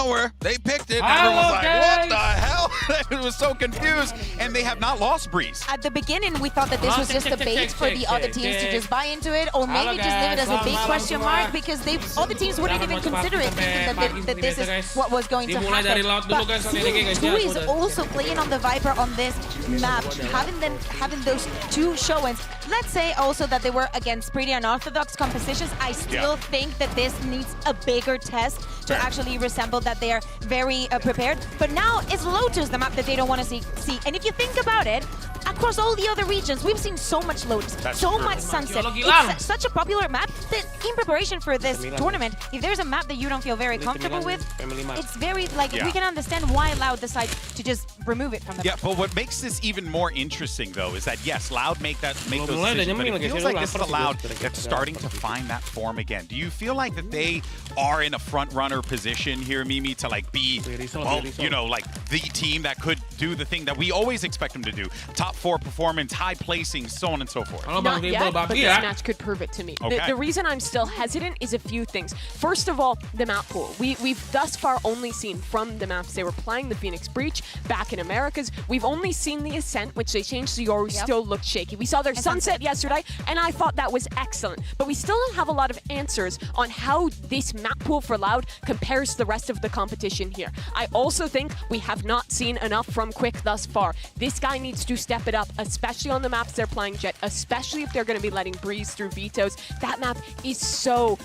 nowhere. They picked it. Everyone was like, what the hell? It was so confused. And they have not lost Breeze. At the beginning, we thought that this was just a bait for the other teams to just buy into it, or maybe just leave it as a big question mark, because other teams wouldn't even consider it, thinking that this is what was going to happen. But seeing ZOWIE is also playing on the Viper on this map, having those two showings. Let's say also that they were against pretty unorthodox compositions. I still think that this needs a bigger test to actually resemble that they are very prepared. But now it's Lotus, the map that they don't want to see. And if you think about it, across all the other regions, we've seen so much Lotus, so much Sunset. It's such a popular map that in preparation for this tournament, if there's a map that you don't feel very comfortable with, it's very, like, we can understand why Loud decides to just remove it from the map. But what makes this even more interesting, though, is that, yes, Loud make those decisions, but it feels like this is a Loud that's starting to find that form again. Do you feel like that they are in a front-runner position here, Mimi, to, like, be, well, you know, like, the team that could do the thing that we always expect them to do? Top 4 performance, high placing, so on and so forth. Not yet, but this match could prove it to me. Okay. The reason I'm still hesitant is a few things. First of all, the map pool. We've thus far only seen from the maps they were playing, the Phoenix Breach, back in Americas. We've only seen the Ascent, which they changed to Yoru, still looked shaky. We saw their Sunset yesterday, and I thought that was excellent. But we still don't have a lot of answers on how this map pool for Loud compares to the rest of the competition here. I also think we have not seen enough from Quick thus far. This guy needs to step it up, especially on the maps they're playing Jet, especially if they're going to be letting Breeze through vetoes. That map is so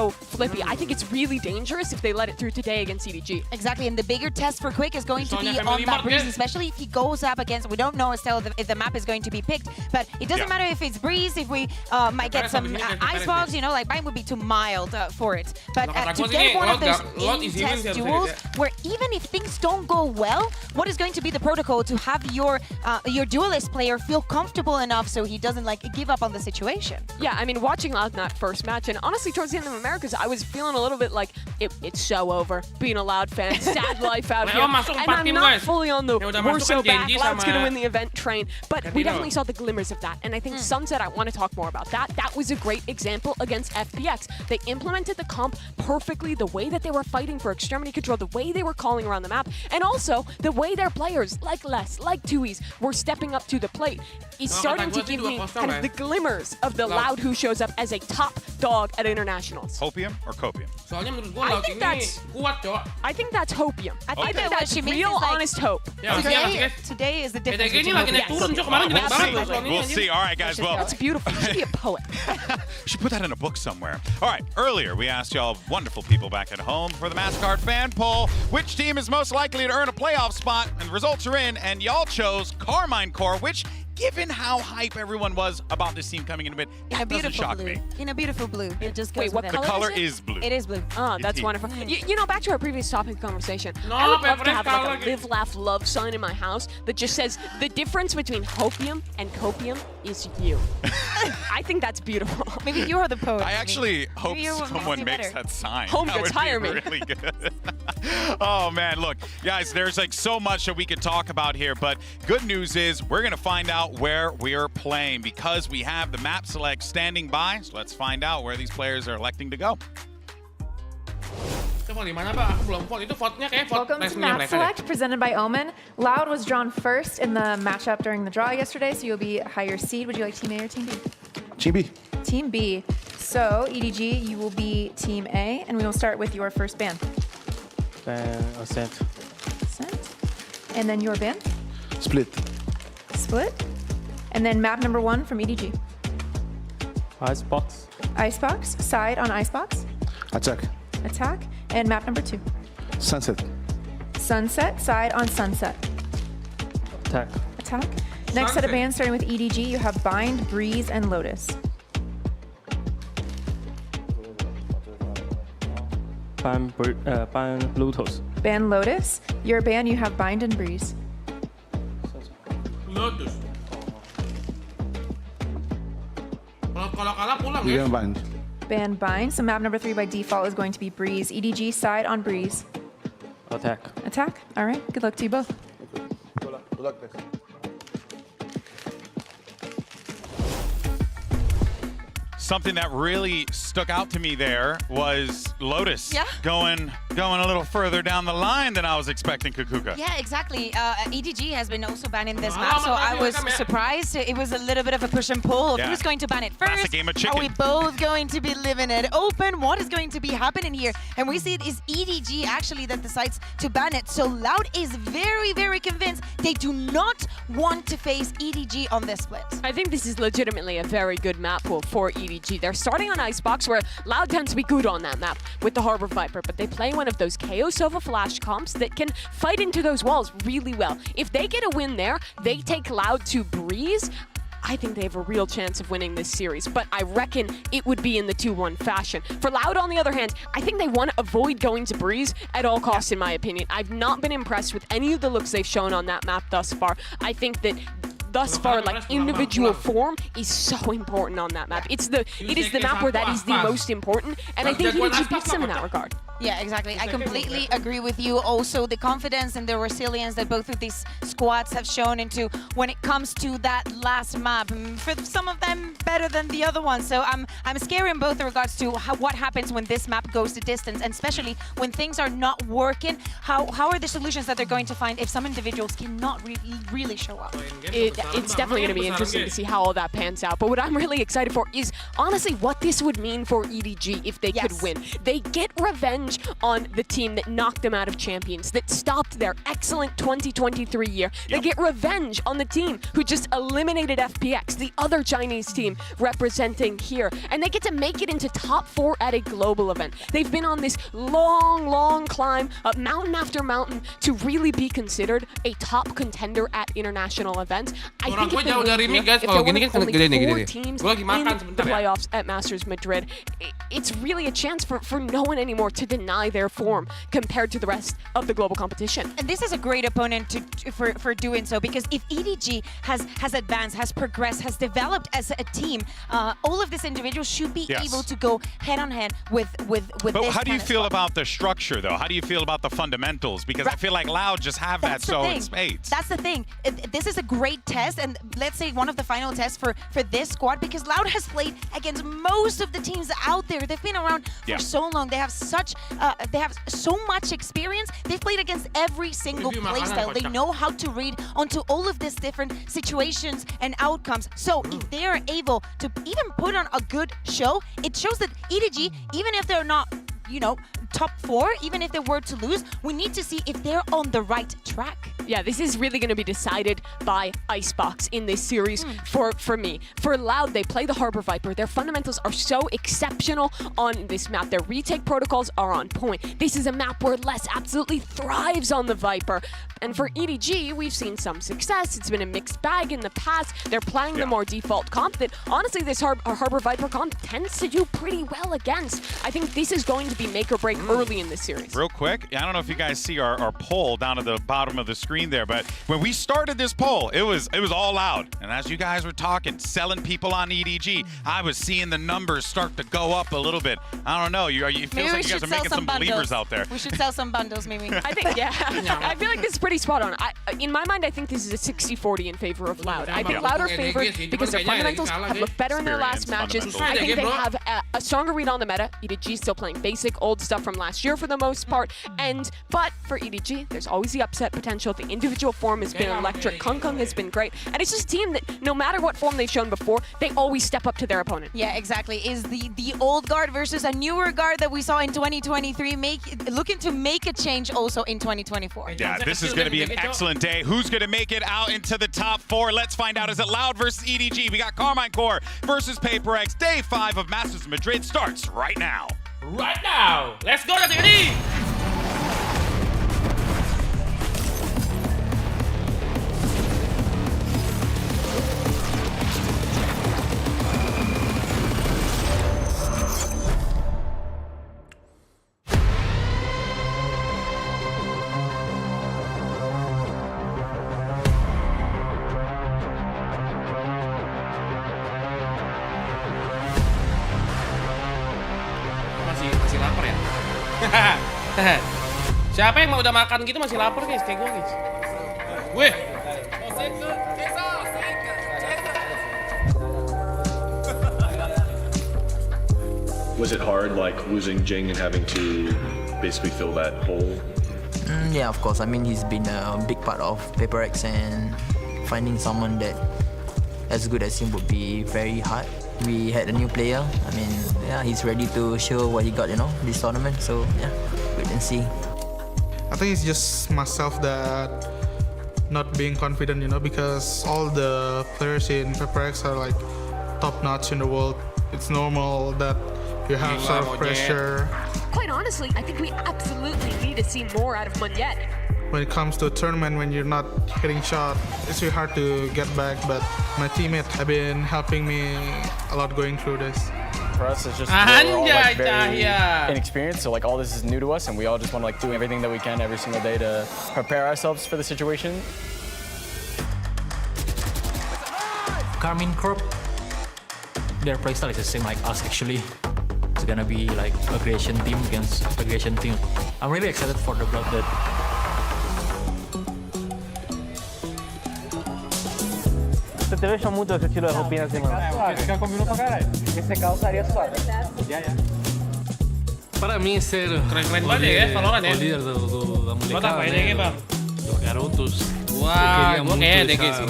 flippy. I think it's really dangerous if they let it through today against EDG. Exactly, and the bigger test for Quick is going to be on that Breeze, especially if he goes up against, we don't know still if the map is going to be picked, but it doesn't matter if it's Breeze, if we might get some icebox, you know, like mine would be too mild for it. But to get one of those in-test duels, where even if things don't go well, what is going to be the protocol to have your duelist player feel comfortable enough so he doesn't like give up on the situation? Yeah, I mean, watching Loud in that first match, and honestly, towards the end of Americas, I was feeling a little bit like it's so over. Being a Loud fan, sad life out here, and I'm not fully on the we're so back, Loud's gonna win the event train, but we definitely saw the glimmers of that, and I think Sunset, I want to talk more about that. That was a great example against FPX. They implemented the comp perfectly, the way that they were fighting for extremity control, the way they were calling around the map, and also the way their players, like Les, like Tui's, were stepping up to the plate is starting to give me kind of the glimmers of the Loud who shows up as a top dog at internationals. Hopium or copium? I think that's hopium. I think that that's real, like, honest hope. Today is the difference between We'll see. All right, guys. Well, that's beautiful. You should be a poet. You should put that in a book somewhere. All right, earlier we asked y'all wonderful people back at home for the MasterCard fan poll, which team is most likely to earn a playoff spot, and the results are in, and y'all chose Carmine Core, which, given how hype everyone was about this team coming in a bit, that doesn't shock me. In a beautiful blue. It just goes what the color is blue. It is blue. Oh, that's wonderful. You know, back to our previous topic conversation, I would love to have like a live, laugh, love sign in my house that just says the difference between hopium and copium is you. I think that's beautiful. Maybe you are the poet. I actually hope someone makes that sign. Home that goods, would hire be me. really good. Oh man, look, guys, there's like so much that we could talk about here, but good news is we're gonna find out where we're playing because we have the map select standing by. So let's find out where these players are electing to go. Welcome to Map Select, presented by Omen. Loud was drawn first in the matchup during the draw yesterday, so you'll be higher seed. Would you like Team A or Team B? Team B. Team B. So, EDG, you will be Team A, and we will start with your first ban. Ascent. Ascent. And then your ban? Split. Split. And then map number 1 from EDG. Icebox. Icebox. Side on Icebox. Attack. Attack. And map number 2. Sunset. Sunset. Side on Sunset. Attack. Attack. Next set of bans, starting with EDG, you have Bind, Breeze, and Lotus. Ban Lotus. Ban Lotus. Your ban, you have Bind and Breeze. Lotus. You bind. Ban Bind. So map number 3 by default is going to be Breeze. EDG, side on Breeze. Attack. Attack. All right. Good luck to you both. Good luck, guys. Something that really stuck out to me there was Lotus going going a little further down the line than I was expecting, Kukuka. Yeah, exactly. EDG has been also banning this map, so I was surprised. It was a little bit of a push and pull. Who's going to ban it first? That's a game of chicken. Are we both going to be living it open? What is going to be happening here? And we see it is EDG actually that decides to ban it. So Loud is very, very convinced they do not want to face EDG on this split. I think this is legitimately a very good map pool for EDG. They're starting on Icebox, where Loud tends to be good on that map with the Harbor Viper, but they play one of those Kaos Sova flash comps that can fight into those walls really well. If they get a win there, they take Loud to Breeze. I think they have a real chance of winning this series, but I reckon it would be in the 2-1 fashion. For Loud, on the other hand, I think they want to avoid going to Breeze at all costs, in my opinion. I've not been impressed with any of the looks they've shown on that map thus far. I think that thus far, like, individual form is so important on that map. It is the map where that is the most important, and I think EDG beats them in that regard. Yeah, exactly. I completely agree with you. Also, the confidence and the resilience that both of these squads have shown into when it comes to that last map. For some of them, better than the other ones. So I'm scared in both regards to what happens when this map goes to distance, and especially when things are not working. How are the solutions that they're going to find if some individuals cannot really show up? It's definitely going to be interesting to see how all that pans out. But what I'm really excited for is honestly what this would mean for EDG if they could win. They get revenge on the team that knocked them out of champions, that stopped their excellent 2023 year. They get revenge on the team who just eliminated FPX, the other Chinese team representing here. And they get to make it into top 4 at a global event. They've been on this long climb, up mountain after mountain, to really be considered a top contender at international events. I think if they're one of only 4 teams in the playoffs at Masters Madrid, it's really a chance for no one anymore to deny their form compared to the rest of the global competition. And this is a great opponent for doing so, because if EDG has advanced, has progressed, has developed as a team, all of these individuals should be able to go head-on-head with But this how do you kind of feel squad. about the structure, though? How do you feel about the fundamentals? Because I feel like Loud just have that so in spades. That's the thing. This is a great test, and let's say one of the final tests for this squad, because Loud has played against most of the teams out there. They've been around for so long. They have so much experience. They've played against every single playstyle. They know how to read onto all of these different situations and outcomes. So if they are able to even put on a good show, it shows that EDG, even if they're not, you know, top 4, even if they were to lose, we need to see if they're on the right track. Yeah, this is really going to be decided by Icebox in this series for me. For Loud, they play the Harbor Viper. Their fundamentals are so exceptional on this map. Their retake protocols are on point. This is a map where Les absolutely thrives on the Viper. And for EDG, we've seen some success. It's been a mixed bag in the past. They're playing the more default comp that, honestly, this Harbor Viper comp tends to do pretty well against. I think this is going to be make or break early in this series. Real quick, I don't know if you guys see our poll down at the bottom of the screen there, but when we started this poll, it was all Loud. And as you guys were talking, selling people on EDG, I was seeing the numbers start to go up a little bit. I don't know. You feel like you guys are making some believers out there. We should sell some bundles, maybe. I think, I feel like this is pretty spot on. In my mind, I think this is a 60-40 in favor of Loud. I think Loud are favored because their fundamentals have looked better in their last matches. I think they have a stronger read on the meta. EDG still playing basic old stuff from last year for the most part. But for EDG, there's always the upset potential. The individual form has been electric. Kung has been great. And it's just a team that no matter what form they've shown before, they always step up to their opponent. Yeah, exactly. Is the old guard versus a newer guard that we saw in 2023 looking to make a change also in 2024. Yeah, this is going to be an excellent day. Who's going to make it out into the top 4? Let's find out. Is it Loud versus EDG? We got Carmine Core versus PaperX. Day 5 of Masters of Madrid starts right now. Right now! Let's go to the lead! Masih lapar ya? Siapa yang mau udah makan gitu masih lapar guys, kayak gue guys. Wih. Was it hard, like losing Jing and having to basically fill that hole? Yeah, of course. I mean, he's been a big part of PaperX, and finding someone that as good as him would be very hard. We had a new player. I mean, yeah, he's ready to show what he got, this tournament. So yeah, wait and see. I think it's just myself that not being confident, because all the players in PRX are like top notch in the world. It's normal that you have sort of pressure. Quite honestly, I think we absolutely need to see more out of Monyet. When it comes to a tournament, when you're not hitting shot, it's really hard to get back. But my teammates have been helping me a lot going through this. For us, it's just we're all like very inexperienced, so like all this is new to us, and we all just want to like do everything that we can every single day to prepare ourselves for the situation. Carmine Corp, their playstyle is the same like us actually. It's gonna be like aggression team against aggression team. I'm really excited for the blood that. Você teve essa mudança que tirou a roupinha assim, mano? Fica combinou pra caralho. Esse calço seria suave. Para mim ser o líder da molecada, dos garotos, eu queria muito deixar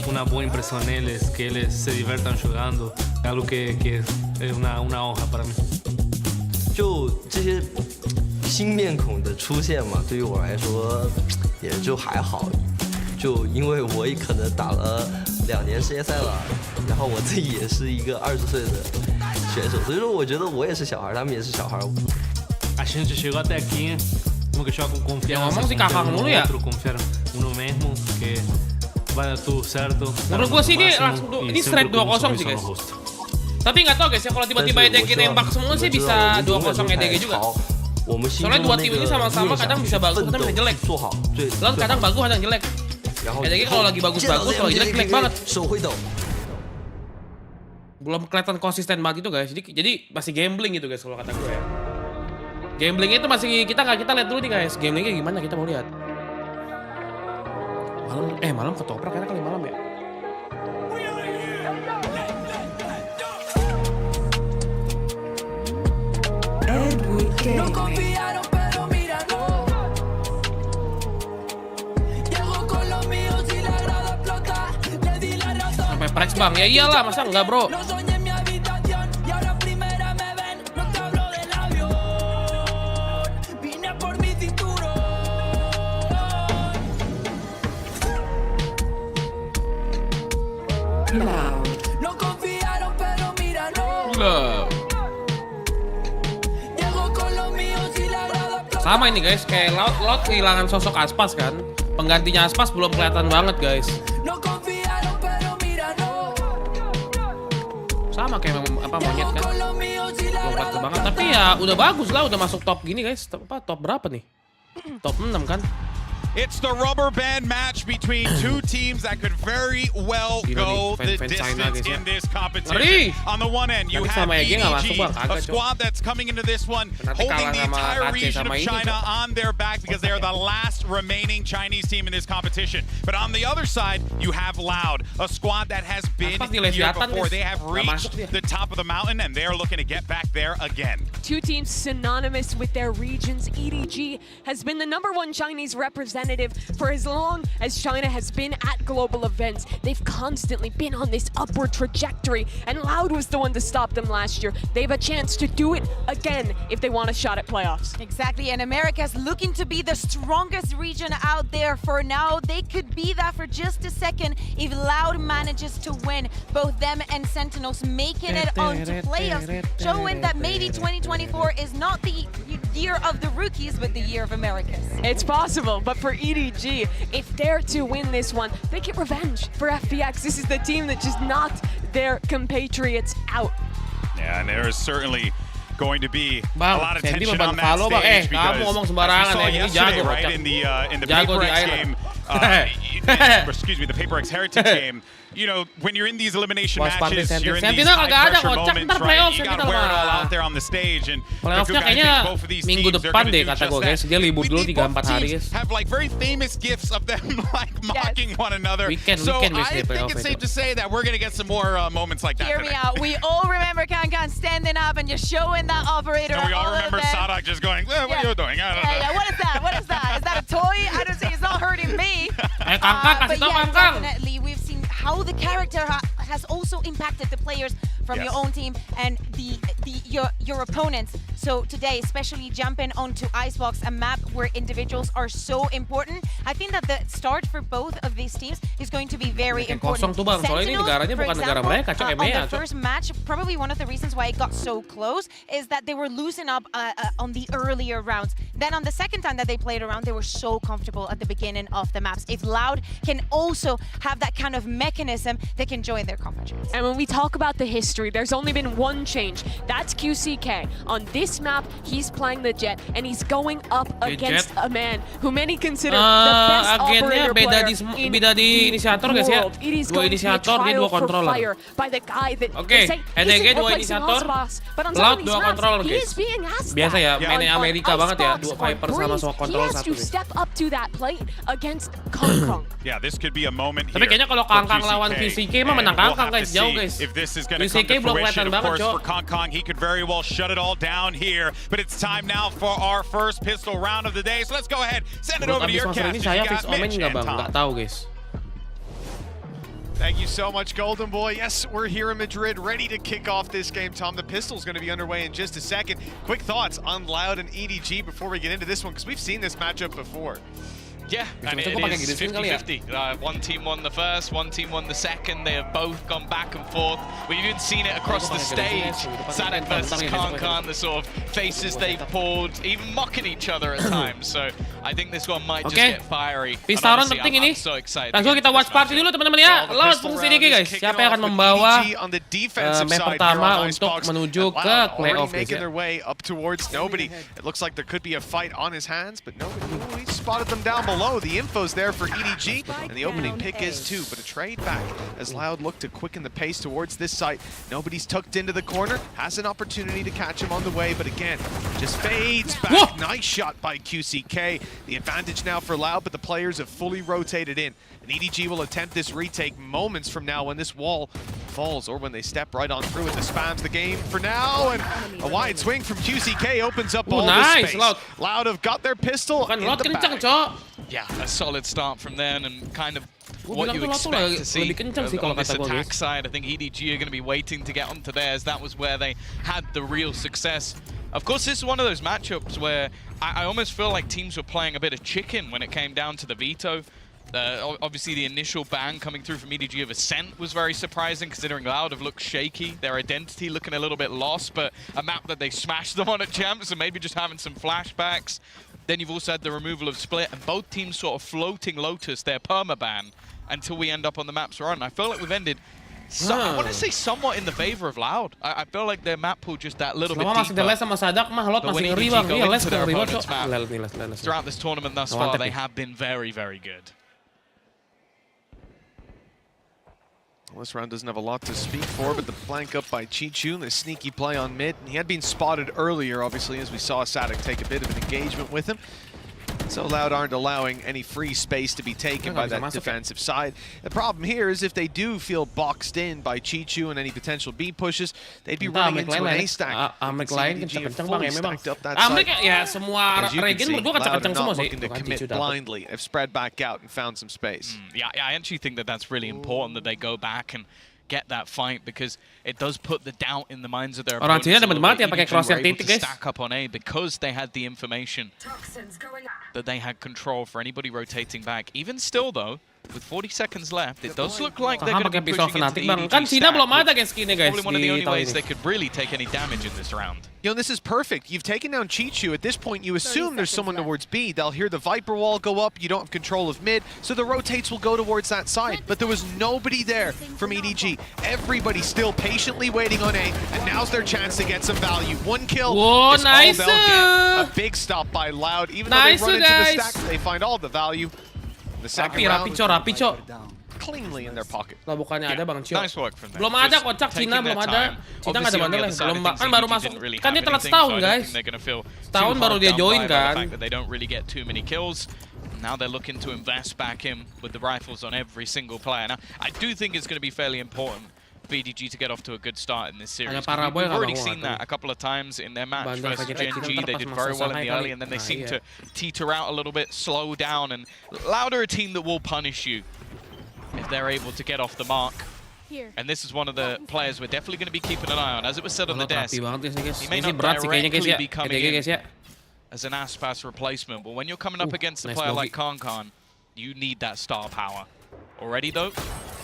uma boa impressão neles, que eles se divertam jogando, algo que é uma honra para mim. 就这些新面孔的出现嘛，对于我来说也就还好，就因为我也可能打了2年世界赛了，然后我自己也是一个20岁的选手，所以说我觉得我也是小孩，他们也是小孩。A gente chegou até aqui, nunca joga com confiança, confiar no mesmo, que vai dar tudo certo. Menurut gue sih ini strike 2-0 sih guys. Tapi nggak tahu guys ya, kalau tiba-tiba EDG nembak semua sih bisa 2-0 EDG juga. Soalnya dua tim ini sama-sama kadang bisa bagus, kadang bisa jelek. Lalu kadang bagus, kadang jelek. EDG kalau lagi bagus-bagus, kalau jelek banget. Belum kelihatan konsisten banget itu guys. Jadi masih gambling gitu guys kalau kata gue ya. Gamblingnya itu masih kita lihat dulu nih guys. Gamblingnya gimana kita mau lihat. Malam ketoprak karena kali malam ya. Sampai PRX bang, ya iyalah masa enggak bro. Sama ini guys, kayak Loud kehilangan sosok Aspas kan. Penggantinya Aspas belum kelihatan banget guys. Sama kayak Monyet kan. Belum kelihatan banget, tapi ya udah bagus lah, udah masuk top gini guys. Top berapa nih? Top 6 kan. It's the rubber band match between two teams that could very well go the distance in this competition. On the one end, you have EDG, a squad that's coming into this one holding the entire region of China on their back because they are the last remaining Chinese team in this competition. But on the other side, you have Loud, a squad that has been here before. They have reached the top of the mountain and they're looking to get back there again. Two teams synonymous with their regions. EDG has been the #1 Chinese representative for as long as China has been at global events. They've constantly been on this upward trajectory, and Loud was the one to stop them last year. They have a chance to do it again if they want a shot at playoffs. Exactly, and America's looking to be the strongest region out there for now. They could be that for just a second if Loud manages to win. Both them and Sentinels making it onto playoffs, showing that maybe 2024 is not the year of the rookies, but the year of Americas. It's possible, but for EDG, if they're to win this one, they get revenge for FPX. This is the team that just knocked their compatriots out. Yeah, and there is certainly going to be a lot of tension on that stage because we saw yesterday, right, in the Paperrex game, excuse me, the Paperrex Heritage game, you know, when you're in these elimination matches, you're in these high-pressure moments, right? You gotta wear it all out there on the stage, and playoffnya kayaknya minggu depan deh kata gue guys. Dia libur dulu 3-4 hari guys. Have like very famous gifts of them like mocking one another. So I think it's safe to say that we're gonna get some more moments like that. Hear me out. We all remember Kankan standing up and just showing that operator. And we all remember Sadak just going, what are you doing? Yeah, what is that? What is that? Is that a toy? I don't say it's not hurting me. But yeah, definitely we've seen how the character has also impacted the players from your own team and your opponents. So today, especially jumping onto Icebox, a map where individuals are so important, I think that the start for both of these teams is going to be very important. Sentinels, for example, on the first match, probably one of the reasons why it got so close is that they were losing up on the earlier rounds. Then on the second time that they played around, they were so comfortable at the beginning of the maps. If Loud can also have that kind of mechanism, they can join their competitions. And when we talk about the history, there's only been one change. That's QCK. On this map, he's playing the Jet, and he's going up against a man who many consider the best operator player in the world. It is going to be a trial for fire by the guy that they say isn't replacing Osbox, but on some of these maps, he is being asked biasa ya, mainnya Amerika banget ya, dua Viper sama semua kontrol satu. He has to step up to that plate against Kong. Yeah, this could be a moment here. Tapi kayaknya kalau Kangkang lawan VCT mah menang Kangkang guys, jauh guys. If this is going to come to fruition, of course, for Kangkang, he could very well shut it all down here. But it's time now for our first pistol round of the day. So let's go ahead, send it over to your cast. Nggak tahu guys. Thank you so much, Golden Boy. Yes, we're here in Madrid, ready to kick off this game. Tom, the pistol's going to be underway in just a second. Quick thoughts on Loud and EDG before we get into this one, because we've seen this matchup before. Yeah, and it is 50-50. One team won the first, one team won the second. They have both gone back and forth. We've even seen it across the stage. Sadak versus Kankan, the sort of faces they've pulled, even mocking each other at times. So I think this one might just get fiery. Pistol round penting ini. Langsung kita watch party dulu teman-teman ya. Lawan versus CDG guys. Siapa yang akan membawa map pertama untuk menuju ke playoff guys ya. Up towards nobody. It looks like there could be a fight on his hands, but nobody spotted them down below. The info's there for EDG, and the opening pick is too, but a trade back as Loud look to quicken the pace towards this site. Nobody's tucked into the corner, has an opportunity to catch him on the way, but again, just fades back. Whoa. Nice shot by QCK. The advantage now for Loud, but the players have fully rotated in. And EDG will attempt this retake moments from now when this wall falls, or when they step right on through it. The spams the game for now, and a wide swing from QCK opens up all the space. Loud have got their pistol in the back. Yeah, a solid start from them, and kind of what you expect to see on this attack side. I think EDG are going to be waiting to get onto theirs. That was where they had the real success. Of course, this is one of those matchups where I almost feel like teams were playing a bit of chicken when it came down to the veto. Obviously, the initial ban coming through from EDG of Ascent was very surprising, considering Loud have looked shaky, their identity looking a little bit lost, but a map that they smashed them on at Champs, and maybe just having some flashbacks. Then you've also had the removal of Split, and both teams sort of floating Lotus, their permaban, until we end up on the maps we're on. I feel like we've ended, I want to say, somewhat in the favor of Loud. I feel like their map pool just that little bit deeper. But when EDG go into their opponent's map, throughout this tournament thus far, they have been very, very good. Well, this round doesn't have a lot to speak for, but the flank up by Chichu, the sneaky play on mid. He had been spotted earlier, obviously, as we saw Sadak take a bit of an engagement with him. So Loud aren't allowing any free space to be taken by that defensive side. The problem here is if they do feel boxed in by Chichu and any potential B pushes, they'd be running into an A stack. Stacked up that side. Ya, semua regen menurut gua kencang-kencang semua sih. Looking to commit blindly. They've spread back out and found some space. Yeah, I actually think that that's really important that they go back and get that fight, because it does put the doubt in the minds of their opponents. Orang Cina dapat ya pakai Corsair able to stack up on A because they had the information that they had control for anybody rotating back. Even still, though, with 40 seconds left, it does look like they're going to be pushing into the EDG stack. Probably one of the only ways they could really take any damage in this round. You know, this is perfect. You've taken down Chichu. At this point, you assume there's someone towards B. They'll hear the Viper wall go up. You don't have control of mid, so the rotates will go towards that side. But there was nobody there from EDG. Everybody still patiently waiting on A, and now's their chance to get some value. One kill is all they'll get. A big stop by Loud. Even though they run into the stack, they find all the value. The second round, rapi, cok. cleanly in their pocket. Lah bukannya ada Bang Cio. Nice work from them. Belum ada kocak Cina, belum ada. Cina nggak ada bandel, belum kan baru masuk. Kan dia telat setahun guys. Setahun baru dia join kan. They don't really get too many kills. Now they're looking to invest back in with the rifles on every single player. Now I do think it's going to be fairly important for EDG to get off to a good start in this series. We've already seen that a couple of times in their match versus GNG. They did very well in the early, and then they seem to teeter out a little bit, slow down, and Loud are a team that will punish you if they're able to get off the mark. And this is one of the players we're definitely going to be keeping an eye on. As it was said on the desk, he may not directly be coming in as an Aspas replacement, but when you're coming up against a player like Kankan, you need that star power. Already though,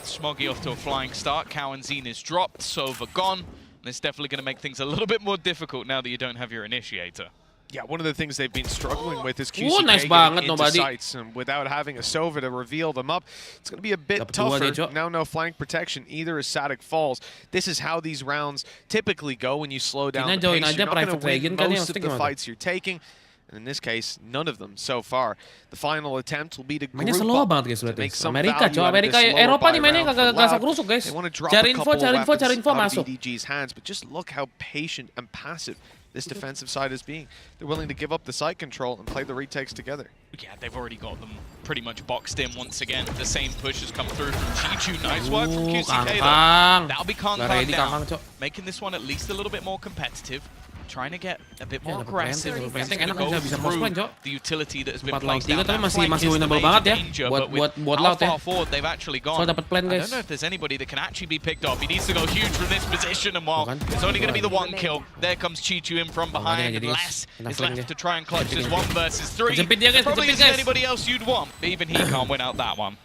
Smoggy off to a flying start. Cow and Zine is dropped, Sova gone. And it's definitely going to make things a little bit more difficult now that you don't have your initiator. Yeah, one of the things they've been struggling with is QCK getting into sights, and without having a Sova to reveal them up, it's going to be a bit tougher. Now no flank protection, either as Sadik falls. This is how these rounds typically go when you slow down the pace. You're not going to win most of the fights you're taking. And in this case, none of them so far. The final attempt will be to group up to make some value out of this lower buy round for Loud. They want to drop a couple of weapons out of EDG's hands, but just look how patient and passive this defensive side is being. They're willing to give up the site control and play the retakes together. Yeah, they've already got them pretty much boxed in once again. The same push has come through from Chichu. Nice work from QCK though. That'll be Kankan down, making this one at least a little bit more competitive. Trying to get a bit more aggressive. Go through the utility that has been placed down. Masih winnable banget ya buat Loud ya. How far forward they've actually gone. So dapat plan guys. I don't know if there's anybody that can actually be picked off. He needs to go huge from this position, and while it's only going to be the one kill, there comes Chichu in from behind. Less is left to try and clutch this 1 versus 3. Probably isn't anybody else you'd want, but even he can't win out that one.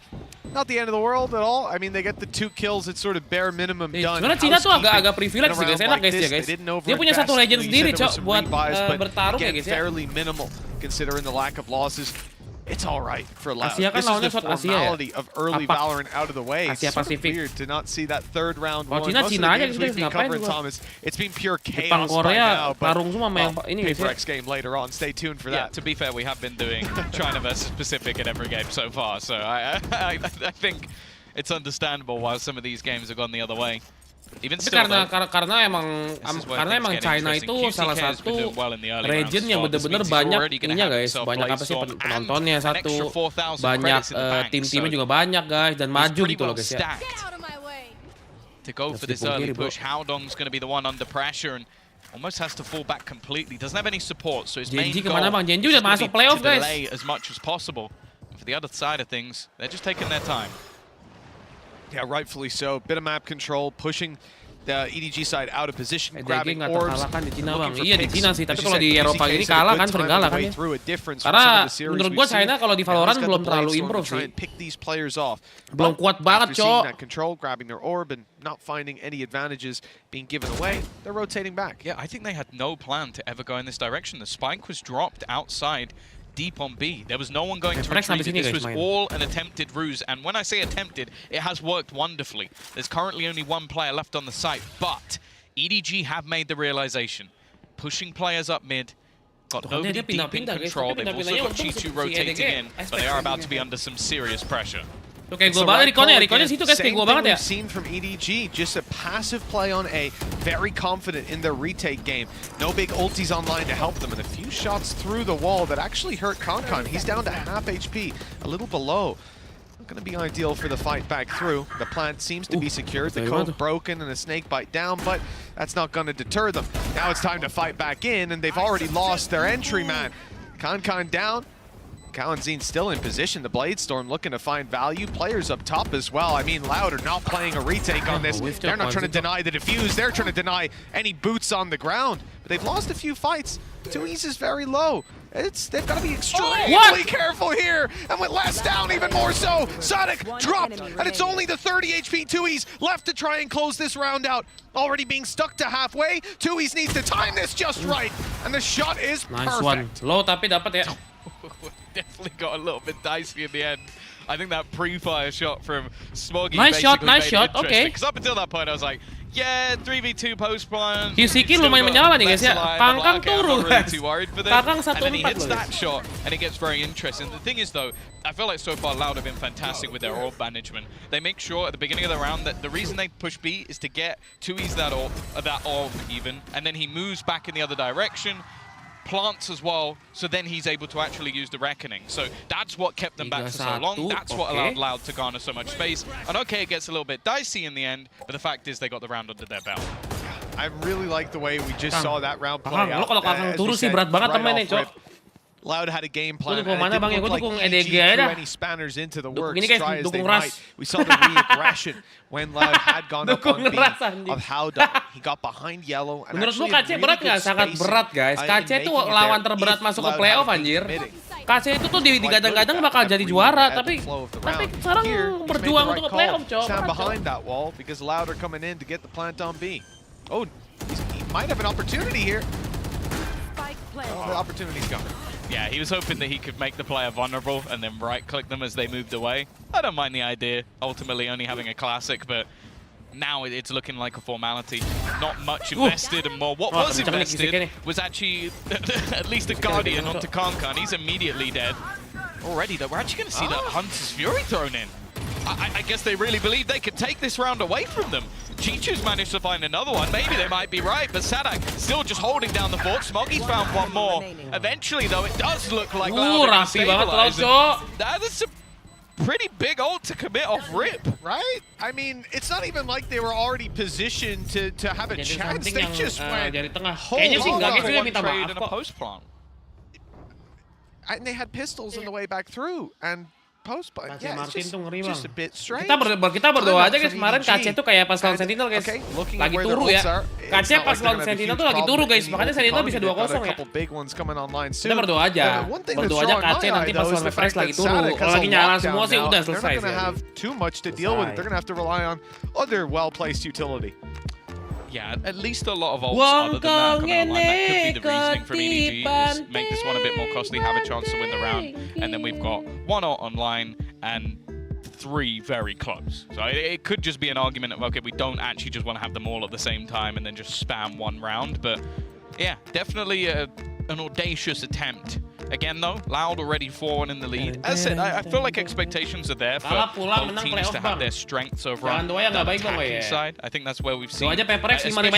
Not the end of the world at all. I mean, they get the 2 kills. It's sort of bare minimum done. Sebenarnya Cina tuh agak privilege sih guys, enak guys ya guys. Dia punya satu legend sendiri cok buat bertarung ya guys ya. Fairly minimal considering the lack of losses. It's all right for Loud. Asia kan this lawannya is the formality of early Valorant out of the way. It's sort of weird to not see that third round one. Most of the games we've been covering, Thomas, it's been pure chaos by now. But PRX game later on. Stay tuned for that. To be fair, we have been doing China versus Pacific in every game so far, so I think it's understandable why some of these games have gone the other way. Even still, karena emang China itu salah satu region yang benar-benar banyak ininya guys, banyak apa sih penontonnya satu, banyak tim-timnya juga banyak guys dan maju gitu loh guys ya. To go for this early push, Howdong's going to be the one under pressure and almost has to fall back completely. Doesn't have any support, so his main goal is to delay as much as possible. For the other side of things, they're just taking their time. Yeah, rightfully so. Bit of map control, pushing the EDG side out of position, grabbing orbs. Iya di Cina sih, tapi kalau di Eropa ini kalah kan, sering kalah kan ya. Karena menurut gua China kalau di Valorant belum terlalu improve sih. Belum kuat banget, cok. Control, grabbing their orb and not finding any advantages being given away. They're rotating back. Yeah, I think they had no plan to ever go in this direction. The spike was dropped outside deep on B. There was no one going to retrieve it. This was all an attempted ruse, and when I say attempted, it has worked wonderfully. There's currently only 1 player left on the site, but EDG have made the realization. Pushing players up mid, got nobody deep in control. They've also got G2 rotating in, but they are about to be under some serious pressure. Oke, gue banget Riconnya situ guys, kayak gue banget ya. Seen from EDG, just a passive play on A, very confident in their retake game. No big ultis online to help them, and a few shots through the wall that actually hurt Kankan. He's down to half HP, a little below. Not going to be ideal for the fight back through. The plant seems to be secured, the code broken, and a snake bite down, but that's not going to deter them. Now it's time to fight back in, and they've already lost their entry man. Kankan down. Cow and Zine still in position. The Bladestorm looking to find value. Players up top as well. I mean, Loud are not playing a retake on this. They're not trying to deny the defuse. They're trying to deny any boots on the ground. But they've lost a few fights. 2Es is very low. They've got to be extremely careful here. And with less down, even more so. Sadik dropped, and it's only the 30 HP 2Es left to try and close this round out. Already being stuck to halfway. 2Es needs to time this just right. And the shot is perfect. Nice one. Low tapi dapat ya. Definitely got a little bit dicey in the end. I think that pre-fire shot from Smoggy nice shot, okay. Because up until that point I was like, Yeah, 3v2 post plan. Hisiki lumayan menyala nih guys ya. Kangkang turun guys. Kangkang 1-4 And then he hits loh. that shot and it gets very interesting. The thing is though, I feel like so far Loud have been fantastic with their orb management. They make sure at the beginning of the round that the reason they push B is to get 2E's that orb even, and then he moves back in the other direction, plants as well, so then he's able to actually use the Reckoning. So that's what kept them back for so long. That's what allowed Loud to garner so much space. And okay, it gets a little bit dicey in the end, but the fact is they got the round under their belt. I really like the way we just saw that round play out. Kalau Kangkang turun sih berat banget temennya, Cok. Loud had a game plan. Dukung mana bang ya? Gue dukung EDG aja. Any spanners into the works, Ini guys, try as they dukung might. ras. We saw the re-aggression when Loud had gone up on B of Howdon. He got behind yellow. And menurut lu KC berat nggak? Sangat berat guys. KC itu lawan terberat masuk ke playoff anjir. KC itu tuh digadang-gadang bakal jadi juara, tapi sekarang berjuang untuk ke playoff, Cok. Stand behind that wall because Loud are coming in to get the plant on B. Oh, he might have an opportunity here. Oh, the opportunity's gone. Yeah, he was hoping that he could make the player vulnerable and then right-click them as they moved away. I don't mind the idea, ultimately only having a classic, but now it's looking like a formality. Not much invested and more. What was invested was actually at least a Guardian onto Kankan. He's immediately dead. Already, though, we're actually going to see that Hunter's Fury thrown in. I guess they really believe they could take this round away from them. Chichu's managed to find another one. Maybe they might be right, but Sadak still just holding down the fort. Smoggy's found one more. Eventually, though, it does look like Loud are stabilized. That's a pretty big ult to commit off rip. Right? I mean, it's not even like they were already positioned to have a chance. They just went Kayaknya sih enggak gitu ya, minta maaf kok. Post plant. And they had pistols on the way back through, and post plant. Yeah, it's just a bit strange. Kita berdoa aja guys, kemarin KC tuh kayak pas lawan Sentinel guys. Lagi turu ya. KC pas lawan Sentinel tuh lagi turu guys, makanya Sentinel bisa 2-0 ya. Kita berdoa aja. Berdoa aja KC nanti pas lawan Refresh lagi turu. Kalau lagi nyala semua sih udah selesai. They're not going to have too much to deal with it. They're going to have to rely on other well-placed utility. Yeah, at least a lot of ults other than that coming online. That could be the reasoning from EDG, is make this one a bit more costly, have a chance to win the round. And then we've got 1 ult online and 3 very close. So it could just be an argument of, okay, we don't actually just want to have them all at the same time and then just spam one round. But yeah, definitely an audacious attempt. Again, though, Loud already 4-1 in the lead. As I said, I feel like expectations are there for both teams to have their strengths over on the attacking side. I think that's where we've seen, especially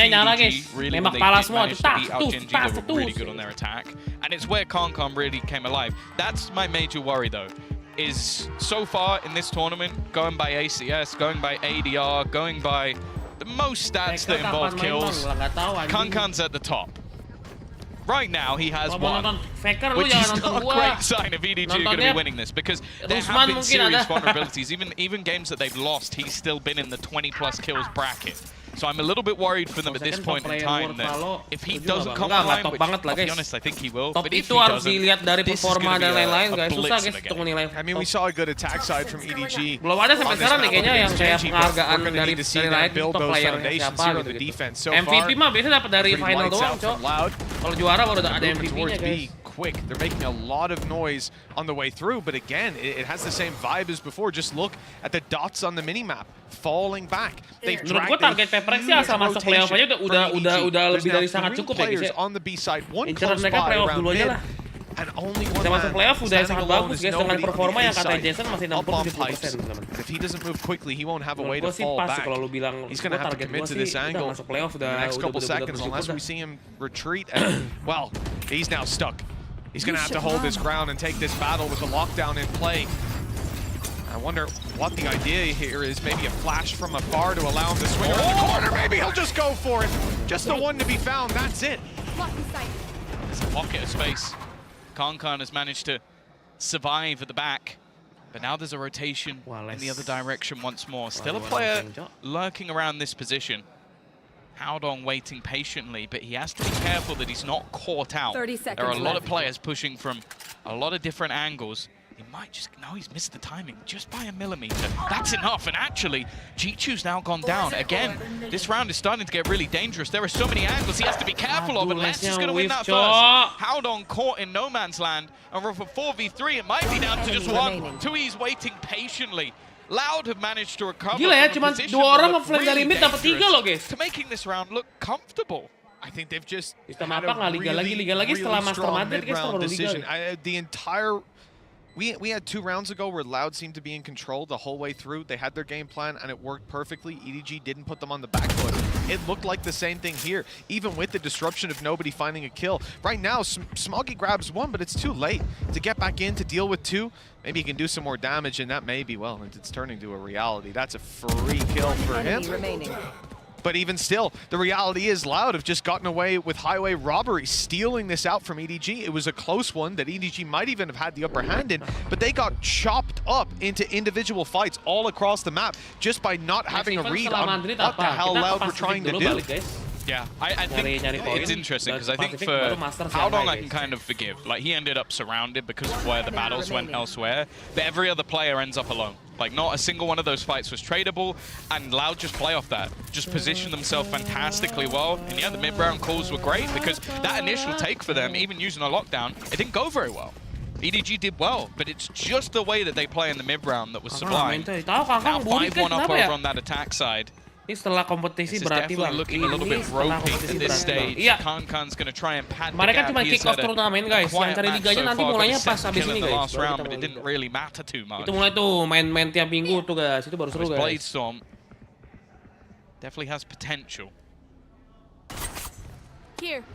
EDG, really when they managed to beat out Gingy, they were really good on their attack. And it's where Concom really came alive. That's my major worry, though, is so far in this tournament, going by ACS, going by ADR, going by the most stats that involve kills, Kankan's at the top. Right now, he has 1, which is not a great sign of EDG are going to be winning this, because there have been serious vulnerabilities. Even games that they've lost, he's still been in the 20-plus kills bracket. So I'm a little bit worried for them at this point in time that if he doesn't come online, which I'll be honest, I think he will, but if he doesn't, this is going to be a blitz of a game. I mean, we saw a good attack side from EDG. Belum ada sampai sekarang nih kayaknya yang kayak penghargaan We're going to need to see them build those foundations here on the defense. So far, MVP mah biasanya dapat dari final doang, Cok. Kalau juara baru ada MVP-nya, guys. Quick. They're making a lot of noise on the way through, but again, it has the same vibe as before. Just look at the dots on the minimap falling back. They've dragged target PRX sih asal masuk playoff aja udah lebih dari sangat cukup ya guys. On the B side, one inceran mereka playoff dulu aja lah. And only one masuk playoff udah sangat bagus guys dengan performa yang kata Jason masih 60-70%. If he doesn't move quickly, he won't have a way to fall back. He's going to have to commit to this angle in the next couple seconds unless we see him retreat. And, well, he's now stuck. He's going to have to hold his ground and take this battle with the lockdown in play. I wonder what the idea here is. Maybe a flash from afar to allow him to swing around the corner. Maybe he'll just go for it. Just the one to be found. That's it. There's a pocket of space. Kankan has managed to survive at the back. But now there's a rotation in the other direction once more. Still a player lurking around this position. Howdong waiting patiently, but he has to be careful that he's not caught out. There are a lot of players pushing from a lot of different angles. He might just, no, he's missed the timing just by a millimeter. That's enough, and actually, Jichu's now gone down. Again, this round is starting to get really dangerous. There are so many angles he has to be careful of, unless he's going to win that first. Howdong caught in no man's land, and for 4v3, it might be down to just one. 2E's waiting patiently. Loud have managed to recover. Gila ya, cuma 2 orang nge-flank dari mid dapat 3 loh guys. To making this round look comfortable. I think they've just Sistem apa nggak liga lagi setelah Master Madrid guys baru liga. The entire we had 2 rounds ago where Loud seemed to be in control the whole way through. They had their game plan and it worked perfectly. EDG didn't put them on the back foot. It looked like the same thing here, even with the disruption of nobody finding a kill. Right now, Smoggy grabs 1, but it's too late to get back in to deal with 2. Maybe he can do some more damage, and that may be, well, it's turning to a reality. That's a free kill for him. But even still, the reality is Loud have just gotten away with highway robbery, stealing this out from EDG. It was a close one that EDG might even have had the upper hand in, but they got chopped up into individual fights all across the map just by not having a read on what the hell Loud were trying to do. Yeah, I think it's interesting because I think for Howdong I can kind of forgive. Like, he ended up surrounded because of where the battles went elsewhere, but every other player ends up alone. Like, not a single one of those fights was tradable, and Loud just play off that. Just position themselves fantastically well. And yeah, the mid-round calls were great because that initial take for them, even using a lockdown, it didn't go very well. EDG did well, but it's just the way that they play in the mid-round that was sublime. Now 5-1 up over on that attack side. Ini setelah kompetisi berarti bang. Looking a little bit ropey at this stage. Iya. Kan's going to try and pad mereka cuma kick off turnamen guys. Yang cari liganya nanti mulainya pas habis ini guys. Round, but it didn't really matter too much. Itu mulai tuh main-main tiap minggu tuh guys. Itu baru seru guys. Bladestorm definitely has potential. Here.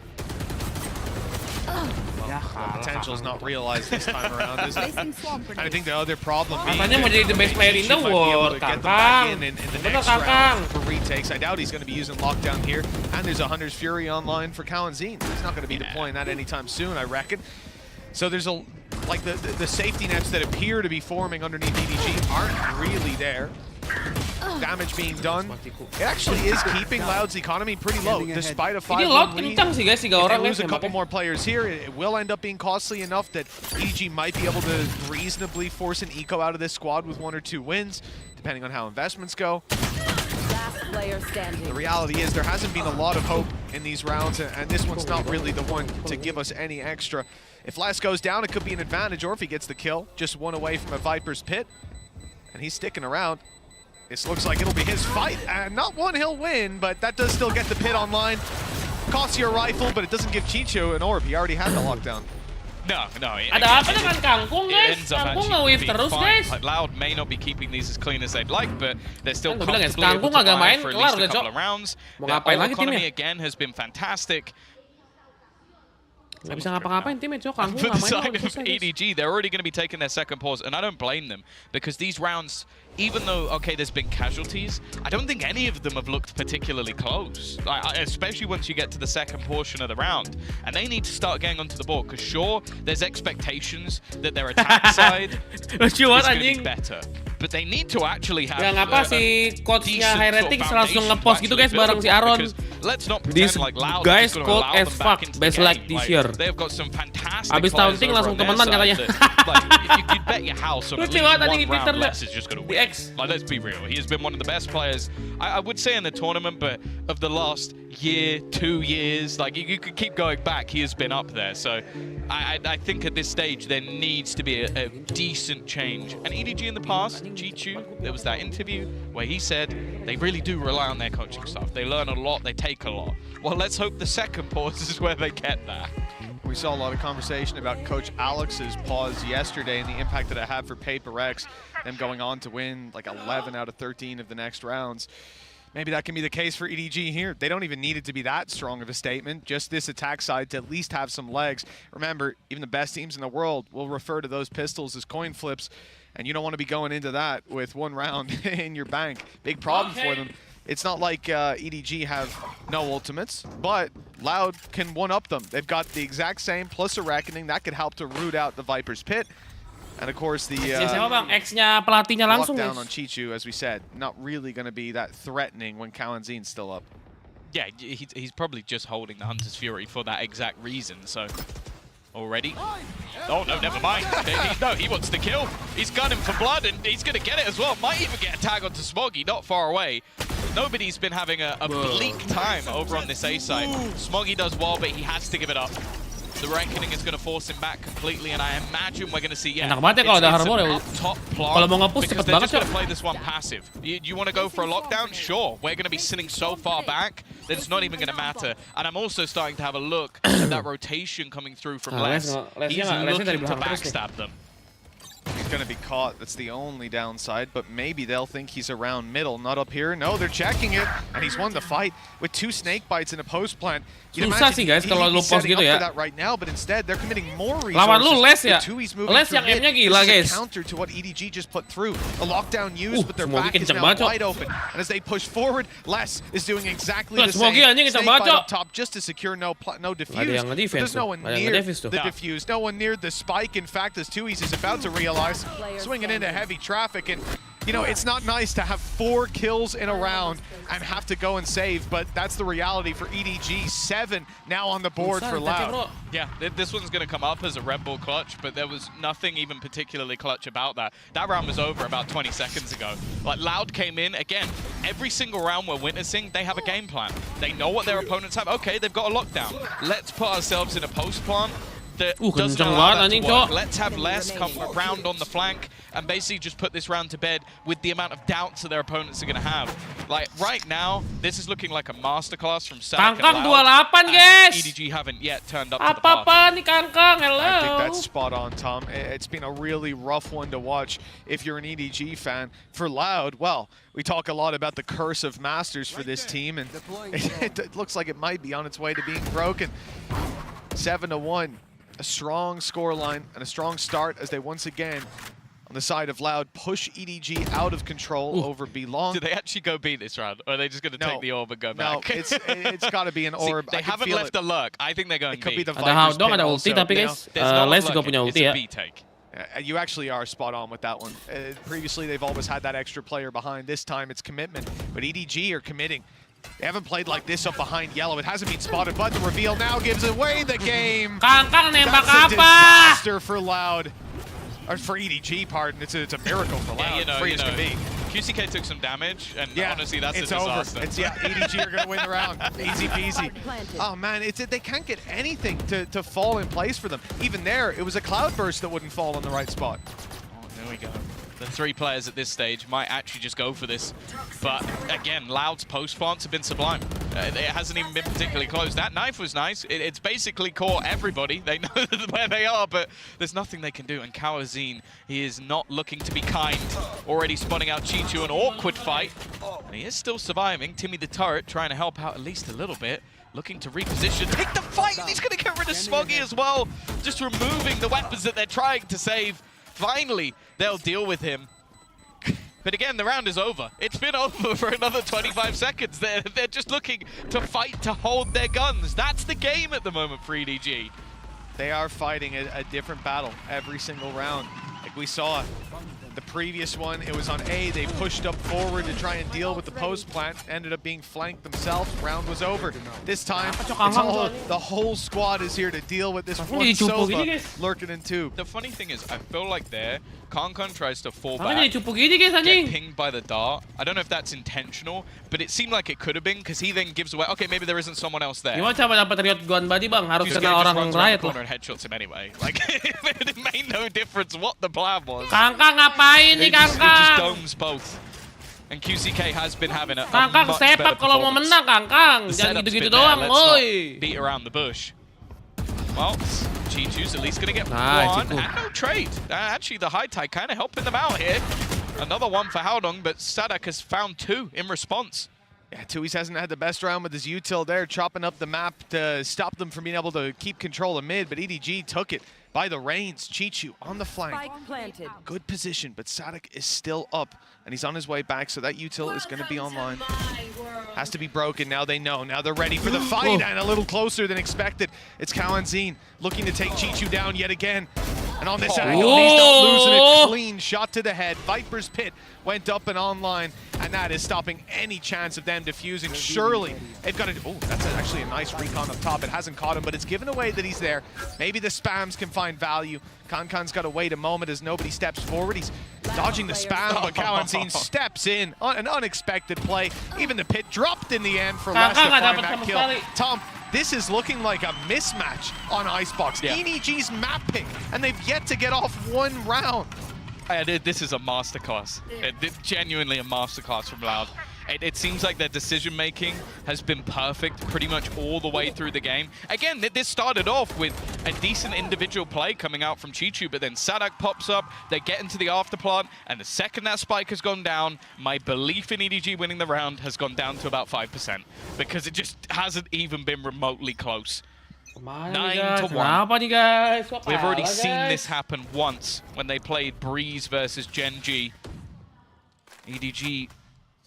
Potential is not realized this time around, is it? And I think the other problem being katanya mau jadi the best player in the world, Kakang. in the next round for retakes. I doubt he's going to be using lockdown here. And there's a Hunter's Fury online for Kalanzine. He's not going to be deploying that anytime soon, I reckon. So there's a like the safety nets that appear to be forming underneath EDG aren't really there. Damage being done. It actually is keeping Loud's economy pretty low, despite a 5-1 lead. If they lose a couple more players here, it will end up being costly enough that EDG might be able to reasonably force an eco out of this squad with 1 or 2 wins, depending on how investments go. The reality is there hasn't been a lot of hope in these rounds, and this one's not really the one to give us any extra. If Les goes down, it could be an advantage, or if he gets the kill, just 1 away from a Viper's pit, and he's sticking around. This looks like it'll be his fight, and not one he'll win, but that does still get the pit online. Costs you a rifle, but it doesn't give Chicho an orb. He already had the lockdown. No. Ada apa dengan Kangkung guys? Kangkung nge-wave terus guys. Like, Loud may not be keeping these as clean as they'd like, but they're still comfortably able able to main, for at least a couple of rounds. Their economy again has been fantastic. Gak bisa ngapa-ngapain timnya, Cok. For the side of EDG, they're already going to be taking their second pause, and I don't blame them, because these rounds, even though, okay, there's been casualties, I don't think any of them have looked particularly close, especially once you get to the second portion of the round. And they need to start getting onto the board, because sure, there's expectations that their attack side is going to be better. But they need to actually have ngapa si coachnya HyperX langsung ngepost gitu guys bareng si Aaron. Let's not pretend like Loud guys cold as fuck, best like this year. They've got some fantastic abis taunting langsung temenan katanya. Like, you'd bet your house on at least one round less is just going to win. Like, let's be real. He has been one of the best players, I would say, in the tournament, but of the last year, 2 years, like, you could keep going back. He has been up there. So I think at this stage there needs to be a decent change. And EDG in the past, Chichu, there was that interview where he said they really do rely on their coaching staff. They learn a lot, they take a lot. Well, let's hope the second pause is where they get that. We saw a lot of conversation about Coach Alex's pause yesterday and the impact that it had for PaperX, them going on to win like 11 out of 13 of the next rounds. Maybe that can be the case for EDG here. They don't even need it to be that strong of a statement, just this attack side to at least have some legs. Remember, even the best teams in the world will refer to those pistols as coin flips, and you don't want to be going into that with 1 round in your bank. Big problem for them. It's not like EDG have no ultimates, but Loud can one-up them. They've got the exact same, plus a Reckoning. That could help to root out the Viper's pit. And of course, the lockdown on Chichu, as we said, not really going to be that threatening when Kalanzine's still up. Yeah, he's probably just holding the Hunter's Fury for that exact reason, so... Already? Oh, no, never mind. No, he wants to kill. He's gunning for blood, and he's going to get it as well. Might even get a tag onto Smoggy, not far away. Nobody's been having a bleak time over on this A site. Smoggy does well, but he has to give it up. The Reckoning is going to force him back completely, and I imagine we're going to see, enak banget ya kalau ada Harbor ya. top Kalau mau nge-push because cepet they're banget just going Cok. to play this one passive. You want to go for a lockdown? Sure. We're going to be sitting so far back that it's not even going to matter. And I'm also starting to have a look at that rotation coming through from Les. He's looking to backstab them. He's going to be caught. That's the only downside, but maybe they'll think he's around middle, not up here. No, they're checking it, and he's won the fight with 2 snake bites in a post plant. Susah sih guys kalau lu post gitu ya. That right now, but instead they're committing more resources. Lawan lu Les ya. Les yang M-nya gila guys. Counter to what EDG just put through. A lockdown used, but their back is now wide open. And as they push forward, Les is doing exactly the same. Snake bite up top just to secure no defuse. There's no one near the defuse, no one near the spike. In fact, as Tui's is about to realize, swinging into heavy traffic, and you know, it's not nice to have 4 kills in a round and have to go and save, but that's the reality for EDG. 7 now on the board for Loud. Yeah, this one's going to come up as a Red Bull clutch, but there was nothing even particularly clutch about that. That round was over about 20 seconds ago. Like, Loud came in, again, every single round we're witnessing, they have a game plan. They know what their opponents have. Okay, they've got a lockdown. Let's put ourselves in a post plant. Doesn't allow that to work. Let's have Les come around on the flank and basically just put this round to bed with the amount of doubts that their opponents are going to have. Like, right now, this is looking like a masterclass from Sadak and Loud, and EDG haven't yet turned up to the party. I think that's spot on, Tom. It's been a really rough one to watch if you're an EDG fan. For Loud, well, we talk a lot about the curse of Masters for this team, and it looks like it might be on its way to being broken. 7-1. A strong scoreline and a strong start as they once again, on the side of Loud, push EDG out of control over Belong. Do they actually go B this round, or are they just going to take the orb and go back? No, it's got to be an orb. See, they haven't left a lurk. I think they're going B. It could be the Viper's pit also. Les juga punya ulti ya. You actually are spot on with that one. Previously, they've always had that extra player behind. This time, it's commitment. But EDG are committing. They haven't played like this up behind yellow. It hasn't been spotted, but the reveal now gives away the game. That's a disaster for Loud. Or for EDG, pardon. It's a miracle for Loud. Yeah, free as can be. QCK took some damage, and honestly, that's it's a disaster. Over. EDG are going to win the round. Easy peasy. Oh, man, they can't get anything to fall in place for them. Even there, it was a Cloudburst that wouldn't fall in the right spot. Oh, there we go. The 3 players at this stage might actually just go for this. But again, Loud's post plants have been sublime. It hasn't even been particularly close. That knife was nice. It's basically caught everybody. They know where they are, but there's nothing they can do. And Kawazine, he is not looking to be kind. Already spotting out Chichu, an awkward fight. And he is still surviving. Timmy the Turret trying to help out at least a little bit. Looking to reposition, take the fight, and he's going to get rid of Smoggy as well. Just removing the weapons that they're trying to save. Finally, they'll deal with him. But again, the round is over. It's been over for another 25 seconds. They're just looking to fight to hold their guns. That's the game at the moment for EDG. They are fighting a different battle every single round. Like we saw the previous one, it was on A. They pushed up forward to try and deal with the post plant. Ended up being flanked themselves. Round was over. This time, the whole squad is here to deal with this one Sova lurking in 2. The funny thing is, I feel like there, Kankan tries to fall back, get pinged by the dart. I don't know if that's intentional, but it seemed like it could have been, because he then gives away, okay, maybe there isn't someone else there. Gimana cara dapat riot gun body bang? Harus Just kena orang runs around riot the corner and headshots him anyway. Like, it made no difference what the plan was. Kangkang ngapain nih It just Kangkang? domes both. And QCK has been having a Kangkang much better sepak kalau mau performance. menang Kangkang. The Jangan setup's gitu-gitu been there. doang, Let's not oi. beat around the bush. Well, Chichu's at least going to get Nice, one cool. and no trade. Actually, the high tide kind of helping them out here. Another one for Haodong, but Sadak has found 2 in response. Yeah, Tui's hasn't had the best round with his util there, chopping up the map to stop them from being able to keep control of mid, but EDG took it by the reins. Chichu on the flank. Good position, but Sadak is still up, and he's on his way back, so that util is going to be online. Has to be broken. Now they know. Now they're ready for the fight, and a little closer than expected. It's Kawanzine looking to take Chichu down yet again. And on this angle, he's not losing it. Clean shot to the head. Viper's Pit went up and online, and that is stopping any chance of them defusing. Surely, they've got to... Oh, that's actually a nice recon up top. It hasn't caught him, but it's given away that he's there. Maybe the spams can find value. Kankan's got to wait a moment as nobody steps forward. He's dodging the spam, but Kawanzine steps in on an unexpected play. Even the Pit dropped in the end for less to find that kill. Tom, this is looking like a mismatch on Icebox. EDG's map pick, and they've yet to get off one round. This is a masterclass. Genuinely a masterclass from Loud. It seems like their decision-making has been perfect pretty much all the way through the game. Again, this started off with a decent individual play coming out from Chichu, but then Sadak pops up, they get into the afterplant, and the second that spike has gone down, my belief in EDG winning the round has gone down to about 5%, because it just hasn't even been remotely close. 9-1. We've already seen this happen once when they played Breeze versus Gen.G. EDG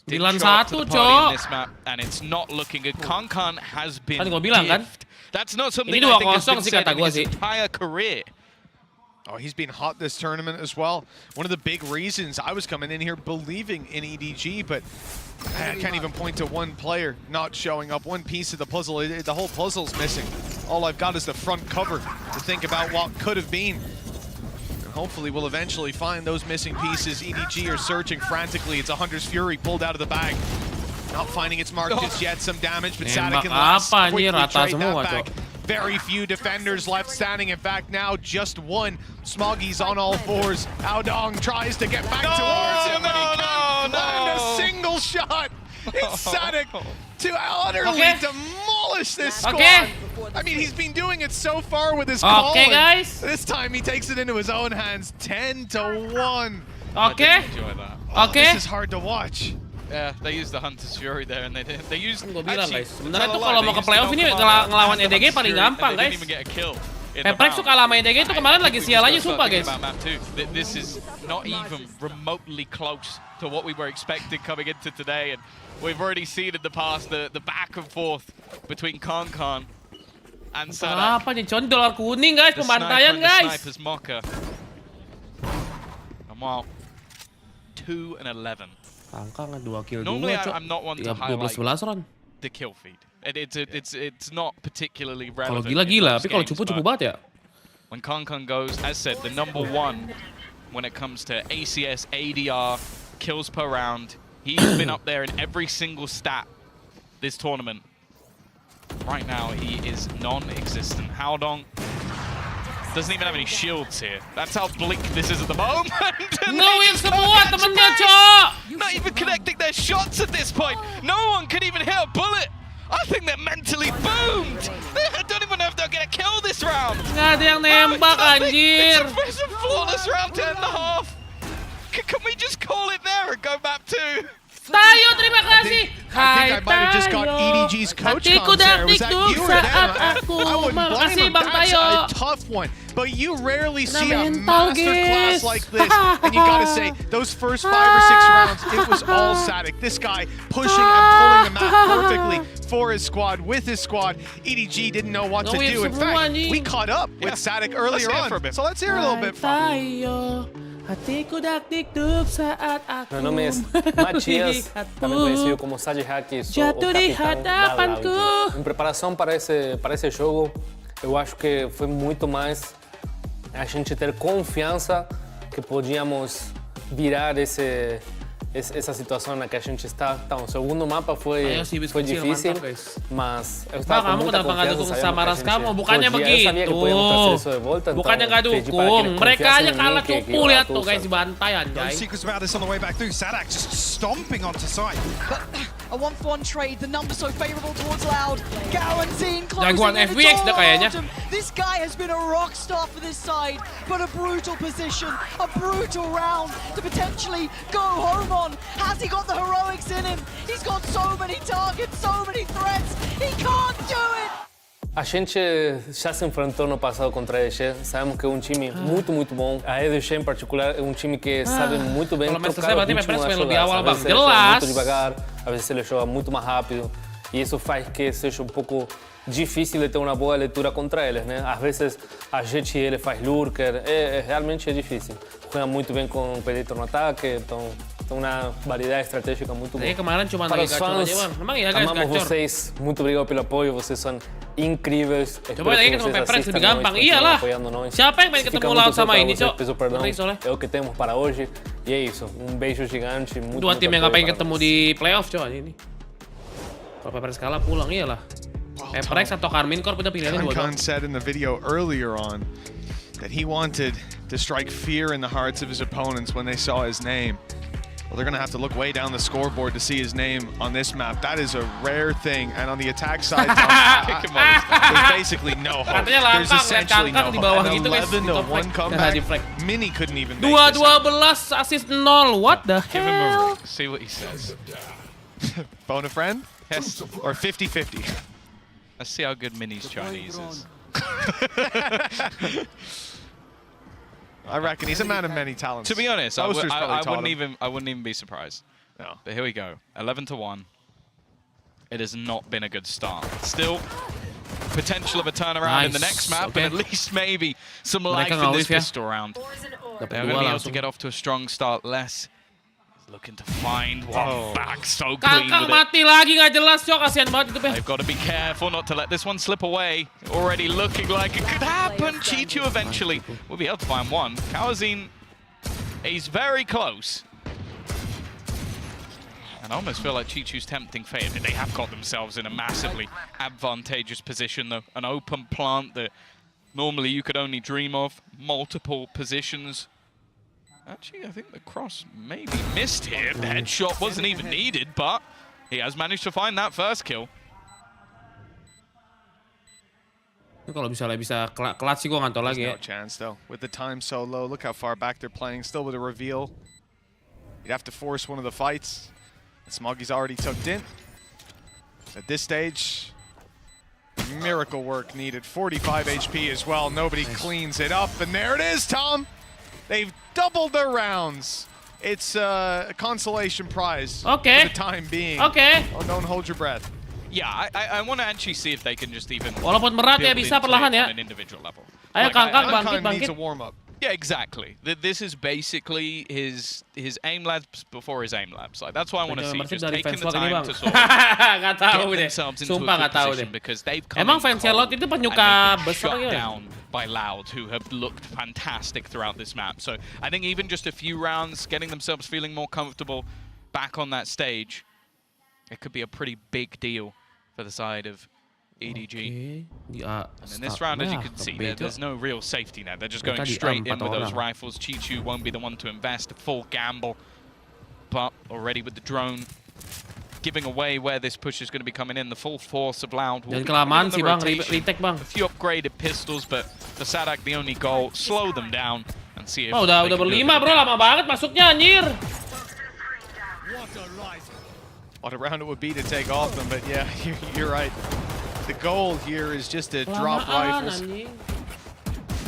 did show up to the party in this map, and it's not looking good. Kankan has been diffed. That's not something I think has been said in his entire career. Oh, he's been hot this tournament as well. One of the big reasons I was coming in here believing in EDG, but I can't even point to one player not showing up. One piece of the puzzle, the whole puzzle's missing. All I've got is the front cover to think about what could have been. And hopefully we'll eventually find those missing pieces. EDG are searching frantically. It's a Hunter's Fury pulled out of the bag. Not finding its mark just yet. Some damage, but Sadak and Last quickly trade that back. Very few defenders left standing. In fact, now just one. Smoggy's on all fours. Aodong tries to get back towards him, and he can't land a single shot. It's Sadak to utterly demolish this squad. I mean, he's been doing it so far with his call. Guys. This time he takes it into his own hands. 10-1. This is hard to watch. Yeah, they used the Hunter's Fury there, and they used. Gue bilang guys, sebenarnya tuh kalau mau ke playoff ini ngelawan EDG paling gampang guys. PRX tuh kalah sama EDG itu kemarin lagi sial aja sumpah guys. This is not even remotely close to what we were expecting coming into today, and we've already seen in the past the back and forth between Kankan and Sadak. Apa nih, Con dolar kuning guys, pembantaian guys. Sniper's mocker. And wow, 2-11. Angka 2 kill Normally, juga, I'm not one to highlight the kill feed. It's not particularly relevant. Kalau gila-gila, tapi kalau cupu banget ya. When Kankan goes, as said, the #1 when it comes to ACS, ADR, kills per round. He's been up there in every single stat this tournament. Right now, he is non-existent. Haodong doesn't even have any shields here. That's how bleak this is at the moment. Ngewin semua temennya, Cok! Not even connecting their shots at this point. No one can even hit a bullet. I think they're mentally boomed. I don't even know if they're gonna kill this round. Nggak ada yang nembak, anjir. It's a flawless round 10.5. Can we just call it there and go map 2? Tayo, terima kasih. I think I might have just got EDG's coach comms there. Was that you or them? I wouldn't blame him. That's a tough one. But you rarely see a masterclass like this. And you gotta say, those first 5 or 6 rounds, it was all Sadak. This guy pushing and pulling the map perfectly for his squad, with his squad. EDG didn't know what to do. In fact, we caught up with Sadak earlier on. So let's hear a little bit from him. Meu nome é Matias, também conhecido como ZOWIE, sou o capitão da Loud. Em preparação para esse jogo, eu acho que foi muito mais a gente ter confiança que podíamos virar essa situação na que a gente está. Então, o segundo mapa foi difícil, mas eu estava com muita confiança, sama ras kamu, bukannya begitu. Bukannya nggak dukung, mereka aja kalah cupu, lihat tuh guys, dibantai anjay. Secrets about this on the way back through. Sadak just stomping onto site. But a 1-for-1 trade, the numbers so favorable towards Loud. Guaranteeing closing Jagoan in FVX dah kayaknya. This guy has been a rock star for this side, but a brutal position, a brutal round to potentially go home on. Has he got the heroics in him? He's got so many targets, so many threats. He can't do it. A gente já se enfrentou no passado contra a EDG, sabemos que é um time muito bom. A EDG em particular é um time que sabe muito bem trocar o ritmo das jogadas. Às vezes ele joga muito devagar, às vezes ele joga muito mais rápido. E isso faz que seja um pouco difícil de ter uma boa leitura contra eles, né? Às vezes a gente ele faz lurker, realmente é difícil. Joga muito bem com o Predator no ataque, então tem uma variedade estratégica muito boa. Para os fãs, amamos vocês, muito obrigado pelo apoio, vocês são incríveis. Coba lagi ketemu PRX lebih gampang, iyalah. Siapa yang main ketemu Loud sama ini, Cok? É o que temos para hoje, e é isso. Um beijo gigante, muito Dua tim yang nggak pengen ketemu di playoff, Cok, ini. Kalau PRX kalah pulang, iyalah. PRX atau Karmin Corp udah pilihannya dua doang. Khan said in the video earlier on that he wanted to strike fear in the hearts of his opponents when they saw his name. Well, they're going to have to look way down the scoreboard to see his name on this map. That is a rare thing. And on the attack side, there's basically no hope. There's essentially no hope. An 11-1 comeback. Mini couldn't even make this. 2-12 assist 0. What the hell? Give him a ring. See what he says. Phone a friend? Yes. Or 50-50? Let's see how good Mini's Chinese is. I reckon he's a man of many talents. To be honest, I wouldn't even be surprised. No. But here we go. 11-1. It has not been a good start. Still, potential of a turnaround in the next map, but at least maybe some life in this pistol round. They're going to be able to get off to a strong start. Less looking to find one back so clean with mati lagi nggak jelas, Cok. Kasihan banget itu, They've got to be careful not to let this one slip away. Already looking like it could happen. Chichu eventually will be able to find one. Kawazine, he's very close. And I almost feel like Chichu's tempting fate. They have got themselves in a massively advantageous position, though. An open plant that normally you could only dream of. Multiple positions. Actually, I think the cross maybe missed here. The headshot wasn't even needed, but he has managed to find that first kill. Kalau bisa kelat sih, gua nggak tahu lagi ya. No chance though. With the time so low, look how far back they're playing. Still with a reveal. You'd have to force one of the fights. Smoggy's already tucked in. At this stage, miracle work needed. 45 HP as well. Nobody cleans it up, and there it is, Tom. They've doubled their rounds. It's a consolation prize for the time being. Okay. Oh, don't hold your breath. Yeah, I want to actually see if they can just even walaupun berat ya, bisa perlahan ya. On an individual level. Ayo Kangkang bangkit. Needs a warm up. Yeah, exactly. This is basically his aim labs before his aim labs. Like that's why I want to see just taking the time to sort of get themselves into a good position because they've come Emang fans Charlotte itu penyuka shut down by Loud, who have looked fantastic throughout this map. So I think even just a few rounds, getting themselves feeling more comfortable back on that stage, it could be a pretty big deal for the side of EDG. And in this round, as you can see, there's no real safety net. They're just going straight in with those rifles. Chichu won't be the one to invest, a full gamble. But already with the drone giving away where this push is going to be coming in, the full force of Loud. A few upgraded pistols, but for Sadak, the only goal, slow them down and see if udah berlima, bro. Lama banget masuknya, anjir. What a round it would be to take off them, but yeah, you're right. The goal here is just to drop rifles,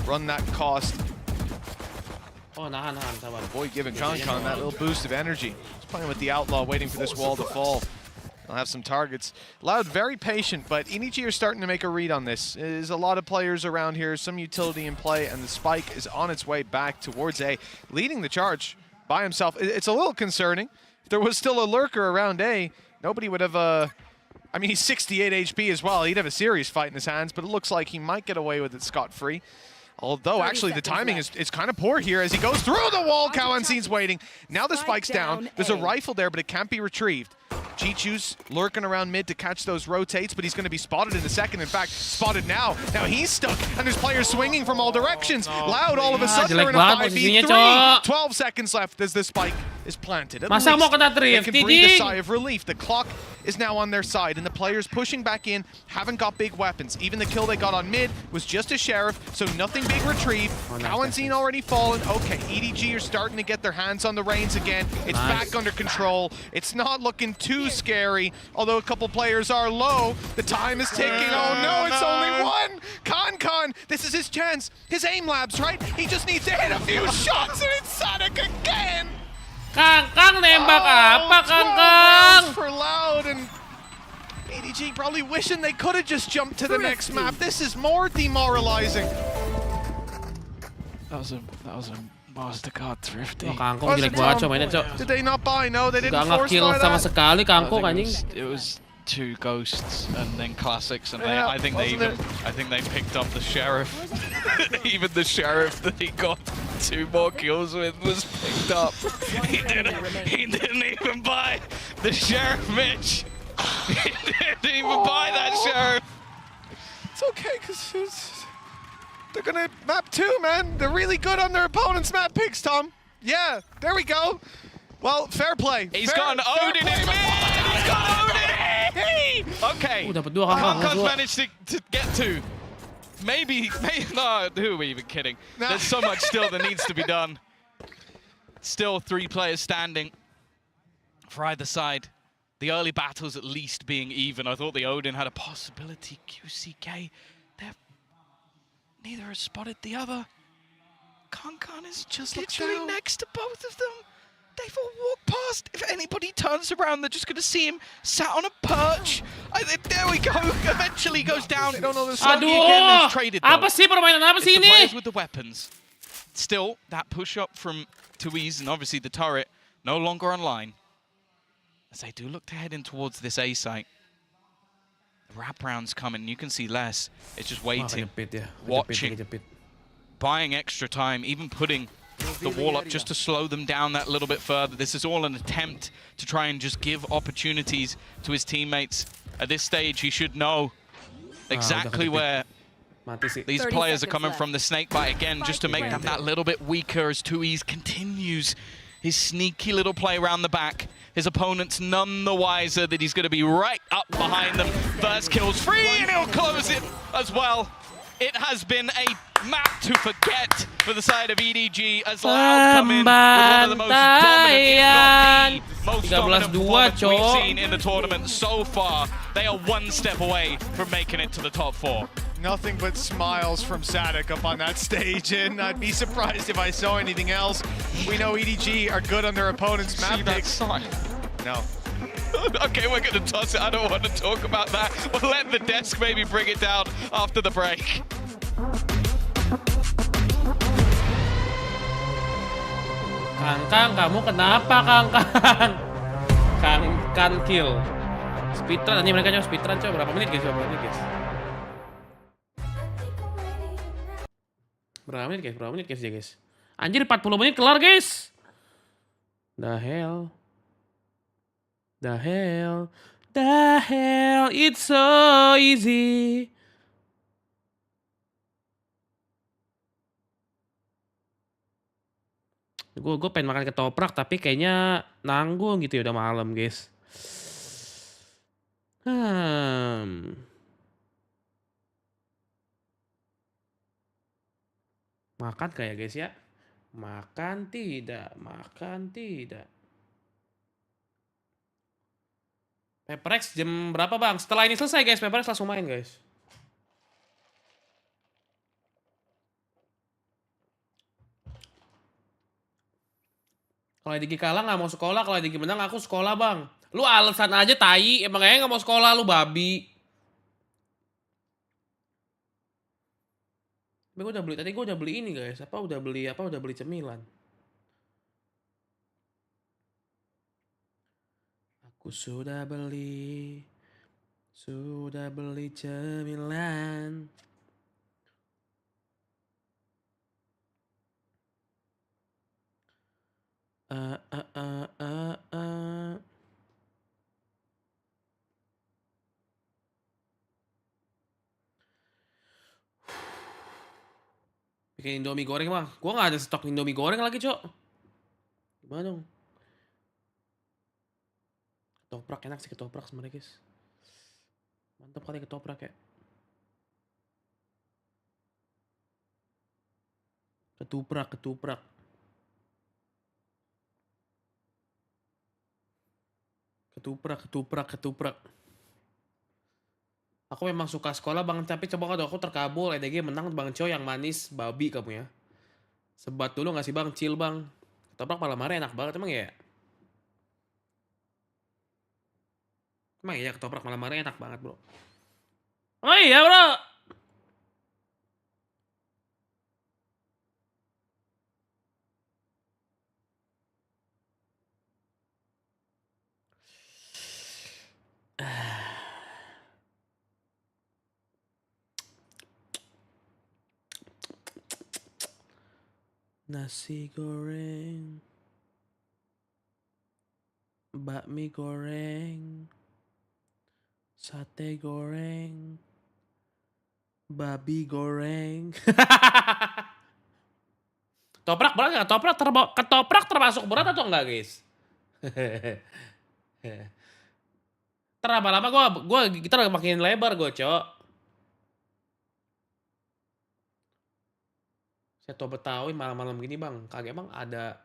run that cost. Avoid giving Kankan that little boost of energy. He's playing with the Outlaw, waiting for this wall to fall. They'll have some targets. Loud, very patient, but EDG are starting to make a read on this. There's a lot of players around here, some utility in play, and the Spike is on its way back towards A, leading the charge by himself. It's a little concerning. If there was still a lurker around A, nobody would have... I mean, he's 68 HP as well. He'd have a serious fight in his hands, but it looks like he might get away with it scot-free. Although, actually, the timing is kind of poor here as he goes through the wall. Kawansin's waiting. Now the Spike's down. There's a rifle there, but it can't be retrieved. Chichu's lurking around mid to catch those rotates, but he's going to be spotted in a second. In fact, spotted now. Now he's stuck, and there's players swinging from all directions. Loud, all of a sudden, they're in a 5v3. 12 seconds left as the Spike is planted. At least they can breathe a sigh of relief. The clock is now on their side, and the players pushing back in haven't got big weapons. Even the kill they got on mid was just a Sheriff, so nothing big retrieved. Kawansin already fallen. Okay, EDG are starting to get their hands on the reins again. It's back under control. It's not looking too scary, although a couple players are low. The time is ticking. Oh no, it's only one! Kankan, this is his chance. His aim labs, right? He just needs to hit a few shots, and it's Sonic again! Kangkang nembak apa, Kangkang? For Loud, and EDG probably wishing they could have just jumped to the next map. This is more demoralizing. That was a Mastercard thrifty. Kangkong jelek banget, Cok, mainnya, Cok. Did they not buy? No, they didn't force kill buy sama that. sekali, Kangkong, anjing. It was two ghosts and then classics, and I think they picked up the Sheriff. Even the Sheriff that he got 2 more kills with was picked up. He didn't even buy the Sheriff, Mitch. He didn't even buy that Sheriff. It's okay, because they're going to map 2, man. They're really good on their opponent's map picks, Tom. Yeah, there we go. Well, fair play. He's got an Odin in mid. He's got Odin. Okay. Kaos managed to get 2. Maybe, no, who are we even kidding? Nah. There's so much still that needs to be done. Still 3 players standing for either side. The early battles at least being even. I thought the Odin had a possibility. QCK, neither has spotted the other. Kankan is just literally next to both of them. They've all walked past. If anybody turns around, they're just going to see him sat on a perch. There we go. Eventually goes down. Again, traded, apa sih permainan apa sih the ini? players with the weapons. Still, that push up from Tuiz and obviously the turret no longer online. As they do look to head in towards this A site. The wraparound's coming. You can see less. It's just waiting, watching, buying extra time, even putting the wall up just to slow them down that little bit further. This is all an attempt to try and just give opportunities to his teammates. At this stage, he should know exactly where these players are coming from. The snakebite again, just to make them that little bit weaker as Tuiz continues his sneaky little play around the back. His opponent's none the wiser that he's going to be right up behind them. First kill's free, and he'll close it as well. It has been a map to forget for the side of EDG as Loud come in with one of the most dominant, if not the most dominant performance we've seen in the tournament so far. They are 1 step away from making it to the top 4. Nothing but smiles from Sadek up on that stage, and I'd be surprised if I saw anything else. We know EDG are good on their opponent's map picks. No. Okay, we're going to toss it. I don't want to talk about that. We'll let the desk maybe bring it down after the break. Kangkang, kamu kenapa Kangkang? Kangkang kill. Speedrun, ini mereka coba speedrun coba. Berapa menit guys? Berapa menit guys? Berapa menit guys ya guys? Anjir 40 menit kelar guys. The hell. The hell, it's so easy. Gue pengen makan ketoprak tapi kayaknya nanggung gitu ya, udah malam guys. Makan kayak guys ya. Makan tidak. PRX jam berapa bang? Setelah ini selesai guys, PRX langsung main guys. Kalau Digi kalah nggak mau sekolah, kalau Digi menang aku sekolah bang. Lu alasan aja tai, emangnya nggak mau sekolah lu babi. Tapi tadi gue udah beli ini guys, udah beli cemilan. Aku sudah beli cemilan. Bikin Indomie goreng bang. Gua nggak ada stok Indomie goreng lagi cok. Gimana dong? Ketoprak enak sih, ketoprak sebenarnya guys. Mantap kali ketoprak ya. Ketuprak. Aku memang suka sekolah bang, tapi coba kalau aku terkabul, EDG menang bang Cio yang manis, babi kamu ya. Sebat dulu nggak sih bang, chill bang. Ketoprak malam hari enak banget emang ya. Emang iya ketoprak malam hari enak banget bro. Oh iya bro. Nasi goreng, bakmi goreng, sate goreng, Babi goreng. Toprak berat nggak? Ketoprak termasuk berat atau enggak, guys? Lama-lama kita makin lebar gue, Cok. Saya tau Betawi malam-malam gini, Bang. Kagak emang ada...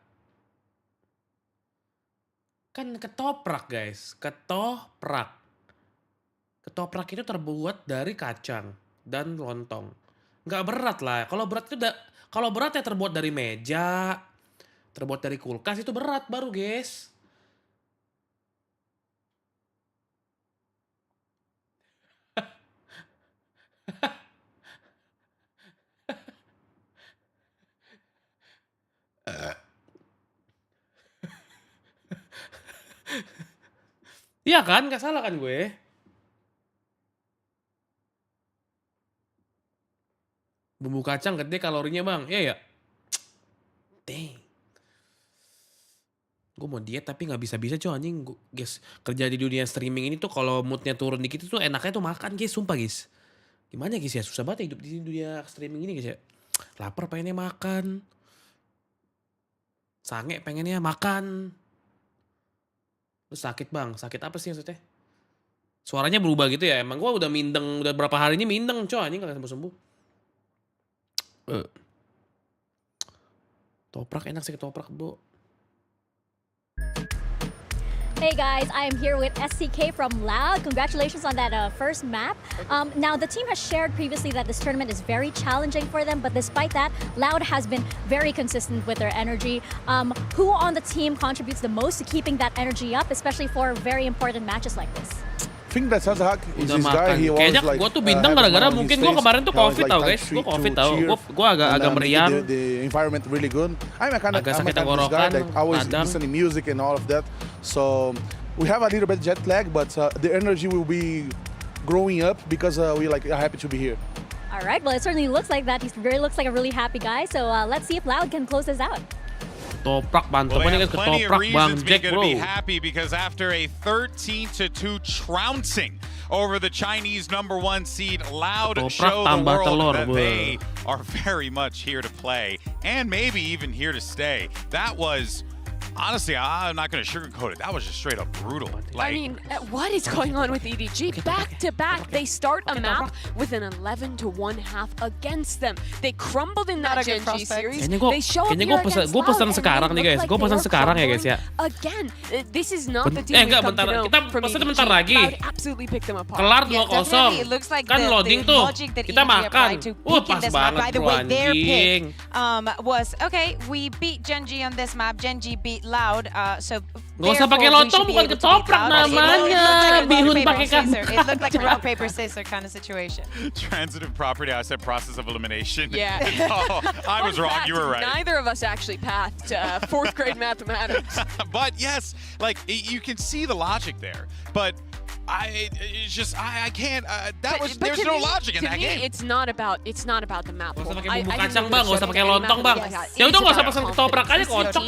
Kan ketoprak, guys. Ketoprak itu terbuat dari kacang dan lontong. Nggak berat lah. Kalau berat ya terbuat dari meja, terbuat dari kulkas, itu berat baru, guys. Iya kan? Nggak salah kan gue? Bumbu kacang gede kalorinya, Bang. Iya ya? Dang. Gue mau diet tapi nggak bisa-bisa, coy, anjing. Guys, kerja di dunia streaming ini tuh kalau moodnya turun dikit tuh enaknya tuh makan, guys. Sumpah, guys. Gimana, guys ya? Susah banget hidup di dunia streaming ini, guys ya. Lapar pengennya makan. Sange pengennya makan. Terus sakit, Bang. Sakit apa sih maksudnya? Suaranya berubah gitu ya? Emang gue udah mindeng, udah berapa hari ini mindeng, coy. Anjing kagak sembuh-sembuh. Toprak enak sih, ketoprak, Bro. Hey guys, I am here with SCK from Loud. Congratulations on that first map. Now the team has shared previously that this tournament is very challenging for them, but despite that, Loud has been very consistent with their energy. Who on the team contributes the most to keeping that energy up, especially for very important matches like this? I think that's Hazak is this guy. He was kayaknya like, gue tuh bintang gara-gara mungkin gue kemarin tuh COVID tau, guys. Gue COVID tau. Gue agak meriang. The environment really good. I'm a kind of this guy that always listening music and all of that. So we have a little bit jet lag, but the energy will be growing up because we are happy to be here. All right. Well, it certainly looks like that. He looks like a really happy guy. So let's see if Loud can close this out. Toprak, mantap. Well, they have plenty of reasons Jack, to be happy because after a 13-2 trouncing over the Chinese #1 seed, Loud show the world that they are very much here to play and maybe even here to stay. That was, honestly, I'm not going to sugarcoat it. That was just straight up brutal. I mean, what is going on with EDG? Back to back, they start a map with an 11-1 half against them. They crumbled in that Genji series. They show up here against Gue pesan sekarang nih, guys. Gue pesan sekarang ya, guys ya. Again, this is not the team we've come to know from EDG. Bentar lagi. Absolutely pick them apart. Kelar 2-0. Kan loading tuh. Kita makan. Pas banget, bro, anjing. Was, okay, we beat Genji on this map. Genji beat Loud, so gak usah pakai lontong, bukan ketoprak namanya. Bihun pakai scissor. It looked like a rock paper scissor kind of situation. Transitive property, I said process of elimination. Yeah. No, I was wrong. You were right. Neither of us actually passed 4th grade mathematics. But yes, like you can see the logic there, but I can't. There's no logic in that game. It's not about the map. Gak usah pakai bumbu kacang, Bang. Gak usah pakai lontong, Bang. Ya udah gak usah pesan ketoprak aja, kocok.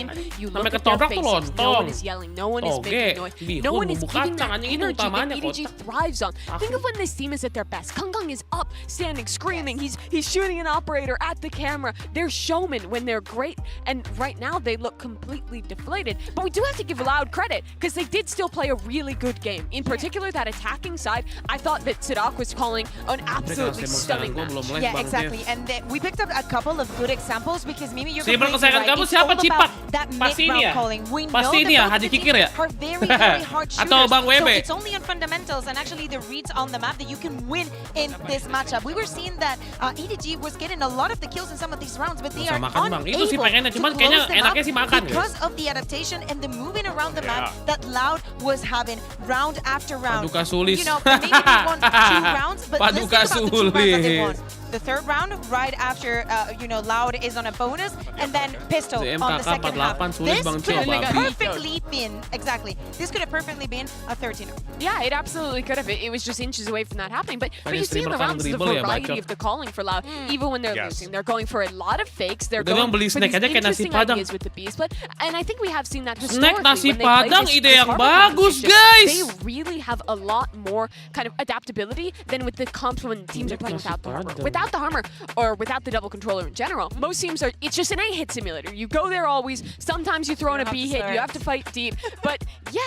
Sampai ketoprak tuh lontong. No one is yelling. No one is making noise. No one is giving that energy that EDG thrives on. Think of when this team is at their best. Kangkang is up, standing, screaming. He's shooting an operator at the camera. They're showmen when they're great. And right now they look completely deflated. But we do have to give Loud credit because they did still play a really good game. In particular, that attacking side, I thought that Sidak was calling an absolutely stunning match. Yeah, exactly. And we picked up a couple of good examples because Mimi, you're completely right. Kamu siapa, Cipat? That mid-round calling. We know Pasti ini ya, that Haji Kikir ya? are very, very hard shooters. Atau Bang So WB? it's only on fundamentals and actually the reads on the map that you can win in this matchup. We were seeing that EDG was getting a lot of the kills in some of these rounds, but they are unable Itu sih pengennya, cuman to kayaknya close them enaknya sih makan, up because of the adaptation and the moving around the map that Loud was having round after round. Paduka Sulis. You know, maybe they won 2 rounds, but let's think about the 2 rounds that they won. the third round, right after, you know, Loud is on a bonus, and then Pistol on the second half. This could have perfectly been, exactly, this could have perfectly been a 13-0. Yeah, it absolutely could have. It was just inches away from that happening. But you see in the rounds the variety of the calling for Loud, even when they're losing. They're going for a lot of fakes. They're going for these interesting ideas with the B-split. And I think we have seen that historically. Nasi Padang, ide yang bagus, guys! They really have a lot more kind of adaptability than with the comps when teams are playing without the armor. Without the armor, or without the double controller in general, most teams are, it's just an A-hit simulator. You go there always. Sometimes you throw in a B-hit. You have to fight deep. But yeah,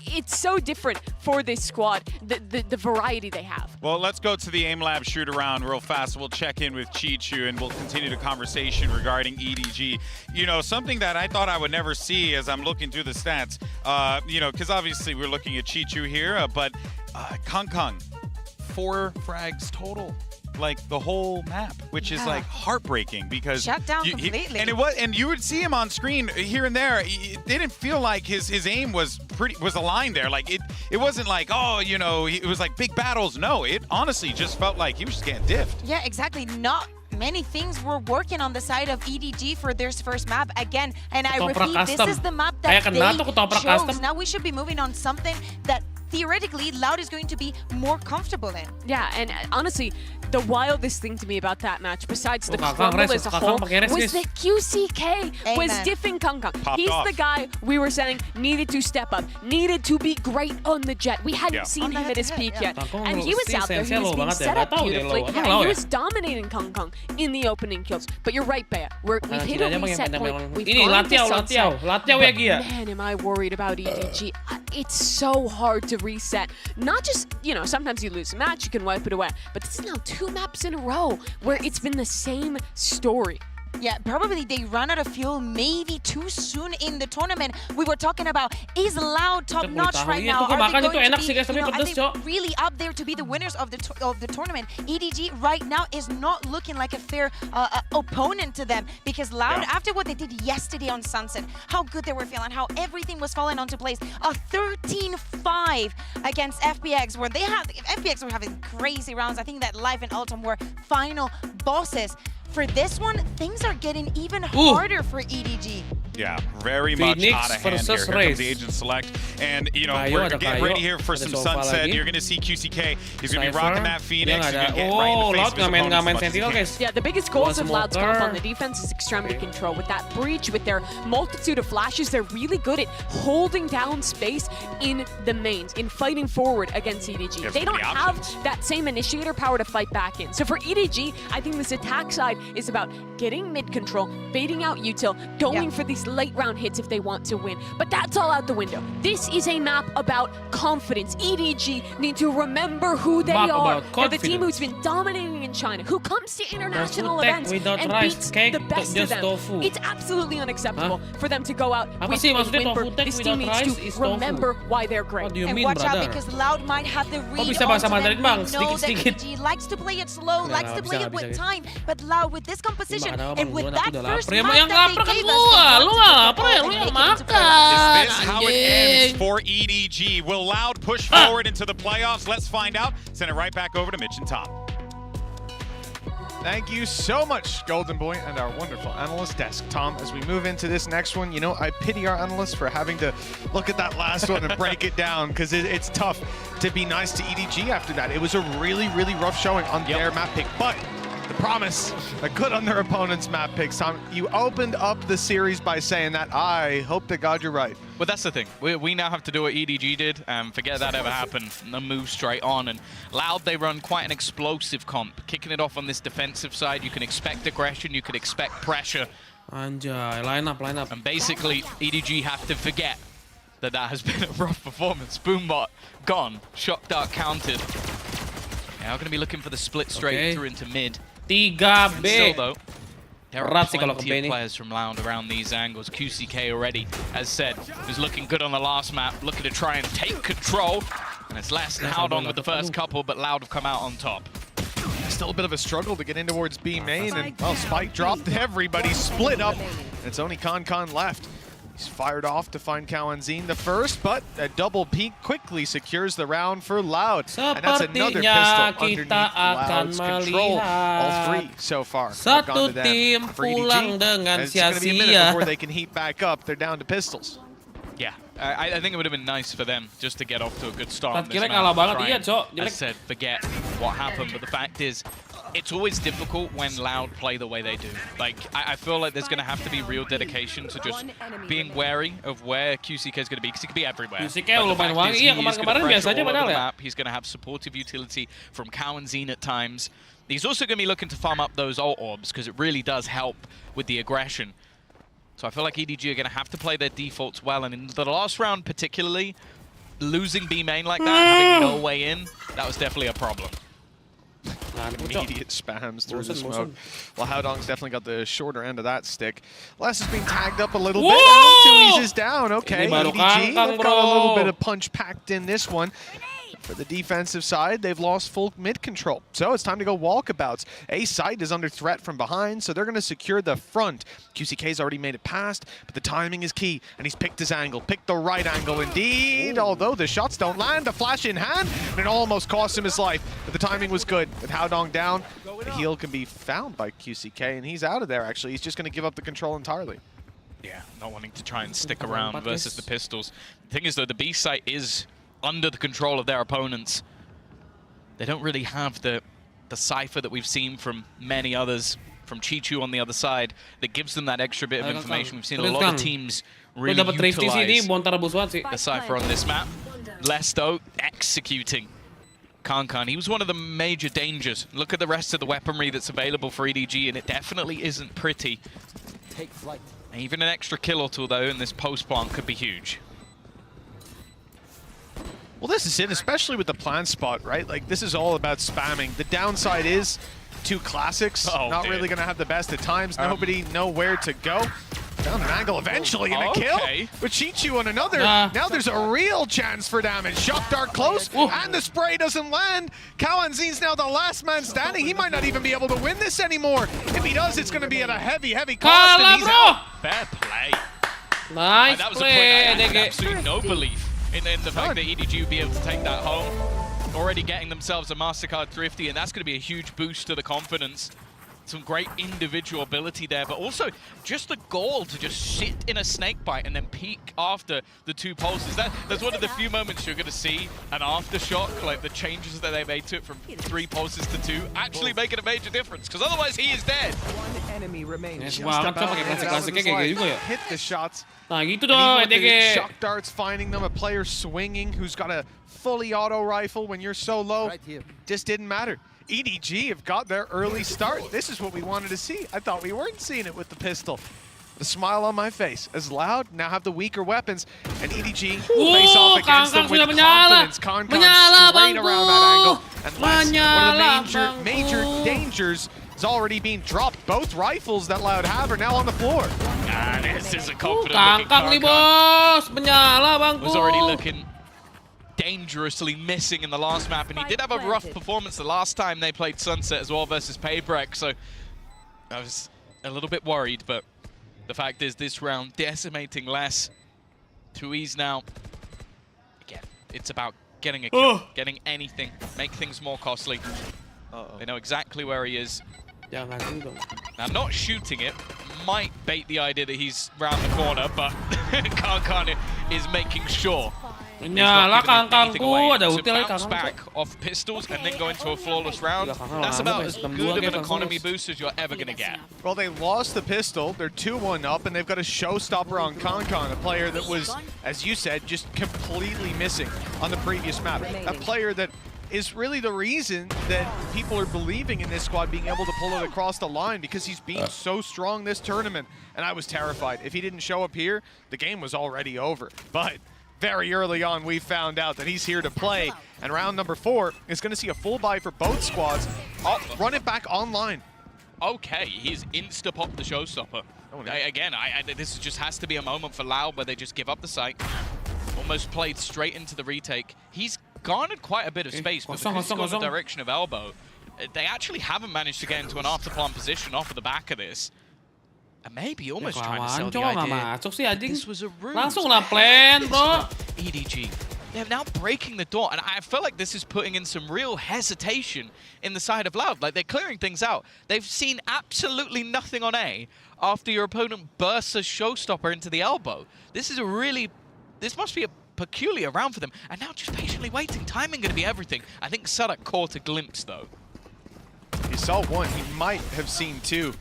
it's so different for this squad, the variety they have. Well, let's go to the Aim Lab shoot around real fast. We'll check in with Chichu and we'll continue the conversation regarding EDG. You know, something that I thought I would never see as I'm looking through the stats, you know, because obviously we're looking at Chichu here, but Kong, 4 frags total. Like the whole map, which is like heartbreaking because shut down completely. And you would see him on screen here and there. It didn't feel like his aim was aligned there. Like it wasn't like, oh, you know, it was like big battles. No, it honestly just felt like he was just getting diffed. Yeah, exactly. Not many things were working on the side of EDG for their first map again. And I repeat, this is the map that they chose. Now we should be moving on something that theoretically Loud is going to be more comfortable in. Yeah, and honestly, the wildest thing to me about that match, besides the crumble as a whole, was that QCK was diffing Kong. He's the guy we were saying needed to step up, needed to be great on the jet. We hadn't seen him at his peak yet. And he was out there, he was being set up beautifully, and he was dominating Kong in the opening kills. But you're right, Bea. We've hit a reset point. We've gone into sunset. But man, am I worried about EDG. It's so hard to reset. Not just, you know, sometimes you lose a match, you can wipe it away. But this is now 2 maps in a row where it's been the same story. Yeah, probably they run out of fuel maybe too soon in the tournament. We were talking about, is Loud top-notch right now? Are they going to be, you know, are they really up there to be the winners of the tournament? EDG right now is not looking like a fair opponent to them because Loud, after what they did yesterday on Sunset, how good they were feeling, how everything was falling onto place, a 13-5 against FPX where FPX were having crazy rounds. I think that Live and Ultim were final bosses. For this one, things are getting even harder for EDG. Yeah, very much out of hand here. Here comes the Agent Select. And, you know, we're getting ready here for some Sunset. You're going to see QCK. He's going to be rocking that Phoenix. He's going to get right in the face of his opponents as much as he can. Yeah, the biggest goals of Loud's comp on the defense is extremity control. With that breach, with their multitude of flashes, they're really good at holding down space in the mains, in fighting forward against EDG. They don't have that same initiator power to fight back in. So for EDG, I think this attack side is about getting mid control, baiting out util, going for these late round hits if they want to win. But that's all out the window. This is a map about confidence. EDG need to remember who they are. They're the team who's been dominating in China, who comes to international events and beats the best of them. It's absolutely unacceptable for them to go out with a whimper. This team needs to remember why they're great. And watch out because Loud might have the read on them. We know that EDG likes to play it slow, likes to play it with time, but Loud with this composition and with that first map that they gave us, Is this how it ends for EDG? Will Loud push forward into the playoffs? Let's find out. Send it right back over to Mitch and Tom. Thank you so much, Golden Boy, and our wonderful analyst desk. Tom, as we move into this next one, you know, I pity our analysts for having to look at that last one and break it down because it's tough to be nice to EDG after that. It was a really, really rough showing on their map pick, but the promise, a good on their opponent's map picks. Tom, you opened up the series by saying that. I hope to God you're right. Well, that's the thing. We now have to do what EDG did and forget that ever happened and move straight on. And Loud, they run quite an explosive comp. Kicking it off on this defensive side, you can expect aggression, you can expect pressure. Anjay, line up. And basically, EDG have to forget that has been a rough performance. Boombot gone, shock dart counted. Now going to be looking for the split straight through into mid. 3B. Still though, there are plenty of players from Loud around these angles. QCK already, as said, was looking good on the last map, looking to try and take control. And it's less than held on with the first couple, but Loud have come out on top. Still a bit of a struggle to get in towards B main, and well, Spike dropped everybody, split up. And it's only Con left. He's fired off to find Kawanzin the first, but a double peek quickly secures the round for Loud. And that's another pistol underneath Loud's control. All three so far have gone to them. For EDG, it's going to be a minute before they can heat back up. They're down to pistols. Yeah, I think it would have been nice for them just to get off to a good start. As I said, forget what happened, but the fact is, it's always difficult when Loud play the way they do. Like, I feel like there's going to have to be real dedication to just being wary of where QCK is going to be, because he could be everywhere. He's going to have supportive utility from Kawanzin at times. He's also going to be looking to farm up those ult orbs, because it really does help with the aggression. So I feel like EDG are going to have to play their defaults well, and in the last round particularly, losing B main like that, having no way in, that was definitely a problem. Immediate spams through the smoke. Well, Howdong's definitely got the shorter end of that stick. Les has been tagged up a little bit. Two is down. Okay, EDG got a little bit of punch packed in this one. For the defensive side, they've lost full mid control. So it's time to go walkabouts. A site is under threat from behind, so they're going to secure the front. QCK's already made it past, but the timing is key, and he's picked his angle. Picked the right angle indeed, although the shots don't land. A flash in hand, and it almost cost him his life, but the timing was good. With Howdong down, the heal can be found by QCK, and he's out of there, actually. He's just going to give up the control entirely. Yeah, not wanting to try and stick around versus the pistols. The thing is, though, the B site is under the control of their opponents. They don't really have the cipher that we've seen from many others, from Chichu on the other side, that gives them that extra bit of information. We've seen a lot of teams really utilize the cipher on this map. Lesto executing Kankan. He was one of the major dangers. Look at the rest of the weaponry that's available for EDG, and it definitely isn't pretty. Take flight. Even an extra kill or two, though, in this post-plant could be huge. Well, this is it, especially with the plant spot, right? Like, this is all about spamming. The downside is two classics, not really going to have the best at times. Nobody know where to go. Found an angle eventually, and a kill with Chichu on another. Now there's a real chance for damage. Shock dart close, and the spray doesn't land. Kawanzin's now the last man standing. He might not even be able to win this anymore. If he does, it's going to be at a heavy, heavy cost, and he's out. Fair play. Nice that was a point I had absolutely no belief in the fact that EDG would be able to take that home. Already getting themselves a MasterCard Thrifty, and that's going to be a huge boost to the confidence. Some great individual ability there, but also just the goal to just sit in a snake bite and then peek after the two pulses. That's one of the few moments you're going to see an aftershock, like the changes that they made to it from 3 pulses to 2, actually making a major difference, because otherwise he is dead. One enemy remains. Hit the shots. Nah, gitu dong, shock darts finding them, a player swinging who's got a fully auto rifle when you're so low. Just didn't matter. EDG have got their early start. This is what we wanted to see. I thought we weren't seeing it with the pistol. The smile on my face. As Loud now have the weaker weapons, and EDG face off against them with confidence. Kankan straight around that angle. And Les, one of the major dangers is already being dropped. Both rifles that Loud have are now on the floor. This is a confident looking Kankan. Was already looking dangerously missing in the last map, and he did have a rough performance the last time they played Sunset as well versus Paperrex, so I was a little bit worried, but the fact is this round decimating Les. 2Es now. Again, it's about getting a kill, getting anything, make things more costly. They know exactly where he is. Now, not shooting it might bait the idea that he's round the corner, but Kankan is making sure. Nyala Kangkangku, ada ulti lagi Kangkang. Back off pistols and then go into a flawless round. That's about as good of an economy boost as you're ever going to get. Well, they lost the pistol. They're 2-1 up, and they've got a showstopper on Kankan, a player that was, as you said, just completely missing on the previous map. A player that is really the reason that people are believing in this squad being able to pull it across the line, because he's been so strong this tournament. And I was terrified. If he didn't show up here, the game was already over. But very early on, we found out that he's here to play. And round number 4 is going to see a full buy for both squads. Run it back online. Okay, he's insta-popped the showstopper. Again, this just has to be a moment for Loud where they just give up the site. Almost played straight into the retake. He's garnered quite a bit of space, but because he's gone the direction of elbow, they actually haven't managed to get into an after-plant position off of the back of this. And maybe almost trying to sell the idea. This was a room. Langsung lah plan, bro. EDG. They're now breaking the door, and I feel like this is putting in some real hesitation in the side of Loud. Like, they're clearing things out. They've seen absolutely nothing on A after your opponent bursts a showstopper into the elbow. This must be a peculiar round for them. And now just patiently waiting. Timing going to be everything. I think Sadak caught a glimpse, though. He saw one. He might have seen two.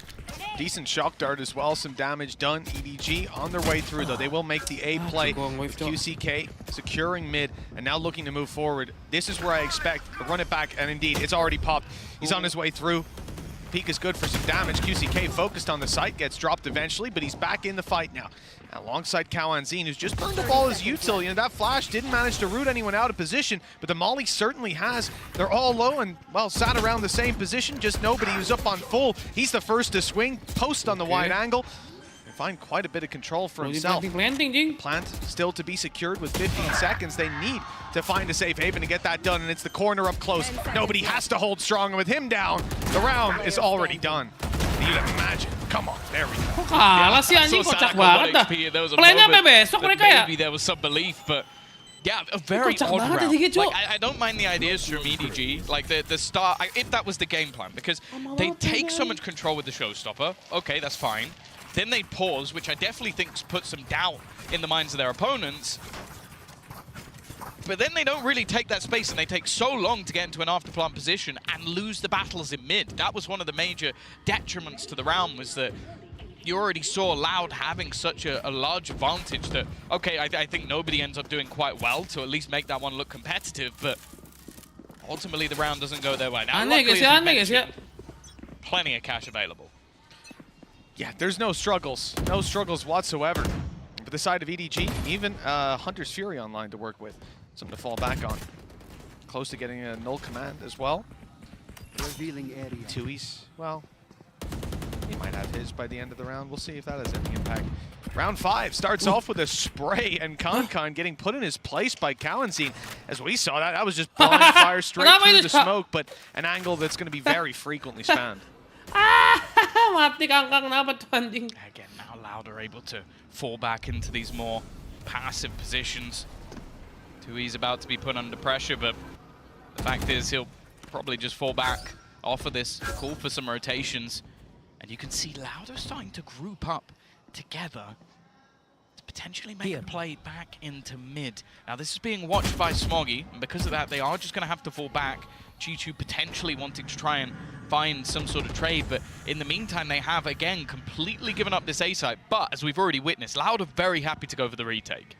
Decent shock dart as well, some damage done. EDG on their way through, though. They will make the A play. QCK securing mid and now looking to move forward. This is where I expect to run it back, and indeed, it's already popped. He's on his way through. Peak is good for some damage. QCK focused on the site, gets dropped eventually, but he's back in the fight now. Alongside Kawanzin, who's just burned up all his util. You know, that flash didn't manage to root anyone out of position, but the molly certainly has. They're all low and, well, sat around the same position, just nobody who's up on full. He's the first to swing, post on the wide angle, and find quite a bit of control for himself. Plant still to be secured with 15 seconds. They need to find a safe haven to get that done, and it's the corner up close. Nobody has to hold strong, and with him down, the round is already done. You'd imagine. Come on, there we go. Kalah sih anjing, kocak banget dah. Plannya sampai besok mereka ya? Maybe there was some belief, but yeah, a very odd round. Like, I don't mind the ideas from EDG, like the start, if that was the game plan, because they take so much control with the showstopper. Okay, that's fine. Then they pause, which I definitely think puts some doubt in the minds of their opponents. But then they don't really take that space, and they take so long to get into an afterplant position and lose the battles in mid. That was one of the major detriments to the round, was that you already saw Loud having such a large advantage that, okay, I think nobody ends up doing quite well to at least make that one look competitive, but ultimately the round doesn't go their way. Now, luckily, as you mentioned, plenty of cash available. Yeah, there's no struggles whatsoever. But the side of EDG, even Hunter's Fury online to work with. Something to fall back on. Close to getting a null command as well. Revealing area. Tui's, well, he might have his by the end of the round. We'll see if that has any impact. Round 5 starts off with a spray, and Kankan getting put in his place by Kawanzin. As we saw, that was just blowing fire straight through the smoke, but an angle that's going to be very frequently spammed. Mati Kankan, kenapa tuh anjing? Again, now Loud are able to fall back into these more passive positions. Tui's about to be put under pressure, but the fact is he'll probably just fall back off of this, call for some rotations. And you can see Loud are starting to group up together to potentially make a play back into mid. Now this is being watched by Smoggy, and because of that they are just going to have to fall back. Chichu potentially wanting to try and find some sort of trade, but in the meantime they have again completely given up this A site. But as we've already witnessed, Loud are very happy to go for the retake.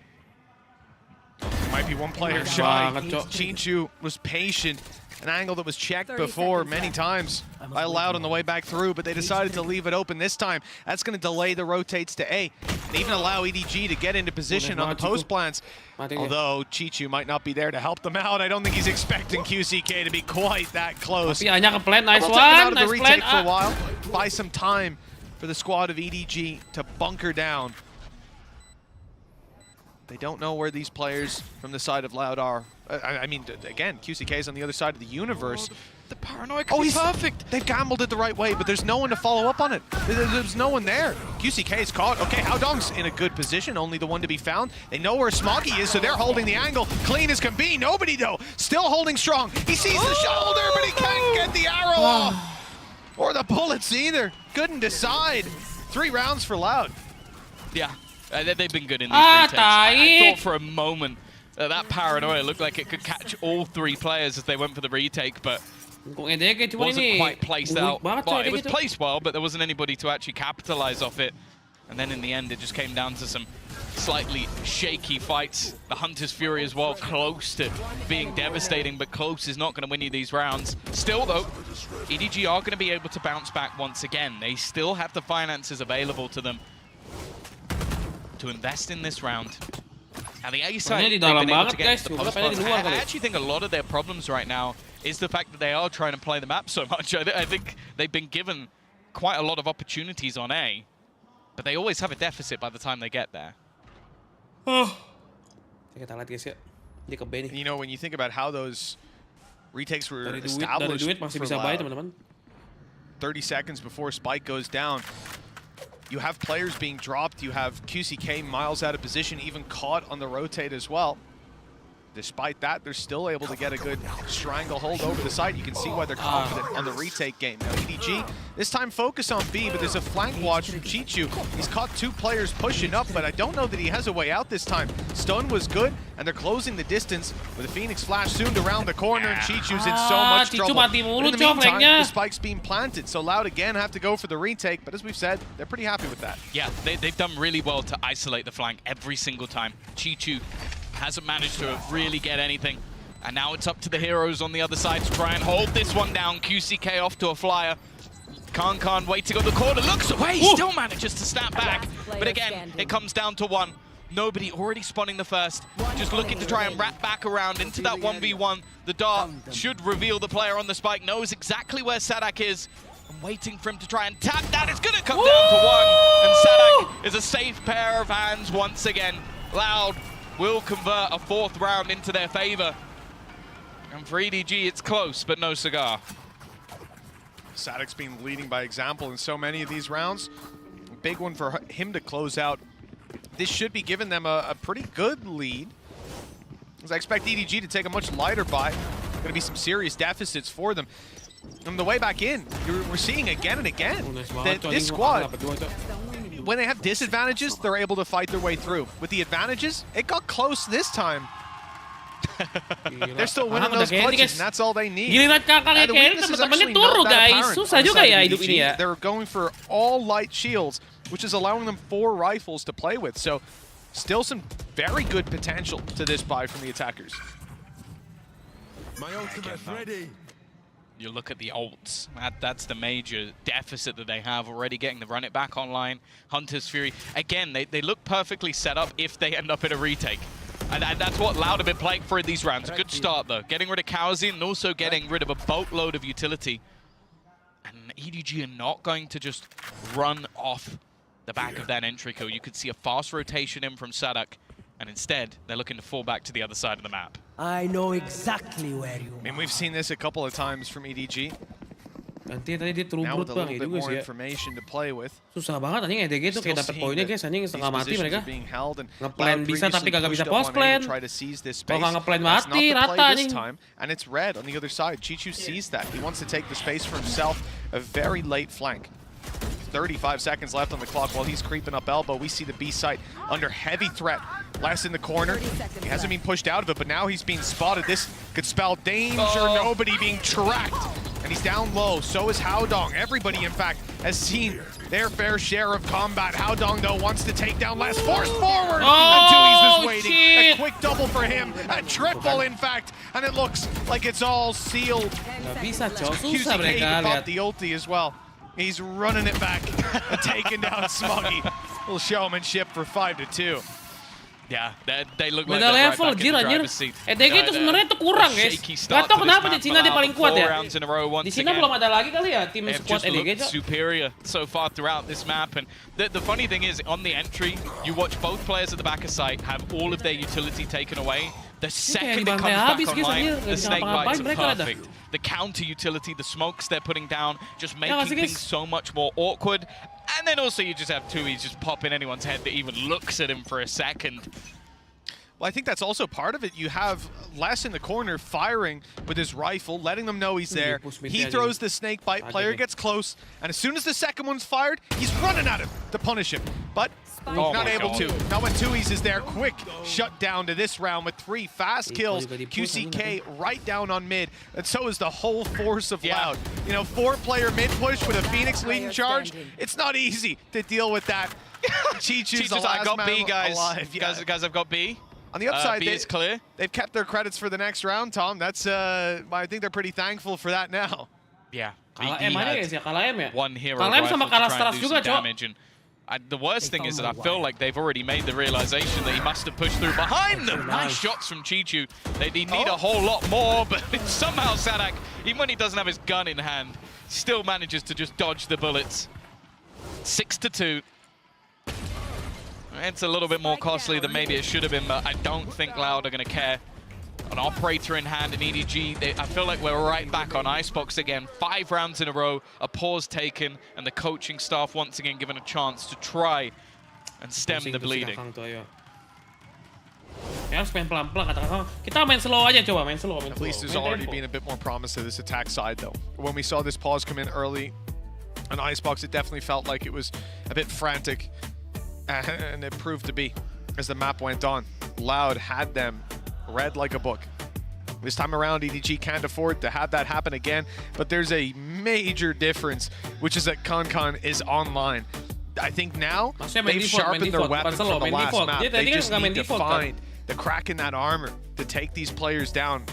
Might be one player shy. Chichu was patient. An angle that was checked before many times by Loud on the way back through, but they decided to leave it open this time. That's going to delay the rotates to A, and even allow EDG to get into position on the post plants. Although Chichu might not be there to help them out, I don't think he's expecting QCK to be quite that close. Nice one, nice out of the retake for a while. Buy some time for the squad of EDG to bunker down. They don't know where these players from the side of Loud are. I mean, again, QCK is on the other side of the universe. The paranoia could be perfect. They've gambled it the right way, but there's no one to follow up on it. There's no one there. QCK is caught. Okay, Haodong's in a good position, only the one to be found. They know where Smoggy is, so they're holding the angle. Clean as can be. Nobody, though, still holding strong. He sees the shoulder, but he can't get the arrow off. Or the bullets either. Couldn't decide. 3 rounds for Loud. Yeah. They've been good in these retakes. I thought for a moment that paranoia looked like it could catch all 3 players as they went for the retake, but wasn't quite placed out. Well, it was placed well, but there wasn't anybody to actually capitalize off it. And then in the end, it just came down to some slightly shaky fights. The Hunter's Fury as well, close to being devastating, but close is not going to win you these rounds. Still, though, EDG are going to be able to bounce back once again. They still have the finances available to them to invest in this round. Now the A side, they've been able to get the post. I actually think a lot of their problems right now is the fact that they are trying to play the map so much. I think they've been given quite a lot of opportunities on A, but they always have a deficit by the time they get there. You know, when you think about how those retakes were established for 30 seconds before Spike goes down, You have players being dropped. You have QCK miles out of position, even caught on the rotate as well. Despite that, they're still able to get a good stranglehold over the side. You can see why they're confident on the retake game. Now, EDG, this time focus on B, but there's a flank watch from Chichu. He's caught 2 players pushing up, but I don't know that he has a way out this time. Stun was good, and they're closing the distance with a Phoenix flash soon around the corner, and Chichu's in so much trouble. But in the meantime, the spike's being planted, so Loud again have to go for the retake, but as we've said, they're pretty happy with that. Yeah, they've done really well to isolate the flank every single time. Chichu hasn't managed to really get anything. And now it's up to the heroes on the other side to try and hold this one down. QCK off to a flyer. Khan waiting on the corner, looks away, still manages to snap back. But again, it comes down to 1. Nobody already spawning the first. Just looking to try and wrap back around into that 1v1. The dart should reveal the player on the spike, knows exactly where Sadak is. I'm waiting for him to try and tap that. It's gonna come down to 1. And Sadak is a safe pair of hands once again. Loud will convert a 4th round into their favor. And for EDG, it's close, but no cigar. Sadak's been leading by example in so many of these rounds. Big one for him to close out. This should be giving them a pretty good lead, as I expect EDG to take a much lighter buy. Going to be some serious deficits for them. On the way back in, we're seeing again and again that this squad, when they have disadvantages, they're able to fight their way through. With the advantages, it got close this time. They're still winning those clutches, and that's all they need. And the weakness is actually not that apparent. They're going for all light shields, which is allowing them 4 rifles to play with. So still some very good potential to this buy from the attackers. My ultimate's ready. You look at the ults, that's the major deficit that they have, already getting the run it back online. Hunter's Fury, again, they look perfectly set up if they end up in a retake. And that's what Loud have been playing for in these rounds. A good start though, getting rid of Kaos and also getting rid of a boatload of utility. And EDG are not going to just run off the back of that entry kill. You could see a fast rotation in from Sadak, and instead, they're looking to fall back to the other side of the map. I know exactly where you are. I mean, we've seen this a couple of times from EDG. Now with a little bit more information to play with. Susah banget anjing EDG tuh kayak dapet poinnya guys, anjing setengah mati mereka. Ngeplan bisa tapi kagak bisa post plan. Kalau nggak ngeplan mati, rata anjing. And it's red on the other side. Chichu sees that. He wants to take the space for himself. A very late flank. 35 seconds left on the clock while he's creeping up elbow. We see the B site under heavy threat. Less in the corner. He hasn't been pushed out of it, but now he's being spotted. This could spell danger. Nobody being tracked. And he's down low. So is Howdong. Everybody, in fact, has seen their fair share of combat. Howdong, though, wants to take down less. Forced forward. Until he's just waiting. A quick double for him. A triple, in fact. And it looks like it's all sealed. QCK popped the ulti as well. He's running it back and taking down Smoggy. Little showmanship for 5-2. Yeah, they look like beda they're level, right back in the driver's seat. EDG itu sebenarnya tuh kurang guys. Gak tau kenapa di Cina dia paling kuat ya. Di Cina belum ada lagi kali ya tim squad EDG. Superior so far throughout this map, and the funny thing is on the entry, you watch both players at the back of site have all of their utility taken away. The second it comes back online, the snake bites are perfect. The counter utility, the smokes they're putting down, just making things so much more awkward. And then also you just have Tui's just pop in anyone's head that even looks at him for a second. Well, I think that's also part of it. You have Les in the corner firing with his rifle, letting them know he's there. He throws the snake bite, player gets close, and as soon as the second one's fired, he's running at him to punish him. But not able to. Not when Tui's is there. Quick shut down to this round with 3 fast kills. QCK right down on mid, and so is the whole force of Loud. You know, 4-player mid push with a Phoenix leading charge. It's not easy to deal with that. Chichu's the last I got B, guys. Alive. Guys, I've got B. On the upside, B is clear. They've kept their credits for the next round, Tom. That's I think they're pretty thankful for that now. Yeah. Kalah M aja guys ya, kalah M ya. One hero kalah M sama kalah Stras juga, Cok. The worst thing is that I feel like they've already made the realization that he must have pushed through behind them. Nice shots from Chichu. They need a whole lot more, but somehow Sadak, even when he doesn't have his gun in hand, still manages to just dodge the bullets. 6-2. It's a little bit more costly than maybe it should have been, but I don't think Loud are going to care. an operator in hand in EDG. I feel like we're right back on Icebox again. 5 rounds in a row, a pause taken, and the coaching staff once again given a chance to try and stem the bleeding. At least there's already been a bit more promise to this attack side, though. When we saw this pause come in early on Icebox, it definitely felt like it was a bit frantic, and it proved to be as the map went on. Loud had them read like a book. This time around, EDG can't afford to have that happen again, but there's a major difference, which is that Concon is online. I think now they've sharpened their weapons from the last map. They just need to find the crack in that armor to take these players down.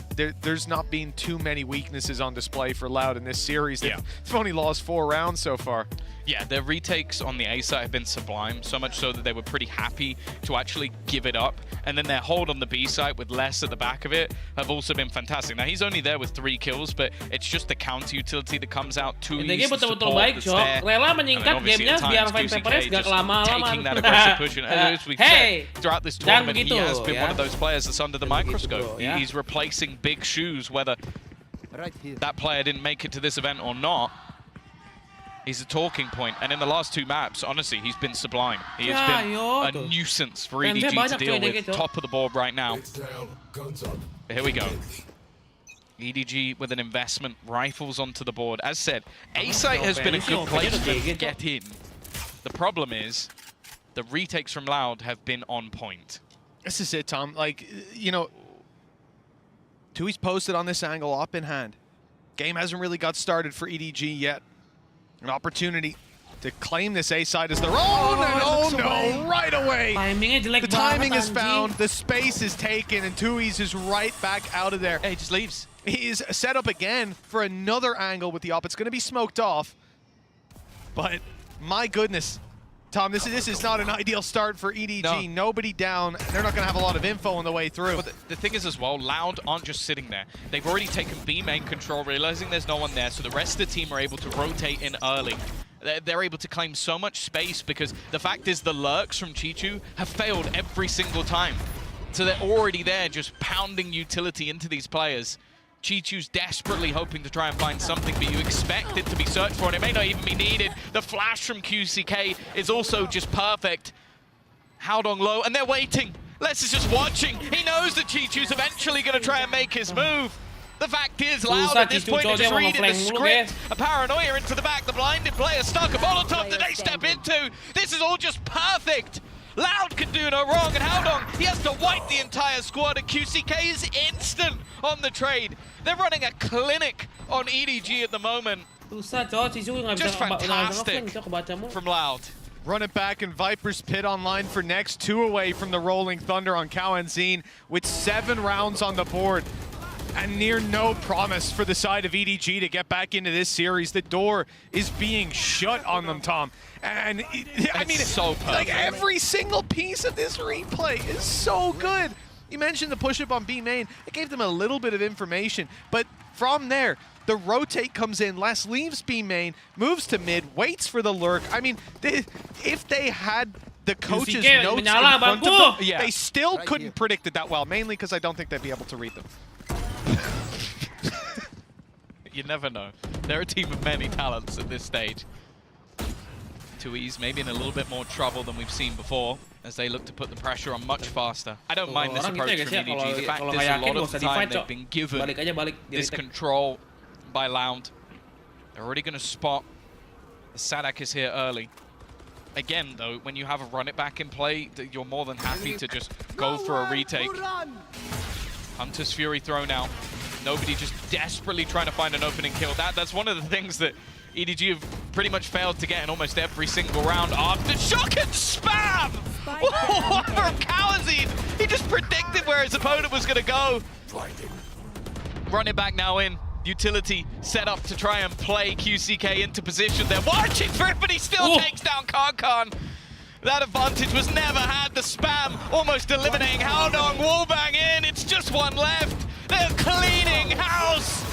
There's not been too many weaknesses on display for Loud in this series. They've only lost 4 rounds so far. Yeah, their retakes on the A side have been sublime, so much so that they were pretty happy to actually give it up. And then their hold on the B side with less at the back of it have also been fantastic. Now, he's only there with 3 kills, but it's just the counter utility that comes out too easy. Betul-betul baik, Cok. Rela menyingkat gamenya biar Paperrex gak lama-lama. Taking that aggressive push, and as we've said, throughout this tournament, he has been one of those players that's under the microscope. He's replacing big shoes, whether that player didn't make it to this event or not. He's a talking point, and in the last 2 maps, honestly, he's been sublime. He has been a nuisance for EDG to deal with. Top of the board right now. Here we go. EDG with an investment, rifles onto the board. As said, A-site has been a good place to get in. The problem is, the retakes from Loud have been on point. This is it, Tom. Like, you know, Tui's posted on this angle up in hand. Game hasn't really got started for EDG yet. An opportunity to claim this A side as their own, and oh no, right away! The timing is found, the space is taken, and Tui's is right back out of there. Hey, he just leaves. He's set up again for another angle with the op. It's going to be smoked off, but my goodness. Tom, this is not an ideal start for EDG. No. Nobody down. They're not going to have a lot of info on the way through. But the thing is as well, Loud aren't just sitting there. They've already taken B main control, realizing there's no one there, so the rest of the team are able to rotate in early. They're able to claim so much space because the fact is the lurks from Chichu have failed every single time. So they're already there just pounding utility into these players. Chichu's desperately hoping to try and find something, but you expect it to be searched for, and it may not even be needed. The flash from QCK is also just perfect. Howdong low, and they're waiting. Les is just watching. He knows that Chichu's eventually going to try and make his move. The fact is, Loud at this point is just reading the script. A paranoia into the back, the blinded player stuck. A Molotov that they step into. This is all just perfect. Loud can do no wrong, and Howdong, he has to wipe the entire squad, and QCK is instant on the trade. They're running a clinic on EDG at the moment. Just fantastic from Loud. Run it back, and Viper's Pit online for next. 2 away from the Rolling Thunder on Kao and Zine with 7 rounds on the board. And near no promise for the side of EDG to get back into this series. The door is being shut on them, Tom. And I mean, so perfect. Like every single piece of this replay is so good. You mentioned the push-up on B main. It gave them a little bit of information, but from there, the rotate comes in. Les leaves B main, moves to mid, waits for the lurk. I mean, if they had the coach's notes in front of them, they still couldn't predict it that well, mainly because I don't think they'd be able to read them. You never know. They're a team of many talents at this stage. Tui's maybe in a little bit more trouble than we've seen before as they look to put the pressure on much faster. I don't mind this approach from EDG. The fact is a lot of the time they've been given this control by Loud. They're already going to spot the Sadak is here early. Again, though, when you have a run it back in play, you're more than happy to just go for a retake. Hunter's Fury thrown out. Nobody just desperately trying to find an opening kill. That's one of the things that EDG have pretty much failed to get in almost every single round after shock and spam! From Kawazine! He just predicted where his opponent was going to go. Run it back now in. Utility set up to try and play QCK into position. They're watching for it, but he still takes down Kankan. That advantage was never had. The spam almost eliminating Howdong. Wallbang in. It's just one left. They're cleaning house.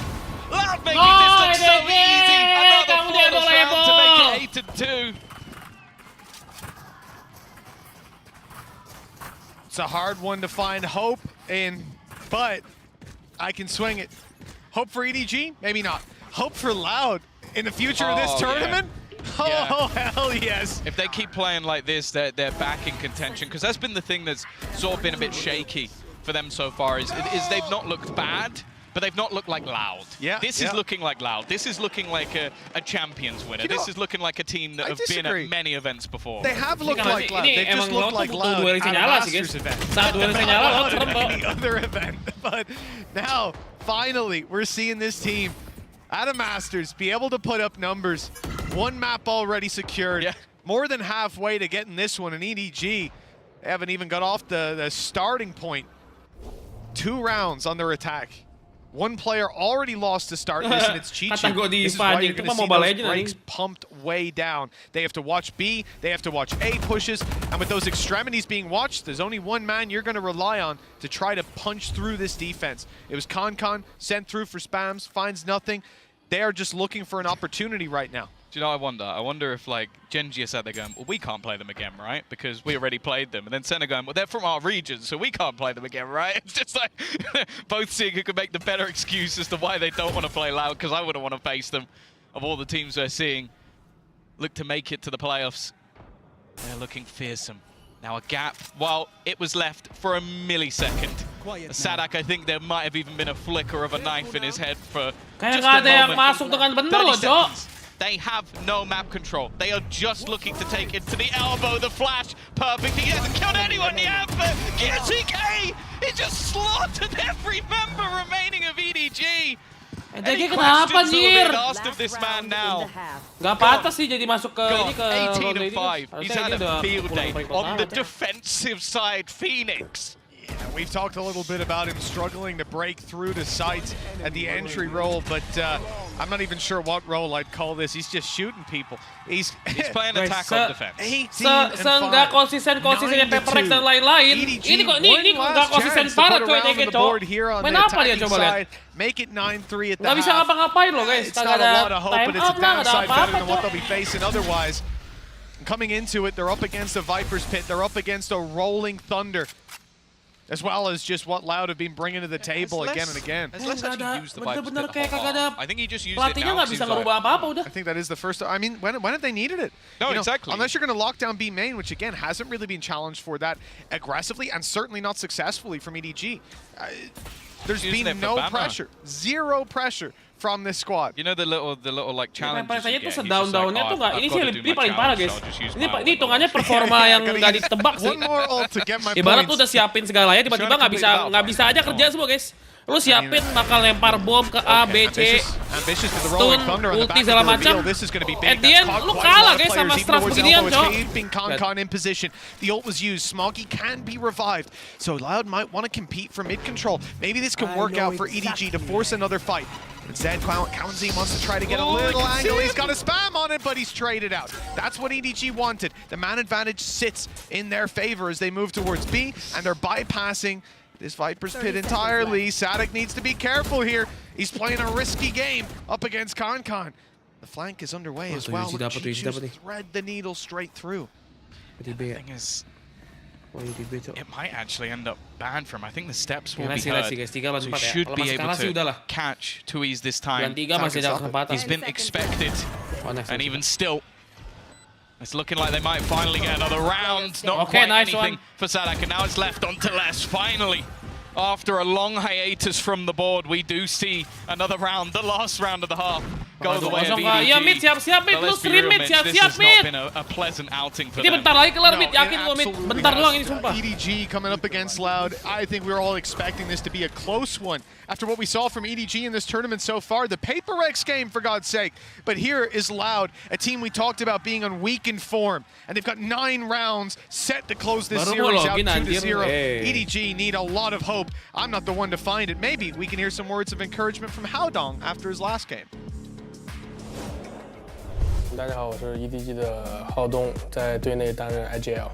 Loud making this look so easy. Another flawless round to make it 8-2. It's a hard one to find hope in, but I can swing it. Hope for EDG? Maybe not. Hope for Loud in the future of this tournament? Yeah. Oh, hell yes. If they keep playing like this, they're back in contention, because that's been the thing that's sort of been a bit shaky for them so far, is they've not looked bad, but they've not looked like Loud. Yeah. This is looking like Loud. This is looking like a champions winner. This is looking like a team that have been at many events before. They have looked like Loud. They just look like Loud at a Masters event. Not at any other event. But now, finally, we're seeing this team at a Masters be able to put up numbers. One map already secured. Yeah. More than halfway to getting this one. And EDG, they haven't even got off the starting point. 2 rounds on their attack. One player already lost to start this, and it's Chichi. This is why you're going to see those brakes pumped way down. They have to watch B, they have to watch A pushes, and with those extremities being watched, there's only one man you're going to rely on to try to punch through this defense. It was Con, sent through for spams, finds nothing. They are just looking for an opportunity right now. Do you know, I wonder if, like, Genji is out there going, well, we can't play them again, right? Because we already played them. And then Senna going, well, they're from our region, so we can't play them again, right? It's just like, both seeing who could make the better excuse as to why they don't want to play Loud, because I wouldn't want to face them. Of all the teams we're seeing, look to make it to the playoffs. They're looking fearsome. Now a gap, while it was left for a millisecond. Sadak, I think there might have even been a flicker of a knife in his head for just a moment. 30 seconds. They have no map control. They are just looking to take it to the elbow, the flash, perfect. He hasn't killed anyone yet, but GSK, he just slaughtered every member remaining of EDG. Any questions will be asked of this man now? Gak pantas sih jadi masuk ke 18 and 5. He's had a field day on the defensive side. Phoenix. Yeah, we've talked a little bit about him struggling to break through to sites at the entry role, but I'm not even sure what role I'd call this. He's just shooting people. He's playing attack on defense. 18 and 5. Nggak konsistennya Paperrex dan lain-lain. Ini kok nggak konsisten banget tuh EDG, Cok. Main apa dia coba lihat? Make it 9-3 at the half. Nggak bisa ngapa-ngapain loh, guys. It's not a lot of hope, but it's a downside better than what they'll be facing otherwise. Coming into it, they're up against a Viper's Pit. They're up against a Rolling Thunder. As well as just what Loud have been bringing to the table again and again. Let's actually use the Viper's Pit the whole half. I think he just used it now. I think that is the first. I mean, when have they needed it? No, exactly. Unless you're going to lock down B main, which again hasn't really been challenged for that aggressively and certainly not successfully from EDG. There's been no pressure, zero pressure from this squad. You know the little like challenges you get. Down-downnya tuh nggak. Ini sih ini paling parah, guys. Ini hitungannya performa yang nggak ditebak sih. Ibarat tuh udah siapin segalanya, tiba-tiba nggak bisa aja kerja semua, guys. Lu siapin bakal lempar bom ke A, B, C, stun, ulti segala macam. At the end, lu kalah guys sama straff beginian, Cok. Con in position. The ult was used. Smoggy can be revived. So Loud might want to compete for mid control. Maybe this can work out for EDG to force another fight. Instead, Kawanzi wants to try to get a little angle. He's got a spam on it, but he's traded out. That's what EDG wanted. The man advantage sits in their favor as they move towards B, and they're bypassing this Viper's Pit entirely. Sadak needs to be careful here. He's playing a risky game up against Con. The flank is underway as well. Thread the needle straight through. The thing is, it might actually end up banned from. I think the steps will be heard. So he should be able to catch Tui's this time. He's been expected, and even still, it's looking like they might finally get another round. Not quite anything for Sadak, and now it's left on to less. Finally, after a long hiatus from the board, we do see another round, the last round of the half, go the way of EDG. Ya mid, siap mid, lu stream mid, siap mid. This has not been a pleasant outing for them. Ini bentar lagi kelar mid, yakin lu mid. Bentar doang ini sumpah. EDG coming up against Loud. I think we were all expecting this to be a close one. After what we saw from EDG in this tournament so far, the Paperrex game, for God's sake. But here is Loud, a team we talked about being on weakened form. And they've got 9 rounds set to close this series out 2-0. EDG need a lot of hope. I'm not the one to find it. Maybe we can hear some words of encouragement from Haodong after his last game. 大家好，我是 EDG 的浩东，在队内担任 IGL，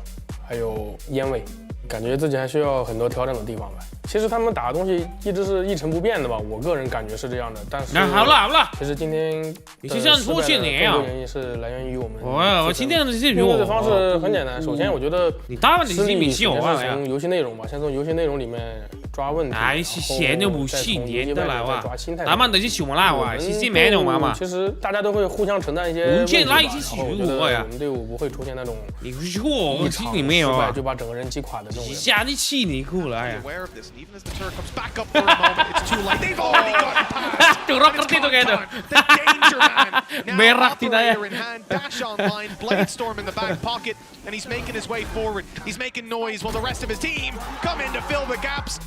还有烟味，感觉自己还需要很多调整的地方吧。其实他们打的东西一直是一成不变的吧，我个人感觉是这样的。但是好了，其实今天的失败的更多原因是来源于我们。我今天的这应对的方式很简单，首先我觉得实力首先是从游戏内容吧，先从游戏内容里面抓问题，哎，是闲就不细年的了哇，咱们得去熊了哇，是这没弄嘛。其实大家都会互相承担一些问题吧，然后我觉得我们队伍不会出现那种一场失败就把整个人击垮的这种人。下你气你哭了哎呀。Turok ngerti tuh kayaknya. Berak tidak ya. Dash online, Bladestorm in the back pocket, and he's making his way forward. He's making noise while the rest of his team come in to fill the gaps.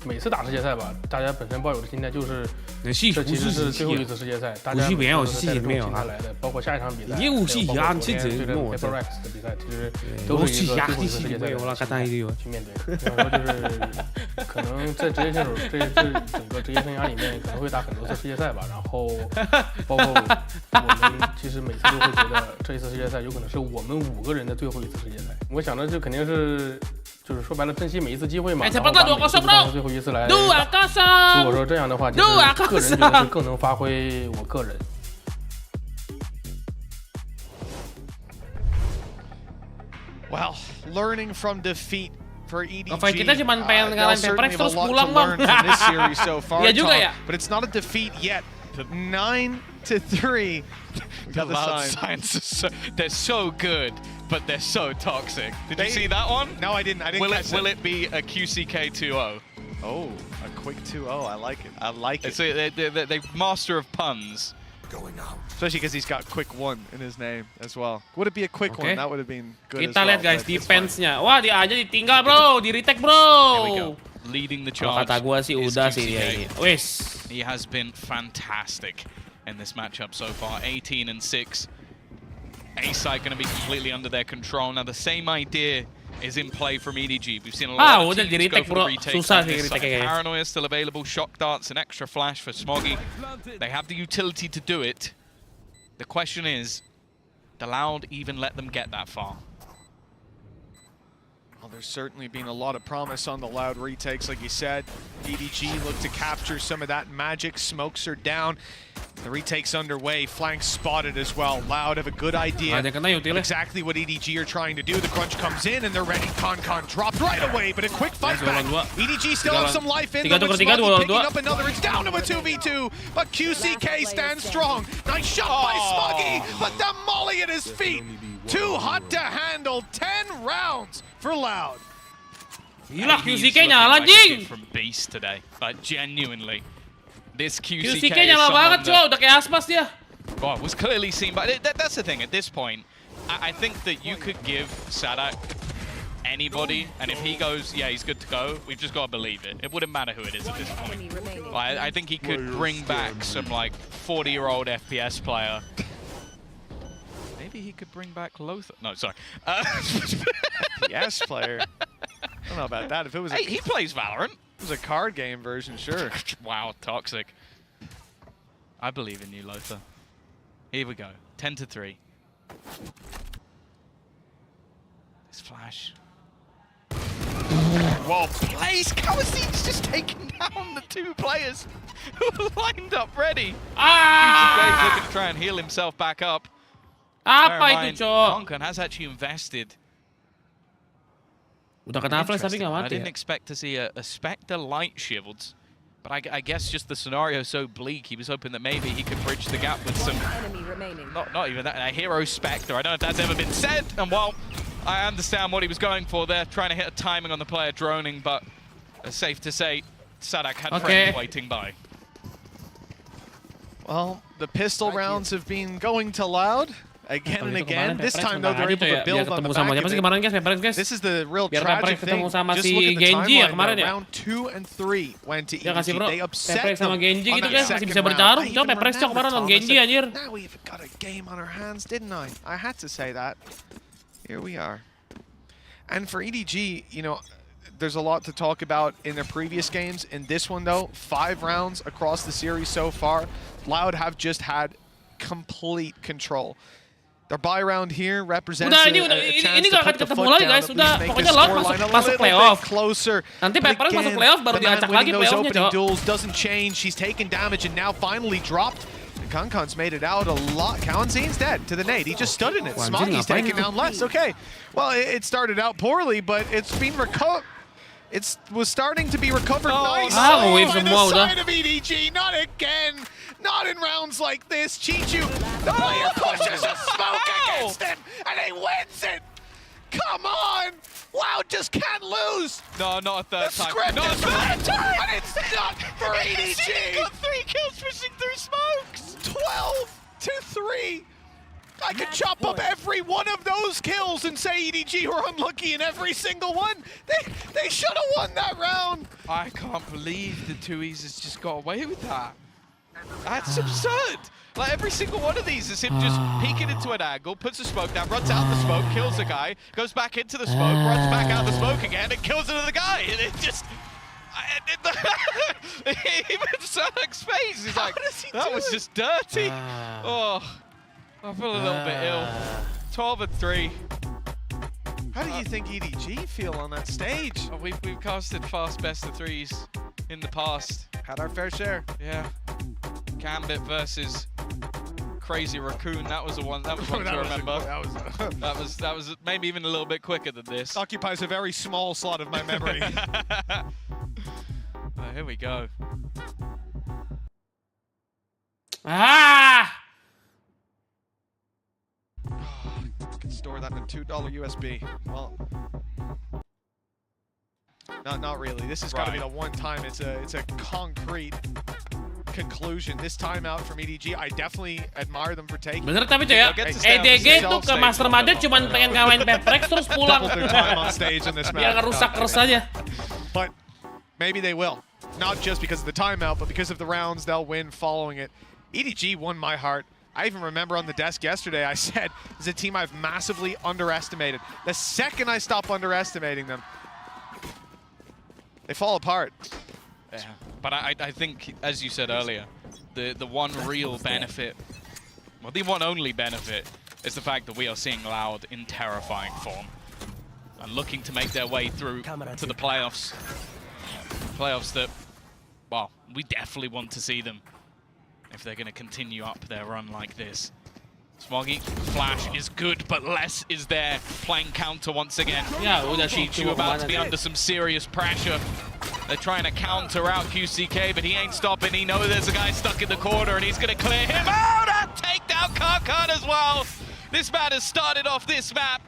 每次打世界赛吧，大家本身抱有的心态就是这其实是最后一次世界赛，大家没有心态来的，包括下一场比赛，包括对阵 PRX 的比赛，其实都是一个最后一次世界赛去面对。所以说就是可能在职业选手这整个职业生涯里面，可能会打很多次世界赛吧。然后包括我们其实每次都会觉得这一次世界赛有可能是我们5个人的最后一次世界赛。我想着就肯定是。就是说白了，珍惜每一次机会嘛，然后把每次当成最后一次来。如果说这样的话，其实个人觉得是更能发挥我个人。Well, learning from defeat for EDG. Kita cuma pengen ngalahin PRX terus pulang bang. Iya juga ya. But it's not a defeat yet. 9-3. The Loud Science, they're so good, but they're so toxic. Did you see that one? No, I didn't. Will it be a QCK 2-0? Oh, a quick 2-0. I like it. I like it. They're master of puns. Going out. Especially because he's got quick 1 in his name as well. Would it be a quick 1? That would have been good Kita as well. Lihat guys defense-nya. Wah, dia aja ditinggal bro, di retake bro. Here we go. Leading the charge. Kata gua sih udah sih dia ini. Wes. He has been fantastic in this matchup so far. 18-6. A-side going to be completely under their control. Now the same idea is in play from EDG. We've seen a lot of teams go for the retakes. Paranoia still available. Shock darts, an extra flash for Smoggy. They have the utility to do it. The question is, the Loud even let them get that far? Well, there's certainly been a lot of promise on the Loud retakes, like you said. EDG look to capture some of that magic. Smokes are down. The retake's underway. Flanks spotted as well. Loud have a good idea exactly what EDG are trying to do. The crunch comes in and they're ready. Con dropped right away, but a quick fight back. EDG still have some life in them. Picking up another. It's down to a 2v2, but QCK stands strong. Nice shot by Smoggy, but the molly at his feet. Too hot to handle. 10 rounds for Loud. Gila QCK nyala anjing. From Beast today, like genuinely. This QCK nyala banget coy, udah kayak aspas dia. Well, was clearly seen, but that's the thing. At this point, I think that you could give Sadak anybody, and if he goes, yeah, he's good to go, we've just got to believe it. It wouldn't matter who it is at this point. I think he could bring back some like 40-year-old FPS player. Maybe he could bring back Lothar. No, sorry. FPS player. I don't know about that. If it was, he plays Valorant. It was a card game version, sure. Wow, toxic. I believe in you, Lothar. Here we go. 10-3. This flash. Well placed. Kaos just taking down the 2 players who were lined up ready. He's looking to try and heal himself back up. Apa itu, Cok? Konkan has actually invested. Udah kena flash tapi nggak mati. I didn't expect to see a Spectre light shields, but I guess just the scenario is so bleak. He was hoping that maybe he could bridge the gap with some. Not even that. A hero Spectre. I don't know if that's ever been said. And well, I understand what he was going for there, trying to hit a timing on the player droning, but it's safe to say Sadak had friends waiting by. Well, the pistol rounds have been going to Loud. Again and again. This time, though, they're able to build on the back of it. This is the real tragic thing. Just look at the timeline. Round 2 and 3 went to EDG. They upset them on that second round. Now we've got a game on our hands, didn't I? I had to say that. Here we are. And for EDG, you know, there's a lot to talk about in their previous games. In this one, though, 5 rounds across the series so far. Loud have just had complete control. Their buy round here represents a chance to put the foot down, at least make this scoreline a little bit closer. Nanti PRX masuk playoff baru diacak lagi playoffnya, Cok. Duels doesn't change. She's taken damage and now finally dropped. And Kankan's made it out a lot. Kawanzin's dead to the nade. He just stood in it. Smoggy's taken down less. Okay. Well, it started out poorly, but it's been recovered. it was starting to be recovered nicely wave by semua the udah. side of EDG. Not again. Not in rounds like this. Chichu, the player pushes a smoke against him, and he wins it. Come on! Loud just can't lose. No, not a third the time. Script Not a is third red, time. and it's not for EDG. He got 3 kills pushing through smokes. 12-3. I could chop up every one of those kills and say EDG were unlucky in every single one. They should have won that round. I can't believe the 2Es has just got away with that. That's absurd. Like every single one of these is him just peeking into an angle, puts a smoke down, runs out the smoke, kills a guy, goes back into the smoke, runs back out the smoke again, and kills another guy. And it just... Even Sadak's face is like, that was just dirty. Oh, I feel a little bit ill. 12-3. How do you think EDG feel on that stage? Oh, we've casted fast best of 3s in the past. Had our fair share. Yeah. Gambit versus Crazy Raccoon. That was the one. That was one to remember. That was maybe even a little bit quicker than this. Occupies a very small slot of my memory. Here we go. I can store that in a $2 USB. Well, not really. This has got to be the one time. It's a concrete conclusion. This timeout from EDG, I definitely admire them for taking. Bener tapi cuy ya, EDG tuh ke Master Madrid cuman pengen ngawain Paperrex terus pulang. Biar ngerusak terus aja. But maybe they will. Not just because of the timeout, but because of the rounds they'll win following it. EDG won my heart. I even remember on the desk yesterday, I said, this is a team I've massively underestimated. The second I stop underestimating them, they fall apart. Yeah, but I think, as you said earlier, the one real benefit, well, the one only benefit, is the fact that we are seeing Loud in terrifying form and looking to make their way through to the playoffs. Playoffs that, well, we definitely want to see them if they're going to continue up their run like this. Smoggy, flash is good, but less is there. Playing counter once again. Yeah, Chichu about to be under some serious pressure. They're trying to counter out QCK, but he ain't stopping. He knows there's a guy stuck in the corner, and he's going to clear him out. And take down Karkan as well. This man has started off this map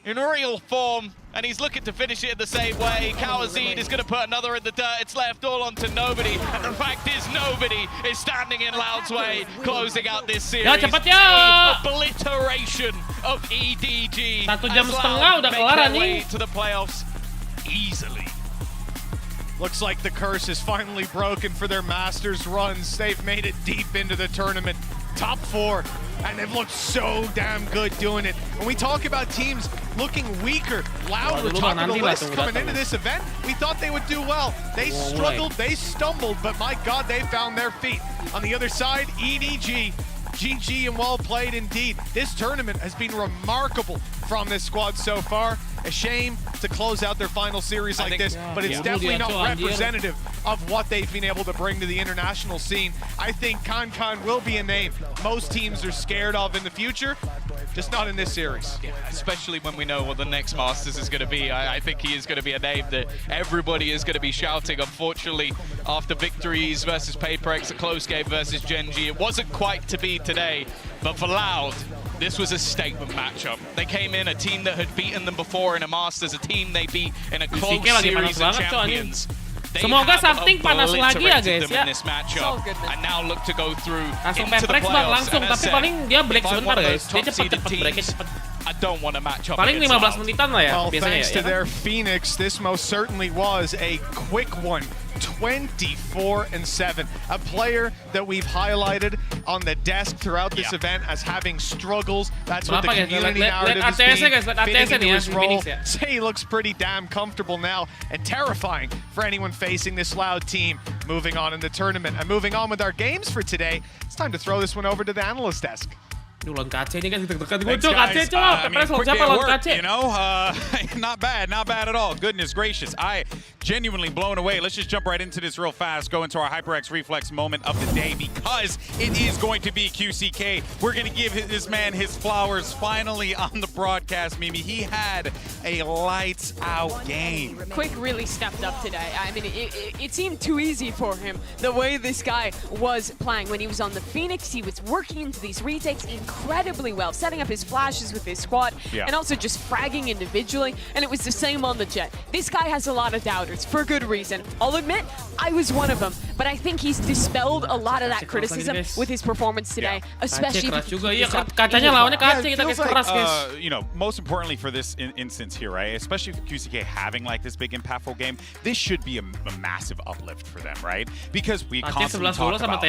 in real form, and he's looking to finish it in the same way. Kawazid is going to put another in the dirt. It's left all onto nobody. And the fact is, nobody is standing in Loud's way, closing out this series. Ya, cepat ya! Obliteration of EDG. 1 jam setengah udah kelar anjing. To the playoffs easily. Looks like the curse is finally broken for their Masters runs. They've made it deep into the tournament. Top 4, and they've looked so damn good doing it. When we talk about teams looking weaker, Loud were top of the list coming into this event. We thought they would do well. They struggled, they stumbled, but my God, they found their feet. On the other side, EDG. GG and well played indeed. This tournament has been remarkable from this squad so far. A shame to close out their final series like this, but it's definitely not representative of what they've been able to bring to the international scene. I think Kankan will be a name most teams are scared of in the future, just not in this series. Yeah, especially when we know what the next Masters is going to be. I think he is going to be a name that everybody is going to be shouting. Unfortunately, after victories versus Paperrex, a close game versus Genji, it wasn't quite to be today, but for Loud, this was a statement matchup. They came in a team that had beaten them before in a Masters, a team they beat in a close series of champions. Semoga something panas lagi ya guys ya. And now look to go through langsung into the Paperrex bang playoffs. langsung, tapi paling dia break sebentar guys. Dia cepet breaknya cepet. I don't want to match up. Paling 15 menitan lah ya well, biasanya thanks to their Phoenix, this most certainly was a quick one. 24-7, a player that we've highlighted on the desk throughout this event as having struggles. That's what the community narrative is being fitting into his role. He looks pretty damn comfortable now and terrifying for anyone facing this Loud team moving on in the tournament. And moving on with our games for today, it's time to throw this one over to the analyst desk. Lawan KC ini kan dekat-dekat gue KC siapa lawan KC? You know, not bad at all. Goodness gracious, I genuinely blown away. Let's just jump right into this real fast. Go into our HyperX Reflex moment of the day because it is going to be QCK. We're going to give this man his flowers finally on the broadcast. Mimi, he had a lights out game. Quick really stepped up today. I mean, it seemed too easy for him the way this guy was playing when he was on the Phoenix. He was working into these retakes incredibly well, setting up his flashes with his squad, and also just fragging individually, and it was the same on the Jet. This guy has a lot of doubters, for good reason. I'll admit, I was one of them, but I think he's dispelled a lot of that criticism with his performance today, especially kacanya lawannya KC kita keras guys. You know, most importantly for this instance here, right, especially with QCK having like this big impactful game, this should be a massive uplift for them, right? Because we constantly talk about the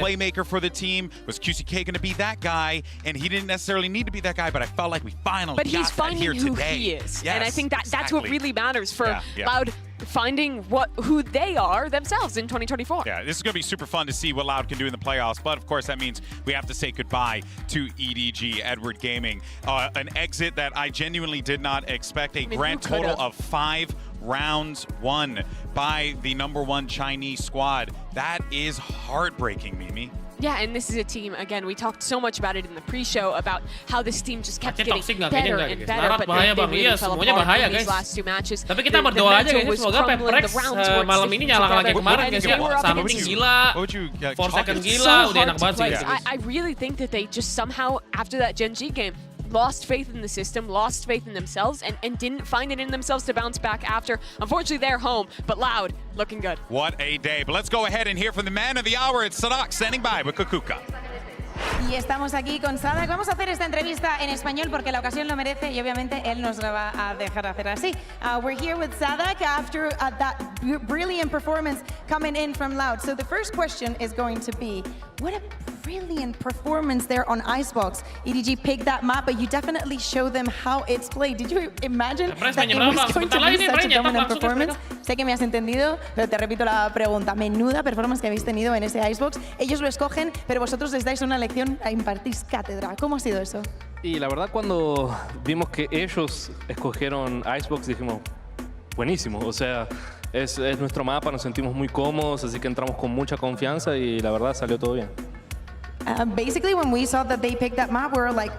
playmaker for the team. Was QCK going to be that guy? And he didn't necessarily need to be that guy, but I felt like we finally got he's that here finding who today. he is, yes, and I think that's what really matters for Yeah. Loud, finding who they are themselves in 2024. Yeah, this is going to be super fun to see what Loud can do in the playoffs, but of course that means we have to say goodbye to EDG, Edward Gaming. An exit that I genuinely did not expect, a grand total of 5 rounds won by the #1 Chinese squad. That is heartbreaking, Mimi. Yeah, and this is a team, again, we talked so much about it in the pre-show about how this team just kept getting better and better, but they really fell apart in these last 2 matches. Tapi kita berdoa aja guys, semoga PRX malam ini nyalakan lagi kemarin guys ya. Sama gila, 4 second gila, udah enak banget sih guys. I really think that they just somehow, after that Gen G game, lost faith in the system, lost faith in themselves, and didn't find it in themselves to bounce back after. Unfortunately, they're home, but Loud, looking good. What a day. But let's go ahead and hear from the man of the hour. It's Sadak standing by with Kukuka. Y estamos aquí con Sadak. Vamos a hacer esta entrevista en español porque la ocasión lo merece y obviamente él nos la va a dejar hacer así. We're here with Sadak after that brilliant performance coming in from Loud. So the first question is going to be, what a brilliant performance there on Icebox. EDG picked that map, but you definitely show them how it's played. Did you imagine that it was going to be such a dominant performance? Sé que me has entendido, pero te repito la pregunta. Menuda performance que habéis tenido en ese Icebox. Ellos lo escogen, pero vosotros les dais una lección, impartís cátedra. ¿Cómo ha sido eso? Y la verdad, cuando vimos que ellos escogieron Icebox, dijimos, buenísimo. O sea, es nuestro mapa, nos sentimos muy cómodos, así que entramos con mucha confianza y la verdad salió todo bien. Basically, when we saw that they picked that map, we were like,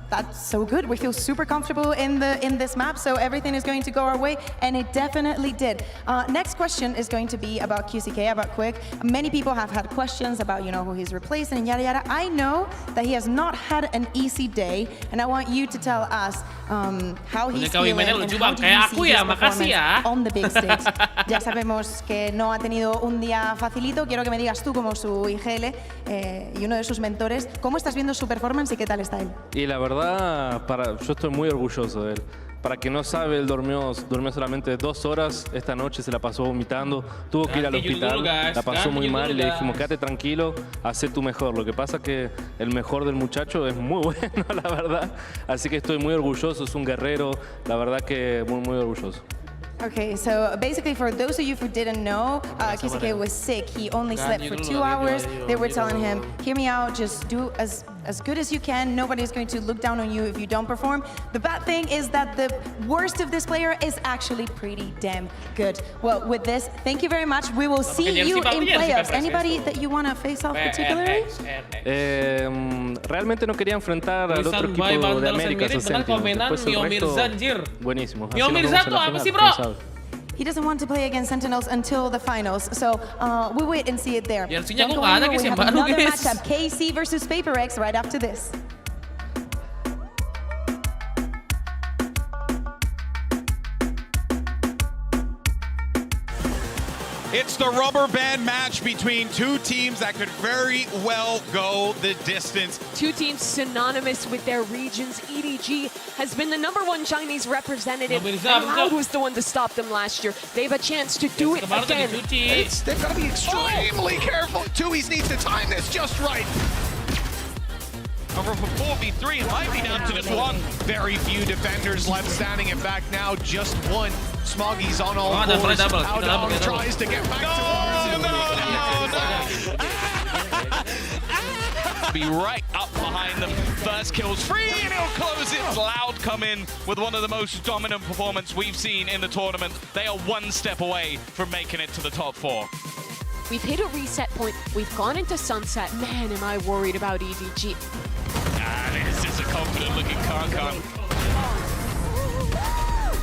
that's so good. We feel super comfortable in this map, so everything is going to go our way, and it definitely did. Next question is going to be about QCK, about Quick. Many people have had questions about, you know, who he's replacing and yada yada. I know that he has not had an easy day, and I want you to tell us how he's feeling and how do you see his performance on the big stage. Ya sabemos que no ha tenido un día facilito. Quiero que me digas tú, como su IGL y uno de sus mentores, ¿cómo estás viendo su performance y qué tal está él? Y la verdad, yo estoy muy orgulloso de él. Para quien no sabe, él durmió solamente 2 horas. Esta noche se la pasó vomitando. Tuvo que ir al hospital. La pasó muy mal y le dijimos, quédate tranquilo, haz tu mejor. Lo que pasa es que el mejor del muchacho es muy bueno, la verdad. Así que estoy muy orgulloso, es un guerrero. La verdad que muy orgulloso. Okay, so basically for those of you who didn't know, QCK was sick. He only slept for 2 hours. They were telling him, hear me out, just do as good as you can. Nobody's going to look down on you if you don't perform. The bad thing is that the worst of this player is actually pretty damn good. Well, with this, thank you very much. We will see you in playoffs. Anybody that you want to face off particularly? Realmente no quería enfrentar al otro equipo de América. Después el resto, buenísimo. He doesn't want to play against Sentinels until the finals, so we'll wait and see it there. Don't go anywhere, we have another matchup, KC versus PaperX, right after this. It's the rubber band match between 2 teams that could very well go the distance. 2 teams synonymous with their regions. EDG has been the #1 Chinese representative, and Loud was the one to stop them last year. They have a chance to do it again. They've got to be extremely careful. Tui's needs to time this just right. Over for 4v3, it might be down to just 1. Very few defenders left standing. In fact, now just 1. Smoggy's on all fours. Outdog tries to get back towards him. to be right up behind them. First kill's free, and he'll close it. Loud come in with one of the most dominant performances we've seen in the tournament. They are one step away from making it to the top 4. We've hit a reset point. We've gone into sunset. Man, am I worried about EDG. This is a confident-looking Kankan.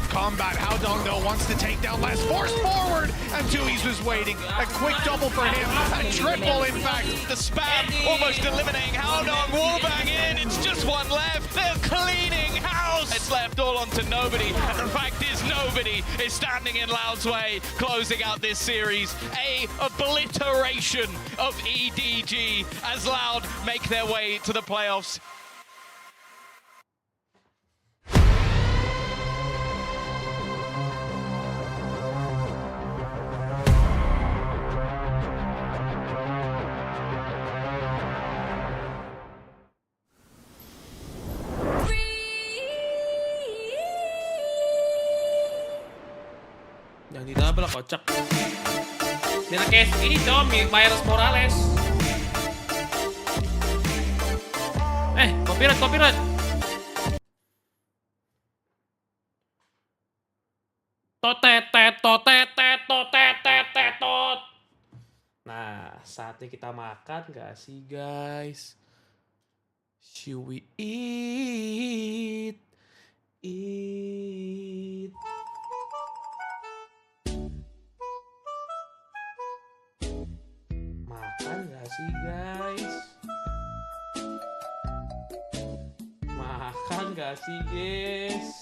Combat, Howdong though wants to take down less, forced forward, and Tui's was waiting. A quick double for him, a triple in fact. The spam almost eliminating Howdong, wallbang in, it's just one left. They're cleaning house. It's left all onto nobody, and the fact is nobody is standing in Loud's way, closing out this series. A obliteration of EDG as Loud make their way to the playoffs. Yang di double kocak. Dia kayak ini dong, Miles Morales. Copyright. Totet. Nah, saatnya kita makan gak sih guys? Should we eat? Makan gak sih guys? Makan gak sih guys?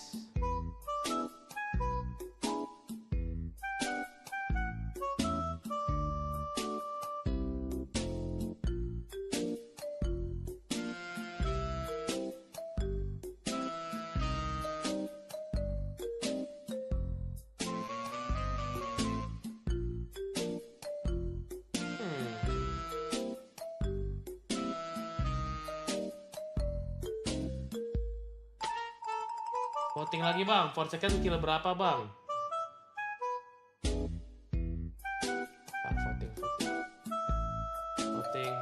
Voting lagi bang, for second kill berapa bang? Voting.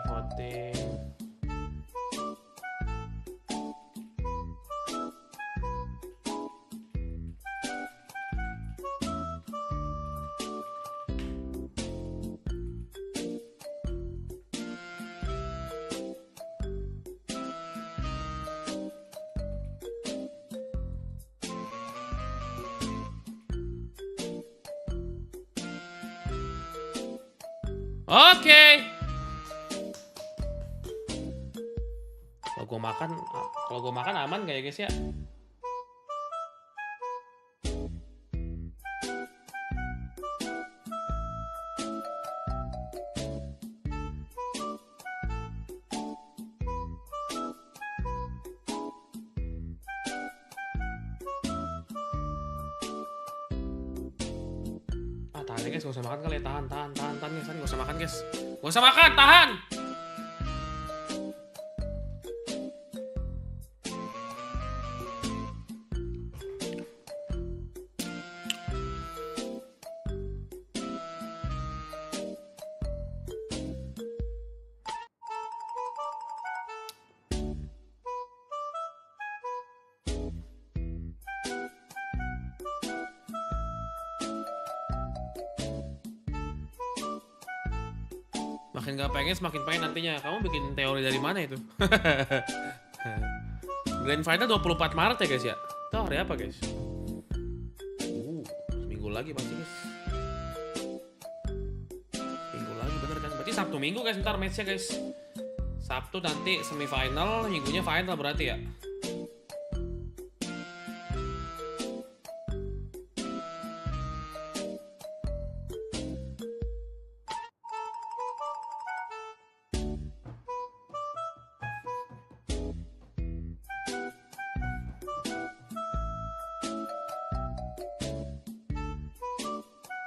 Oke. Kalau gue makan aman gak ya guys ya? Tahan guys, gak usah makan kali ya. Tahan guys, gak usah makan guys. Gak usah makan, tahan! Makin gak pengen, semakin pengen nantinya. Kamu bikin teori dari mana itu? Grand Final 24 Maret ya guys ya? Itu hari apa guys? Seminggu lagi pasti guys. Minggu lagi bener kan? Berarti Sabtu Minggu guys ntar matchnya guys. Sabtu nanti semifinal, minggunya final berarti ya?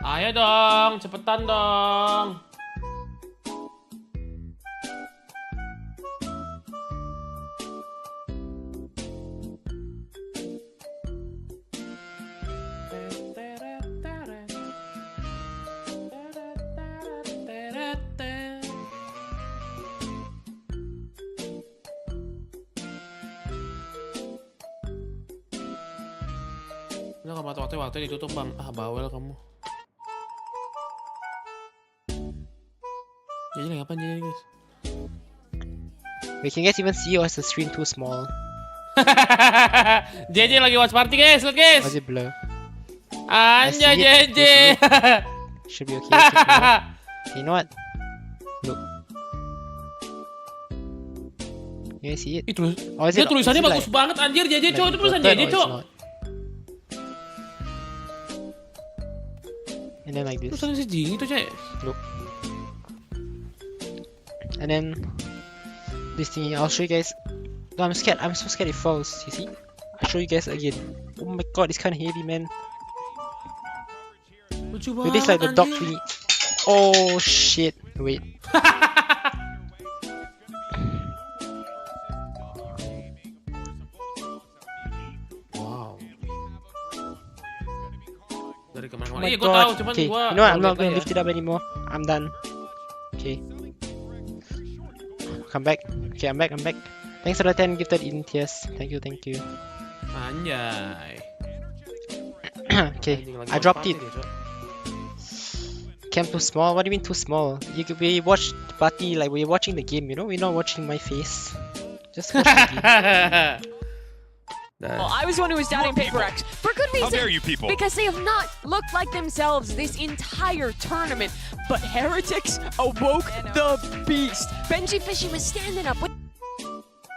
Ayo dong, cepetan dong. Waktu ditutup bang. Ah bawel kamu. Jadi lagi ngapain jadi guys? Wait, can you guys even see or is the screen too small? JJ lagi watch party guys, look guys. Or is it blur? Anjay JJ. Should be okay. Okay, you know what? Look. You guys see it? Or is Dia it, tulisannya is it bagus like, banget anjir JJ cok, itu tulisan button JJ or it's cok. not? And then like this. Tulisannya segini tuh cek. Look. And then this thingy, I'll show you guys. No, I'm scared. I'm so scared it falls. You see? I'll show you guys again. Oh my god, it's kind of heavy, man. It is like the dog thingy. Oh shit! Wait. Wow. Dari Oh kemana? my Iya gue tahu, god. cuman Okay, gue. you know what? I'm not gonna lift it up anymore. I'm done. Okay. Come back. Okay, I'm back. Thanks for the 10 gifted in tears. Thank you. Anjay. Okay, I dropped it. Cam too small? What do you mean too small? We watch the party like we're watching the game, you know? We're not watching my face. Just watch the game. Well, I was the one who was doubting PaperreX for good reason. How dare you people? Because they have not looked like themselves this entire tournament. But Heretics awoke the beast. Benji Fishy was standing up with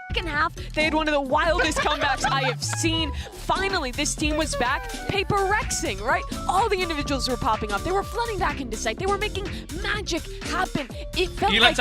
second half. They had one of the wildest comebacks I have seen. Finally, this team was back. PaperRexing, right? All the individuals were popping up. They were flooding back into sight. They were making magic happen. It felt like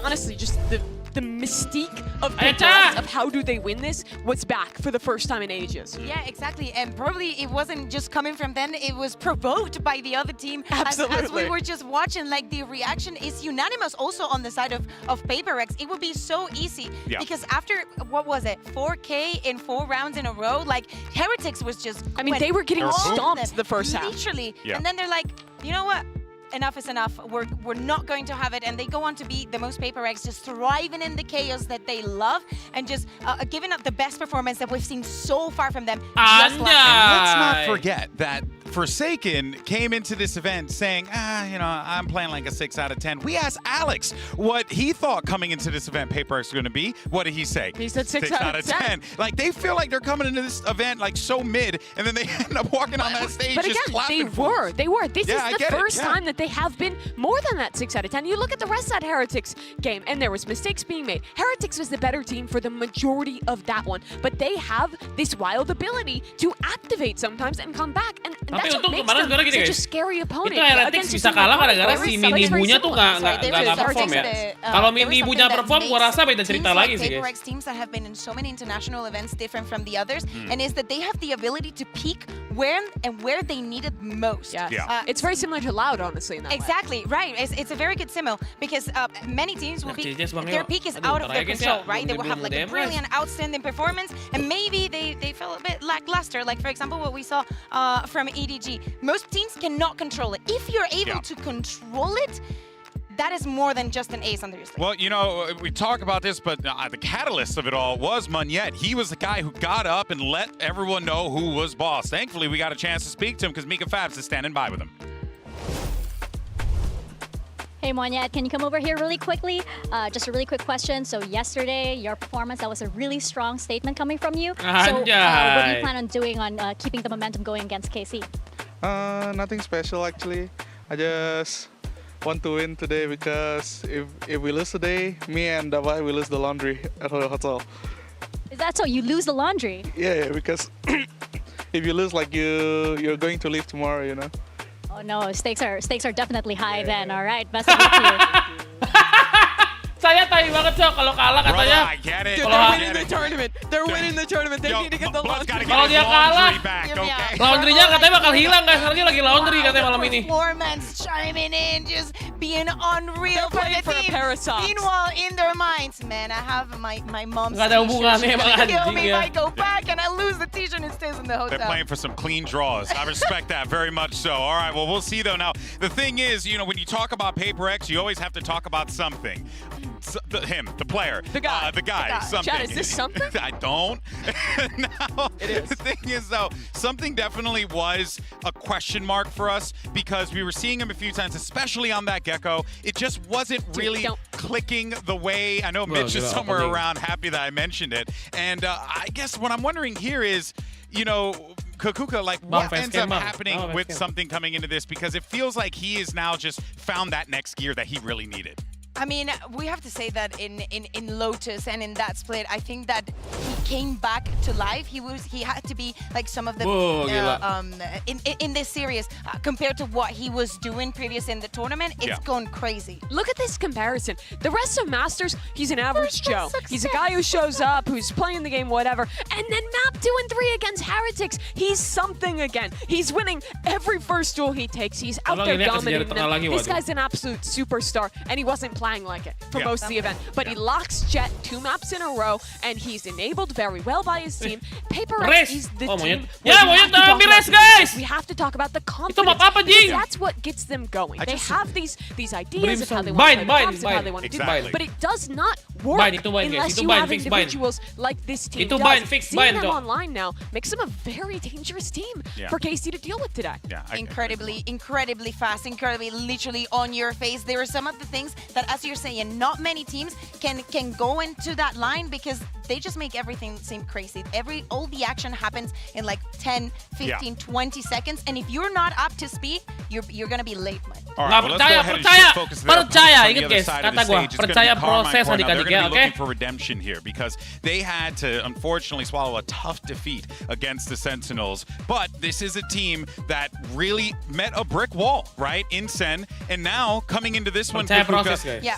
honestly, just the mystique of PaperX, of how do they win this, was back for the first time in ages. Yeah, exactly. And probably it wasn't just coming from them, it was provoked by the other team. Absolutely. As we were just watching, like the reaction is unanimous also on the side of PaperX. It would be so easy because after, what was it, 4K in 4 rounds in a row, like Heretics was just, I mean, they were getting stomped the first half. Literally. Yeah. And then they're like, you know what? Enough is enough. We're not going to have it, and they go on to be the most PaperX, just thriving in the chaos that they love, and just giving up the best performance that we've seen so far from them. And let's not forget that Forsaken came into this event saying, you know, I'm playing like a 6 out of 10. We asked Alex what he thought coming into this event PaperX was going to be. What did he say? He said 6 out of 10. Like, they feel like they're coming into this event like so mid, and then they end up walking on that stage just clapping. They were. This is the first time that they have been more than that 6 out of 10. You look at the rest of that Heretics game, and there was mistakes being made. Heretics was the better team for the majority of that one, but they have this wild ability to activate sometimes and come back, and that's what makes them such a scary opponent. Itu Heretics bisa kalah gara-gara si mini-bunya tuh nggak perform ya. Kalau mini-bunya perform, gua rasa beda cerita lagi sih guys. PaperX teams that have been in so many international events different from the others, and is that they have the ability to peak where they need it most. Yeah. It's very similar to Loud, honestly, in that Exactly, right. It's a very good simile because many teams will be, their peak is out of their control, right? They will have like a brilliant, outstanding performance, and maybe they feel a bit lackluster, like for example what we saw from EDG. Most teams cannot control it. If you're able to control it, that is more than just an ace under your sleeve. Well, you know, we talk about this, but the catalyst of it all was Moniette. He was the guy who got up and let everyone know who was boss. Thankfully, we got a chance to speak to him because Mika Fabs is standing by with him. Hey Moniette, can you come over here really quickly? Just a really quick question. So yesterday, your performance, that was a really strong statement coming from you. So what do you plan on doing on keeping the momentum going against KC? Nothing special actually. I just want to win today because if we lose today, me and Davai will lose the laundry at the hotel. Is that so? You lose the laundry? Yeah, because if you lose, like you're going to leave tomorrow, you know. Oh no, stakes are definitely high then. All right, best of luck to you. Saya tahu banget cok kalau kalah katanya. I get it. Dude, they're winning the tournament. They're winning the tournament. They need to get the laundry. Kalau dia kalah, laundrynya katanya bakal hilang guys. Karena dia lagi laundry katanya malam ini. Performance chiming in, just being unreal for the team. Meanwhile, in their minds, man, I have my mom's Gak ada hubungannya emang anjing kill me if ya. I go back and I lose the t-shirt and stays in the hotel. They're playing for some clean draws. I respect that very much so. All right, well, we'll see though. Now, the thing is, you know, when you talk about PaperX, you always have to talk about something. the player. The guy. Something. Chad, is this something? I don't. Now, the thing is, though, something definitely was a question mark for us because we were seeing him a few times, especially on that Gecko. It just wasn't really clicking the way. I know Mitch is somewhere around happy that I mentioned it. And I guess what I'm wondering here is, you know, Kakuka, like what ends up happening with something coming into this? Because it feels like he has now just found that next gear that he really needed. I mean, we have to say that in Lotus and in that split, I think that he came back to life. He had to be like some of the in this series compared to what he was doing previous in the tournament. It's gone crazy. Look at this comparison. The rest of Masters, he's an average Joe. He's a guy who shows up, who's playing the game, whatever. And then map 2 and 3 against HyperX, he's something again. He's winning every first duel he takes. He's out there dominating them. This guy's an absolute superstar, and he wasn't playing like it for most of the event. But he locks Jet 2 maps in a row, and he's enabled very well by his team. Paperrex is the team. We have to talk about the confidence. That's what gets them going. They have these ideas of how they want to play the maps and how they want to do it. But it does not work unless you have individuals like this team does. Seeing them online now makes them a very dangerous team for KC to deal with today. Incredibly fast, incredibly literally on your face. There are some of the things that, as you're saying, not many teams can go into that line because they just make everything seem crazy. All the action happens in like 10, 15, 20 seconds, and if you're not up to speed, you're gonna be late, man. Percaya, ingat guys, kata gua, percaya proses adik-adik ya, looking for redemption here because they had to unfortunately swallow a tough defeat against the Sentinels, but this is a team that really met a brick wall, right, in Sen, and now coming into this one,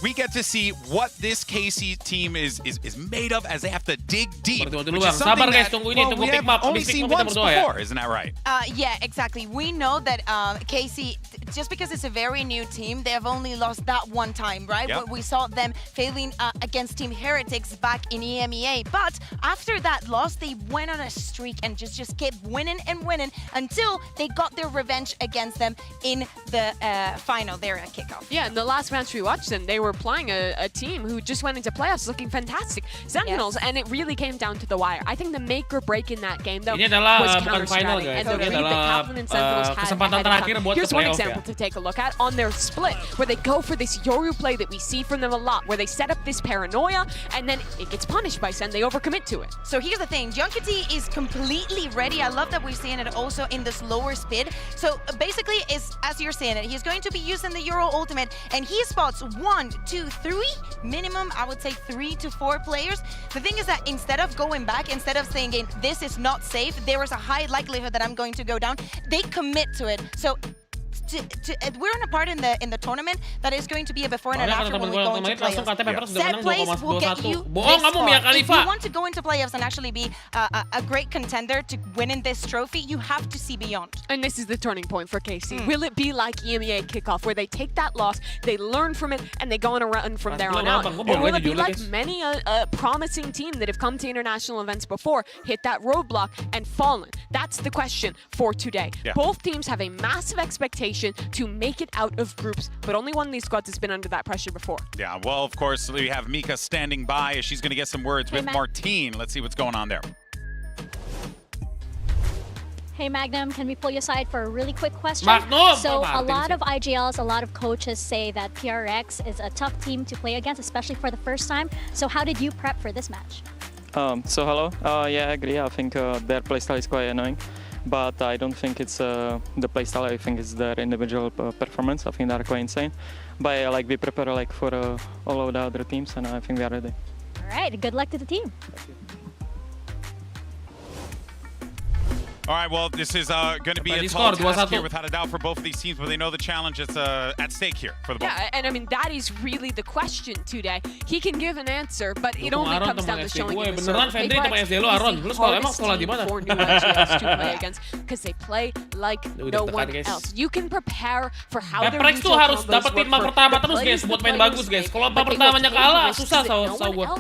we get to see what this KC team is made of as they have to dig deep, which is something that we have only seen once before, isn't that right? Yeah, exactly. We know that KC, just because it's a very new team, they have only lost that one time, right? Yep. We saw them failing against Team HyperX back in EMEA. But after that loss, they went on a streak and just kept winning and winning until they got their revenge against them in the final there at kickoff. Yeah, in the last match we watched them, they were playing a team who just went into playoffs looking fantastic. Sentinels, and it really came down to the wire. I think the make or break in that game, though, was counter-strategy. And the lead that Kaplan and Sentinels had. Here's one example to take a look at on their split, where they go for this Yoru play that we see from them a lot, where they set up this paranoia, and then it gets punished by Sen. They overcommit to it. So here's the thing. Junkity is completely ready. I love that we're seeing it also in this lower speed. So basically, as you're saying it, he's going to be using the Euro ultimate, and he spots 1, 2, 3, minimum, I would say 3 to 4 players. The thing is that instead of going back, instead of saying, this is not safe, there is a high likelihood that I'm going to go down, they commit to it. So we're in a part in the tournament that is going to be a before and an after when we go into playoffs. Set plays will get you this far. If you want to go into playoffs and actually be a great contender to winning this trophy, you have to see beyond. And this is the turning point for KC. Will it be like EMEA kickoff, where they take that loss, they learn from it, and they go on a run from there on out? Or will it be like many a promising team that have come to international events before, hit that roadblock, and fallen? That's the question for today. Both teams have a massive expectation to make it out of groups, but only one of these squads has been under that pressure before. Yeah, well, of course, we have Mika standing by as she's going to get some words with Martine. Let's see what's going on there. Hey Magnum, can we pull you aside for a really quick question? So a lot of IGLs, a lot of coaches say that PRX is a tough team to play against, especially for the first time. So how did you prep for this match? So hello, yeah, I agree. I think their playstyle is quite annoying. But I don't think it's the playstyle. I think it's their individual performance. I think they're quite insane. But we prepare for all of the other teams, and I think we are ready. All right, good luck to the team. All right, well, this is going to be a tall task here without a doubt for both of these teams, but they know the challenge that's at stake here for the both. Yeah, and I mean, that is really the question today. He can give an answer, but it only comes down to showing you the serve. For new IGLs to play against, because they play like no one else. You can prepare for how their PRX tuh harus dapetin map pertama terus guys buat main bagus guys. Kalau map pertamanya kalah, susah tahu gua.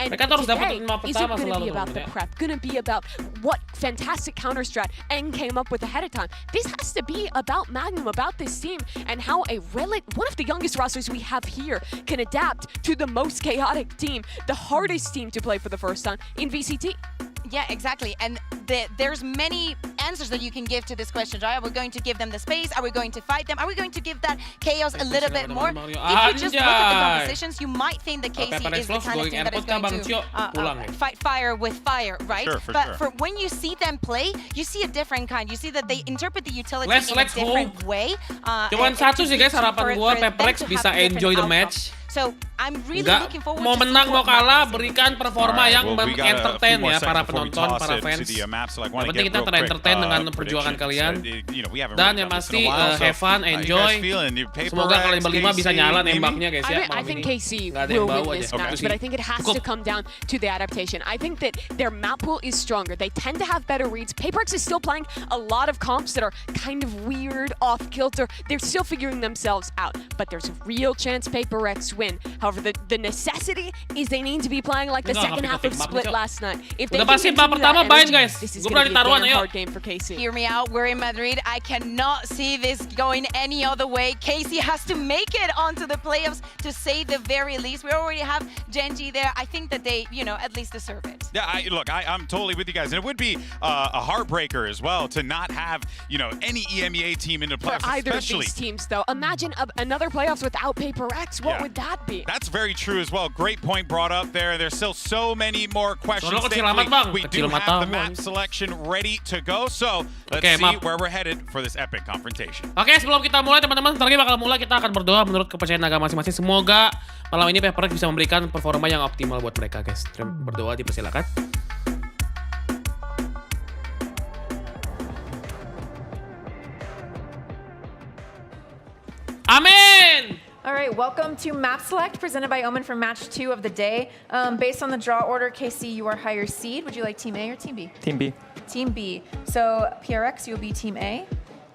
Mereka harus dapetin map pertama selalu. Gonna be about the prep, gonna be about what fantastic counter strat and came up with ahead of time. This has to be about Magnum, about this team, and how one of the youngest rosters we have here can adapt to the most chaotic team, the hardest team to play for the first time in VCT. Yeah, exactly. And there's many answers that you can give to this question, right? Are we going to give them the space? Are we going to fight them? Are we going to give that Chaos a little bit more? If you just look at the compositions, you might think that Casey is the kind of team that is going to fight fire with fire, right? Sure, but for when you see them play, you see a different kind. You see that they interpret the utility in a different way. Cuman satu sih guys harapan gua, PRX bisa enjoy the match. So I'm really looking forward mau to menang mau kalah berikan performa yang entertain ya para penonton, para fans. Yang penting kita ter-entertain dengan perjuangan kalian. Dan yang pasti have fun, enjoy. Semoga kalian berlima bisa nyala nembaknya guys ya. I think KC will win this match, but I think it has to come down to the adaptation. I think that their map pool is stronger. They tend to have better reads. Paperrex is still playing a lot of comps that are kind of weird, off kilter. They're still figuring themselves out, but there's a real chance Paperrex win. However, the necessity is they need to be playing like the second half of Split last night. If they can continue that energy, this is going to be a damn hard game for KC. Hear me out, we're in Madrid. I cannot see this going any other way. KC has to make it onto the playoffs to say the very least. We already have Genji there. I think that they, at least deserve it. Yeah, I'm totally with you guys. And it would be a heartbreaker as well to not have, any EMEA team in the playoffs. For either of these teams, though. Imagine another playoffs without Paperrex. What would that be? That's very true as well. Great point brought up there. There's still so many more questions. We do have the map selection ready to go. So let's see where we're headed for this epic confrontation. Oke, sebelum kita mulai teman-teman, sebentar lagi bakal mulai, kita akan berdoa menurut kepercayaan agama masing-masing. Semoga malam ini PRX bisa memberikan performa yang optimal buat mereka guys. Berdoa dipersilakan. Amin! All right, welcome to Map Select, presented by Omen for match 2 of the day. Based on the draw order, KC, you are higher seed. Would you like Team A or Team B? Team B. Team B. So PRX, you'll be Team A.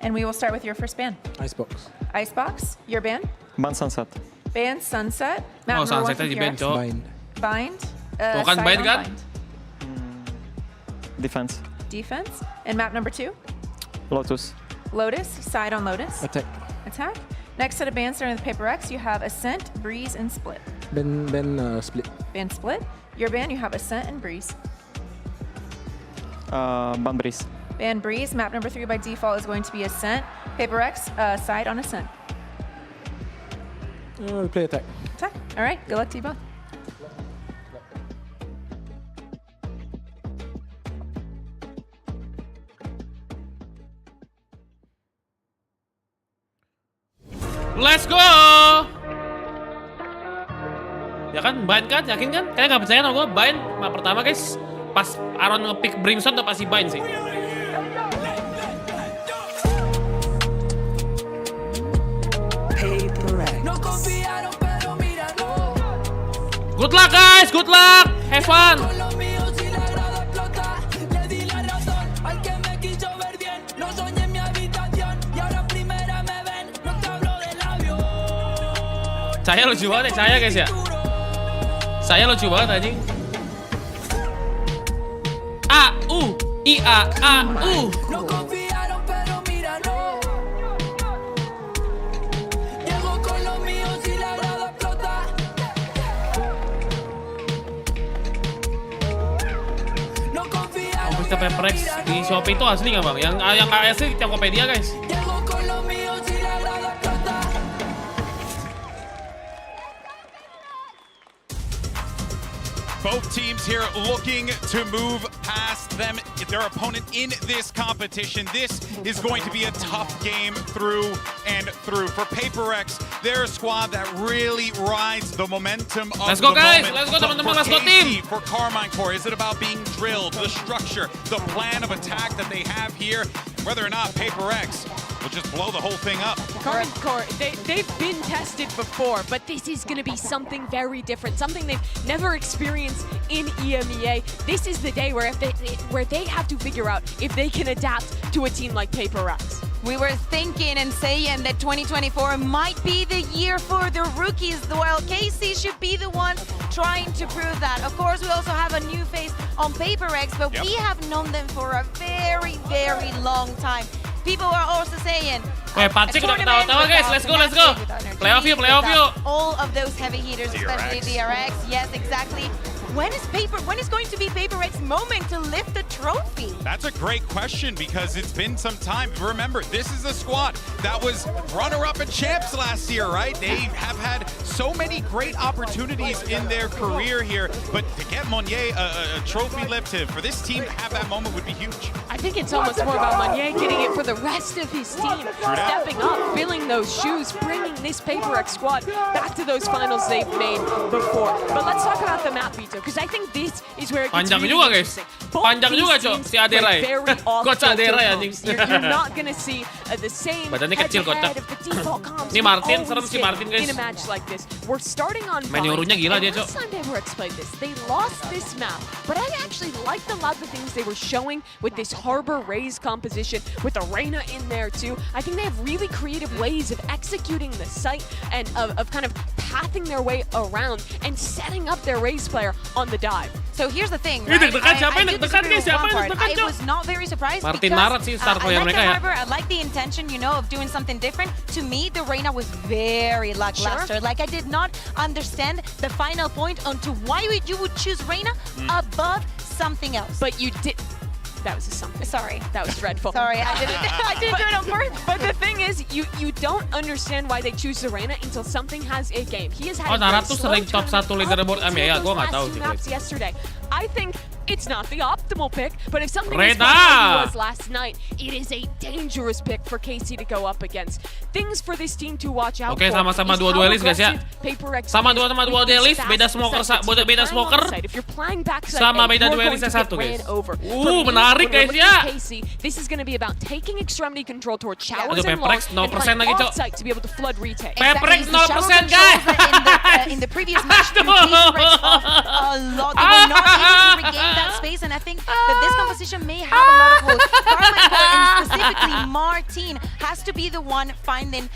And we will start with your first band. Icebox. Icebox. Your band? Band Sunset. Band Sunset. Map Oh, number 1 Sunset for tadi PRX. band, Bind. Bukan side bind on kan? bind. Defense. Defense. And map number 2? Lotus. Lotus. Side on Lotus. Attack. Attack. Next set of bands starting with PaperX, you have Ascent, Breeze, and Split. Split. Band Split. Your band, you have Ascent and Breeze. Band Breeze. Band Breeze. Map number 3 by default is going to be Ascent. PaperX, side on Ascent. We play attack. Attack. All right. Good luck to you both. Let's go! Ya kan, bind kan? Yakin kan? Kalian gak percaya sama gue? Bind, map pertama guys. Pas Aaron nge-pick Brimstone udah pasti bind sih. Good luck guys, good luck! Have fun! Saya lucu banget ya, saya guys ya. Saya lucu banget anjing. A-U-I-A-A-U. Komputer PRX di Shopee itu asli nggak bang? Yang asli di tokopedia guys. Both teams here looking to move past them, their opponent in this competition. This is going to be a tough game through and through. For PaperreX, they're a squad that really rides the momentum of Let's go the guys, moment. let's go teman-teman, let's go KC, team. For CarmineCore, is it about being drilled, the structure, the plan of attack that they have here? Whether or not PaperreX will just blow the whole thing up. CarmineCore, they've been tested before, but this is going to be something very different, something they've never experienced in EMEA. This is the day where they have to figure out if they can adapt to a team like PaperreX. We were thinking and saying that 2024 might be the year for the rookies, while KC should be the one trying to prove that. Of course, we also have a new face on Paperrex, but we have known them for a very, very long time. People are also saying, Patrick udah ketawa-tawa guys, let's go. Playoff yuk. All of those heavy hitters, especially DRX. Yes, exactly. When is going to be Paperrex's moment to lift the trophy? That's a great question because it's been some time. Remember, this is a squad that was runner-up at champs last year, right? They have had so many great opportunities in their career here, but to get Monnier a trophy lift for this team to have that moment would be huge. I think it's almost more about Monnier getting it for the rest of his team, stepping up, filling those shoes, bringing this Paperrex squad back to those finals they've made before. But let's talk about the map, Vito, because I think this is where it gets panjang really juga guys. Both Panjang juga cok si Aderai. Coach Aderai anjing. You're not gonna see the same badannya kecil kocak. Ini Martin, serem si Martin guys. In a match like this, we're starting on main nyuruhnya gila dia cok. Last time Paperrex played this, they lost this map, but I actually liked a lot of the things they were showing with this Harbor Raise composition, with the Reyna in there too. I think they have really creative ways of executing the site and of kind of pathing their way around and setting up their Raise player on the dive. So here's the thing, right? I was not very surprised Martin Marat sih star player mereka ya. I like the intention, you know, of doing something different. To me, the Reyna was very lackluster. Like I did not understand the final point onto why you would choose Reyna above something else. But you did. That was a something. Sorry. That was dreadful. Sorry, I didn't do it on purpose. But the thing is, you don't understand why they choose Serena until something has a game. He has had Narat tuh sering top 1 leaderboard ya, gua nggak tahu sih. Maps yesterday. I think it's not the optimal pick, but if something Reyna! is what it was last night, it is a dangerous pick for KC to go up against. Things for this team to watch out for. Oke, sama-sama dua duelis guys ya. Sama dua duelis, beda smoker, If you're playing backside, sama beda duelisnya satu guys. Menarik guys ya. This is going to be about taking extremity control towards showers and Paperrex 0% lagi cok. to be able to flood retake. Paperrex 0% guys. In the previous match, Paperrex off a lot. They were not able to regain that space, and I think that this composition may have a lot of holes. And specifically, Martin has to be the one finding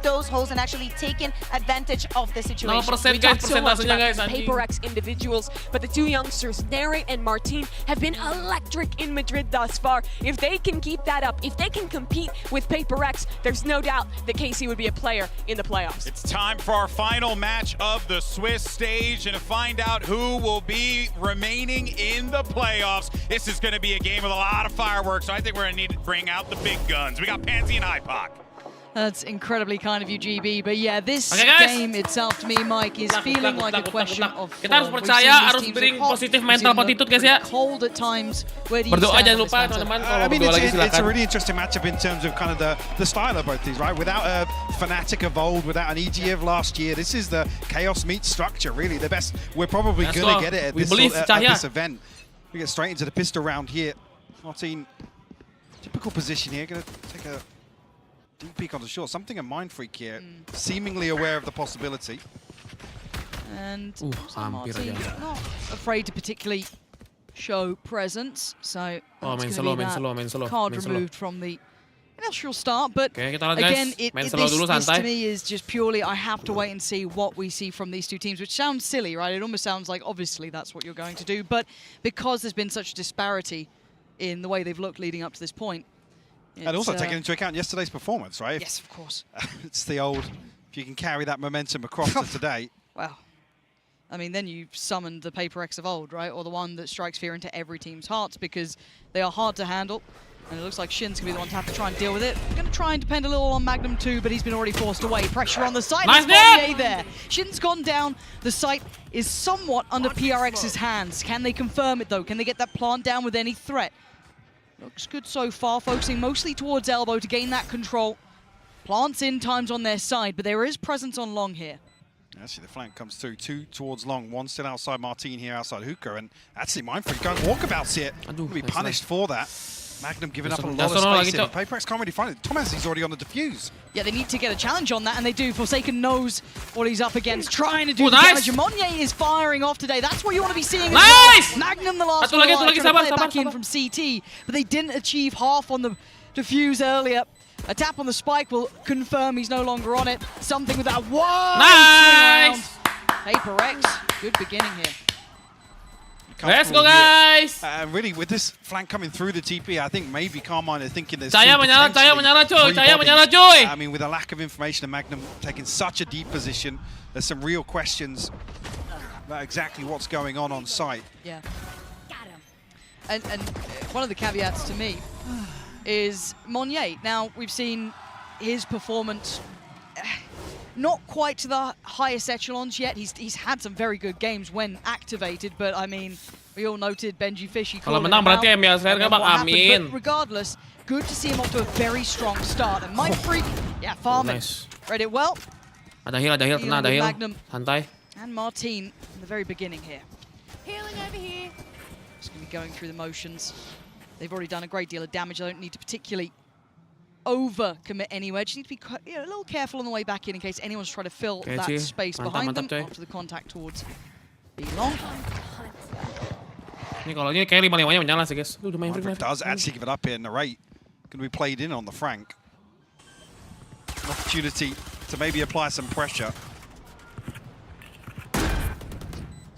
those holes and actually taking advantage of the situation. 0% guys, persentasenya guys. Paperrex individuals, but the two youngsters, Narrate and Martin, have been electric in Madrid thus far. If they can keep that up, if they can compete with Paperrex, there's no doubt that KC would be a player in the playoffs. It's time for our final match of the Swiss stage and to find out who will be remaining in the playoffs. This is going to be a game with a lot of fireworks, so I think we're going to need to bring out the big guns. We got Pansy and HyperX. That's incredibly kind of you, GB. But yeah, this game itself to me, Mike, is feeling like a question of kita harus percaya, harus bring positive mental attitude guys ya. Cold at times. Berdoa jangan lupa teman-teman. I mean, it's a really interesting matchup in terms of kind of the style of both these, right? Without a Fnatic of old, without an EG of last year, this is the Chaos meets structure, really the best. We're probably going to get it at this event. We get straight into the pistol round here. Martin, typical position here, going to take a deep peek on the shore. Something a Mind Freak here, seemingly aware of the possibility. And Martin not afraid to particularly show presence, so main slow. Card removed from the initial start, but again, this to me is just purely, I have to wait and see what we see from these two teams, which sounds silly, right? It almost sounds like, obviously, that's what you're going to do, but because there's been such disparity in the way they've looked leading up to this point. And also taking into account yesterday's performance, right? Yes, of course. It's the old, if you can carry that momentum across to today. Well, I mean, then you've summoned the Paperrex of old, right? Or the one that strikes fear into every team's hearts, because they are hard to handle. And it looks like Shin's going to be the one to have to try and deal with it. Going to try and depend a little on Magnum too, but he's been already forced away. Pressure on the site. Nice there. Shin's gone down. The site is somewhat under PRX's hands. Can they confirm it though? Can they get that plant down with any threat? Looks good so far, focusing mostly towards elbow to gain that control. Plants in, time's on their side, but there is presence on long here. Actually, the flank comes through, two towards long, one still outside Martin here, outside Hookah, and actually Mind Freak going walkabouts here. Will be punished for that. Magnum giving up a lot of space here. Paperrex can't really find it. Thomas, he's already on the defuse. Yeah, they need to get a challenge on that, and they do. Forsaken knows what he's up against, trying to do the damage. Monnier is firing off today. That's what you want to be seeing. Nice! Magnum, the last one, trying to play it back in from CT, but they didn't achieve half on the defuse earlier. A tap on the spike will confirm he's no longer on it. Something with that. Whoa! Nice! PaperX, good beginning here. Let's go, guys! Really, with this flank coming through the TP, I think maybe Carmine are thinking there's Djaja menyala cuy. I mean, with a lack of information and Magnum taking such a deep position, there's some real questions about exactly what's going on site. Yeah. And one of the caveats to me is Monier. Now, we've seen his performance not quite to the highest echelons yet. He's had some very good games when activated, but I mean, we all noted Benji Fishy. Kalau menang berarti MSI kan bak amin. Regardless, good to see him off to a very strong start. And Mind Freak, yeah, farming. Nice. Read it well. Ada heal, tenang, ada heal. Santai. And Martin in the very beginning here. Healing over here. Just going to be going through the motions. They've already done a great deal of damage. They don't need to particularly over-commit anywhere. Just need to be a little careful on the way back in case anyone's trying to fill that space behind them after the contact towards B-Long. Ini kalau ini kayak 5-5-nya menyala sih, guys. Does actually give it up here. Narrate going to be played in on the Frank. An opportunity to maybe apply some pressure.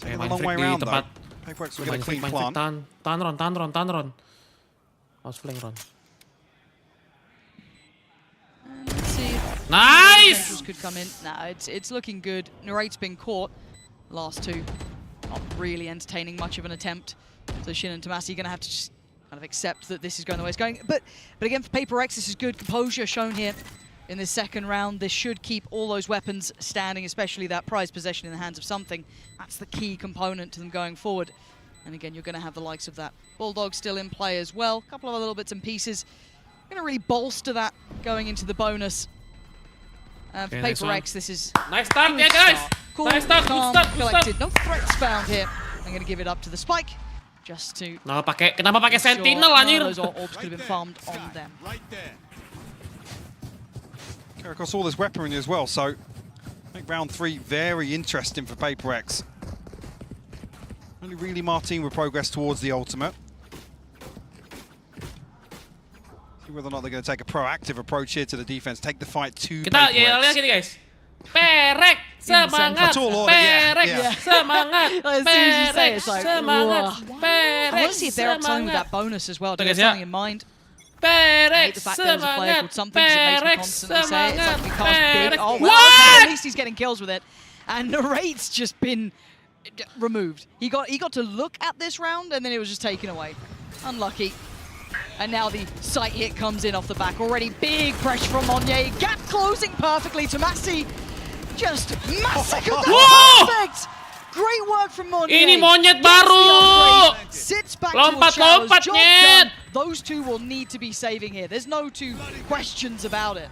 Taking a long way around though. PaperX will get a clean plant. Tahan Ron. Harus flank Ron. Nice! Could come in. Nah, it's looking good. Narrate's been caught. Last two, not really entertaining much of an attempt. So Shin and Tomasi are going to have to just kind of accept that this is going the way it's going. But again, for PaperX, this is good composure shown here in this second round. This should keep all those weapons standing, especially that prized possession in the hands of something. That's the key component to them going forward. And again, you're going to have the likes of that Bulldog still in play as well. A couple of little bits and pieces. Going to really bolster that going into the bonus. For PaperX, this is nice start, yeah, guys. Cool, nice start, calm, good start. collected. No threats found here. I'm going to give it up to the Spike, just to. Kenapa pakai Sentinel anjir? Those orbs could have been farmed on them. Carry across all this weaponry as well, so I think round 3 very interesting for PaperX. Only really Martin with progress towards the ultimate. See whether or not they're going to take a proactive approach here to the defense, take the fight to Kita lihat gini guys. PRX semangat. PRX semangat. As soon as you say it, it's like, semangat. I want to see if they're up with that bonus as well. Do you have something in mind? PRX the fact there was a player called something because it makes me constantly say it. It's like we cast big. Oh, well, what? At least he's getting kills with it. And Narrate's just been removed. He got to look at this round and then it was just taken away. Unlucky. And now the sight hit comes in off the back. Already big pressure from Monier. Gap closing perfectly. Tomasi just massacred that aspect. Great work from Monier. Ini monyet baru. Sits back Lompat, nyet. Those two will need to be saving here. There's no two questions about it.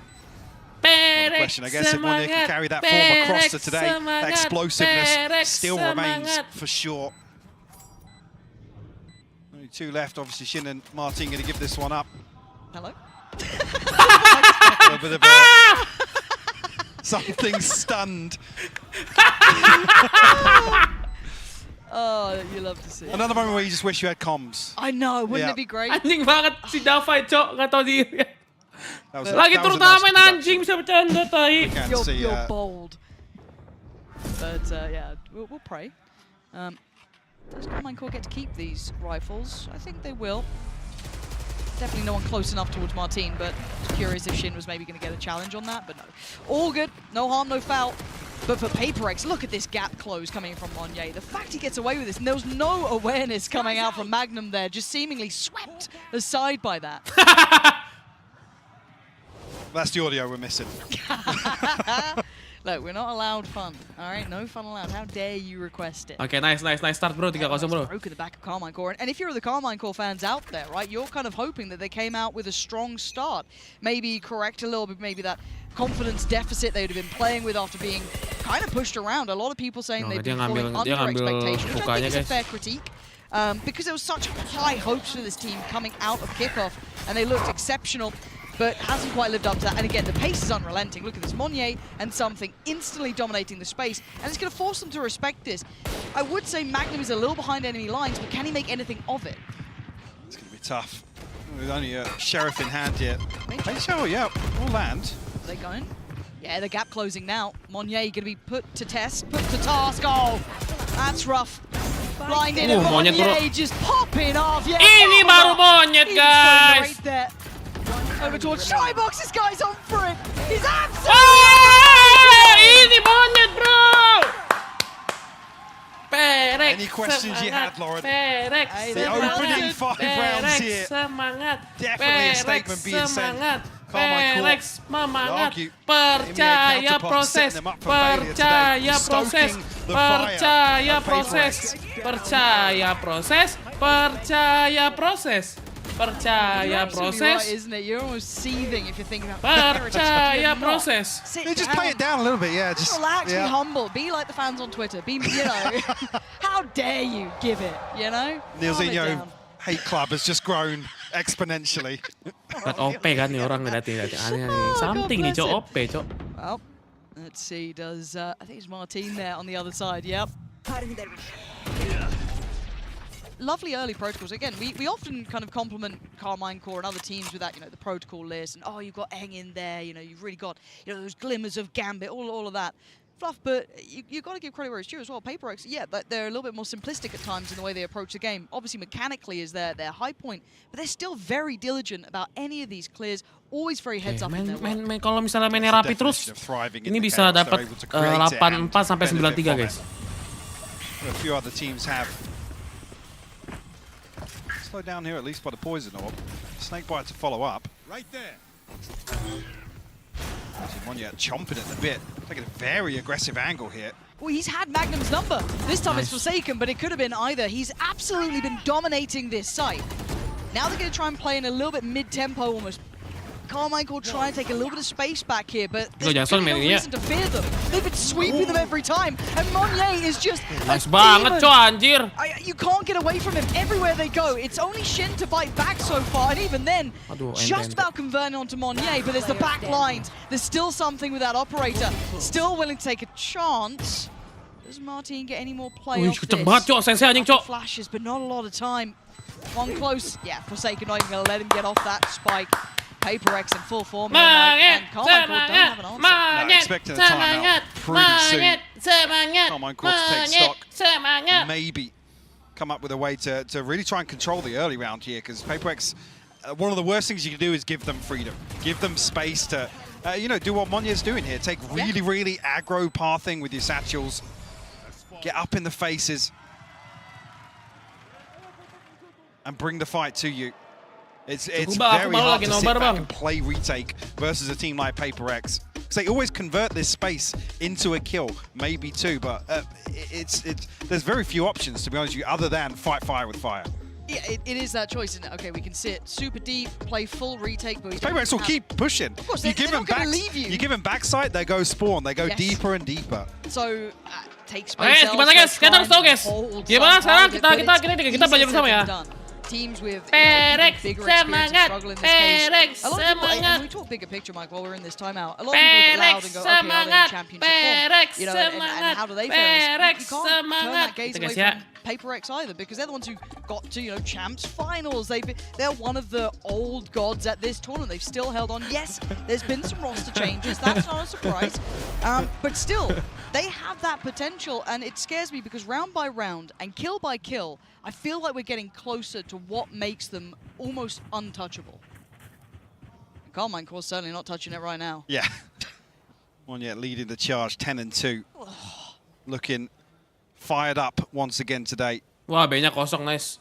Question, I guess, if Monier can carry that form across to today, that explosiveness still remains for sure. Only 2 left, obviously Shin and Martin going to give this one up. Hello? A little bit of a something stunned. Oh, you love to see it. Another moment where you just wish you had comms. I know, wouldn't it be great? Anjing banget si Davai, cok, nggak tahu diri. Lagi terutama anjing bisa bercanda tai. You're bold. But yeah, we'll pray. Does Combine Core get to keep these rifles? I think they will. Definitely no one close enough towards Martin, but just curious if Shin was maybe going to get a challenge on that, but no. All good, no harm, no foul. But for PaperX, look at this gap close coming from Monier. The fact he gets away with this, and there was no awareness coming out from Magnum there, just seemingly swept aside by that. That's the audio we're missing. Look, we're not allowed fun, all right? No fun allowed. How dare you request it? Okay, nice start, bro. 3-0, bro. Broke at the back of Carmine Core. And if you're the Carmine Core fans out there, right, you're kind of hoping that they came out with a strong start. Maybe correct a little bit, maybe that confidence deficit they would have been playing with after being kind of pushed around. A lot of people saying they've been falling under expectations, which I think is a fair critique. Because there was such high hopes for this team coming out of kickoff, and they looked exceptional. But hasn't quite lived up to that. And again, the pace is unrelenting. Look at this, Monier and something instantly dominating the space. And it's going to force them to respect this. I would say Magnum is a little behind enemy lines, but can he make anything of it? It's going to be tough. With only a Sheriff in hand yet. Hey, sure, yeah, we'll land. Are they going? Yeah, the gap closing now. Monye going to be put to test, put to task. Oh, that's rough. Blinded and Monye just popping off. Yeah. Ini baru monyet, guys. Right there. Over towards Shybox. This guy's on for it. He's absolutely. Ini monyet, bro. PRX. Any questions you had, Lauren? PRX. The opening 5 rounds here. Definitely a statement being sent. PRX semangat, percaya proses, percaya proses, percaya proses, percaya proses, percaya proses, percaya proses. Isn't it? You're almost seething if you're thinking about percaya proses. They just play it down a little bit, yeah. Just relax, be humble, be like the fans on Twitter. Be, you know, how dare you give it, you know? Neilzinho hate club has just grown exponentially. But OP kan nih orang ngeliatin aneh-aneh. Something nih, Cok. OP, Cok. Well, let's see. Does I think it's Martin there on the other side. Yep. Lovely early protocols. Again, we often kind of compliment Carmine Core and other teams with that, you know, the protocol list and oh, you've got Eng in there. You know, you've really got, you know, those glimmers of Gambit, all of that. Fluff, but you got to give credit where it's due as well. Paperrex, yeah, but they're a little bit more simplistic at times in the way they approach the game. Obviously, mechanically is their high point, but they're still very diligent about any of these clears. Always very heads up in their work. Kalau misalnya mainnya rapi terus, ini bisa dapat 8-4 sampai 9-3, guys. A few other teams have. Slow down here at least by the poison orb. Snakebite to follow up. Right there. Monye chomping at the bit, taking a very aggressive angle here. Well, he's had Magnum's number. This time it's Forsaken, but it could have been either. He's absolutely been dominating this site. Now they're going to try and play in a little bit mid-tempo almost. Carmine will try and take a little bit of space back here, but there's no reason to fear them. They've been sweeping them every time, and Monye is just nice banget, Cok, anjir. You can't get away from him everywhere they go. It's only Shin to bite back so far, and even then, just about converting onto Monye, but there's the back lines. There's still something with that operator. Still willing to take a chance. Does Martin get any more play off this? Kenceng banget, Cok, sensei anjing, Cok. Flashes, but not a lot of time. One close. Yeah, Forsaken not even going to let him get off that spike. PaperX in full form here, and Carmine don't have an answer. No, expecting a timeout pretty soon. Carmine Court to take stock. Maybe come up with a way to really try and control the early round here, because PaperX, one of the worst things you can do is give them freedom. Give them space to, you know, do what Monye's doing here. Take really aggro pathing with your satchels. Get up in the faces. And bring the fight to you. It's very hard to sit back and play retake versus a team like PaperX, because they always convert this space into a kill, maybe two, but there's very few options, to be honest with you, other than fight fire with fire. Yeah, it is that choice, isn't it? Okay, we can sit super deep, play full retake, but PaperX will keep pushing. Of course, you give them backside, they go spawn, they go deeper and deeper. So take space. Gimana guys? Kita harus tahu guys. Gimana sekarang kita belajar bersama ya. Teams with PRX bigger experience and struggle in this case. PRX A lot of people, and we talk bigger picture, Mike, while we're in this timeout. A lot of people get loud and go, okay, are they in championship form? You know, and how do they fare? You can't turn that gaze away from PaperX either, because they're the ones who got to, you know, champs finals. They're one of the old gods at this tournament. They've still held on. Yes, there's been some roster changes. That's not a surprise. But still, they have that potential, and it scares me because round by round and kill by kill, I feel like we're getting closer to what makes them almost untouchable. Carmine Core's certainly not touching it right now. Yeah. Monye leading the charge 10-2. Looking fired up once again today. Wah, B-nya kosong, nice.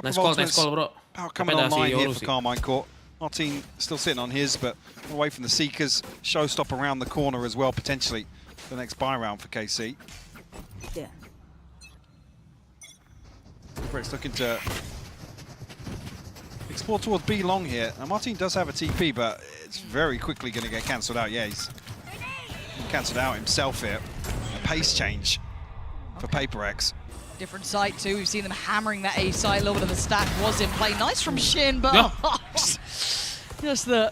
Nice call, bro. Power coming online here for Carmine Core. Martin still sitting on his, but away from the Seekers. Showstop around the corner as well, potentially. The next buy round for KC. Yeah. PaperX looking to explore towards B long here. Now Martin does have a TP, but it's very quickly going to get cancelled out. Yeah, he's cancelled out himself here. A pace change for PaperX. Different site too. We've seen them hammering that A site. A little bit of the stack was in play. Nice from Shin, but just the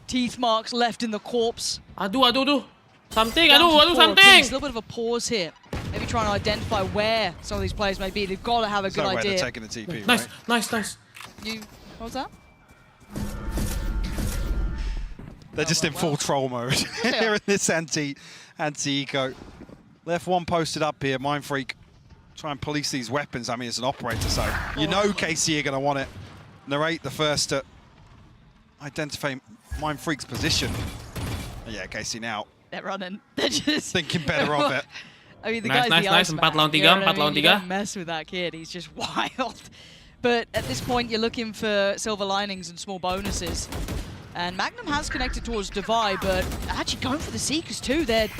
teeth marks left in the corpse. Aduh. Something. A little bit of a pause here. Maybe trying to identify where some of these players may be. They've got to have a good idea. They're taking the TP, nice, right? nice. What was that? They're just in full troll mode here in this anti-eco. Left one posted up here, Mindfreak. Try and police these weapons. I mean, it's an operator, so you know KC are going to want it. Narrate the first to identify Mindfreak's position. Yeah, KC now. They're running. They're just thinking better of it. I mean, the guy's the nice. 4 lawan 3, 4 lawan 3. You don't mess with that kid. He's just wild. But at this point, you're looking for silver linings and small bonuses. And Magnum has connected towards Divide, but actually going for the Seekers too. They're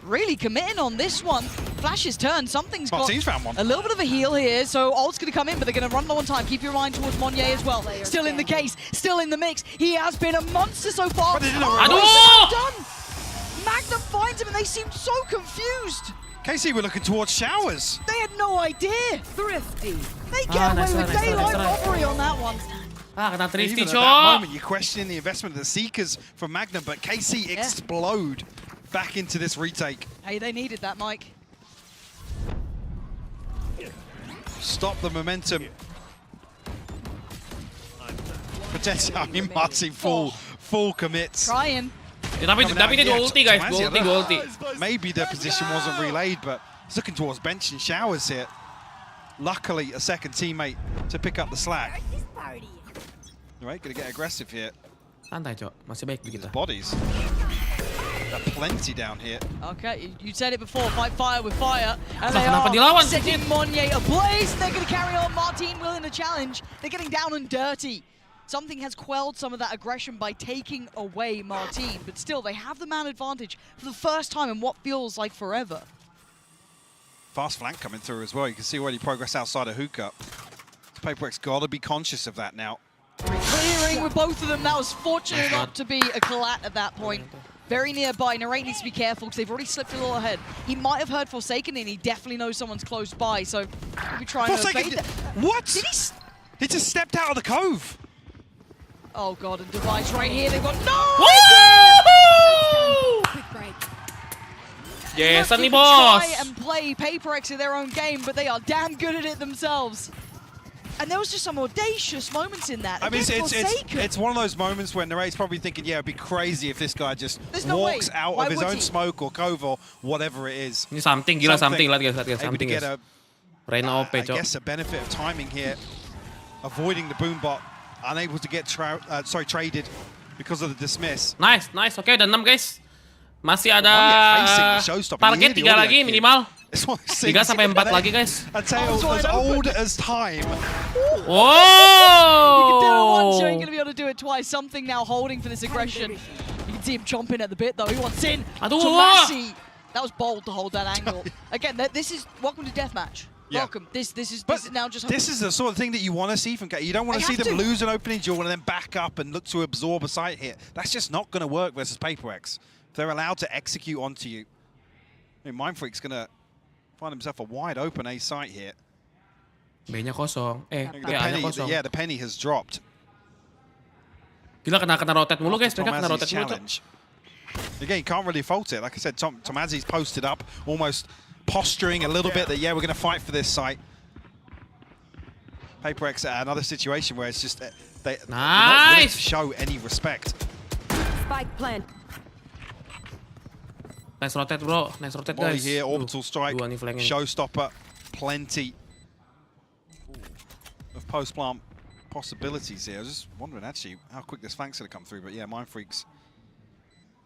really committing on this one. Flash's turn. Something's got found one. A little bit of a heal here. So ult's going to come in, but they're going to run low on time. Keep your mind towards Monnier as well. Still in the case. Still in the mix. He has been a monster so far. Done. Magnum finds him, and they seem so confused. KC were looking towards showers. They had no idea. Thrifty. They get away with daylight robbery on that one. Kena Thrifty, Even at that moment, you're questioning the investment of the Seekers from Magnum, but KC explode back into this retake. Hey, they needed that, Mike. Stop the momentum. Potentially, I mean, Martin full commits. Trying. Tapi dia dua ulti, guys. Dua ulti. Maybe their position wasn't relayed, but he's looking towards bench and showers here. Luckily, a second teammate to pick up the slack. Right, gonna get aggressive here. Santai, Cok. Masih baik begitu. Bodies. There are plenty down here. Okay, you said it before. Fight fire with fire. And they are setting Monnier ablaze. They're going to carry on. Martin willing to challenge. They're getting down and dirty. Something has quelled some of that aggression by taking away Martin. But still, they have the man advantage for the first time in what feels like forever. Fast flank coming through as well. You can see already progress outside of Hookup. Paperrex got to be conscious of that now. Clearing with both of them. That was fortunate not to be a collat at that point. Very nearby. Narrate needs to be careful because they've already slipped a little ahead. He might have heard Forsaken and he definitely knows someone's close by, so he'll be trying to evade that. What? Did he just stepped out of the cove. Oh god, and Divide's right here. They've got Yeah, Sunny boss! boss! Try and play Paperrex in their own game, but they are damn good at it themselves. And there was just some audacious moments in that. I mean, it's one of those moments when Narrate's probably thinking, yeah, it'd be crazy if this guy just walks out of his own smoke or cove or whatever it is. Something, gila something. Lihat guys, something guys. Reyna OP, I guess a benefit of timing here. Avoiding the boom bot. Unable to get traded because of the dismiss. Nice. Oke, ada 6 guys. Masih ada target 3 lagi minimal. 3 sampai 4 lagi, guys. A tale as old as time. Whoa! You can do it once, you ain't going to be able to do it twice. Something now holding for this aggression. You can see him chomping at the bit, though. He wants in. Tomasi. That was bold to hold that angle. Again, this is welcome to deathmatch. Yeah. Welcome. This is now just. This is the sort of thing that you want to see from. You don't want to see them lose an opening duel and then back up and look to absorb a site hit. That's just not going to work versus Paperrex. If they're allowed to execute onto you, I mean, Mindfreak's going to find himself a wide open A site here. B-nya kosong. The penny has dropped. Gila kena rotate mulu, guys. Mereka kena rotate mulu. Again, you can't really fault it. Like I said, Tomazi's posted up, almost posturing a little bit that, yeah, we're going to fight for this site. Paperrex at another situation where it's just they're not willing to show any respect. Spike plant. Nice rotate, bro. Nice rotate, guys. Molly here, orbital strike, showstopper, plenty of post-plant possibilities here. I was just wondering, actually, how quick this flank's going to come through. But yeah, Mindfreak's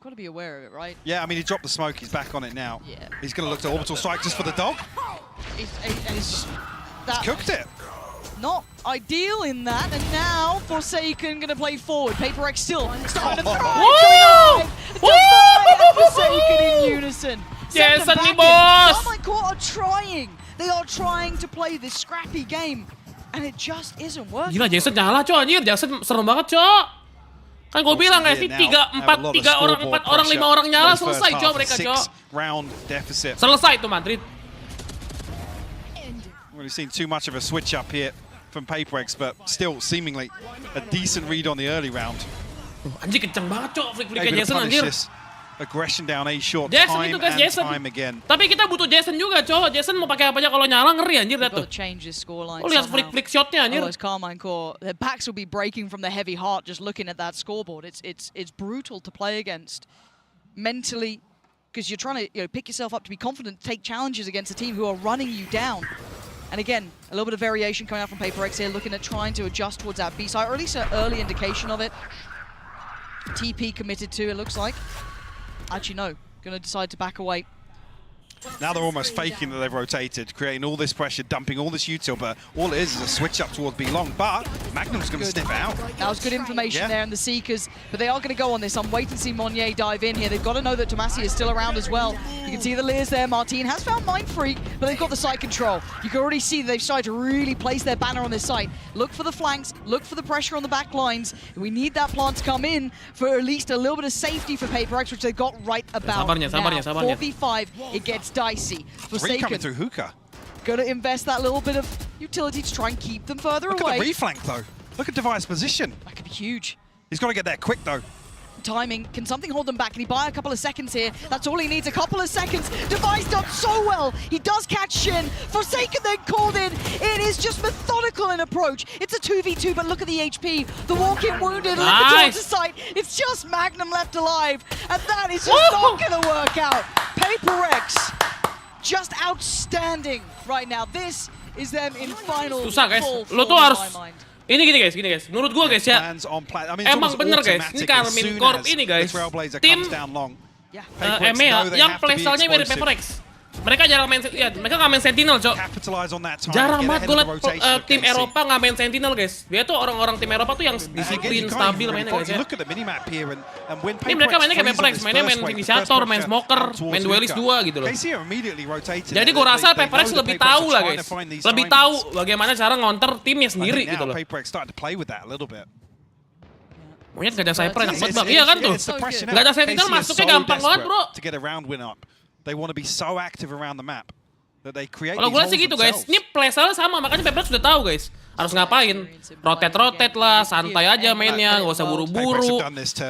got to be aware of it, right? Yeah, I mean, he dropped the smoke. He's back on it now. Yeah. He's going to look to orbital strike just for the dog. He's cooked it. Not ideal in that, and now Forsaken going to play forward. Paperrex still starting to thrive. Divide and Forsaken in unison. Yes, Sunny boss! Court are trying. They are trying to play this scrappy game, and it just isn't working. Gila, Jason nyala, Cok. Anjir, Jason serem banget, Cok. Kan gue bilang guys, ini 4 orang, 5 orang nyala, selesai Cok mereka, Cok. Round deficit. Selesai tuh Madrid. We've seen too much of a switch up here from Paperrex, but still seemingly a decent read on the early round. Anjir kencang banget, Cok. Flick-flicknya Jason, anjir. aggression down A short Jason time itu guys, and Jason. time again. Tapi kita butuh Jason juga, cowok. Jason mau pakai apa aja kalau nyala ngeri anjir lihat tuh. Change this scoreline. Oh, lihat flick shotnya anjir. Otherwise, Carmine Core, their backs will be breaking from the heavy heart just looking at that scoreboard. It's brutal to play against mentally, because you're trying to pick yourself up to be confident, take challenges against a team who are running you down. And again, a little bit of variation coming out from PaperX here, looking at trying to adjust towards that B side, or at least an early indication of it. TP committed to, it looks like. Actually, no, going to decide to back away. Now they're almost faking that they've rotated, creating all this pressure, dumping all this util, but all it is a switch up towards B long. But Magnum's going to sniff it out. That was good information there in the Seekers, but they are going to go on this. I'm waiting to see Monnier dive in here. They've got to know that Donasi is still around as well. You can see the Lears there. Martin has found Mind Freak, but they've got the site control. You can already see that they've started to really place their banner on this site. Look for the flanks, look for the pressure on the back lines. We need that plant to come in for at least a little bit of safety for PaperX, which they've got right about now. 4v5, it gets dicey. Three coming through hookah. Going to invest that little bit of utility to try and keep them further away. Look at the reflank though. Look at Device's position. That could be huge. He's got to get there quick though. Timing, can something hold them back? Can he buy a couple of seconds here? That's all he needs, a couple of seconds. Device done so well. He does catch Shin. Forsaken then called in. It is just methodical in approach. It's a 2v2, but look at the HP. The walk-in wounded, look towards the site. It's just Magnum left alive. And that is just not going to work out. PaperX, just outstanding right now. This is them in final. Susah guys, lo tuh harus ini gini guys. Menurut gua guys ya, emang bener guys. Ini Carmine Corp ini guys, tim EMEA yang playstyle-nya mirip PaperX. Mereka jarang main, ya mereka nggak main Sentinel, Cok. Jarang banget gue liat tim Eropa nggak main Sentinel, guys. Dia tuh orang-orang tim Eropa tuh yang disiplin, stabil mainnya, guys ya. Ini mereka mainnya kayak PaperX, mainnya main inisiator, main smoker, main duelist 2 gitu loh. Jadi gue rasa PaperX lebih tahu lah, guys. Lebih tahu bagaimana cara ngonter timnya sendiri gitu loh. Monyet gak ada Cypher enak banget, Bang. Iya kan tuh? Gak ada Sentinel masuknya gampang banget, bro. They want to be so active around the map that they create. Kalau gue lihat sih gitu guys, ini playstyle sama, makanya PaperX sudah tahu guys harus ngapain. Rotate lah, santai aja mainnya, nggak usah buru-buru.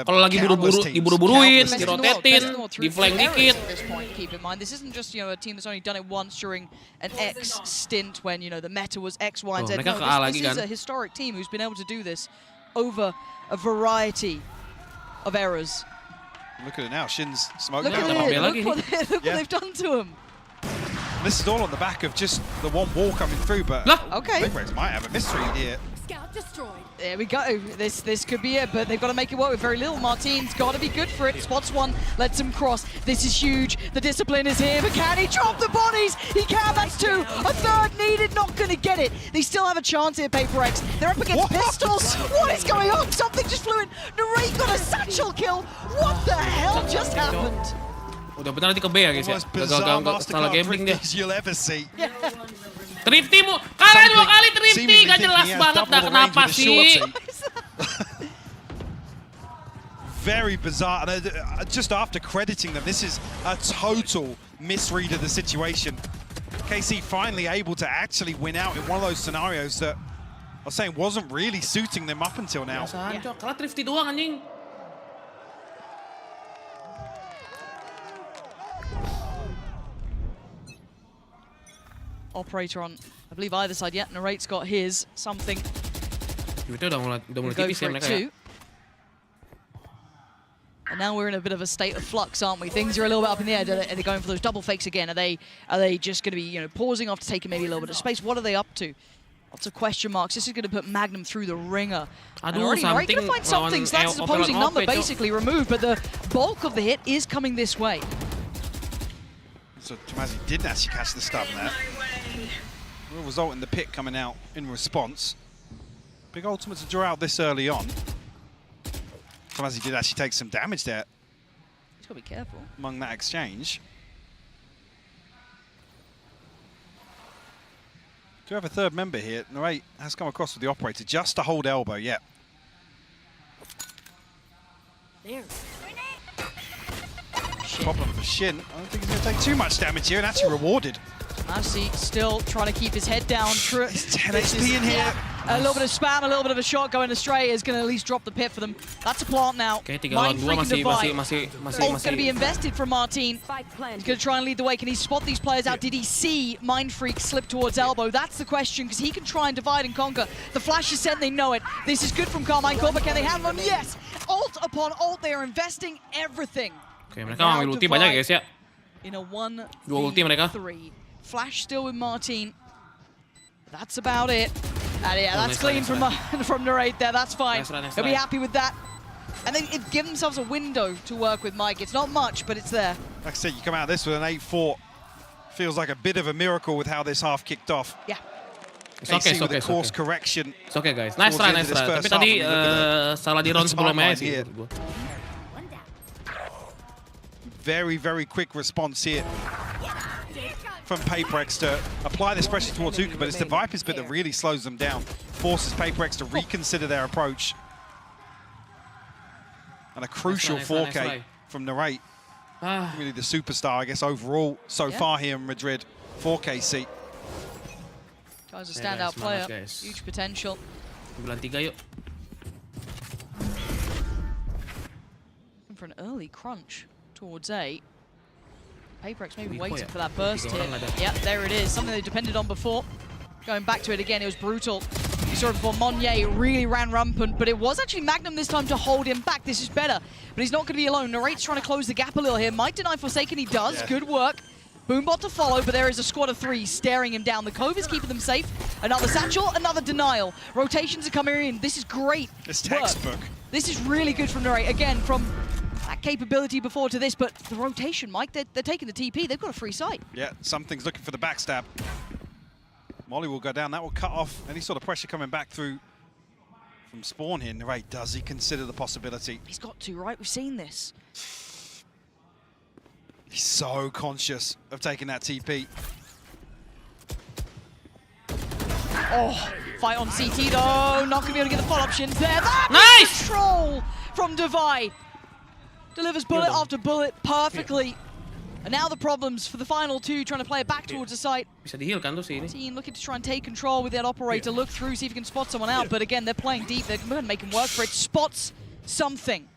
Kalau lagi buru-buru, diburu-buruin, dirotatein, di flank dikit. Keep in mind, this isn't just a team that's only done it once during an X stint when the meta was X, Y, and Z. No, this is a historic team who's been able to do this over a variety of eras. Look at it now, Shin's smoking. Look what they've done to him. This is all on the back of just the one wall coming through, but PaperX might have a mystery here. Scout destroyed. There we go. This could be it, but they've got to make it work with very little. Martin's got to be good for it. Spots one, lets him cross. This is huge. The discipline is here, but can he drop the bodies? He can, that's two. A third needed, not going to get it. They still have a chance here, PaperX. They're up against pistols. What is going on? Something just flew in. Narrate got a satchel kill. What the hell just happened? Udah benar nanti ke B ya guys ya. Gagal salah gambling dia. Thrifty mu, kalah 2 kali Thrifty, gak jelas banget dah kenapa sih. Very bizarre, and just after crediting them, this is a total misread of the situation. KC finally able to actually win out in one of those scenarios that I was saying wasn't really suiting them up until now. Kalah Thrifty doang anjing. Operator on, I believe, either side yet. Narrate's got his something. Itu udah mulai tipis ya mereka ya. And now we're in a bit of a state of flux, aren't we? Things are a little bit up in the air. Are they going for those double fakes again? Are they just going to be pausing off to take maybe a little bit of space? What are they up to? Lots of question marks. This is going to put Magnum through the ringer. And already Narrate going to find something. So that's his opposing number basically removed, but the bulk of the hit is coming this way. So Tomazi didn't actually catch the stun there. Will result in the pick coming out in response. Big ultimate to draw out this early on. Tomazi did actually take some damage there. He's got to be careful. Among that exchange. Do have a third member here. Narrate has come across with the operator just to hold elbow, yeah. There. Problem for Shin. I don't think he's going to take too much damage here and actually rewarded. Actually, still trying to keep his head down. He's 10 HP in here. A little bit of spam, a little bit of a shot going astray is going to at least drop the pit for them. That's a plant now. Okay, 3 lawan 2 masih going to be invested from Martin. He's going to try and lead the way. Can he spot these players out? Did he see Mind Freak slip towards elbow? That's the question, because he can try and divide and conquer. The flash is sent, they know it. This is good from Carmichael, but can they handle him? Yes! Ult upon ult, they are investing everything. Okay, mereka ngambil ulti banyak guys ya. In a 1v3. 2 ulti mereka. Flash still with Martin. That's about it. And yeah, that's clean from Narrate there. That's fine. He'll be happy with that. And they give themselves a window to work with Mike. It's not much, but it's there. Like I said, you come out of this with an 8-4. Feels like a bit of a miracle with how this half kicked off. Yeah. It's okay, with the course correction. It's okay guys. Nice try, nice try. Tapi tadi salah di round sebelumnya sih. Very, very quick response here from Paperrex to apply this pressure towards Uka, but it's the Viper's bit that really slows them down, forces Paperrex to reconsider their approach. And a crucial 4K from Narrate. Really the superstar, I guess, overall so far here in Madrid. 4K seat. Guy's a standout player. Huge potential. Bulan 3 yuk. For an early crunch towards A. Paperrex maybe waiting for that burst here. Yep, there it is. Something they depended on before. Going back to it again, it was brutal. You saw it before, Monnier really ran rampant, but it was actually Magnum this time to hold him back. This is better, but he's not going to be alone. Narrate's trying to close the gap a little here. Might deny Forsaken, he does. Yeah. Good work. Boombot to follow, but there is a squad of 3 staring him down. The Cove is keeping them safe. Another satchel, another denial. Rotations are coming in. This is great. It's textbook. This is really good from Narrate. Again, from that capability before to this, but the rotation, Mike, they're taking the TP. They've got a free site. Yeah, something's looking for the backstab. Molly will go down. That will cut off any sort of pressure coming back through from Spawn here. Narrate, does he consider the possibility? He's got to, right? We've seen this. He's so conscious of taking that TP. Oh, fight on CT though. Not going to be able to get the follow options there. That nice control from Devai. Delivers bullet after bullet perfectly. And now the problems for the final 2, trying to play it back towards the site. Bisa di-heal-kan tuh sini. Team looking to try and take control with that operator. Look through, see if he can spot someone out. But again, they're playing deep. They're going to make him work for it. Spots something.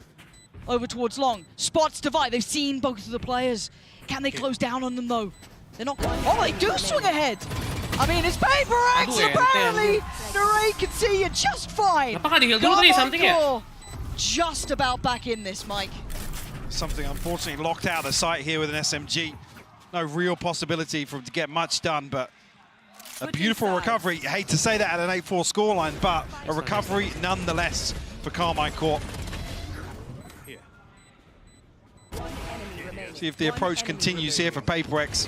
Over towards Long. Spots Divide. They've seen both of the players. Can they close down on them though? They're not going. Oh, they do swing ahead. I mean, it's PaperX. Apparently, Narrate can see you just fine. Apakah di-heal dulu tadi something ya? Just about back in this, Mike. Something unfortunately locked out of the site here with an SMG. No real possibility for him to get much done, but a beautiful recovery. I hate to say that at an 8-4 scoreline, but a recovery nonetheless for Carmichael. See if the approach continues here for Paperrex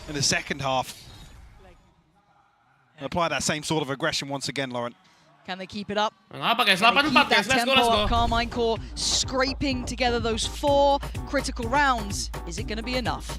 in the second half. Apply that same sort of aggression once again, Lauren. Can they keep it up? Apa guys? 8-4 guys. Let's go. Carmichael scraping together those 4 critical rounds. Is it going to be enough?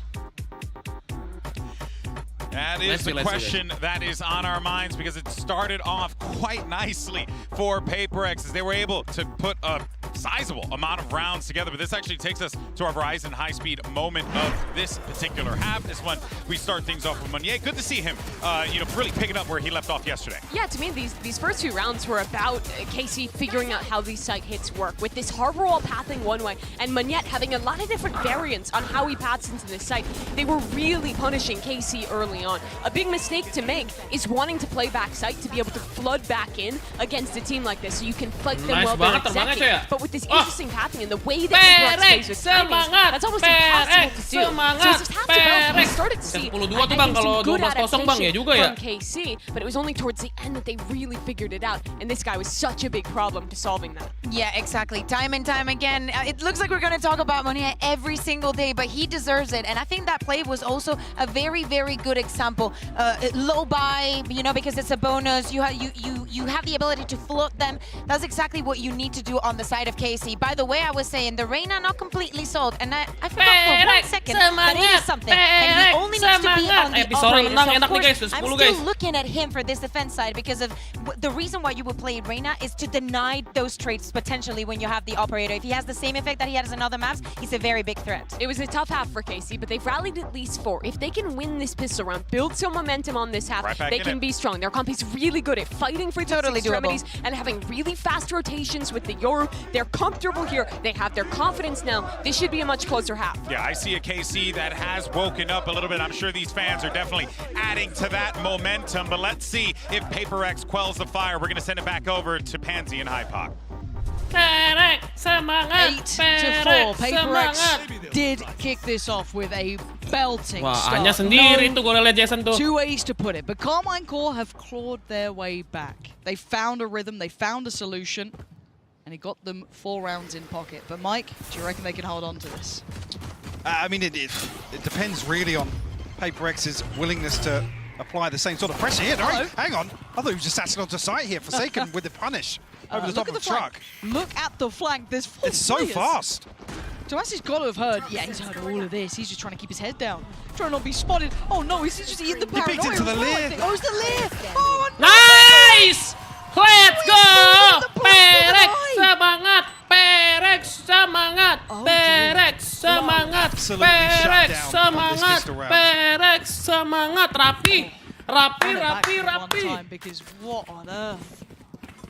That is the question that is on our minds, because it started off quite nicely for Paperrex as they were able to put a sizable amount of rounds together. But this actually takes us to our Verizon high-speed moment of this particular half. This one, we start things off with Monnier. Good to see him, really picking up where he left off yesterday. Yeah, to me, these first 2 rounds were about KC figuring out how these site hits work, with this harbor wall pathing one way, and Monnier having a lot of different variants on how he paths into this site. They were really punishing KC early on. A big mistake to make is wanting to play back site to be able to flood back in against a team like this, so you can fight them while they're execing. But with this interesting pathing and the way that Paperrex plays with timings, that's almost impossible to do. So it's just half to both. We started to see some good adaptation from KC, but it was only towards the end that they really figured it out, and this guy was such a big problem to solving that. Yeah, exactly. Time and time again. It looks like we're going to talk about Monnier every single day, but he deserves it. And I think that play was also a very, very good example. Low buy, because it's a bonus. You have the ability to float them. That's exactly what you need to do on the side of KC. By the way, I was saying the Reyna not completely sold, and I forgot for 1 second that it is something. And he only needs to be on the operator. So of course, I'm still looking at him for this defense side because of the reason why you would play Reyna is to deny those traits potentially when you have the operator. If he has the same effect that he has in other maps, he's a very big threat. It was a tough half for KC, but they've rallied at least 4. If they can win this pistol round, build some momentum on this half, they can be strong. Their comp is really good at fighting for these extremities and having really fast rotations with the Yoru. They're comfortable here. They have their confidence now. This should be a much closer half. Yeah, I see a KC that has woken up a little bit. I'm sure these fans are definitely adding to that momentum, but let's see if PaperX quells the fire. We're going to send it back over to Pansy and HyperX. 8-4. PaperX did kick this off with a belting start. Hanya sendiri tuh golnya Jason tuh. 2 ways to put it, but Carmine Core have clawed their way back. They found a rhythm, they found a solution, and it got them 4 rounds in pocket. But Mike, do you reckon they can hold on to this? I mean, it depends really on PaperX's willingness to apply the same sort of pressure here. No, hang on. I thought he was just sat onto site here, Forsaken with the punish over the top of the truck. Look at the flank. There's 4 It's so fast. Tomasi's got to have heard. Yeah, he's heard all of this. He's just trying to keep his head down, trying not to be spotted. Oh no, he's just eating the paranoia. He beat into the leer. Oh, it's the leer. Oh, no. Nice! Let's go! PRX semangat! PRX semangat! PRX semangat! PRX semangat! PRX semangat! Rapi! Because what on earth?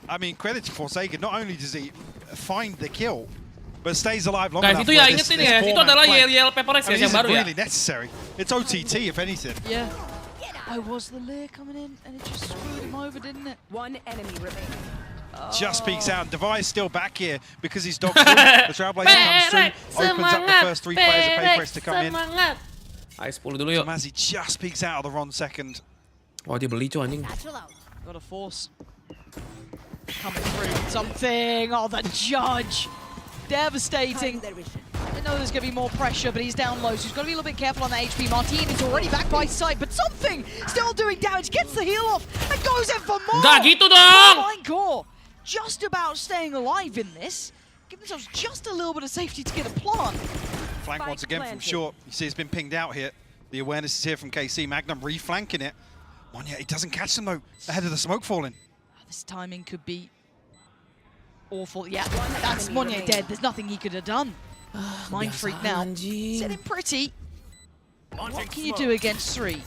I mean, credit to Forsaken. Not only does he find the kill, but stays alive long enough. Guys, itu ya ingetin ya, itu adalah yel PaperX yang baru ya. Really necessary. It's OTT if anything. Yeah. I was the leer coming in, and it just screwed him over, didn't it? 1 enemy remaining. Just peeks out. Device still back here because he's dogged through. The Trailblazer comes through, opens up the first 3 players of PaperX to come in. Ayo 10 dulu yuk. Tomasi just peeks out of the wrong second. Wah, dia beli cuy anjing. Got a force. Coming through. Something. Oh, the judge. Devastating. I know there's going to be more pressure, but he's down low, so he's got to be a little bit careful on the HP. Martin is already back by sight, but something still doing damage. Gets the heal off and goes in for more. Nggak gitu dong. Carmine Core just about staying alive in this. Give themselves just a little bit of safety to get a plant. Flank once again from short. You see it's been pinged out here. The awareness is here from KC. Magnum reflanking it. Monya, he doesn't catch them though, ahead of the smoke falling. This timing could be awful. Yeah, that's Monya dead. There's nothing he could have done. Mind freak now. Sitting pretty. What can you do against 3?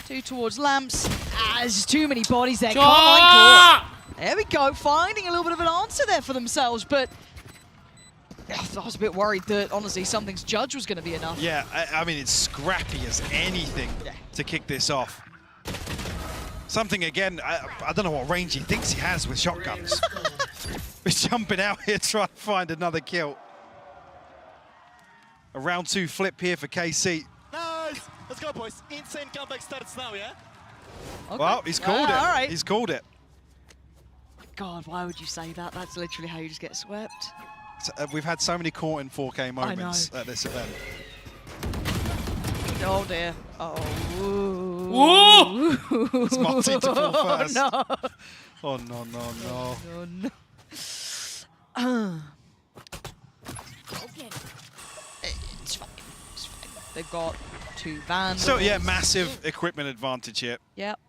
2 towards lamps. There's too many bodies there. Carmine Core. There we go. Finding a little bit of an answer there for themselves, but I was a bit worried that, honestly, something's judge was going to be enough. Yeah, I mean, it's scrappy as anything to kick this off. Something, again, I don't know what range he thinks he has with shotguns. He's jumping out here trying to find another kill. A round 2 flip here for KC. Nice! Let's go, boys. Insane comeback starts now, yeah? Okay. Well, he's called it. All right. He's called it. God, why would you say that? That's literally how you just get swept. So, we've had so many caught in 4K moments at this event. Oh dear. Oh. Woo! It's Marty to fall first. No. Oh no, no, no. Oh, no. It's fine. It's fine. They've got 2 vans. So yeah, massive equipment advantage here. Yep.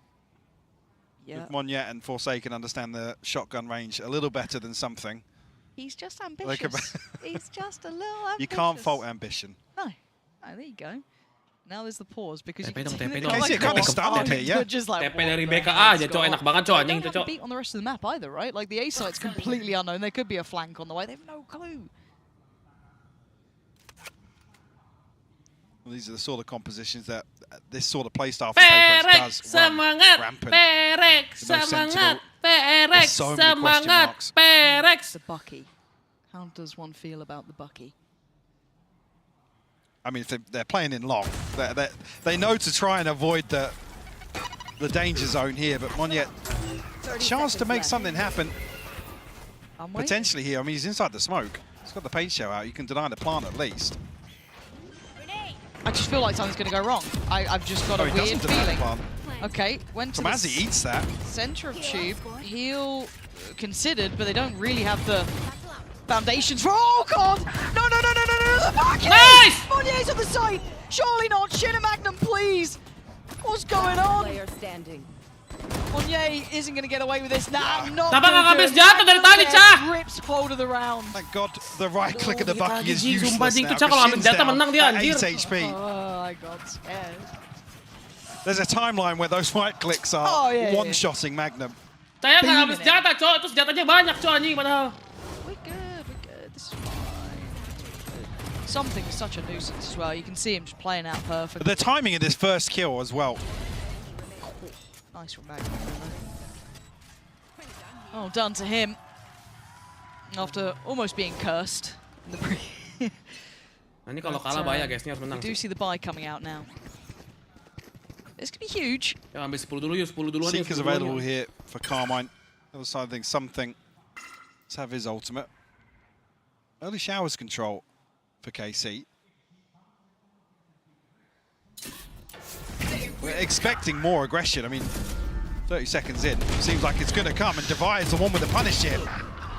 Yeah. Monya and Forsaken understand the shotgun range a little better than something. He's just ambitious. He's just a little ambitious. You can't fault ambition. No. Oh, there you go. Now there's the pause because you TP can dong, see TP the dong. Casey kind of started here, yeah. Just like, TP dari BKA aja cok, enak banget cok anjing They itu don't have cok. a beat on the rest of the map either, right? Like the A site's completely unknown. There could be a flank on the way. They have no clue. Well, these are the sort of compositions that this sort of playstyle for PaperX does run rampant. PRX semangat, PRX semangat, PRX. The Bucky. How does one feel about the Bucky? I mean, if they're playing in long, they know to try and avoid the danger zone here, but Monya, a chance to make something happen potentially here. I mean, he's inside the smoke. He's got the paint shell out. You can deny the plant at least. I just feel like something's going to go wrong. I've just got a weird feeling. Okay, went to Tomasi eats that. Center of tube. Heal considered, but they don't really have the foundations for. Oh god! No, no, no, no, no, no! Nice! Monnier's on the side. Surely not. Shin and Magnum, please. What's going on? Monnier isn't going to get away with this now. Rips hold of the round. Thank God the right click of the Bucky is useless now. Shin's down at 8 HP. Oh, I got scared. There's a timeline where those right clicks are one-shotting Magnum. Saya nggak habis senjata, cok. Terus senjatanya banyak, cok, anjing padahal. We're good. This is fine. Something is such a nuisance as well. You can see him just playing out perfectly. The timing of this first kill as well. Nice from Magnum. Oh, done to him. After almost being cursed. In the Ini kalau kalah bahaya, guys. Ini harus menang. We do see the buy coming out now. This could be huge. Ya, ambil 10 dulu yuk, 10 duluan. Seeker's available here for Carmine. Other side of things, something. Let's have his ultimate. Early showers control for KC. We're expecting more aggression. I mean, 30 seconds in, seems like it's going to come, and Divide is the one with the punish here.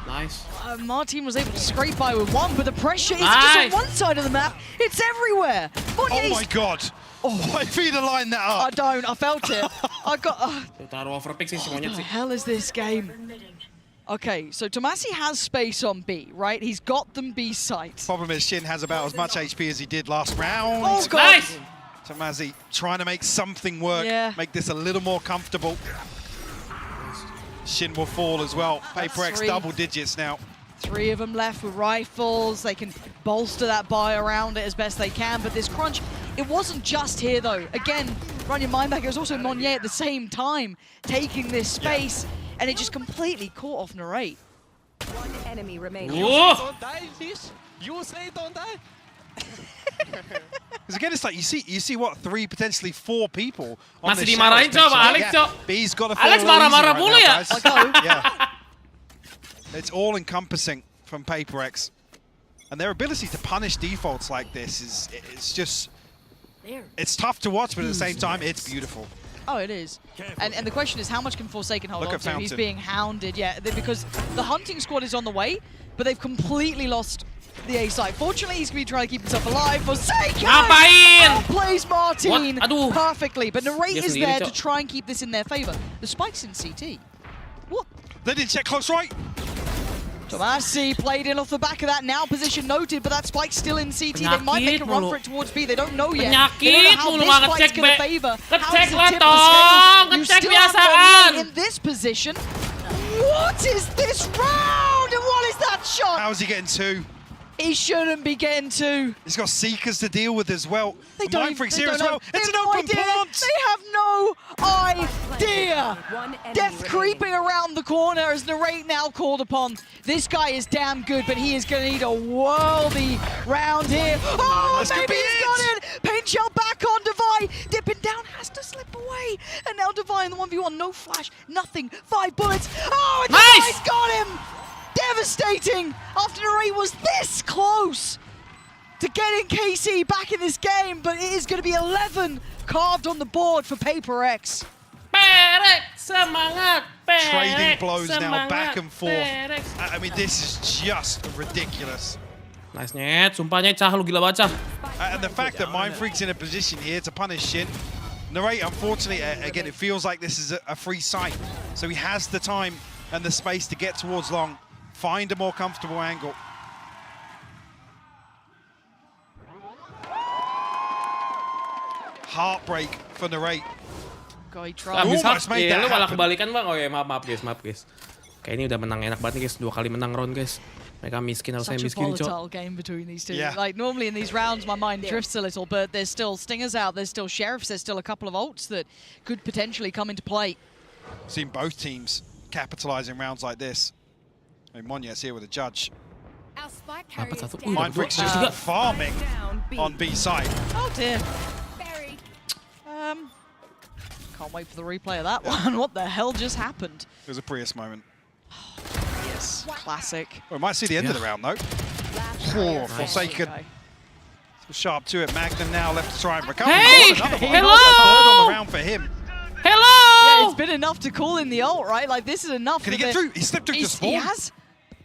Nice. Martin was able to scrape by with one, but the pressure isn't just on one side of the map, it's everywhere. Oh my God. Why if he'd line that up? I don't, I felt it. I got... What the hell is this game? Okay, so Tomasi has space on B, right? He's got them B site. Problem is Shin has about as much HP as he did last round. Oh God! Nice! Tomasi trying to make something work, make this a little more comfortable. Shin will fall as well. Paperrex double digits now. 3 of them left with rifles. They can bolster that buy around it as best they can, but this crunch, it wasn't just here though. Again, run your mind back, it was also Monnier at the same time taking this space, and it just completely caught off Narrate. One enemy remaining. Don't die, please. You say don't die. Because again, it's like you see what 3, potentially 4 people on Masih this dimarahin coba Alex, cok. B's got to Alex marah-marah mulu ya. It's all encompassing from Paperrex, and their ability to punish defaults like this it's just it's tough to watch, but at the same time it's beautiful. Oh, it is. And the question is, how much can Forsaken hold on to? He's being hounded, because the hunting squad is on the way, but they've completely lost the A side. Fortunately, he's going to be trying to keep himself alive. Forsaken outplays Martin perfectly, but Narrate is there to try and keep this in their favor. The spike's in CT. What? They didn't check close right. Tomasi played in off the back of that, now position noted, but that spike's still in CT. They might make a run for it towards B, they don't know yet. They don't know how this fight's going to favor. How does it tip the scale? You still have Monnier in this position. What is this round? And what is that shot? How is he getting 2? He shouldn't be getting 2. He's got Seekers to deal with as well. They don't here as well. It's an open plant. They have no idea. Death creeping around the corner as Narrate now called upon. This guy is damn good, but he is going to need a worldy round here. Oh, maybe he's got it. Paint shell back on Divide. Dipping down, has to slip away. And now Divide in the 1v1. No flash, nothing. 5 bullets. Oh, and Divide's got him. Devastating after Narrate was this close to getting KC back in this game, but it is going to be 11 carved on the board for Paperrex. Trading blows now back and forth. I mean, this is just ridiculous. Nice net, sumpah net, Cah, lu gila baca. And the fact that Mindfreak's in a position here to punish Shin. Narrate, unfortunately, again, it feels like this is a free site. So he has the time and the space to get towards long. Find a more comfortable angle. Heartbreak for Narrate. God, he tried. Almost made that malah kebalikan bang. Oh ya maaf guys. Kayak ini udah menang enak banget nih guys. 2 kali menang round guys. Mereka miskin, harusnya miskin, cok. Such a volatile game between these two. Like normally in these rounds my mind drifts a little, but there's still Stingers out, there's still Sheriffs, there's still a couple of ults that could potentially come into play. Seen both teams capitalizing rounds like this. I mean, Monnier's here with a judge. Mindfreak's just farming on B side. Oh dear. Can't wait for the replay of that one. What the hell just happened? It was a Prius moment. Yes, classic. Well, we might see the end of the round though. Oh, Forsaken. Sharp to it. Magnum now left to try and recover. Hey! Hello! Third on the round for him. Hello! Yeah, it's been enough to call in the ult, right? Like this is enough. Can he get through? He slipped through the spawn. He has.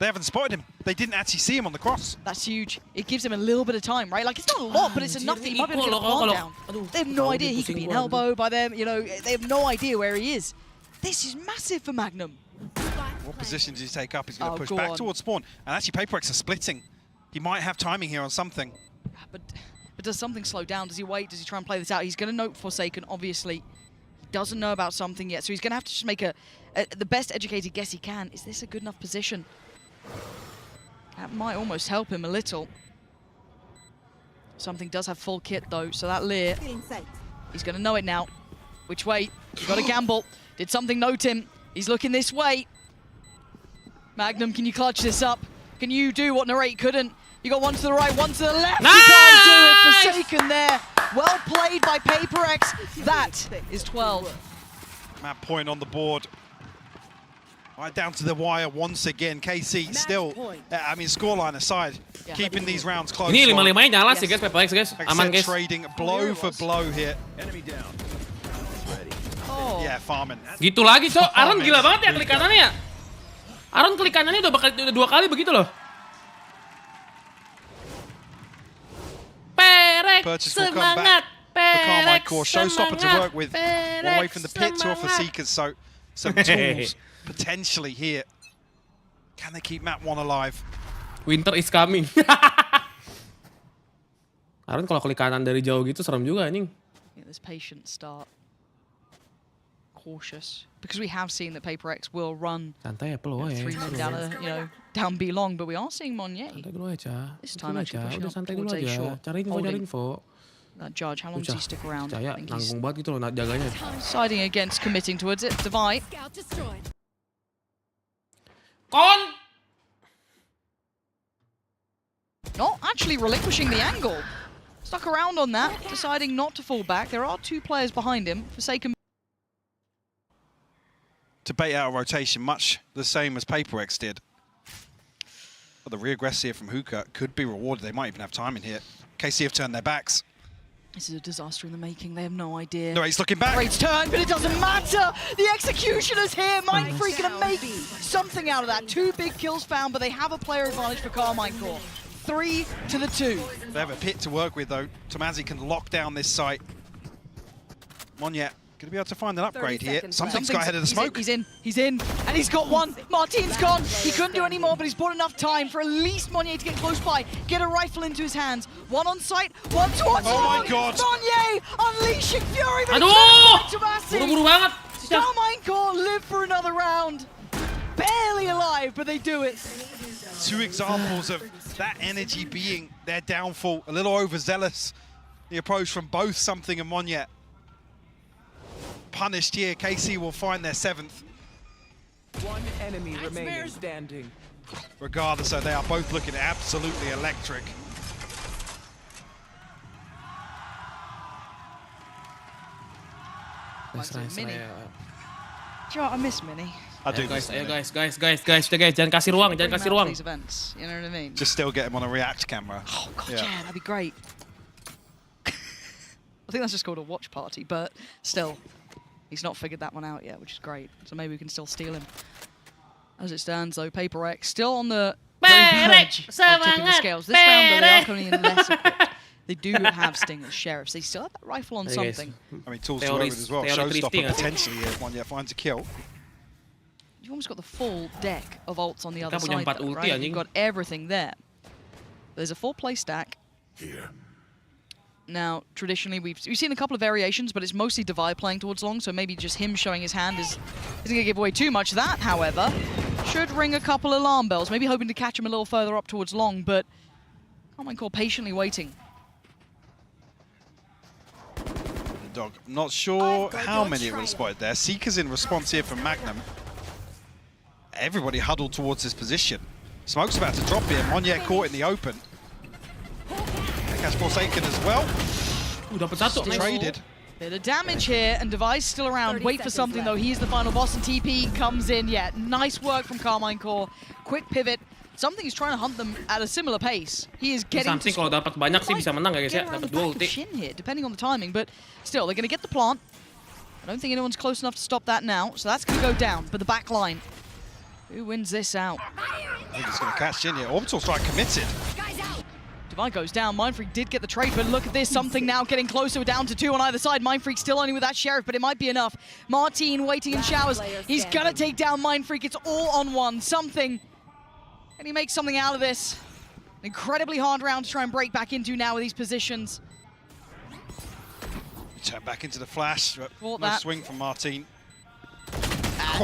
They haven't spotted him. They didn't actually see him on the cross. That's huge. It gives him a little bit of time, right? Like, it's not a lot, but it's enough that he might be able to get a plant down. They have no idea he could be an elbow by them. You know, they have no idea where he is. This is massive for Magnum. What position does he take up? He's going to push back towards spawn. And actually, Paperrex are splitting. He might have timing here on something. But does something slow down? Does he wait? Does he try and play this out? He's going to note Forsaken, obviously. He doesn't know about something yet, so he's going to have to just make the best educated guess he can. Is this a good enough position? That might almost help him a little. Something does have full kit, though, so that Lear, he's going to know it now. Which way? You've got to gamble. Did something note him? He's looking this way. Magnum, can you clutch this up? Can you do what Narrate couldn't? You got one to the right, one to the left. Nice! You can't do it. Forsaken there. Well played by Paperrex. That is 12. Map point on the board. Right down to the wire once again. KC still, I mean, scoreline aside, keeping these rounds close. Ini 5-5 nyala sih guys, PRX guys. Aman guys. Trading blow for blow here. Yeah, farming. Gitu lagi, so Aaron gila banget ya klik kanannya ya. Aaron klik kanannya udah 2 kali begitu loh. PRX semangat. PRX Showstopper to work with. One way from the pit to off the Seekers, so some tools potentially here. Can they keep map 1 alive? Winter is coming. Aaron kalau klik kanan dari jauh gitu serem juga anjing. This patient start. Cautious, because we have seen that Paperrex will run 3 men down, down B long, but we are seeing Monnier. This time actually pushing up towards A short. Cari info. That Judge, how long does he stick around? Djaja nanggung banget gitu loh jaganya. Deciding against committing towards it. Divide. Kon! Not actually relinquishing the angle. Stuck around on that, deciding not to fall back. There are 2 players behind him. Forsaken. To bait out a rotation, much the same as Paperrex did. But the regress here from Hookah could be rewarded. They might even have time in here. KC have turned their backs. This is a disaster in the making. They have no idea. No, he's looking back. Great turn, but it doesn't matter. The executioner's here. Mindfreak gonna make something out of that. 2 big kills found, but they have a player advantage for Carmine Core. 3 to the 2. They have a pit to work with, though. Tomazi can lock down this site. Monnier going to be able to find an upgrade here. Something's got ahead of the smoke. He's in, and he's got one. Martin's gone. He couldn't do any more, but he's bought enough time for at least Monnier to get close by, get a rifle into his hands. 1 on sight, 1 towards my God. Monnier unleashing fury. Buru-buru banget. Carmine Core live for another round. Barely alive, but they do it. 2 examples of that energy being their downfall. A little overzealous. The approach from both Something and Monnier. Punished here. KC will find their 7th. 1 enemy remaining standing. Regardless, so they are both looking absolutely electric. Mini. Joe, I miss Mini. I do. Guys, jangan kasih ruang, jangan kasih ruang. These events, you know what I mean? Just still get him on a React camera. Oh god, yeah that'd be great. I think that's just called a watch party, but still, he's not figured that one out yet, which is great. So maybe we can still steal him. As it stands, though, Paperrex still on the verge of tipping the scales. This round, though, they are coming in less equipped. They do have Stingers, Sheriffs. They still have that rifle on something. I mean, tools to work with as well. Showstopper potentially if Monnier finds a kill. You've almost got the full deck of ults on the other side, though, right? You've got everything there. There's a full play stack. Here. Now, traditionally, we've seen a couple of variations, but it's mostly Divide playing towards long, so maybe just him showing his hand isn't going to give away too much. That, however, should ring a couple alarm bells, maybe hoping to catch him a little further up towards long, but Carmine Core patiently waiting. Dog, not sure how many it would have spotted there. Seekers in response here from Magnum. Everybody huddled towards this position. Smoke's about to drop here. Monnier caught in the open. Catch Forsaken as well. Traded. Bit of damage here, and Device still around. Wait for something, though. He's the final boss, and TP comes in. Yeah, nice work from Carmine Core. Quick pivot. Something is trying to hunt them at a similar pace. He is getting Something kalau dapat banyak sih bisa menang ya guys ya. Dapat 2 ulti. Shin here, depending on the timing, but still, they're going to get the plant. I don't think anyone's close enough to stop that now, so that's going to go down. But the back line, Who wins this out? I think it's going to catch in here. Orbital strike committed. Divide goes down. Mindfreak did get the trade, but look at this. Something now getting closer. We're down to 2 on either side. Mindfreak still only with that Sheriff, but it might be enough. Martin waiting in showers. He's going to take down Mindfreak. It's all on one. Something. Can he make something out of this? An incredibly hard round to try and break back into now with these positions. Turn back into the flash. No swing from Martin.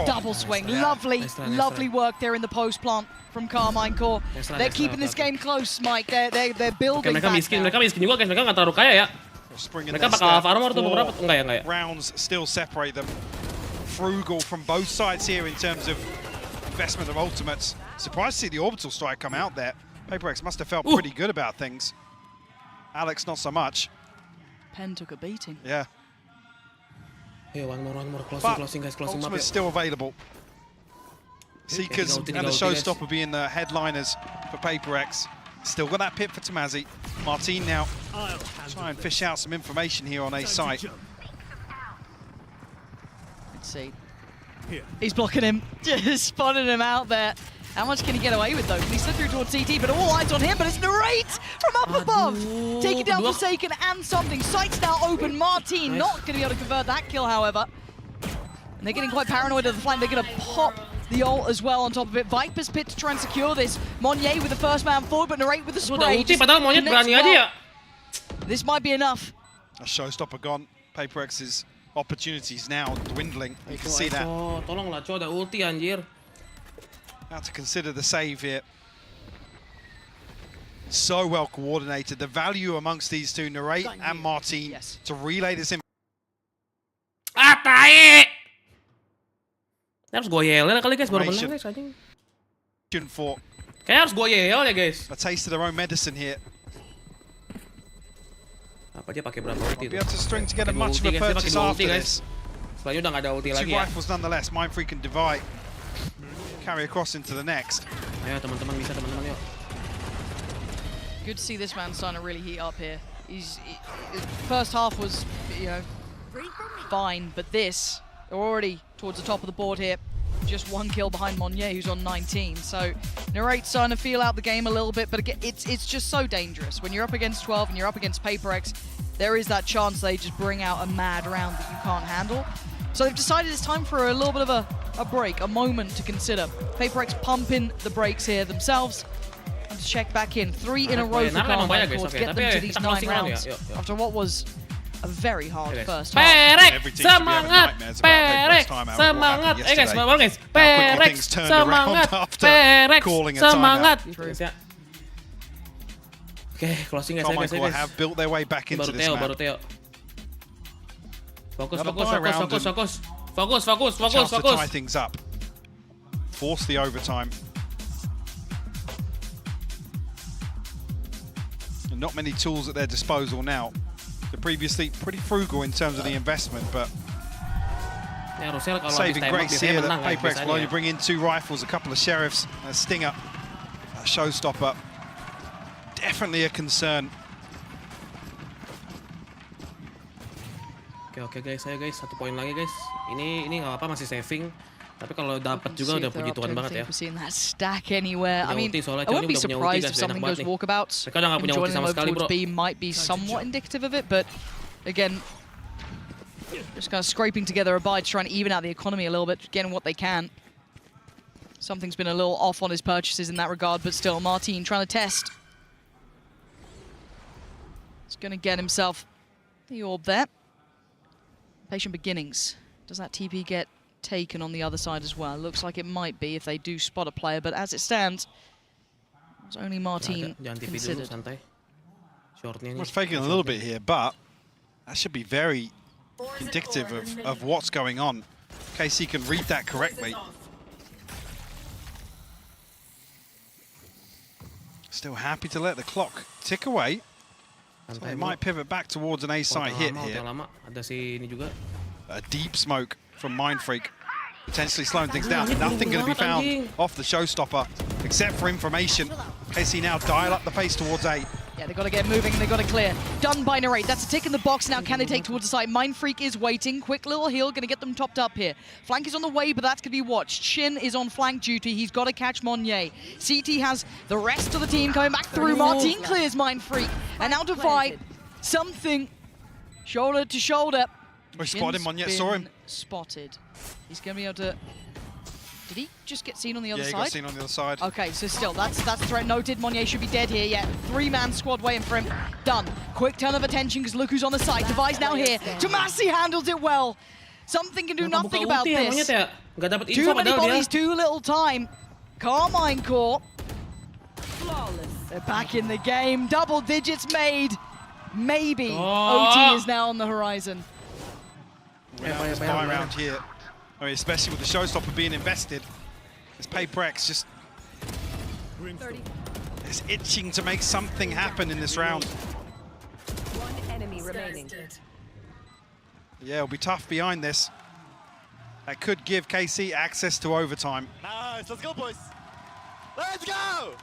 Double swing. Lovely work there in the post plant from Carmine Core. They're keeping this game close, Mike. They're building mereka miskin juga guys. Mereka nggak terlalu kaya ya. Mereka bakal armor tuh beberapa enggak ya. Rounds still separate them. Frugal from both sides here in terms of investment of ultimates. Surprised to see the orbital strike come out there. PaperX must have felt pretty good about things. Alex not so much. Pen took a beating. Yeah. Hey, one more. Closing guys. Closing ultimate still available. Seekers and the Showstopper being the headliners for PaperX. Still got that pit for Tamazi. Martin now try and fish out some information here on A site. Let's see. He's blocking him, just spotting him out there. How much can he get away with though? Can he slip through towards CT? But all eyes on him, but it's Narrate from up above. Taking down Forsaken and something. Sights now open. Martin not going to be able to convert that kill, however. And they're getting quite paranoid of the flank. They're going to pop the ult as well on top of it. Viper's pit to try and secure this. Monye with the first man forward, but Narrate with the spray. This might be enough. A Showstopper gone. PaperX's opportunities now dwindling. You can see that. Tolonglah, Cho ada ulti anjir. How to consider the save here. So well coordinated. The value amongst these two, Narrate and Martin, to relay this in. Tai! Harus gue yel kali guys, baru menang guys anjing. Kayak harus gue yel ya guys. A taste of their own medicine here. Apa dia pakai berapa ulti? Be able to string together much of a purchase after this. Selanjutnya udah nggak ada ulti lagi ya. 2 rifles nonetheless. Mindfreak and Divide carry across into the next. Ayo teman-teman bisa teman-teman yuk. Good to see this man starting to really heat up here. His first half was, you know, fine, but this, they're already towards the top of the board here. Just 1 kill behind Monye, who's on 19. So Narrate's starting to feel out the game a little bit, but again, it's just so dangerous. When you're up against 12 and you're up against PaperX, there is that chance they just bring out a mad round that you can't handle. So they've decided it's time for a little bit of a break, a moment to consider. PaperX pumping the brakes here themselves. And to check back in. 3 in a row for Carmine Core to get them to these 9 rounds after what was a very hard first half. PRX, semangat! PRX, semangat! Guys, baru guys. PRX, semangat! PRX, semangat! Oke, closing guys. Carmine Core have built their way back into this map. Baru Theo. Fokus. Chance to tie things up. Force the overtime. And not many tools at their disposal now. They're previously pretty frugal in terms of the investment, but saving grace here that PaperX will only bring in 2 rifles, a couple of Sheriffs, a Stinger, a Showstopper. Definitely a concern. Oke guys, ayo guys, 1 poin lagi guys. Ini nggak apa-apa, masih saving. Tapi kalau dapat juga udah puji Tuhan banget ya. That stack anywhere. I mean, I wouldn't be surprised if something goes walkabouts. Joining them over towards B might be somewhat indicative of it, but again, just kind of scraping together a buy to try and even out the economy a little bit, getting what they can. Something's been a little off on his purchases in that regard, but still, Martin trying to test. He's going to get himself the orb there. Patient beginnings. Does that TP get taken on the other side as well? Looks like it might be if they do spot a player, but as it stands, it's only Martin considered. Was faking a little bit here, but that should be very indicative of what's going on. KC can read that correctly. Still happy to let the clock tick away. So they might pivot back towards an A side hit here. A deep smoke from Mindfreak, potentially slowing things down. Nothing going to be found off the Showstopper except for information. KC now dial up the pace towards A. Yeah, they've got to get moving and they've got to clear. Done by Narrate. That's a tick in the box now. Can they take towards the side? Mindfreak is waiting. Quick little heal, going to get them topped up here. Flank is on the way, but that's going to be watched. Shin is on flank duty. He's got to catch Monye. CT has the rest of the team coming back through. Martin clears Mindfreak. And now Divide. Something shoulder to shoulder. We spotted him, Monye saw him. Spotted. He's going to be able to... Did he just get seen on the other side? Yeah, he got seen on the other side. Okay, so still, that's threat noted. Monye should be dead here, yeah. 3-man squad waiting for him. Done. Quick turn of attention, because look who's on the side. Device now here. Tomasi handles it well. Something can do nothing about this. Too many bodies, too little time. Carmine Core. They're back in the game. Double digits made. Maybe. OT is now on the horizon. We're now this buy round here. I mean, especially with the showstopper being invested. This PaperX just is itching to make something happen in this round. One enemy remaining. Yeah, it'll be tough behind this. That could give KC access to overtime. Nice, let's go, boys. Let's go!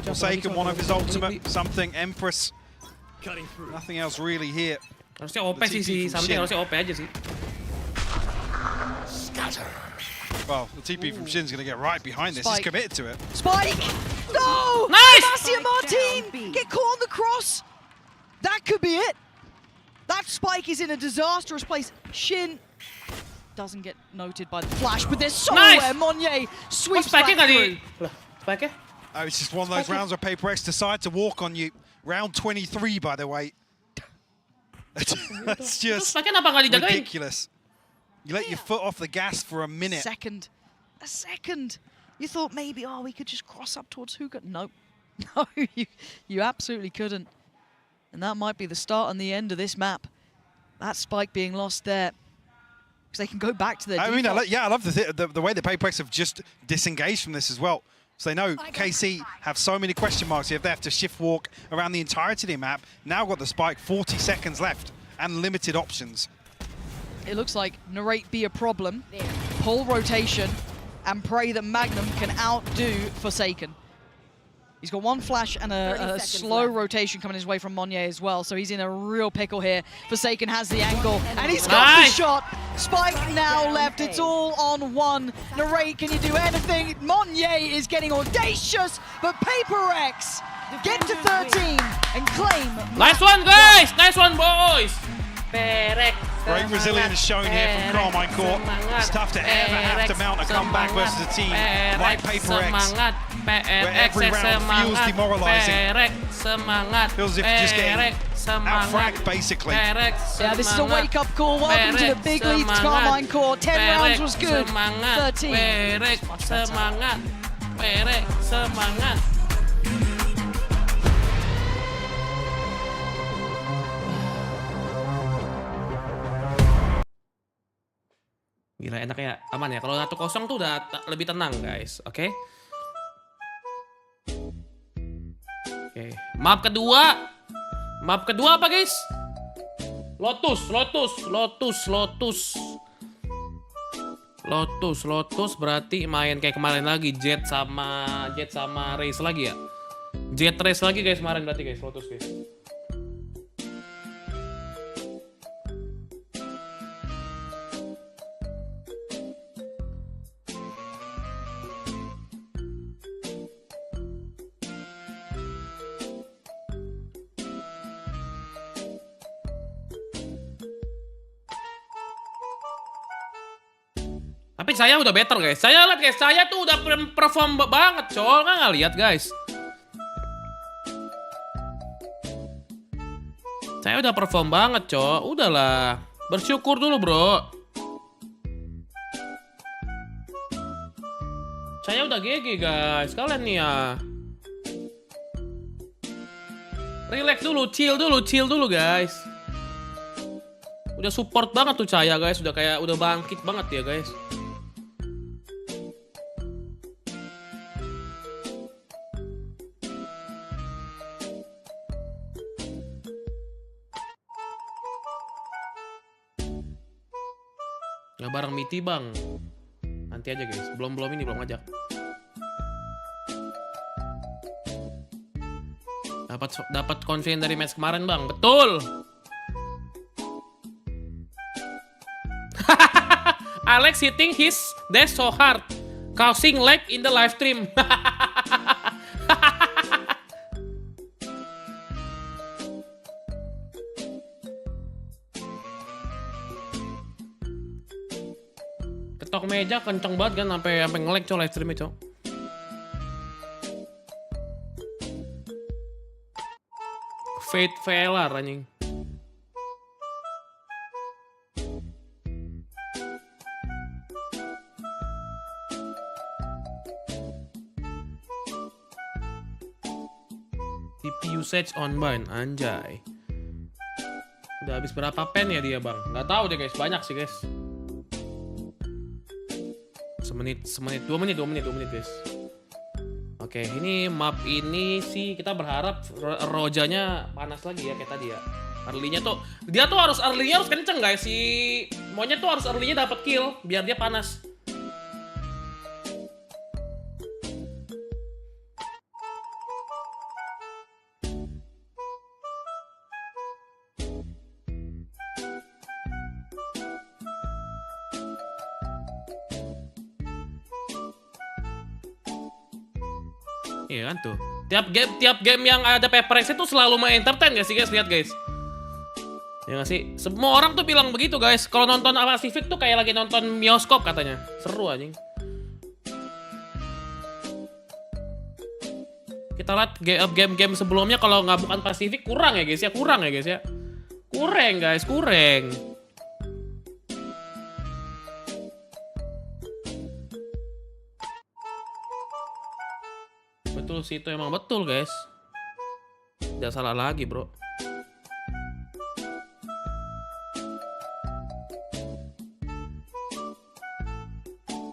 Forsaken, one of his ultimate, something, Empress. Nothing else really here. Harusnya OP sih, something harusnya OP aja sih. Well, the TP from Shin's going to get right behind this. Spike. He's committed to it. Spike! No! Nice! Sebastian Martin! Get caught on the cross! That could be it. That Spike is in a disastrous place. Shin doesn't get noted by the flash, but there's somewhere Monye sweeps back through. Oh, it's just one of those rounds where PaperX decide to walk on you. Round 23, by the way. That's just ridiculous. You let your foot off the gas for a minute. A second. You thought maybe, oh, we could just cross up towards Hookah. Nope. No, you absolutely couldn't. And that might be the start and the end of this map. That Spike being lost there. Because they can go back to their default. I mean, I love the way the PaperX have just disengaged from this as well. So they know KC have so many question marks here. They have to shift walk around the entirety of the map. Now got the Spike, 40 seconds left and limited options. It looks like Narrate be a problem, pull rotation, and pray that Magnum can outdo Forsaken. He's got one flash and a slow rotation coming his way from Monye as well, so he's in a real pickle here. Forsaken has the angle, and he's got the shot. Spike now left, it's all on one. Narrate, can you do anything? Monye is getting audacious, but PaperX get to 13 and claim. Nice one, guys! Nice one, boys! Great resilience shown here from Carmine Core. It's tough to ever have to mount a comeback versus a team like PaperX, where every round feels demoralizing. Feels as if you're just getting out-fragged, basically. Yeah, this is a wake-up call. Welcome to the big leagues, Carmine Core. 10 rounds was good. 13. Gila, enak ya, aman ya. Kalau 1-0 tuh udah lebih tenang, guys. Oke. Oke. Map kedua. Map kedua apa, guys? Lotus berarti main kayak kemarin lagi, Jet sama Race lagi ya. Jet Race lagi, guys, kemarin berarti, guys, Lotus, guys. Tapi saya udah better, guys. Saya lihat, guys. Saya tuh udah perform banget, col. Nggak lihat, guys. Saya udah perform banget, col. Udahlah. Bersyukur dulu, bro. Saya udah GG, guys. Kalian nih ya. Relax dulu, chill dulu, guys. Udah support banget tuh Cahaya, guys. Udah kayak udah bangkit banget ya, guys. Nggak bareng Miti, Bang. Nanti aja, guys. Belum ini, belum ngajak. Dapat confident dari match kemarin, Bang. Betul. Alex hitting his dash so hard, causing lag in the live stream. Ketok meja kenceng banget kan sampai nge-lag cok live streamnya cok. Fate Velar anjing. TP usage on bind, anjay. Udah habis berapa pen ya dia, Bang? Nggak tahu deh guys, banyak sih guys. Semenit, 2 menit guys. Oke, ini map ini sih kita berharap rojanya panas lagi ya kayak tadi ya. Early-nya tuh, dia tuh harus early-nya harus kenceng guys. Si monyet tuh harus early-nya dapat kill biar dia panas. Iya kan tuh. Tiap game yang ada PRX itu selalu entertain gak sih guys? Lihat guys. Ya gak sih? Semua orang tuh bilang begitu guys. Kalau nonton Pacific tuh kayak lagi nonton bioskop katanya. Seru anjing. Kita lihat game-game sebelumnya kalau nggak bukan Pacific kurang ya guys ya. Kurang guys, kurang. Betul sih, itu emang betul guys. Tidak salah lagi bro.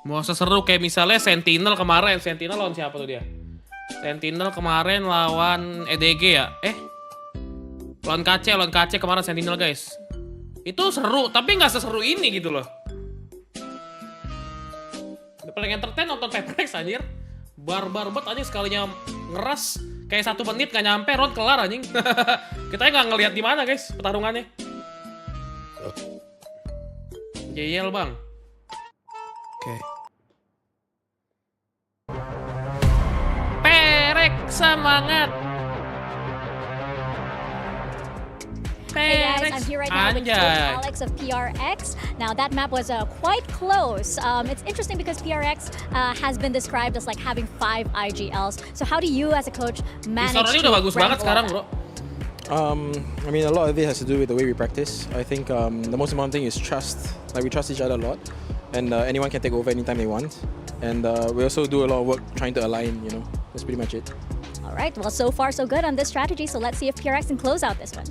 Mau seseru kayak misalnya Sentinel kemarin. Sentinel lawan siapa tuh dia? Sentinel kemarin lawan EDG ya? Lawan KC kemarin Sentinel guys. Itu seru, tapi nggak seseru ini gitu loh. Udah paling entertain nonton PRX anjir. Barbar banget anjing, sekalinya ngeras kayak 1 menit gak nyampe round kelar anjing. Kita nggak ngelihat di mana guys pertarungannya. Jeyel bang. Oke. PRX semangat. Hey guys, I'm here right now with Coach Alex of PRX. Now that map was quite close. It's interesting because PRX has been described as like having 5 IGLs. So how do you as a coach manage to udah bagus banget sekarang, bro. I mean, a lot of it has to do with the way we practice. I think the most important thing is trust. Like we trust each other a lot, and anyone can take over anytime they want. And we also do a lot of work trying to align. You know, that's pretty much it. All right. Well, so far so good on this strategy. So let's see if PRX can close out this one.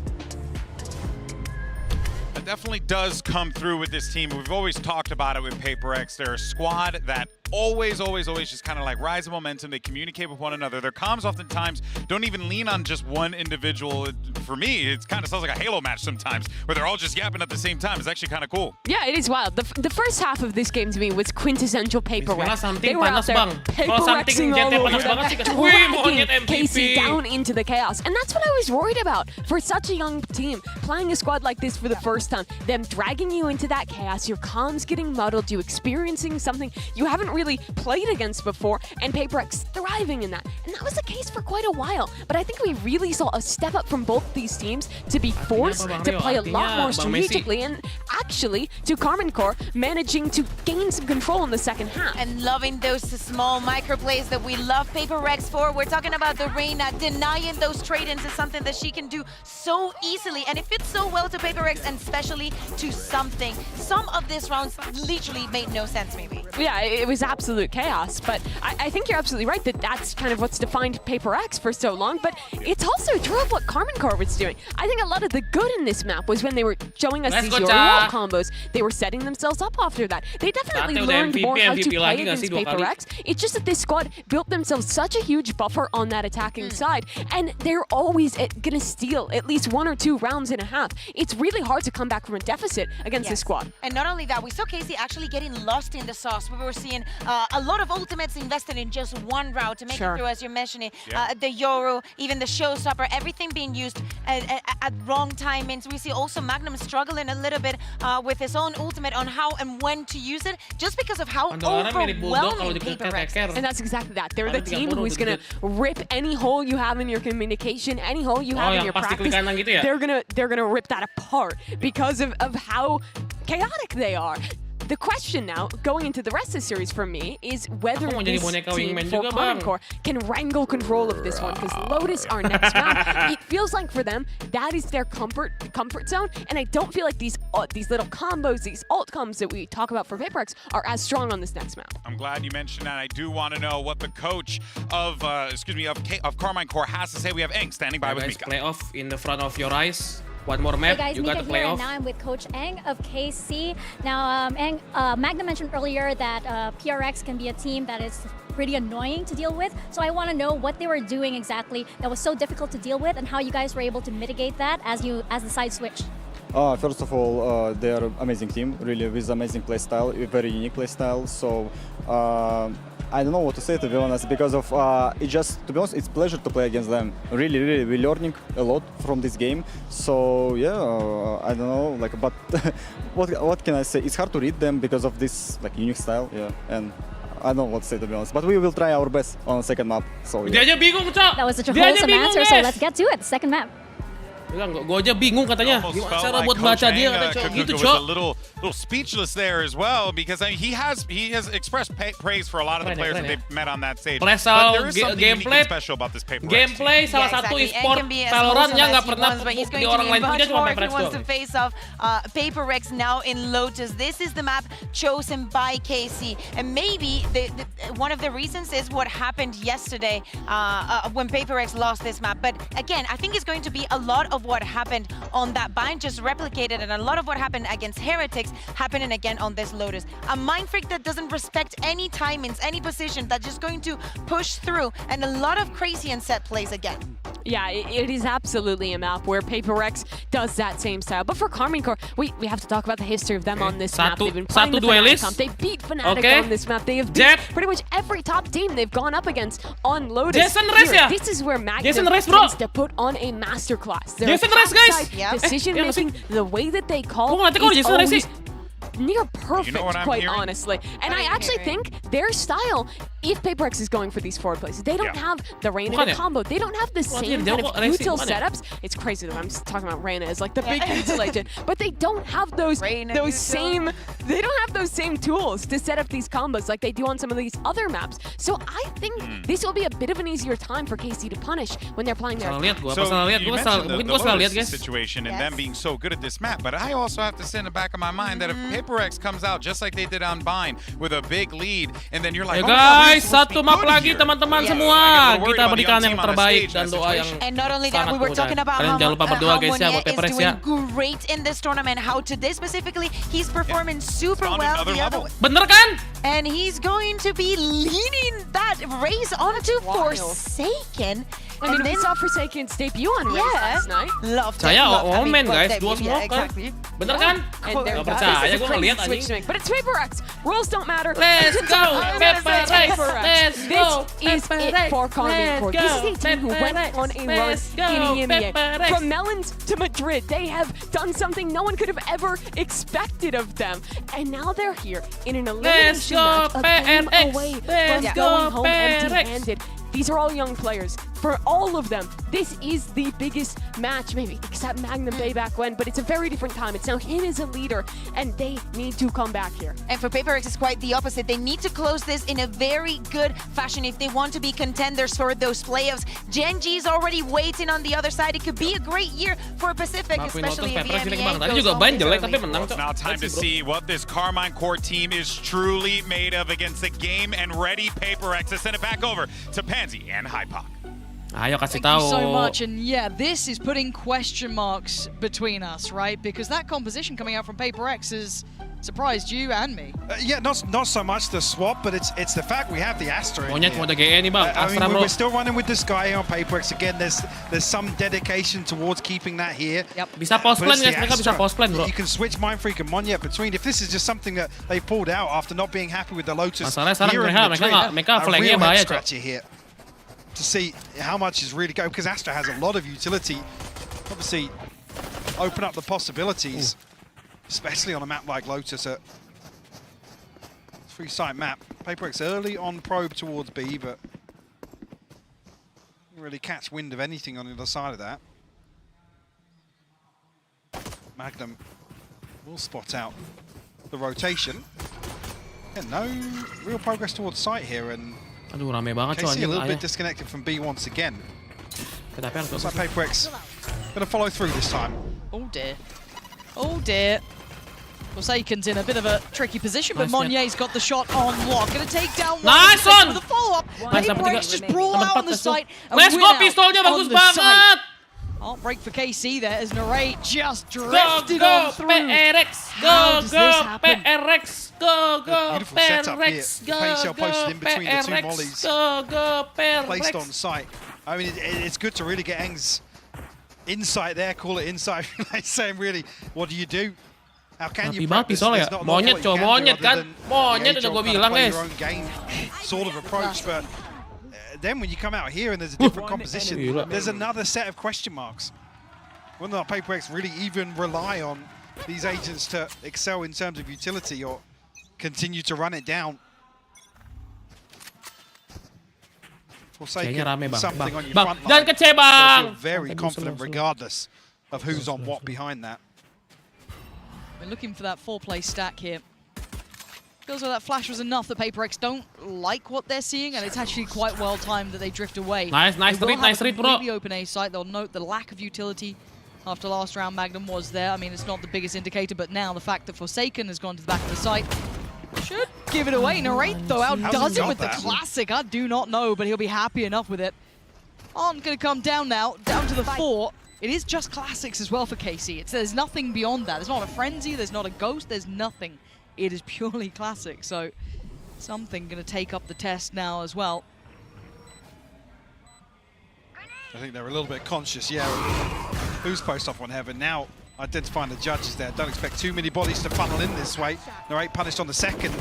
Definitely does come through with this team. We've always talked about it with PaperX. They're a squad that always just kind of like rise of momentum. They communicate with one another. Their comms oftentimes don't even lean on just one individual. For me, it kind of sounds like a Halo match sometimes, where they're all just yapping at the same time. It's actually kind of cool. Yeah, it is wild. The first half of this game to me was quintessential PaperX. They were out there PaperXing all over them, Casey down into the chaos. And that's what I was worried about. For such a young team, playing a squad like this for the first time, them dragging you into that chaos, your comms getting muddled, you experiencing something you haven't really played against before, and PaperX thriving in that. And that was the case for quite a while. But I think we really saw a step up from both these teams to be forced to play a lot more strategically and actually to Core managing to gain some control in the second half. And loving those small micro plays that we love PaperX for. We're talking about the Reina denying those trade-ins is something that she can do so easily, and it fits so well to PaperX and especially to something. Some of these rounds literally made no sense maybe. Yeah, it was absolute chaos, but I think you're absolutely right that that's kind of what's defined PaperX for so long, but it's also true of what Core was doing. I think a lot of the good in this map was when they were showing us these wall combos. They were setting themselves up after that. They definitely learned more how to play against PaperX. It's just that this squad built themselves such a huge buffer on that attacking side, and they're always gonna steal at least 1 or 2 rounds and a half. It's really hard to come back from a deficit against this squad. And not only that, we saw Casey actually getting lost in the sauce. We were seeing a lot of ultimates invested in just one route to make it through, as you're mentioning. The Yoru, even the Showstopper, everything being used at wrong timings. We see also Magnum struggling a little bit with his own ultimate on how and when to use it, just because of how overwhelming Paperrex is. And that's exactly that. They're the team who's gonna rip any hole you have in your communication, any hole you have in your practice. They're gonna rip that apart because of how chaotic they are. The question now, going into the rest of the series for me, is whether this team for Corsair can wrangle control of this one, because Lotus are next round. It feels like for them, that is their comfort zone, and I don't feel like these little combos, these alt combos that we talk about for Paperrex are as strong on this next map. I'm glad you mentioned that. I do want to know what the coach of Corsair has to say. We have Eng standing by with Mika. Playoff in the front of your eyes. One more map, hey guys, you Mika got the here, playoff. and now I'm with Coach Eng of KC. Now, Eng, Magna mentioned earlier that PRX can be a team that is pretty annoying to deal with. So I want to know what they were doing exactly that was so difficult to deal with, and how you guys were able to mitigate that as the side switched. First of all, they are an amazing team, really, with amazing playstyle, a very unique playstyle. So I don't know what to say, to be honest, because of to be honest, it's a pleasure to play against them. Really, we're learning a lot from this game. So yeah, I don't know, but what can I say? It's hard to read them because of this unique style, and I don't know what to say, to be honest. But we will try our best on the second map. So yeah. That was such a wholesome answer. So let's get to it. Second map. Gue aja bingung katanya. Gimana cara buat baca dia katanya gitu, Cok. A little speechless there as well, because he has expressed praise for a lot of the players that they've met on that stage. But there is something unique and special about this Paperrex. Gameplay salah satu e-sport valorant yang nggak pernah di orang lain punya, cuma Paperrex doang. He wants to face off Paperrex now in Lotus. This is the map chosen by KC, and maybe one of the reasons is what happened yesterday when Paperrex lost this map. But again, I think it's going to be a lot of what happened on that bind just replicated, and a lot of what happened against Heretics happening again on this Lotus. A Mind Freak that doesn't respect any timings, any position, that's just going to push through, and a lot of crazy and set plays again. Yeah, it is absolutely a map where Paperrex does that same style. But for Corsair, we have to talk about the history of them on this map. They've been playing the Fnatic comp. They beat Fnatic on this map. They have beat pretty much every top team they've gone up against on Lotus. This is where Magnum tends to put on a masterclass. Their decision making, the way that they call, is always near perfect, quite honestly. And I actually think their style, if Paperrex is going for these forward plays, they don't have the Reyna combo. They don't have the same kind of util setups. It's crazy that I'm talking about Reyna as like the big util legend, but they don't have those same tools to set up these combos like they do on some of these other maps. So I think this will be a bit of an easier time for KC to punish when they're playing their situation and them being so good at this map, but I also have to say in the back of my mind that if Paperrex comes out just like they did on Bind with a big lead, and then you're like, guys, satu map lagi teman-teman semua. Kita berikan yang terbaik dan doa yang And not only that, we were talking about how Monia is doing great in this tournament. How today specifically, he's performing super well. Bener kan? And he's going to be leading that race onto Forsaken. I mean, we saw Forsaken's debut on Race last night. Loved it. Saya omen guys, dua smoke kan? Bener kan? Gak percaya, gue ngeliat anjing. But it's Paperrex. Rules don't matter. Let's go, Paperrex. Let's go, This is it for Corsair. This is a team who went on a run in the NBA. From Melons to Madrid, they have done something no one could have ever expected of them. And now they're here in an elimination match, a game away from going home empty-handed. These are all young players. For all of them, this is the biggest match, maybe, except Magnum Bay back when, but it's a very different time. It's now him as a leader, and they need to come back here. And for Paperrex, it's quite the opposite. They need to close this in a very good fashion if they want to be contenders for those playoffs. Genji's already waiting on the other side. It could be a great year for Pacific, especially if EMEA goes on. It's now time to see what this Corsair team is truly made of against the game and ready Paperrex to send it back over to Pansy and HyperX. Ayo kasih Thank you tahu. so much, and yeah, this is putting question marks between us, right? Because that composition coming out from PaperX has surprised you and me. Yeah, not so much the swap, but it's the fact we have the Astra. Monyet mau ada GE nih bang. I Astra mean, bro. we're still running with this guy on PaperX again. There's some dedication towards keeping that here. Yep. Bisa post plan guys, mereka bisa post plan bro. You can switch Mindfreak and Monyet between. If this is just something that they pulled out after not being happy with the Lotus Masalahnya sekarang here in mereka Madrid, flanknya a real bahaya head cok. scratcher here to see how much is really going, because Astra has a lot of utility. Obviously, open up the possibilities, especially on a map like Lotus. A three-site map. PaperX early on probe towards B, but didn't really catch wind of anything on the other side of that. Magnum will spot out the rotation. And no real progress towards site here, and Aduh rame banget KC a little ayo. bit disconnected from B once again. Tapi harus Looks like PaperX going to follow through this time. Oh dear. Oh dear. Forsaken's in a bit of a tricky position, but Nice, Monier's got the shot on lock. Going to take down one. Nice one! With a follow-up. Nice, PaperX just brawl out on the site. and Let's win go, out pistolnya on bagus the site. banget. Heartbreak for KC there as Narrate just Go drifted go on through. PRX. How Go does go this happen? PRX. Go go Beautiful setup here. PRX. Paint shell Go posted go in between the two PRX. mollies. Go go Placed on PRX. site. I mean, it's good to really get Eng's insight there, call it insight. Like saying, really, what do you do? How can you Mati banget practice? pistolnya There's ya. not a lot Monyet you coba can do monyet other kan. than Monyet the udah gue age of bilang play guys. your own game sort of approach, but then when you come out here and there's a different composition, there's another set of question marks. Whether or not PaperX really even rely on these agents to excel in terms of utility or continue to run it down. Kayaknya rame bang. Something on your Bang, front jangan line. kece bang. Feel very confident regardless of who's on what behind that. We're looking for that 4-play stack here. Feels like that flash was enough that PaperX don't like what they're seeing, and it's actually quite well timed that they drift away. Nice They will read, have a bro. completely open A site. They'll note the lack of utility after last round. Magnum was there. I mean, it's not the biggest indicator, but now the fact that Forsaken has gone to the back of the site should give it away. Narrate, though, outdoes it with the classic. I do not know, but he'll be happy enough with it. On going to come down now, down to the 4. It is just classics as well for KC. There's nothing beyond that. There's not a frenzy, there's not a ghost, there's nothing. It is purely classic, so something going to take up the test now as well. I think they're a little bit conscious, yeah, who's post up on Heaven. Now identifying the judges there. Don't expect too many bodies to funnel in this way. Narrate punished on the second.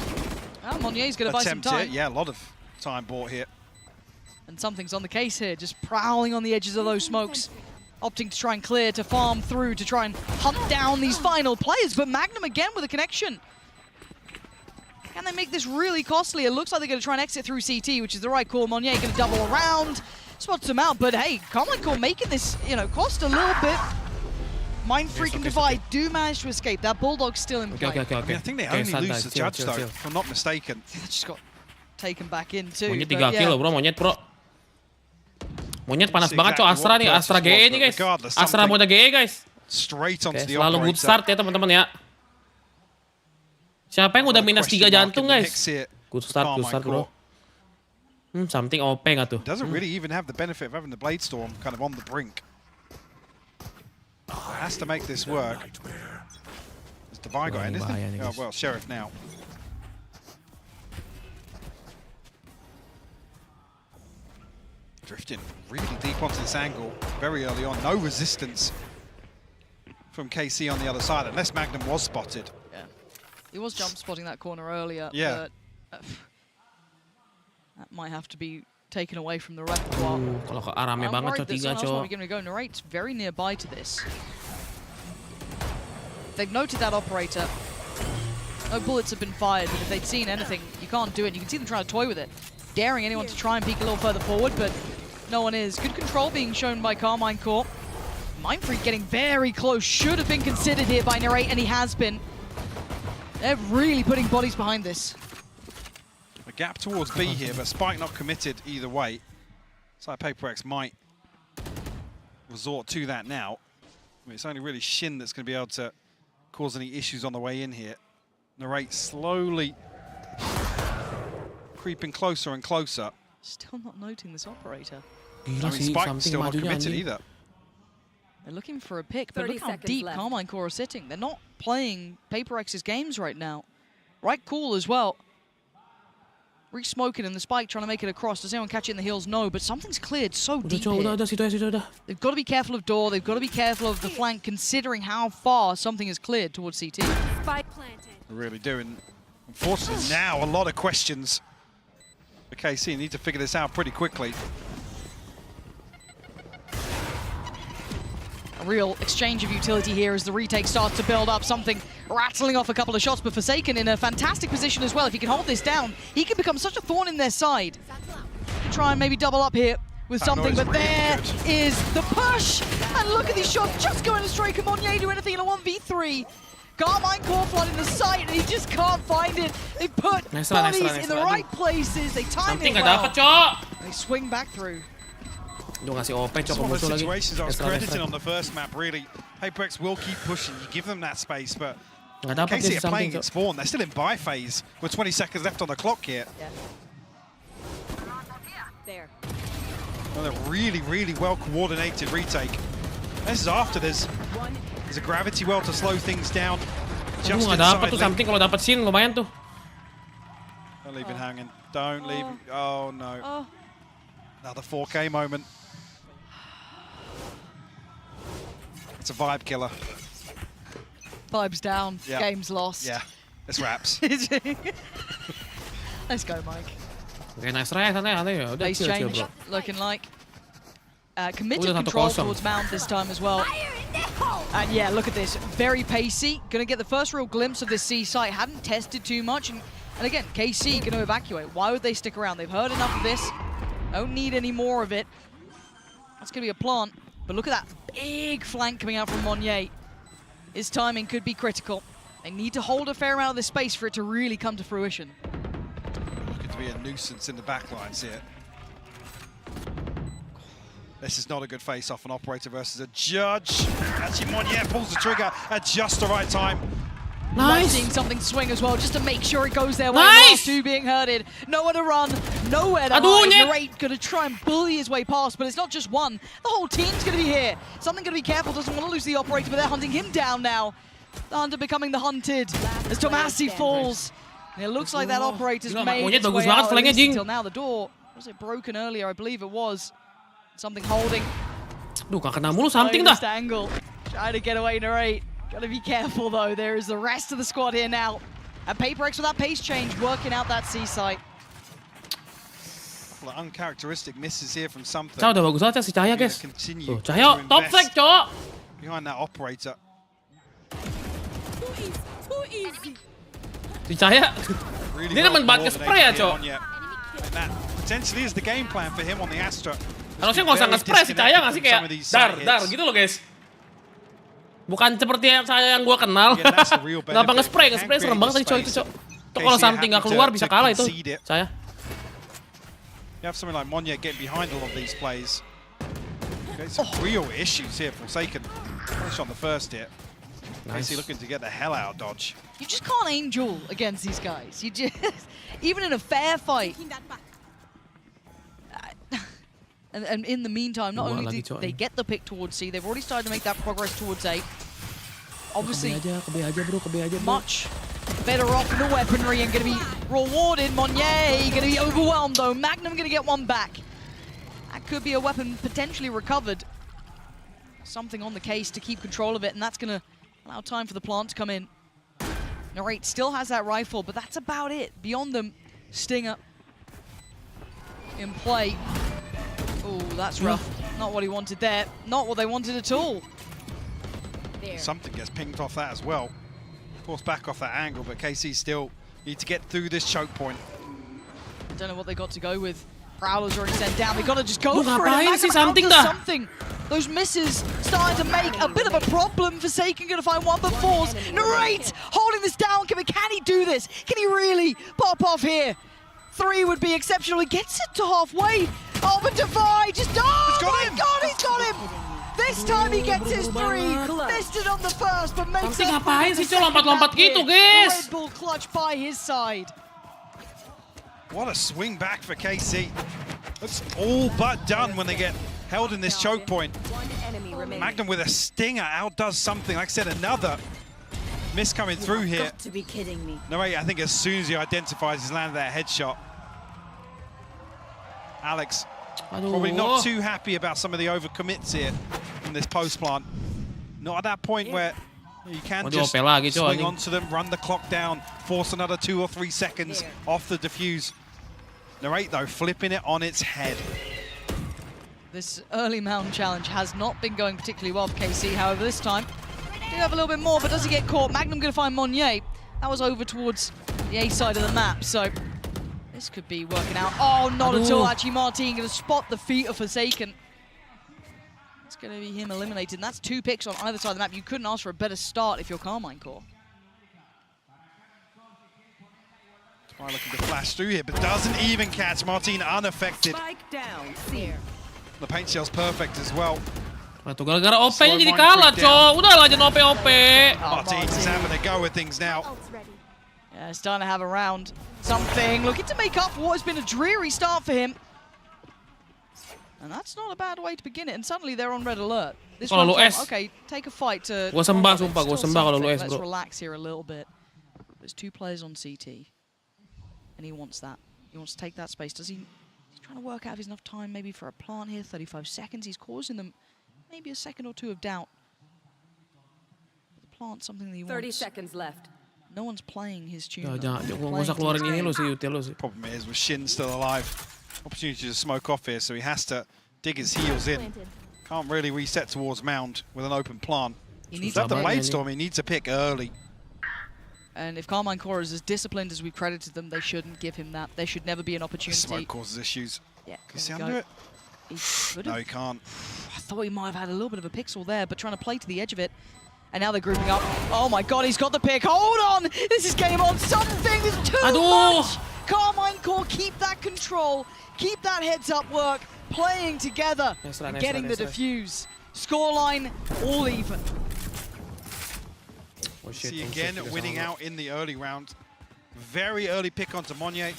Monier's going to buy some attempt time. here. Yeah, a lot of time bought here. And something's on the case here, just prowling on the edges of those smokes. Opting to try and clear, to farm through, to try and hunt down these final players. But Magnum again with a connection. Can they make this really costly? It looks like they're going to try and exit through CT, which is the right call. Monier going to double around, spots them out. But hey, Common Core making this, cost a little bit. Mind Freak and Divide do manage to escape. That Bulldog's still in play. I mean, I think they only lose the judge, though, if I'm not mistaken. They just got taken back in, too. Monyet 3 kill bro, Monyet bro. Monyet panas banget cok Astra nih, Astra GE nih guys. Astra mau ada GE guys. Straight onto the selalu good start ya teman-teman ya. Siapa yang udah minus 3 jantung guys? Good start bro. Something OP nggak tuh? Doesn't really even have the benefit of having the Blade Storm kind of on the brink. Has to make this work. Has Divide got anything? Oh, well, Sheriff now. Drifting really deep onto this angle very early on. No resistance from KC on the other side, unless Magnum was spotted. Yeah, he was jump spotting that corner earlier. Yeah. But, that might have to be taken away from the repertoire. Kalau ke rame banget cok 3 cok. Going to go. Narrate's very nearby to this. They've noted that operator. No bullets have been fired, but if they'd seen anything, you can't do it. You can see them trying to toy with it. Daring anyone to try and peek a little further forward, but no one is. Good control being shown by Carmine Core. Mindfreak getting very close. Should have been considered here by Narrate, and he has been. They're really putting bodies behind this. A gap towards B here, but Spike not committed either way. It's like PaperX might resort to that now. I mean, it's only really Shin that's going to be able to cause any issues on the way in here. Narrate slowly creeping closer and closer. Still not noting this operator. Gila sih, something still not majunya committed anjing. either. They're looking for a pick, but 30 look how seconds deep left. Carmine Core are sitting. They're not playing PaperX's games right now. Right cool as well. Re-smoking and the spike trying to make it across. Does anyone catch it in the heels? No, but something's cleared so deep here. They've got to be careful of door. They've got to be careful of the flank, considering how far something is cleared towards CT. Spike planted. They really do. And unfortunately, now a lot of questions for KC. Need to figure this out pretty quickly. A real exchange of utility here as the retake starts to build up, something rattling off a couple of shots, but Forsaken in a fantastic position as well. If he can hold this down, he can become such a thorn in their side. Try and maybe double up here with something, but there is the push! And look at these shots just going astray. Can Monnier do anything in a 1v3? Carmine Core flooding the site, and he just can't find it. They put bodies in the right places. They time it well. They swing back through. It's one of the situations I was crediting on the first map, really. HyperX will keep pushing. You give them that space, but KC are playing at spawn. They're still in buy phase with 20 seconds left on the clock here. There. Well, a really, really well-coordinated retake. This is after there's a gravity well to slow things down. Just Nggak dapat tuh something kalau dapat sin lumayan tuh. Don't leave it hanging. Don't leave it. Oh no. Another 4K moment. It's a vibe killer. Vibes down. Yeah. Game's lost. Yeah. It's wraps. Let's go, Mike. Okay, nice try. Santai ya. Udah Base chill change, bro. looking like. Committed control towards Mount this time as well. And yeah, look at this. Very pacey. Gonna get the first real glimpse of this C site. Hadn't tested too much. And again, KC gonna evacuate. Why would they stick around? They've heard enough of this. Don't need any more of it. That's gonna be a plant. But look at that big flank coming out from Monnier. His timing could be critical. They need to hold a fair amount of this space for it to really come to fruition. Looking to be a nuisance in the backlines here. This is not a good face-off, an operator versus a judge. Actually, Monnier pulls the trigger at just the right time. Nice. Seeing something swing as well, just to make sure it goes their way. Last two being herded. Nowhere to run, nowhere to hide. Narrate gonna try and bully his way past, but it's not just one. The whole team's gonna be here. Something gonna be careful, doesn't want to lose the operator, but they're hunting him down now. The hunter becoming the hunted as donasi falls. And it looks like that operator's made its way out, at least until now. The door, was it broken earlier? I believe it was. Something holding. Duh, gak kena mulu something dah. Angle. Trying to get away, Narrate. Gotta be careful though, there is the rest of the squad here now. And PaperX with that pace change, working out that C site. Couple of uncharacteristic misses here from something. Cah, udah bagus banget si Djaja, guys. Tuh, Djaja, top flag, cowok. Behind that operator. Si Djaja. Dia nemen banget nge-spray ya, cowok. That potentially is the game plan for him on the Astra. Harusnya nggak usah nge-spray si Djaja nggak sih, kayak dar gitu loh, guys. Bukan seperti yang gua kenal. Kenapa nge-spray serem banget tadi, cowok itu, cowok. Tuh kalau something nggak keluar bisa kalah itu, saya. You have something like Monnier getting behind a lot of these plays. Okay, some real issues here for Forsaken. Finish on the first hit. Nice. Casey looking to get the hell out of dodge. You just can't aim duel against these guys. You just, even in a fair fight. And in the meantime, not only did they get the pick towards C, they've already started to make that progress towards A. Obviously, much better off in the weaponry and going to be rewarded. Monnier going to be overwhelmed though. Magnum going to get one back. That could be a weapon potentially recovered. Something on the case to keep control of it, and that's going to allow time for the plant to come in. Narrate still has that rifle, but that's about it. Beyond them, Stinger in play. Oh, that's rough. Not what he wanted there. Not what they wanted at all. Something gets pinged off that as well. Of course, back off that angle, but KC still need to get through this choke point. I don't know what they got to go with. Prowler's already sent down. They got to just go for it. Something. Those misses starting to make a bit of a problem. Forsaken going to find one, but falls. Narrate holding this down. Can he do this? Can he really pop off here? 3 would be exceptional. He gets it to halfway. Oh, but Defy just... Oh, my God, he's got him! This time he gets his 3. Missed it on the first, but makes it... Ngapain sih, cowok lompat-lompat gitu, guys? Red Bull clutch by his side. What a swing back for KC. It's all but done when they get held in this choke point. One enemy remaining. Magnum with a stinger outdoes something. Like I said, another miss coming through here. Got to be kidding me. No, wait, I think as soon as he identifies he's landed that headshot. Alex probably not too happy about some of the overcommits here from this post plant. Not at that point where you can just swing onto them, run the clock down, force another 2 or 3 seconds off the defuse. Narrate though, flipping it on its head. This early mountain challenge has not been going particularly well for KC. However, this time, did have a little bit more, but does he get caught? Magnum going to find Monnier. That was over towards the A side of the map, so this could be working out. Oh, not at all. Actually, Martin going to spot the feet of Forsaken. It's going to be him eliminated, and that's 2 picks on either side of the map. You couldn't ask for a better start if you're Carmine Core. Try looking to flash through here, but doesn't even catch Martin unaffected. Spike down. Here. The paint shell's perfect as well. Tuh gara-gara OP-nya jadi kalah, Cok. Udahlah jangan OP-OP. Martin's having a go at things now. Yeah, starting to have a round. Something looking to make up for what has been a dreary start for him. And that's not a bad way to begin it. And suddenly they're on red alert. This one, okay, take a fight to... Gua sembah, sumpah. Gua sembah kalau lu S, bro. Let's relax here a little bit. There's 2 players on CT. And he wants that. He wants to take that space. Does he... He's trying to work out if there's enough time maybe for a plant here. 35 seconds. He's causing them maybe a second or 2 of doubt. But the plant's something that he 30 wants. seconds left. No one's playing his tune. Jangan usah keluarin ini lu sih, Util lu sih. Problem is with Shin still alive. Opportunity to smoke off here, so he has to dig his heels in. Can't really reset towards Mound with an open plant. He needs the Blade Storm, he needs a pick early. And if Carmine Core is as disciplined as we've credited them, they shouldn't give him that. There should never be an opportunity. Smoke causes issues. Yeah, Can you see under it? No, he can't. I thought he might have had a little bit of a pixel there, but trying to play to the edge of it. And now they're grouping up. Oh my god, he's got the pick. Hold on! This is game on. Something is too much! Carmine Core, keep that control. Keep that heads-up work. Playing together and getting the defuse. Scoreline all even. See again, winning out in the early round. Very early pick onto Monnier.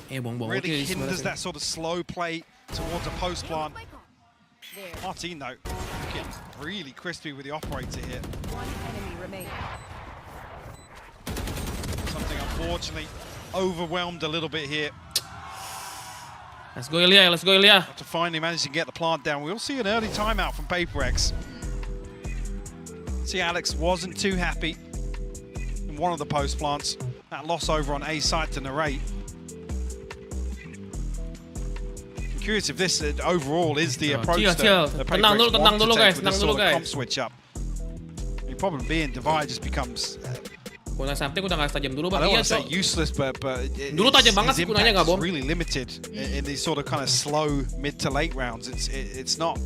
Really hinders that sort of slow play towards a post plant. Martin, though, looking really crispy with the operator here. One enemy remaining. Something unfortunately overwhelmed a little bit here. Let's go, Ilya. Let's go, Ilya. To finally manage to get the plant down. We'll see an early timeout from Paperrex. See, Alex wasn't too happy in one of the post plants. That loss over on A site to Narrate. I'm curious if this overall is the approach that Paperrex want to take with this sort of comp switch up. The problem being Divide just becomes... Kuna sampai udah nggak tajam dulu, I don't want to say useless, but dulu tajam banget sih kunanya nggak bom. Really limited in these sort of kind of slow mid to late rounds. It's not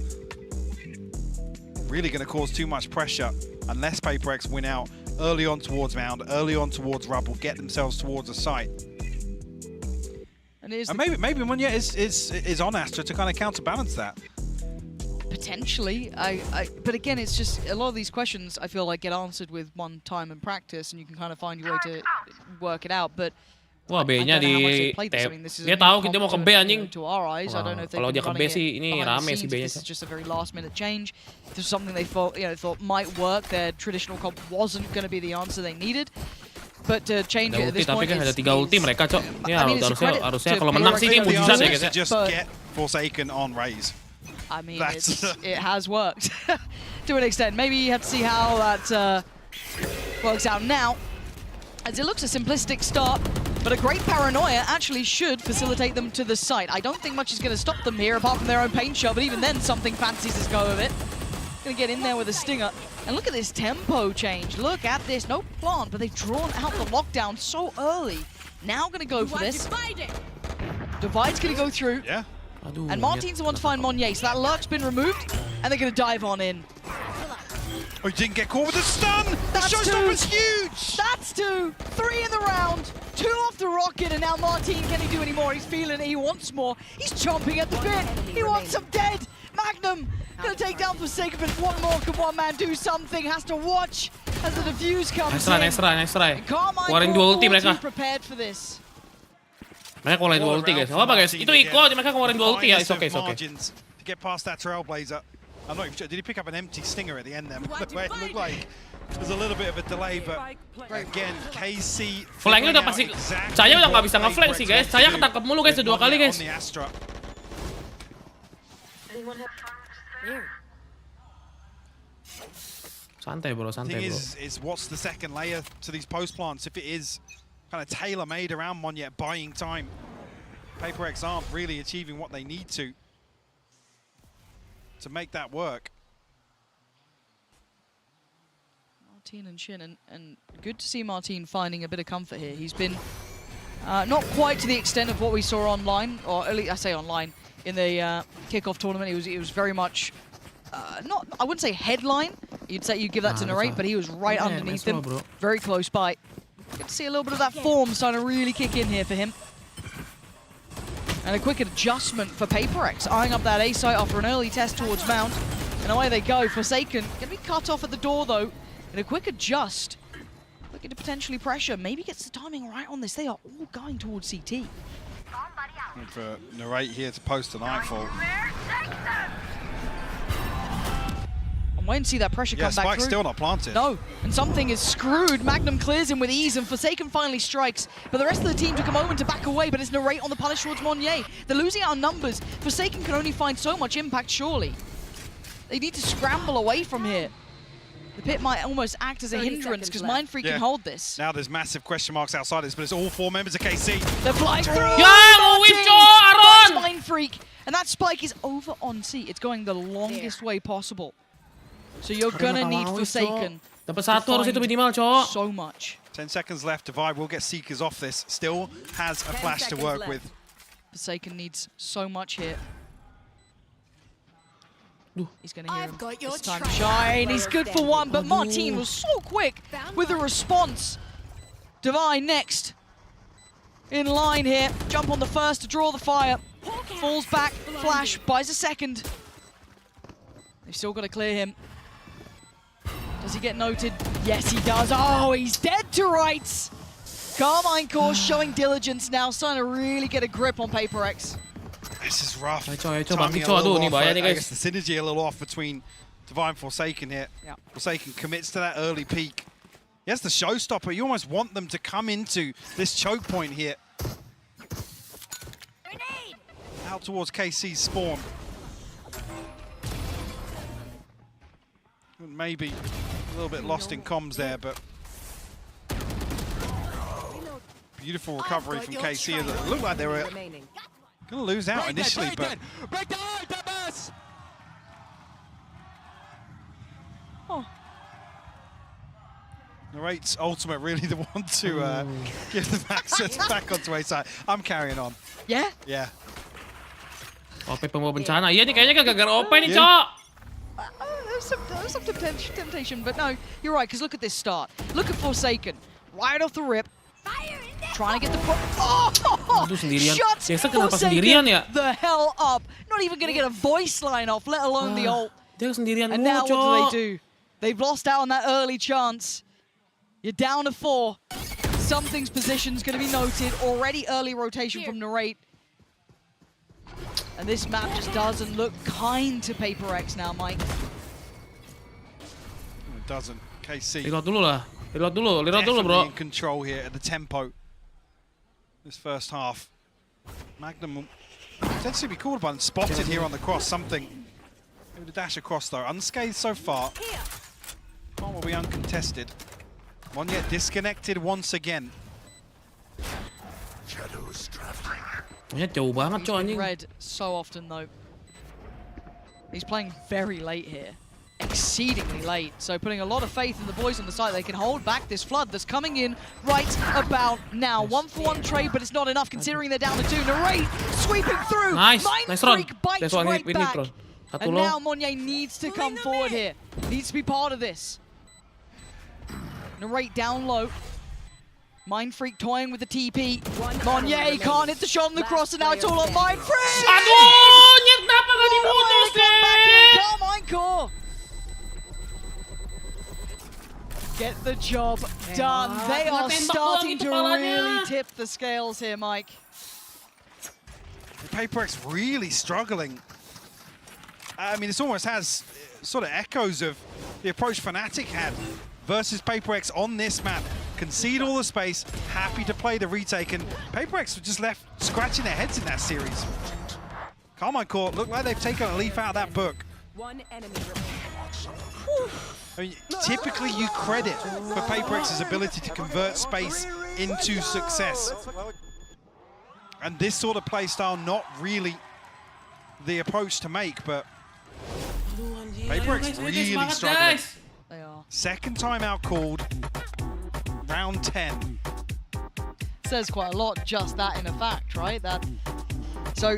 really going to cause too much pressure unless Paperrex win out early on towards Mound, early on towards Rubble, get themselves towards a site. And maybe Monnier is on Astra to kind of counterbalance that. Potentially, but again, it's just a lot of these questions I feel like get answered with one time in practice, and you can kind of find your way to work it out. But wah, B-nya di dia tahu kita mau ke B anjing. Kalau dia ke B sih ini rame sih B-nya. This is just a very last-minute change. This is something they thought might work. Their traditional comp wasn't going to be the answer they needed. But to change it at this point, tapi kan ada 3 ulti mereka, Cok. Ya harusnya kalau menang sih ini mujizat ya, guys. Just get Forsaken on Raze. I mean, it has worked to an extent. Maybe you have to see how that works out now, as it looks a simplistic start, but a great paranoia actually should facilitate them to the site. I don't think much is going to stop them here, apart from their own paint shell, but even then, something fancies his go of it. Going to get in there with a stinger. And look at this tempo change. Look at this. No plant, but they've drawn out the lockdown so early. Now going to go for this. Divide's going to go through. Yeah. And Martin's the one to find Monnier, so that lurk's been removed, and they're going to dive on in. Oh, he didn't get caught with a stun! The showstopper's huge! That's 2! 3 in the round! 2 off the rocket, and now Martin, can he do any more? He's feeling it, he wants more. He's chomping at the bit! He wants him dead! Magnum going to take down Forsaken, but one more. Can one man do something? Has to watch as the defuse comes in. Nice try. Carmine Core prepared for this. Mereka keluarin 2 ulti guys. Apa guys? Itu ikut, mereka keluarin 2 ulti ya. It's okay, it's okay. To get past that Trailblazer. I'm not even sure. Did he pick up an empty stinger at the end there? The way it looked like there's a little bit of a delay, but again, KC. Flanknya udah pasti. Saya udah nggak bisa nge-flank sih guys. Saya ketangkep mulu guys 2 kali guys. Santai bro, santai bro. Is what's the second layer to these post plants? If it is kind of tailor-made around Monyet, buying time, PaperX aren't really achieving what they need to make that work. Martin and Shin, and good to see Martin finding a bit of comfort here. He's been not quite to the extent of what we saw online, or at least I say online, in the kickoff tournament. It was very much, not, I wouldn't say headline, you'd give that to Narrate, but he was right underneath him, very close by. Good to see a little bit of that form starting to really kick in here for him. And a quick adjustment for PaperX, eyeing up that A site after an early test towards Mount. And away they go. Forsaken going to be cut off at the door though. And a quick adjust. Looking to potentially pressure. Maybe gets the timing right on this. They are all going towards CT. And for Narrate here to post a Nightfall. I'm waiting to see that pressure come back Spike's through. Still not planted. No, and something is screwed. Magnum clears him with ease, and Forsaken finally strikes. But the rest of the team took a moment to back away, but it's Narrate on the punish towards Monyet. They're losing out on numbers. Forsaken can only find so much impact, surely. They need to scramble away from here. The pit might almost act as a hindrance, because Mindfreak can hold this. Now there's massive question marks outside this, but it's all 4 members of KC. They're flying through! Mindfreak! And that spike is over on C. It's going the longest way possible. So you're gonna need Forsaken. Dapat 1 harus itu minimal, cowok. So much. 10 seconds left. Divide will get Seekers off this. Still has a flash to work with. Forsaken needs so much here. He's gonna hear him. This time shine. He's good for 1, but Martin was so quick with the response. Divine next. In line here. Jump on the first to draw the fire. Falls back. Flash. Buys a second. They've still got to clear him. Does he get noted? Yes, he does. Oh, he's dead to rights. Carmine Core showing diligence now, starting to really get a grip on PaperX. This is rough. I guess the synergy a little off between Divine and Forsaken here. Yeah. Forsaken commits to that early peak. He has the showstopper. You almost want them to come into this choke point here. Grenade! Out towards KC's spawn. Maybe a little bit lost in comms there, but beautiful recovery from KC. It looked like they were going to lose out initially, but Narrate's ultimate really the one to give them access back onto A side. I'm carrying on. Yeah? Yeah. OP pembawa bencana. Iya nih kayaknya gara-gara OP nih, cok. There's some temptation, but no, you're right, because look at this start. Look at Forsaken, right off the rip. Trying to get the... Shuts Forsaken the hell up. Not even going to get a voice line off, let alone the ult. And now what do? They've lost out on that early chance. You're down to 4. Something's position's going to be noted. Already early rotation from Narrate. And this map just doesn't look kind to PaperX now, Mike. It doesn't. KC. Reload dulu lah. Reload dulu, bro. In control here at the tempo. This first half. Magnum will potentially be called upon. Spotted here on the cross. Something. Maybe the dash across though. Unscathed so far. One will be uncontested. Monyet disconnected once again. Shadows traveling. Monyet jauh banget, cok anjing. Red so often though. He's playing very late here. Exceedingly late, so putting a lot of faith in the boys on the side. They can hold back this flood that's coming in right about now. 1-for-1 trade, but it's not enough considering they're down to 2. Narrate sweeping through. Nice run. Mindfreak bites right back. And now Monyet needs to come forward here. Needs to be part of this. Narrate down low. Mindfreak toying with the TP. Monyet can't hit the shot on the cross, and now it's all on Mindfreak. Aduh, Nyet kenapa gak diputus, Carmine Core. Get the job done. They are starting to really tip the scales here, Mike. PaperX really struggling. I mean, this almost has sort of echoes of the approach Fnatic had versus PaperX on this map. Concede all the space, happy to play the retake, and PaperX were just left scratching their heads in that series. Carmine Court look like they've taken a leaf out of that book. One enemy I mean, typically you credit for PaperX's ability to convert space into success. And this sort of playstyle, not really the approach to make, but PaperX really struggling. They are. Second timeout called, round 10. Says quite a lot, just that in a fact, right? So,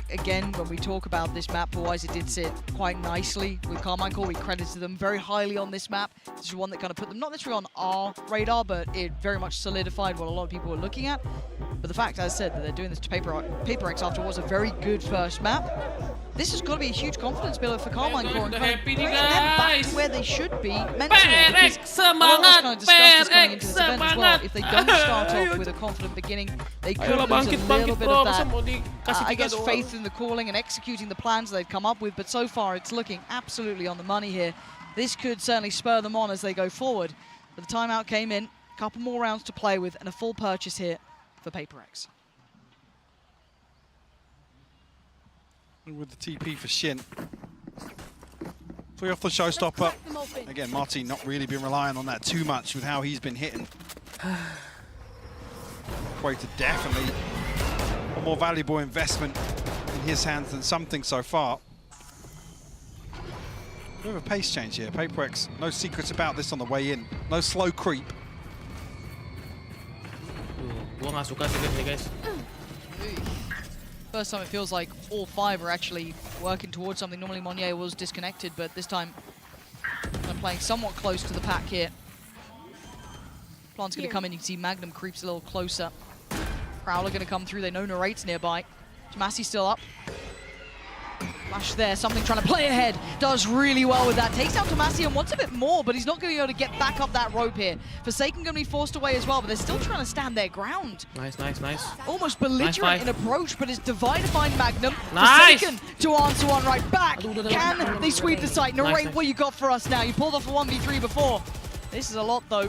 again, when we talk about this map, wise it did sit quite nicely with Carmine Court. We credited them very highly on this map. This is one that kind of put them not necessarily on our radar, but it very much solidified what a lot of people were looking at. But the fact, as I said, that they're doing this to PaperX after what was a very good first map, this has got to be a huge confidence builder for Carmine Court and kind of bring them back to where they should be mentally. Because a lot of us kind of discussed this coming into this event as well. If they don't start off with a confident beginning, they could lose a little bit of that, I guess, faith in the calling and executing the plans they've come up with. But so far, it's looking absolutely on the money here. This could certainly spur them on as they go forward. But the timeout came in, a couple more rounds to play with, and a full purchase here for PaperX. With the TP for Shin. Free off the showstopper. Again, Martin not really been relying on that too much with how he's been hitting. Equated definitely a more valuable investment in his hands than something so far. Bit of a pace change here. PaperX, no secrets about this on the way in. No slow creep. Gua nggak suka sih nih guys. First time it feels like all five are actually working towards something. Normally Monnier was disconnected, but this time they're playing somewhat close to the pack here. Plant's going to come in. You can see Magnum creeps a little closer. Prowler going to come through. They know Narrate's nearby. Tomasi still up. Flash there, something trying to play ahead. Does really well with that. Takes out Tomasi and wants a bit more, but he's not going to be able to get back up that rope here. Forsaken going to be forced away as well, but they're still trying to stand their ground. Nice, nice, nice. Almost belligerent in approach, but it's Divide to find Magnum. Nice. Forsaken to answer one right back. Can they sweep the site? Narrate, what you got for us now? You pulled off a 1v3 before. This is a lot though,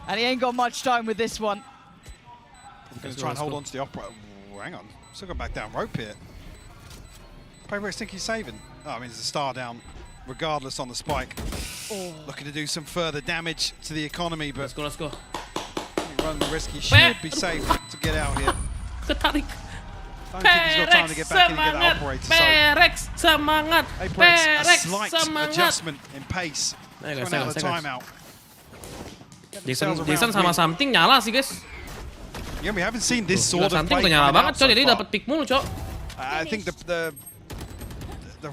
and he ain't got much time with this one. He's going to try and hold on to the operator. Hang on, still got back down rope here. PaperX think he's saving. Oh, I mean, there's a star down, regardless on the spike. Oh. Looking to do some further damage to the economy, but let's go. Run the risk. He should be safe to get out here. Ketarik. Don't think he's got time to get back in and get the operator. PRX semangat. PaperX, a slight adjustment in pace. Run out of the timeout. Jason sama Something nyala sih guys. Yeah, we haven't seen this sort of Something play udah nyala banget so coy, jadi far. dapat pick mulu cok. I think the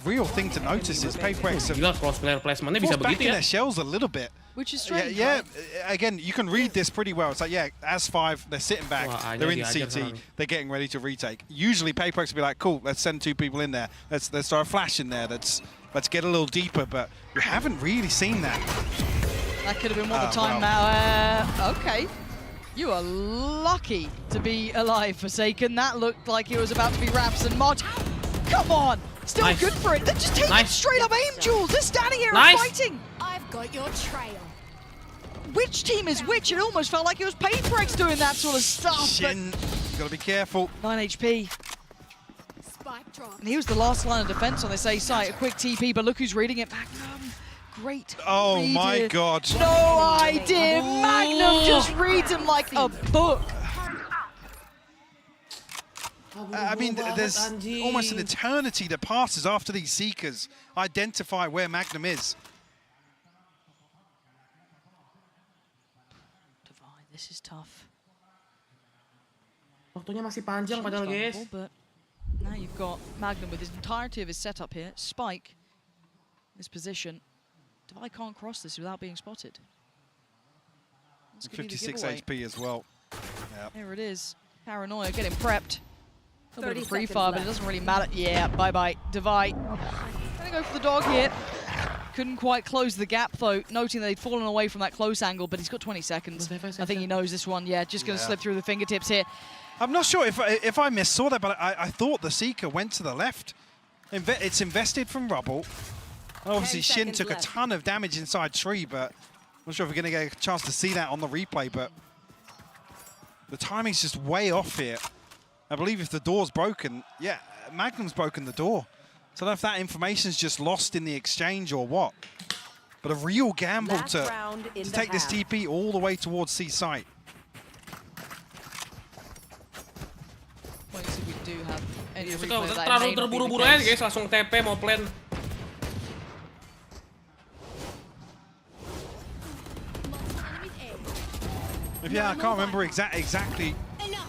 real thing to notice is PaperX Gila cross player placementnya bisa back begitu in ya. their shells a little bit. Which is strange. Yeah, again, you can read this pretty well. It's like, yeah, as five, they're sitting back, they're in CT, they're getting ready to retake. Usually PaperX will be like, cool, let's send two people in there. Let's throw a flash in there. Let's get a little deeper, but we haven't really seen that. That could have been one of the time now. Okay. You are lucky to be alive, Forsaken. That looked like it was about to be Raps and Mod. Come on! Still Nice. good for it. They're just taking Nice. straight up aim duels. They're standing here Nice. and fighting. I've got your trail. Which team is which? It almost felt like it was PaperX doing that sort of stuff. Shin, gotta be careful. 9 HP. Spike drop. And he was the last line of defense on this A site. A quick TP, but look who's reading it. Magnum. Great. Oh read my here. God. No idea. Magnum just reads him like a book. I mean, there's almost an eternity that passes after these Seekers identify where Magnum is. Divide, this is tough. Waktunya masih panjang padahal guys. But now you've got Magnum with his entirety of his setup here. Spike, this position. Divide can't cross this without being spotted. 56 HP as well. Yep. There it is. Paranoia getting prepped. A little bit of a 30 pre-fire, but it doesn't really matter. Yeah, bye-bye. Divide. Gonna go for the dog here. Couldn't quite close the gap, though, noting that they'd fallen away from that close angle, but he's got 20 seconds. I think he knows this one. Yeah, just gonna slip through the fingertips here. I'm not sure if I missaw that, but I thought the Seeker went to the left. It's invested from rubble. Obviously, Shin took a ton of damage inside tree, but I'm not sure if we're going to get a chance to see that on the replay, but the timing's just way off here. I believe if the door's broken, yeah, Magnum's broken the door. So I don't know if that information's just lost in the exchange or what. But a real gamble to take this TP all the way towards C site. Well, you see we do have any terlalu terburu-buru aja guys, langsung TP mau plan. Yeah, I can't remember exactly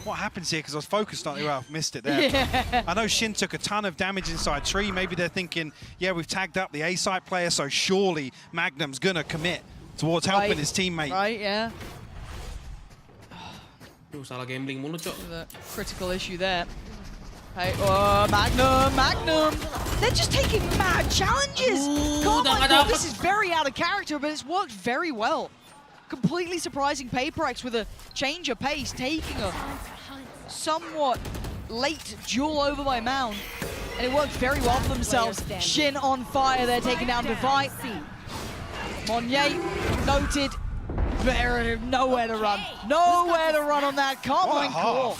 what happens here because I was focused on it. Well, I've missed it there. Yeah. I know Shin took a ton of damage inside tree. Maybe they're thinking, yeah, we've tagged up the A-site player, so surely Magnum's going to commit towards helping his teammate. Right, yeah. Salah gambling mulu, Cok. The critical issue there. Hey, Magnum! They're just taking mad challenges! This is very out of character, but it's worked very well. Completely surprising Paperrex with a change of pace, taking a somewhat late duel over by Mound. And it worked very well for themselves. Shin on fire, they're taking down Device. Monye noted. Nowhere to run. Nowhere to run on that. Carmine Core.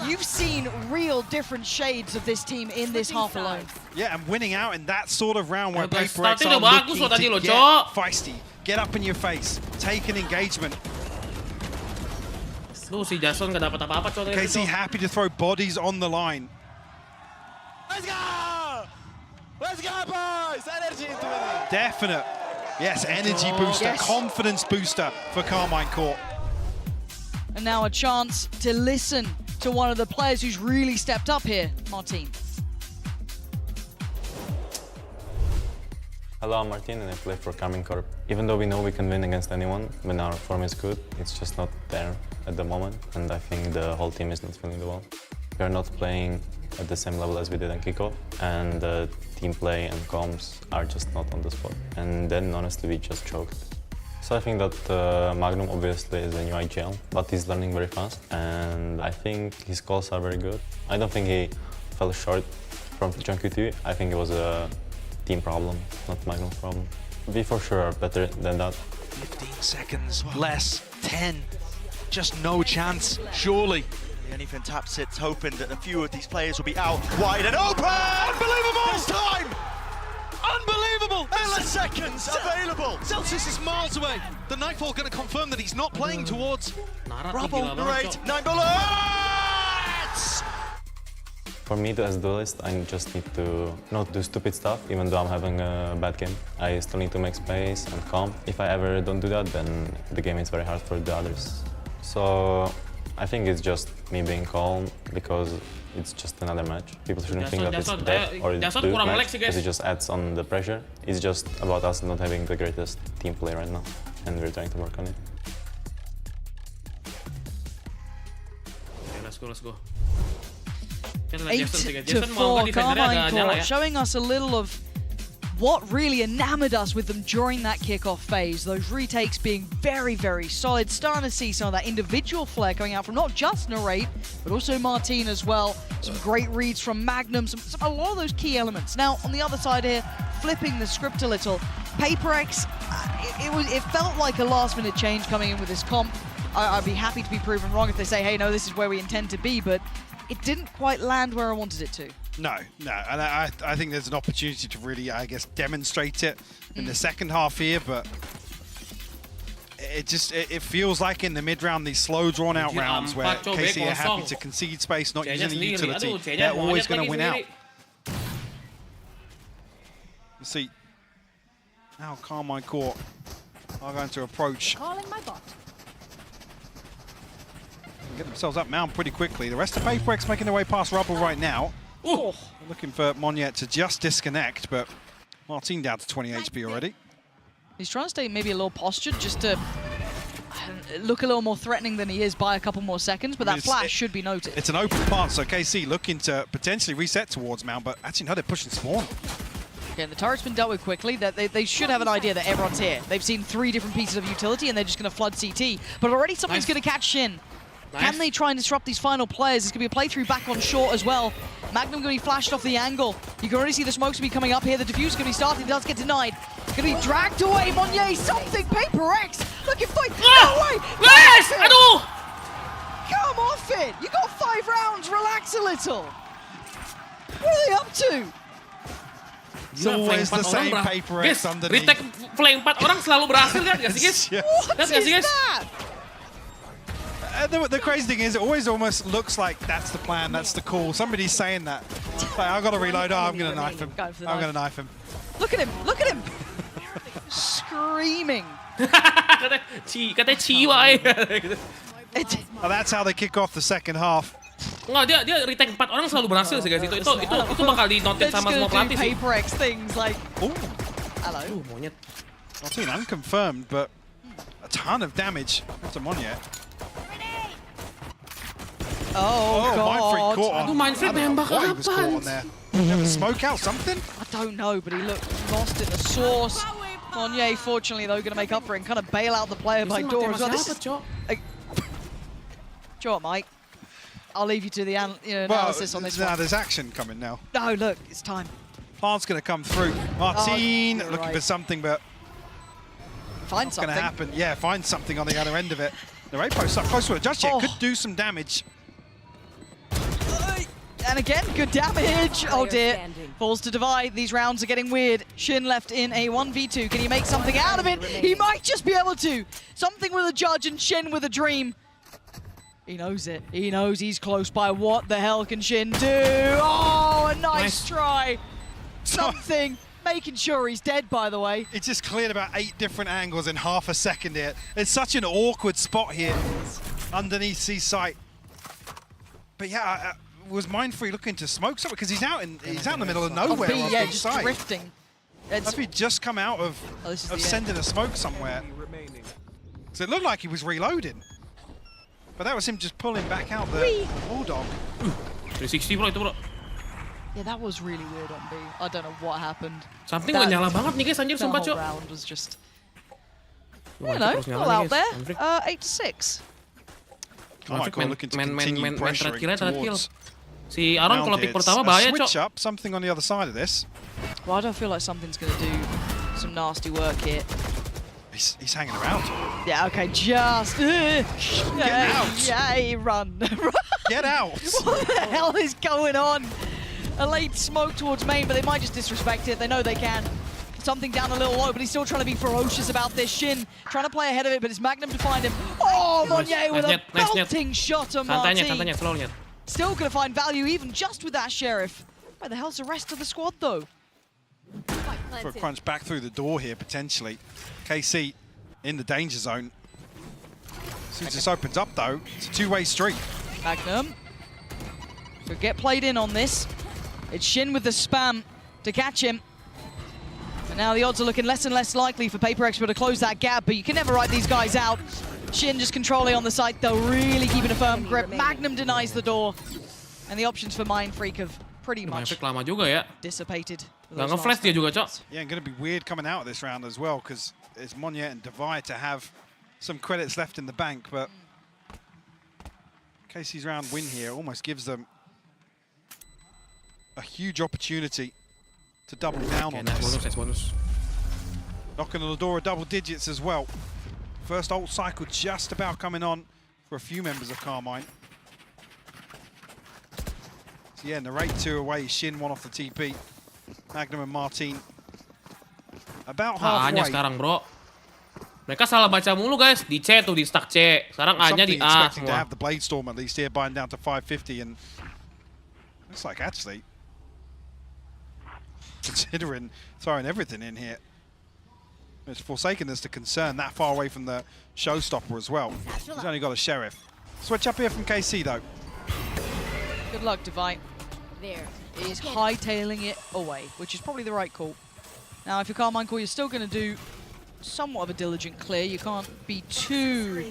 You've seen real different shades of this team in this half alone. Yeah, and winning out in that sort of round where Paperrex are looking to get feisty. Get up in your face. Take an engagement. Si Jason nggak dapat apa-apa, Cok. KC happy to throw bodies on the line. Let's go! Let's go, boys! Energy into it. Definite. Yes, energy booster, confidence booster for Carmine Core. And now a chance to listen to one of the players who's really stepped up here, Martin. Hello, I'm Martin and I play for Carmine Core. Even though we know we can win against anyone when our form is good, it's just not there at the moment, and I think the whole team is not feeling the well. We are not playing at the same level as we did in kickoff, and the team play and comms are just not on the spot. And then honestly we just choked. So I think that Magnum obviously is a new IGL, but he's learning very fast, and I think his calls are very good. I don't think he fell short from John QT. I think it was a team problem, not Magnum's problem. We for sure are better than that. 15 seconds less, 10. Just no chance, surely. Anything tap sits hoping that a few of these players will be out wide and open! Unbelievable! This time! Unbelievable! Endless seconds available! Celsius is miles away. The Nightfall going to confirm that he's not playing towards Rubble. Great. 9 bullets! For me, as a duelist, I just need to not do stupid stuff, even though I'm having a bad game. I still need to make space and calm. If I ever don't do that, then the game is very hard for the others. So I think it's just me being calm, because it's just another match. People shouldn't think that it's death or it's good match, because it just adds on the pressure. It's just about us not having the greatest team play right now, and we're trying to work on it. Okay, let's go. 8-4 Carmine Core, showing us a little of what really enamored us with them during that kickoff phase. Those retakes being very, very solid. Starting to see some of that individual flair coming out from not just Narrate, but also Martin as well. Some great reads from Magnum, a lot of those key elements. Now, on the other side here, flipping the script a little, Paperrex, it felt like a last-minute change coming in with this comp. I'd be happy to be proven wrong if they say, hey, no, this is where we intend to be, but it didn't quite land where I wanted it to. No, and I think there's an opportunity to really, I guess, demonstrate it in the second half here, but it feels like in the mid-round, these slow, drawn-out rounds where KC are happy to concede space, not using the utility, they're always going to win out. You see, now Carmine Core are going to approach. Get themselves up mound pretty quickly. The rest of Paperrex making their way past Rubble right now. Looking for Monyet to just disconnect, but Martin down to 20 HP already. He's trying to stay maybe a little postured just to look a little more threatening than he is by a couple more seconds, but that flash should be noted. It's an open path, so KC looking to potentially reset towards mound, but actually no, they're pushing Spawn. Again, the turret's been dealt with quickly. They should have an idea that everyone's here. They've seen 3 different pieces of utility, and they're just going to flood CT. But already something's going to catch Shin. Can they try and disrupt these final players? It's going to be a playthrough back on short as well. Magnum going to be flashed off the angle. You can already see the smokes be coming up here. The diffuse is going to be starting. It does get denied. Going to be dragged away. Monier, something. PaperX looking for... No way! Yes! Aduh! Come off it! You got 5 rounds. Relax a little. What are they up to? It's always the same PaperX underneath. Retake flank 4 orang selalu berhasil kan? Gak sih guys? What is that? The crazy thing is, it always almost looks like that's the plan, that's the call. Somebody's saying that. Like, I've got to reload. Oh, I'm going to knife him. I'm going to knife him. Look at him. Look at him. Screaming. Katanya ciwa Oh, that's how they kick off the second half. Enggak, dia retake 4 orang selalu berhasil sih guys. Itu bakal di-noted sama semua pelatih sih. PaperX things like... Hello. Monyet. Not seen unconfirmed, but a ton of damage to Monier. Oh, God. Mindfreak caught on. Aduh, Mindfreak nembak kapan? Have a smoke out something? I don't know, but he looked lost in the source. Monier, fortunately, though, going to make up for it and kind of bail out the player by door as well. This is... Sure, Mike. I'll leave you to the analysis on this one. There's action coming now. No, look, it's time. Plant's going to come through. Martin looking for something, but... Find something. Going to happen. Yeah, find something on the other end of it. The raid post up close to it. Djaja could do some damage. And again, good damage. Oh dear. Falls to divide. These rounds are getting weird. Shin left in a 1v2. Can he make something out of it? He might just be able to. Something with a judge and Shin with a dream. He knows it. He knows he's close by. What the hell can Shin do? Oh, a nice try. Something. Making sure he's dead, by the way. It just cleared about 8 different angles in half a second here. It's such an awkward spot here underneath C's sight. But yeah, was Mindfree looking to smoke something? Because he's out in the middle of nowhere. Yeah, just drifting. Must be just come out of sending a smoke somewhere. So it looked like he was reloading. But that was him just pulling back out the Bulldog. 360 bro itu bro. Yeah, that was really weird on B. I don't know what happened. Something nggak nyala banget nih guys, anjir sumpah cok. The whole round was just... You know, all out there. 8-6. Main terakhirnya terakhir. Si Aaron kalau pick pertama bahaya cok. Switch up, something on the other side of this. Well, I don't feel like something's going to do some nasty work here. He's hanging around. Yeah, okay, just... Get out! Yay, run. Get out! What the hell is going on? A late smoke towards main, but they might just disrespect it. They know they can. Something down a little low, but he's still trying to be ferocious about this. Shin trying to play ahead of it, but it's Magnum to find him. Oh, Monier with a belting shot on Martin. Still going to find value even just with that Sheriff. Where the hell's the rest of the squad, though? For a crunch back through the door here, potentially. KC in the danger zone. As soon as this opens up, though, it's a two-way street. Magnum. So get played in on this. It's Shin with the spam to catch him. And now the odds are looking less and less likely for PaperX to close that gap, but you can never write these guys out. Shin just controlling on the site, though, really keeping a firm grip. Magnum denies the door. And the options for Mindfreak have pretty much dissipated. Nggak nge-flash dia juga, Cok. Yeah, and going to be weird coming out of this round as well, because it's Monier and Divide to have some credits left in the bank, but KC's round win here almost gives them a huge opportunity to double down on this. Bonus. Knocking on the door of double digits as well. First ult cycle just about coming on for a few members of Carmine. So yeah, narrate 2 away, Shin 1 off the TP. Magnum and Martin about halfway. Sekarang bro. Mereka salah baca mulu guys. Di C tuh, di stack C. Sekarang A-nya di A expecting to have the Blade Storm at least here, buying down to 550, and looks like actually, considering throwing everything in here, it's Forsakenness to concern that far away from the showstopper as well. He's only got a Sheriff. Switch up here from KC though. Good luck, Divine. There. Is hightailing it away, which is probably the right call. Now, if you're Carmine Core, you're still going to do somewhat of a diligent clear. You can't be too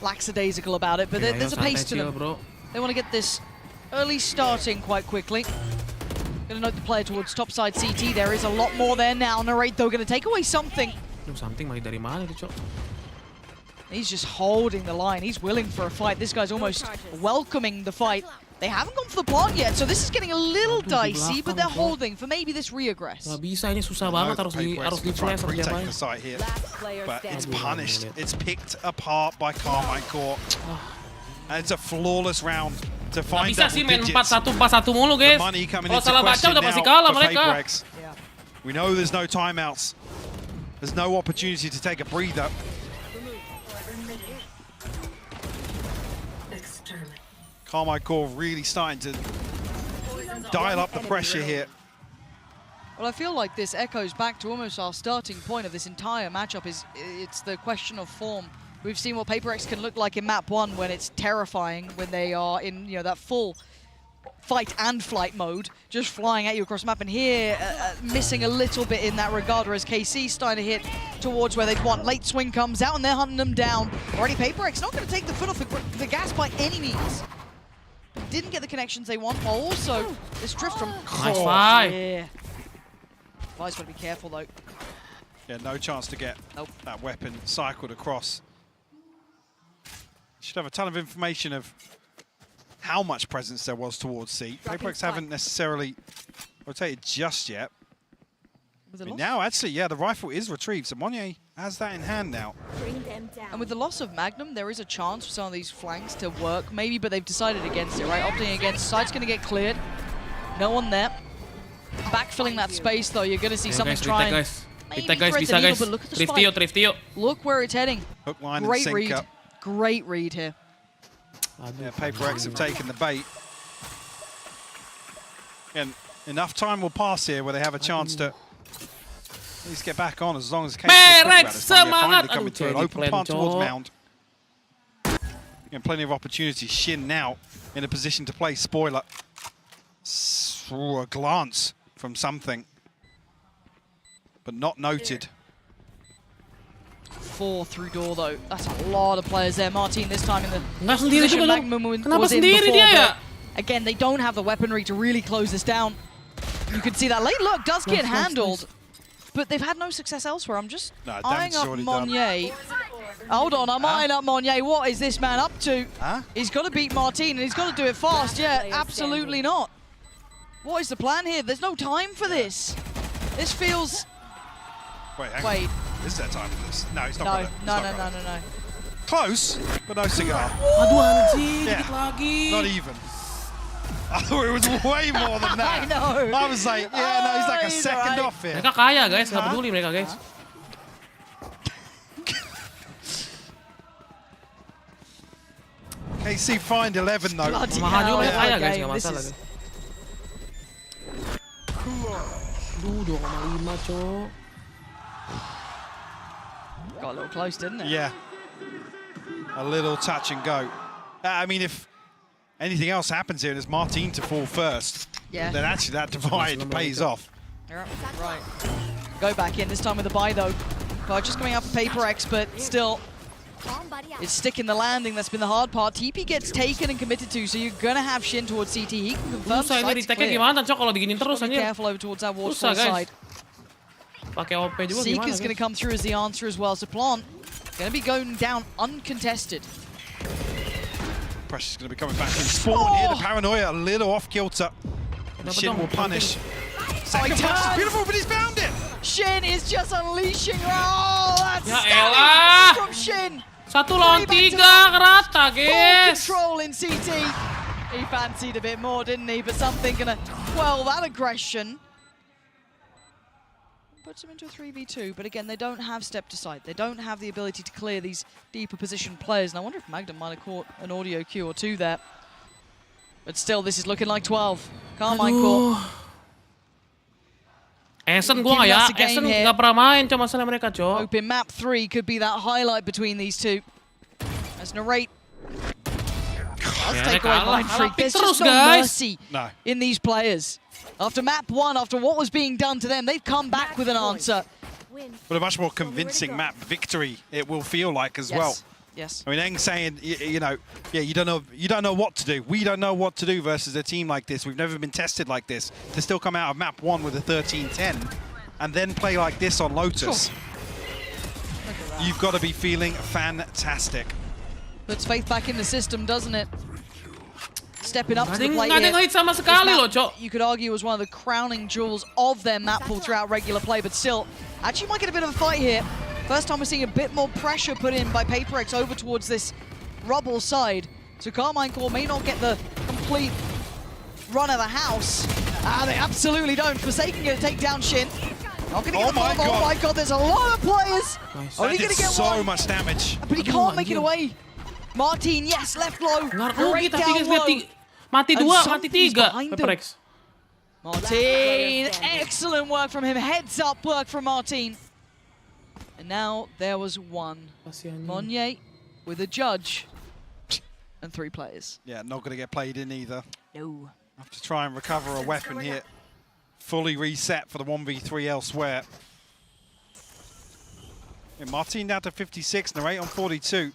lackadaisical about it, but there's a pace to them. They want to get this early starting quite quickly. Going to note the player towards topside CT. There is a lot more there now. Narrate, though, going to take away something. Something dari mana itu, Cok? He's just holding the line. He's willing for a fight. This guy's almost welcoming the fight. They haven't gone for the plant yet, so this is getting a little dicey, but they're holding for maybe this reaggress. Bisa ini susah banget harus di flash retake the site here, but it's punished. It's picked apart by Carmichael, and it's a flawless round to find bisa sih main digits. 4-1-4-1 mulu guys. Kalau salah baca udah pasti kalah mereka. We know there's no timeouts. There's no opportunity to take a breather. Carmichael really starting to dial up the pressure here. Well, I feel like this echoes back to almost our starting point of this entire matchup. It's the question of form. We've seen what PaperX can look like in map 1 when it's terrifying, when they are in that full fight and flight mode, just flying at you across the map. And here, missing a little bit in that regard, whereas KC starting to hit towards where they'd want. Late swing comes out and they're hunting them down. Already PaperX not going to take the foot off the gas by any means. Didn't get the connections they want. Also, this drift from Nice fight. Yeah. Vi's got to be careful though. Yeah, no chance to get that weapon cycled across. Should have a ton of information of how much presence there was towards C. PaperX haven't necessarily rotated just yet. Now, actually, yeah, the rifle is retrieved, so Monnier has that in hand now. And with the loss of Magnum, there is a chance for some of these flanks to work, maybe, but they've decided against it, right? Opting against. Side's going to get cleared. No one there. Backfilling that space, though, you're going to see something trying. Maybe thread the needle, but look at the spike. Triftio. Look where it's heading. Hook, line, Great and read. sinker. Great read here. Yeah, PaperX have taken the bait. And enough time will pass here where they have a chance to at least get back on, as long as PRX finally coming through an open plant towards Mound. And plenty of opportunities. Shin now in a position to play spoiler. Through a glance from something, but not noted. 4 through door though. That's a lot of players there. Martin this time in the sendiri juga dong. Kenapa sendiri dia ya? Again, they don't have the weaponry to really close this down. You can see that late look does get handled, but they've had no success elsewhere. I'm just eyeing up Monnier. Hold on, I'm eyeing up Monnier. What is this man up to? He's got to beat Martin, and he's got to do it fast. Yeah, absolutely not. What is the plan here? There's no time for this. This feels... Wait. Is there time for this? No, it's not. No. Close, but no cigar. Aduh anjing, dikit lagi. Not even. I thought it was way more than that. I know. I was like, yeah, no, he's like a second off here. Mereka kaya guys, nggak peduli mereka guys. KC find 11 though. Mahal juga mereka kaya guys, nggak masalah. Aduh, 2,5 cok. Got a little close, didn't it? Yeah. A little touch and go. I mean, if anything else happens here and it's Martin to fall first, then actually that divide pays off. Right. Go back in, this time with a buy though. Just coming out for PaperX, but still, it's sticking the landing. That's been the hard part. TP gets taken and committed to, so you're going to have Shin towards CT. He can confirm the site's clear. Gimana cok kalau diginin terus Be careful over towards that waterfall side. Pakai OP juga gimana? Seeker's going to come through as the answer as well. So Plant going to be going down uncontested. Pressure's going to be coming back in spawn here. The paranoia a little off kilter. Shin will punish. Second punch is beautiful, but he's found it. Shin is just unleashing. Oh, that's elah. from Shin. 1 lawan 3 rata, guys. Full control in CT. He fancied a bit more, didn't he? But something going to quell that aggression. Puts him into a 3v2, but again, they don't have step to side. They don't have the ability to clear these deeper position players. And I wonder if Magnum might have caught an audio cue or two there. But still, this is looking like 12. Carmichael. Essen gua nggak ya, Essen nggak pernah main, cuma masalah mereka, cok. Hoping map 3 could be that highlight between these two. As Narrate does take away Mind Freak. There's just no mercy in these players. After map 1, after what was being done to them, they've come back with an answer. But a much more convincing map victory, it will feel like as well. Yes. I mean, Eng saying, you know, yeah, you don't know what to do. We don't know what to do versus a team like this. We've never been tested like this. To still come out of map 1 with a 13-10 and then play like this on Lotus. Look at you've got to be feeling fantastic. Puts faith back in the system, doesn't it? Stepping up to the plate Nggak ada here. hit sama sekali loh, Cok. You could argue was one of the crowning jewels of their map pool throughout regular play, but still, actually might get a bit of a fight here. First time we're seeing a bit more pressure put in by Paperrex over towards this rubble side. So Carmine Core may not get the complete run of the house. They absolutely don't. Forsaken going to take down Shin. Not going to get the bomb. Oh my god, there's a lot of players. Only going to get so one. much damage. But he can't make it away. Martin, yes, left low. Rugi tapi guys, lihat mati dua, mati tiga. PRX. Martin, excellent work from him. Heads up work from Martin. And now there was one. Monye with a judge and 3 players. Yeah, not going to get played in either. No. Have to try and recover a weapon here. Fully reset for the 1v3 elsewhere. Yeah, Martin down to 56, Narrate on 42.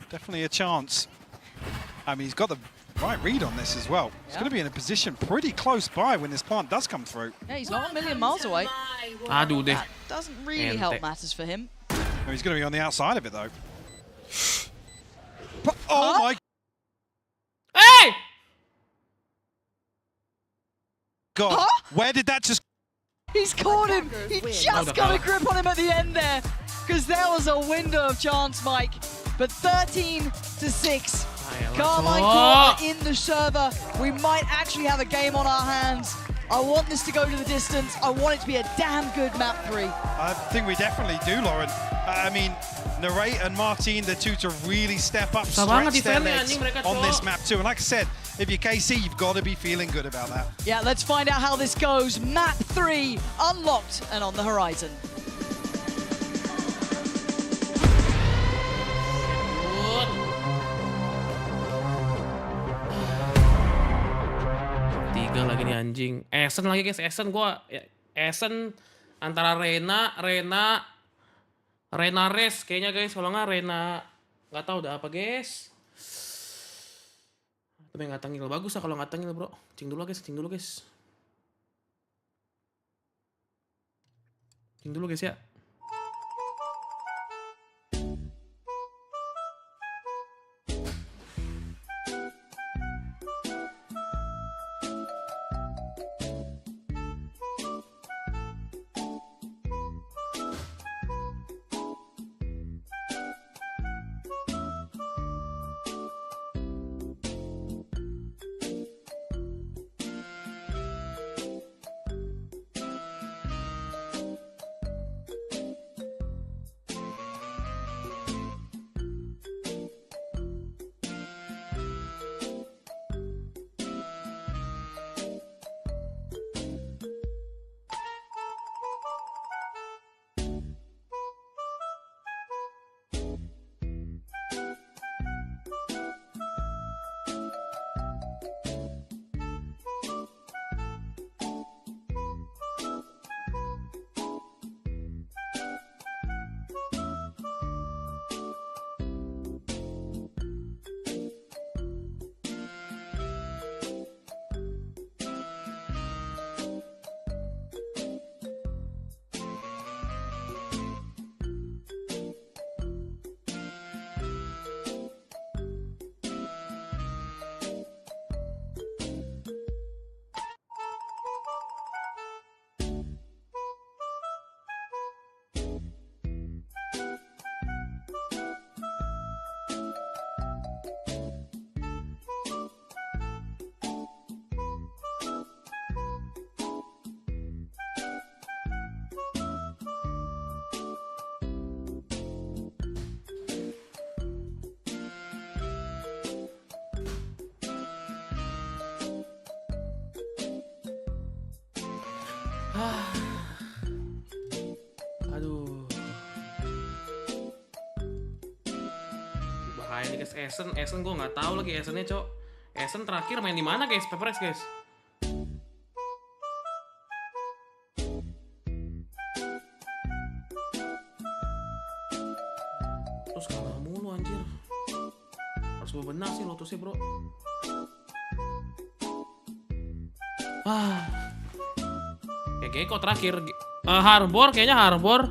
Definitely a chance. I mean, he's got the right read on this as well. He's going to be in a position pretty close by when this plant does come through. Yeah, he's not a million miles away. Aduh deh. That doesn't really help matters for him. No, he's going to be on the outside of it though. Oh my Hey! God, where did that just... He's caught him. He just got a grip on him at the end there. Because there was a window of chance, Mike. But 13-6. Carmine Core in the server. We might actually have a game on our hands. I want this to go to the distance. I want it to be a damn good map 3. I think we definitely do, Lauren. I mean, Narrate and Martin, the two to really step up, stretch their legs on this map too. And like I said, if you're KC, you've got to be feeling good about that. Yeah, let's find out how this goes. Map 3 unlocked and on the horizon. Tiga lagi nih anjing. Essen lagi guys, Essen gua Essen antara Rena Res kayaknya guys, kalau nggak Rena nggak tahu udah apa guys. Tapi nggak tangil bagus lah kalau nggak tangil bro. Cing dulu guys. Cing dulu guys ya. Aduh. Bahaya nih guys, Essen gue nggak tahu lagi Essennya cok. Essen terakhir main di mana guys? PRX guys. Terus kalah mulu anjir. Harus bebenah sih Lotusnya bro. Gecko terakhir. Harbor, kayaknya Harbor.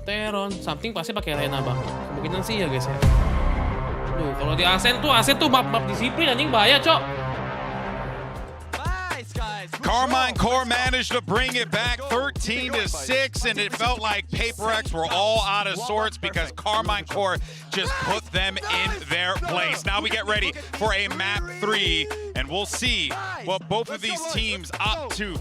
Teron, something pasti pakai Rena bang. Kemungkinan sih ya guys ya. Tuh, kalau di Asen tuh map disiplin anjing bahaya cok. Carmine Core managed to bring it back 13-6, and it felt like Paperrex were all out of sorts because Carmine Core just put them in their place. Now we get ready for a map 3, and we'll see what both of these teams opt to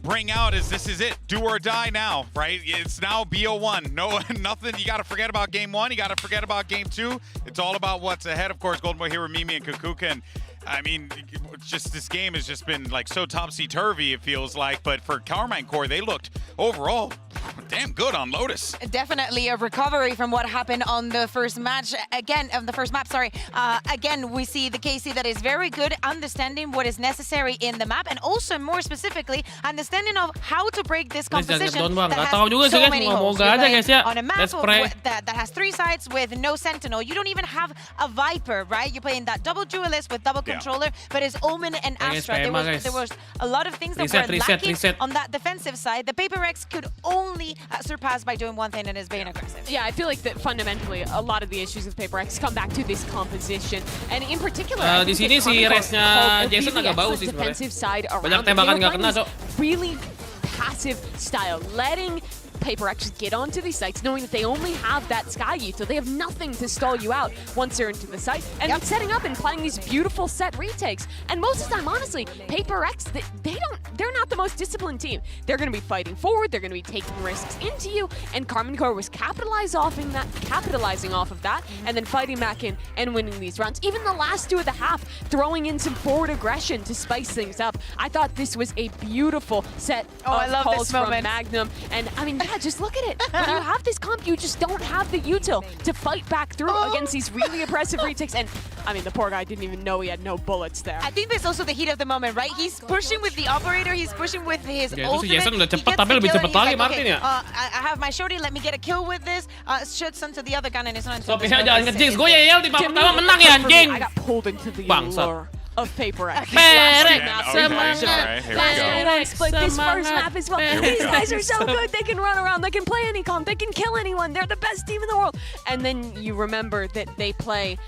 bring out. This is it, do or die now, right? It's now BO1. No, nothing. You got to forget about game 1. You got to forget about game 2. It's all about what's ahead. Of course, Golden Boy Hero, Mimi, and Kukuka. And I mean, just this game has just been like so topsy-turvy, it feels like. But for Carmine Core, they looked overall damn good on Lotus. Definitely a recovery from what happened on the first match. Again, again, we see the KC that is very good understanding what is necessary in the map, and also more specifically understanding of how to break this composition that has so many holes. On a map that has 3 sides with no sentinel, you don't even have a Viper, right? You're playing that double duelist with double controller, but it's Omen and Astra. There was a lot of things that were lacking on that defensive side. The Paperrex could only surpass by doing one thing, and is being aggressive. Yeah, I feel like that fundamentally a lot of the issues with Paperrex come back to this composition, and in particular, di sini si resnya Jason agak bau sih sebenarnya. Banyak tembakan nggak kena cok. Really passive style, letting Paperrex get onto these sites knowing that they only have that Sky Util. They have nothing to stall you out once they're into the site, and setting up and playing these beautiful set retakes. And most of the time, honestly, Paperrex, they're not the most disciplined team. They're going to be fighting forward, they're going to be taking risks into you, and Carmine Core was capitalizing off of that, and then fighting back in and winning these rounds. Even the last 2 of the half, throwing in some forward aggression to spice things up. I thought this was a beautiful set of calls from Magnum, and I mean, yeah, just look at it. When you have this comp, you just don't have the util to fight back through against these really oppressive retakes. And I mean, the poor guy didn't even know he had no bullets there. I think there's also the heat of the moment, right? He's pushing with the operator, he's pushing with his ultimate. Jason udah cepet, tapi lebih cepet lagi Martin ya. I have my shorty, let me get a kill with this. Shoots onto the other gun and it's not until Sophia jangan ngejinx, gue yel di babak pertama menang ya anjing. I got pulled into the allure of Paperrex. But this first map as well. These guys are so good. They can run around. They can play any comp. They can kill anyone. They're the best team in the world. And then you remember that they play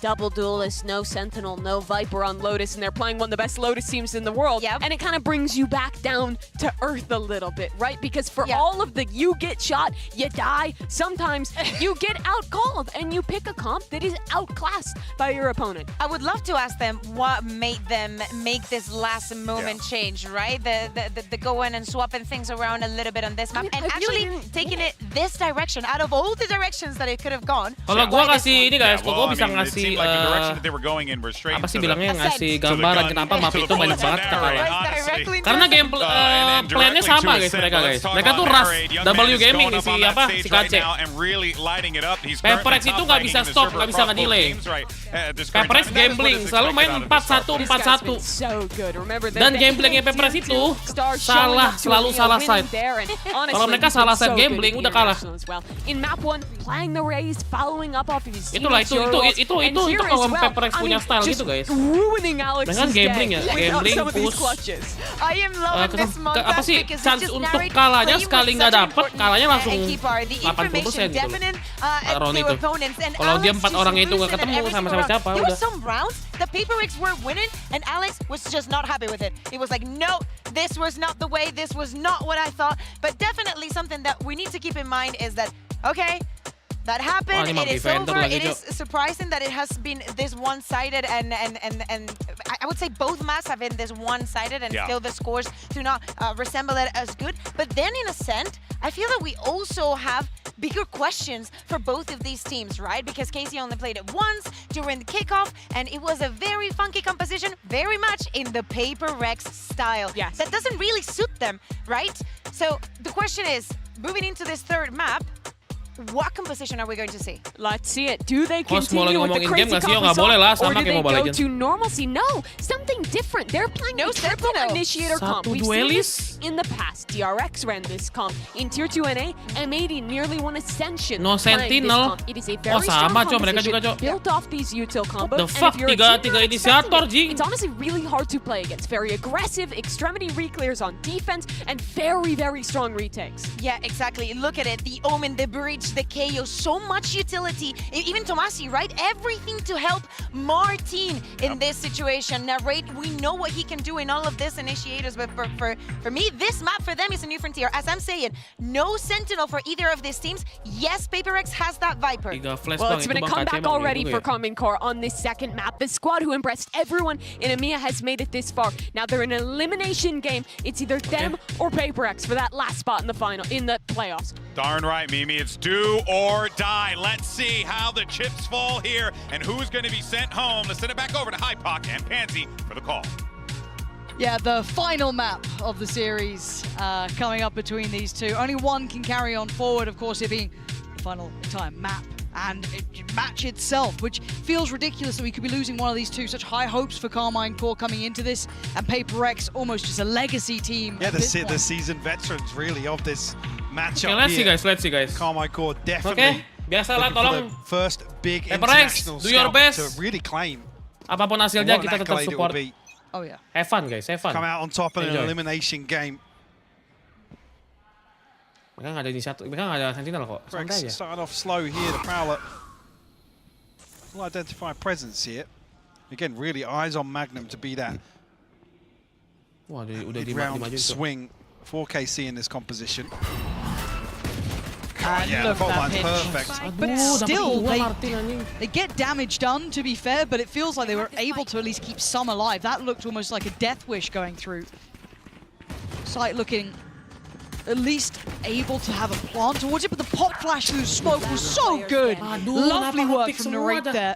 double duelist, no sentinel, no Viper on Lotus, and they're playing one of the best Lotus teams in the world. And it kind of brings you back down to earth a little bit, right? Because for all of the you get shot, you die, sometimes you get outcalled, and you pick a comp that is outclassed by your opponent. I would love to ask them what made them make this last moment change, right? The go in and swapping things around a little bit on this map, and actually taking it this direction out of all the directions that it could have gone. Kalau gua kasih ini guys, gua bisa ngasih like the direction that they were going in was straight apa sih bilangnya ngasih gambaran kenapa map itu banyak banget kita kalah. Karena game plan-nya sama guys mereka guys. Mereka tuh rush W gaming nih si KC. Paperrex itu nggak bisa stop, nggak bisa nge-delay. Paperrex gambling selalu main 4-1-4-1. Dan gamblingnya Paperrex itu selalu salah side. Kalau mereka salah side gambling udah kalah. In map 1 playing the raise, following up off his itu kalau Paperrex punya style gitu guys. Dengan gambling ya, gambling push. Apa sih chance untuk kalahnya sekali nggak dapet, kalahnya langsung 80% gitu. Ron itu. Kalau dia 4 orang itu nggak ketemu sama siapa udah. The Paperrex were winning, and Alex was just not happy with it. He was like, no, this was not the way, this was not what I thought. But definitely something that we need to keep in mind is that, okay, that happened, it is over. It is surprising that it has been this one-sided, and I would say both maps have been this one-sided, and still the scores do not resemble it as good. But then in Ascent, I feel that we also have bigger questions for both of these teams, right? Because Casey only played it once during the kickoff, and it was a very funky composition, very much in the Paperrex style. Yes. That doesn't really suit them, right? So the question is, moving into this third map, what composition are we going to see? Let's see it. Do they continue with the crazy comp, or do they go to normalcy? No, something different. They're playing no triple initiator comp. We've seen this in the past. DRX ran this comp in Tier 2 NA. M80 nearly won Ascension. No Sentinel. It is a very strong composition built off these util combos. The fuck, tiga inisiator, Ji. It's honestly really hard to play against. Very aggressive, extremity reclears on defense, and very, very strong retakes. Yeah, exactly. Look at it. The Omen, the Breach, the KO, so much utility. Even donasi, right? Everything to help Martin in this situation. Narrate, we know what he can do in all of this initiators, but for me, this map for them is a new frontier. As I'm saying, no Sentinel for either of these teams. Yes, Paperrex has that Viper. Well, it's been a comeback already for Core on this second map. The squad who impressed everyone in EMEA has made it this far. Now they're in an elimination game. It's either them or Paperrex for that last spot in the playoffs. Darn right, Mimi. It's do or die. Let's see how the chips fall here and who's going to be sent home. Let's send it back over to Hypoc and Pansy for the call. Yeah, the final map of the series coming up between these two. Only one can carry on forward, of course, it being the final entire map and match itself, which feels ridiculous that we could be losing one of these two. Such high hopes for Core coming into this, and Paperrex almost just a legacy team. Yeah, the seasoned veterans really of this matchup. Okay, let's see guys. Core definitely. Okay, biasalah tolong. First big PRX, international do your best to really claim. Apapun hasilnya kita tetap support. Oh yeah. Have fun guys, have fun. Come out on top in an elimination game. Mereka nggak ada inisiator, mereka nggak ada sentinel kok. Santai aja. Started off slow here, the Prowler will identify presence here. Again, really eyes on Magnum to be that mid-round swing for KC in this composition. Yeah, the fault line's perfect. But still, they get damage done, to be fair, but it feels like they were able to at least keep some alive. That looked almost like a death wish going through. Sight looking at least able to have a plant towards it, but the pop flash through smoke was so good. Lovely work from Narrate there. There's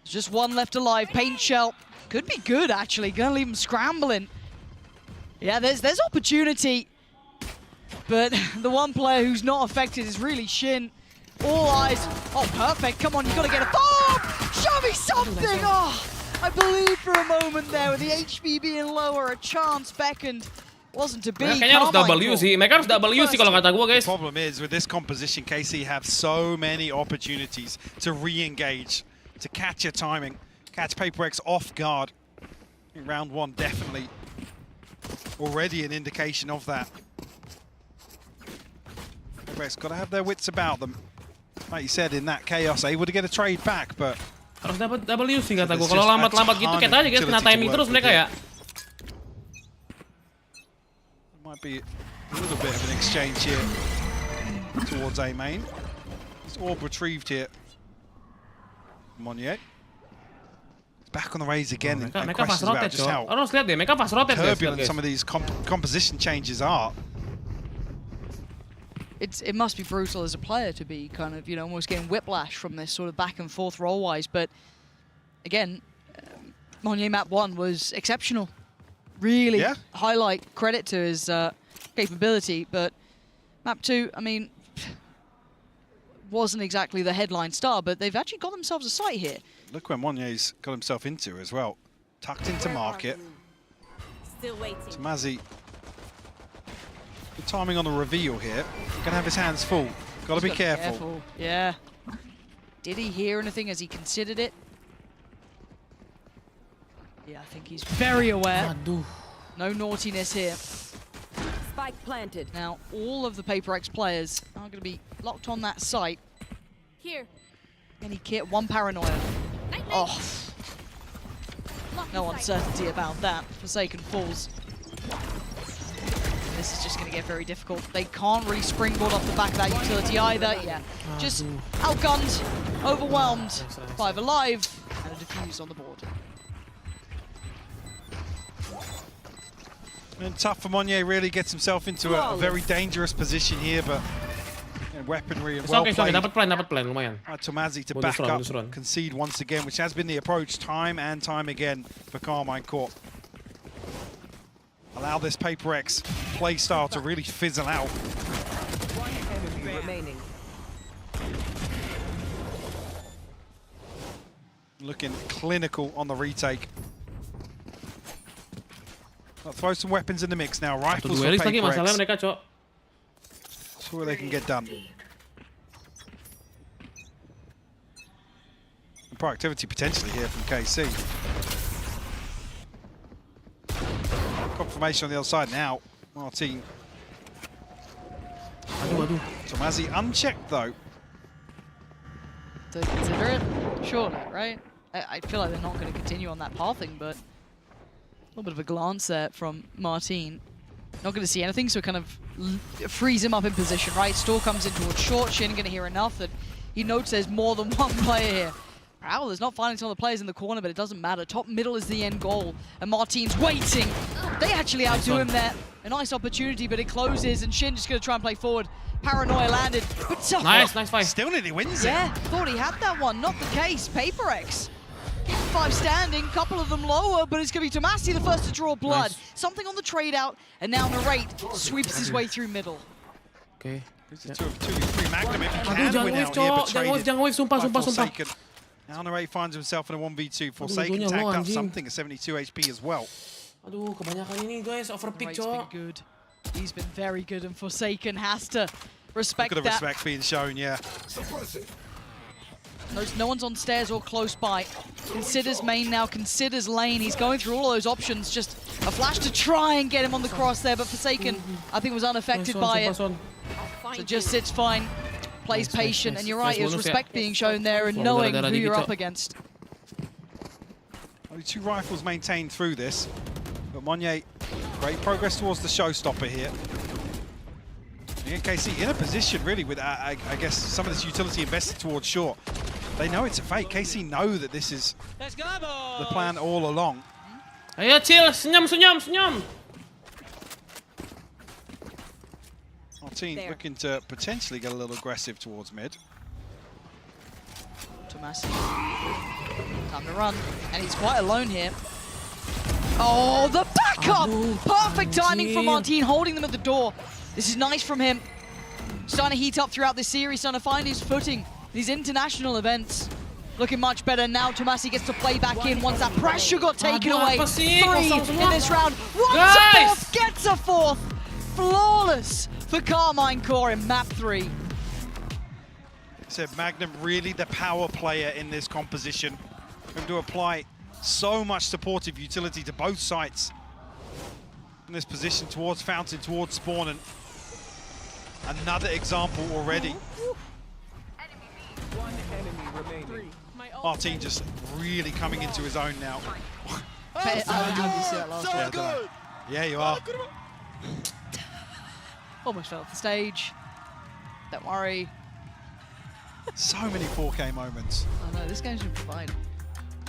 just one left alive. Paint Shell could be good, actually. Gonna leave him scrambling. Yeah, there's opportunity. But the one player who's not affected is really Shin. All eyes. Oh, perfect. Come on, you got to get a bomb. Show me something. Oh, I believed for a moment there with the HP being lower. A chance beckoned. Wasn't to be. Kayaknya harus W sih. Mereka harus W sih kalau kata gua, guys. The problem is with this composition, KC have so many opportunities to re-engage, to catch your timing, catch Paperrex off guard. In round one, definitely already an indication of that. Paperrex got to have their wits about them. Like you said, in that chaos, able to get a trade back, but harus dapat W sih kata gua. Kalau lambat-lambat gitu kayak tadi guys, kena timing terus mereka ya. Might be a little bit of an exchange here towards A main. It's orb retrieved here. Monnier. Back on the raise again. And questions about just how turbulent some of these composition changes are. It must be brutal as a player to be kind of, almost getting whiplash from this sort of back and forth roll-wise. But again, Monnier map 1 was exceptional. Really highlight credit to his capability, but map 2, I mean, wasn't exactly the headline star, but they've actually got themselves a site here. Look where Monnier's got himself into as well. Tucked into market. Still waiting. Mazzy, good timing on the reveal here. Gonna have his hands full. Gotta be careful. Yeah. Did he hear anything as he considered it? Yeah, I think he's very aware. No naughtiness here. Spike planted. Now, all of the Paperrex players are going to be locked on that site. Here. Any kit, one paranoia. Oh. No uncertainty about that. Forsaken falls. This is just going to get very difficult. They can't really springboard off the back of that utility either. Yeah, just outgunned, overwhelmed, 5 alive, and a defuse on the board. And tough for Monnier, really gets himself into a very dangerous position here, but weaponry and well played. Dapat plan, lumayan. Tomazzi to back up, concede once again, which has been the approach time and time again for Core. Allow this Paperrex play style to really fizzle out. One enemy remaining. looking clinical on the retake. I'll throw some weapons in the mix now. Rifles for Paperrex. See what they can get done. And proactivity potentially here from KC. Confirmation on the other side now. Martin. Tomazi unchecked though. To consider it? Surely, right? I feel like they're not going to continue on that pathing, but a little bit of a glance there from Martin. Not going to see anything, so it kind of frees him up in position, right? Store comes in towards short. Shin going to hear enough that he notes there's more than one player here. Wow, there's not finding some of the players in the corner, but it doesn't matter. Top middle is the end goal, and Martin's waiting. They actually outdo him there. A nice opportunity, but it closes, and Shin just going to try and play forward. Paranoia landed, but nice fight. Still nearly wins it. Yeah, thought he had that one. Not the case. Paperrex. 5 standing, couple of them lower, but it's going to be Tomasi the first to draw blood. Nice. Something on the trade out, and now Narrate sweeps his way through middle. Okay. This is 2v3 Magnum if he can win out here, but traded by Forsaken. Now Narate finds himself in a 1v2. Forsaken tagged up something at 72 HP as well. Aduh, kebanyakan ini guys, overpick Narate's been good. He's been very good, and Forsaken has to respect Look at the that. respect being shown, yeah. No one's on stairs or close by. Considers main now, considers lane. He's going through all those options. Just a flash to try and get him on the cross there, but Forsaken, I think, was unaffected by it. So just sits fine, plays patient, and you're right, there's respect being shown there and knowing who you're up against. Only 2 rifles maintained through this, but Monye, great progress towards the showstopper here. Again, KC in a position really with, I guess, some of this utility invested towards short. They know it's a fake. KC know that this is the plan all along. Ayo chill, senyum. Martin looking to potentially get a little aggressive towards mid. Tomasi, time to run, and he's quite alone here. Oh, the backup! Perfect timing from Martin, holding them at the door. This is nice from him. Starting to heat up throughout this series, starting to find his footing. These international events looking much better now. Tomasi gets to play back in once that pressure got taken away. 3 in this round. Runs a fourth, gets a fourth. Flawless for Carmine Core in map 3. Said Magnum really the power player in this composition. Going to apply so much supportive utility to both sites in this position towards Fountain, towards Spawn, and another example already. Martin just really coming into his own now. Yeah, you are. Almost fell off the stage. Don't worry. So many 4K moments. Oh no, this game's been fine.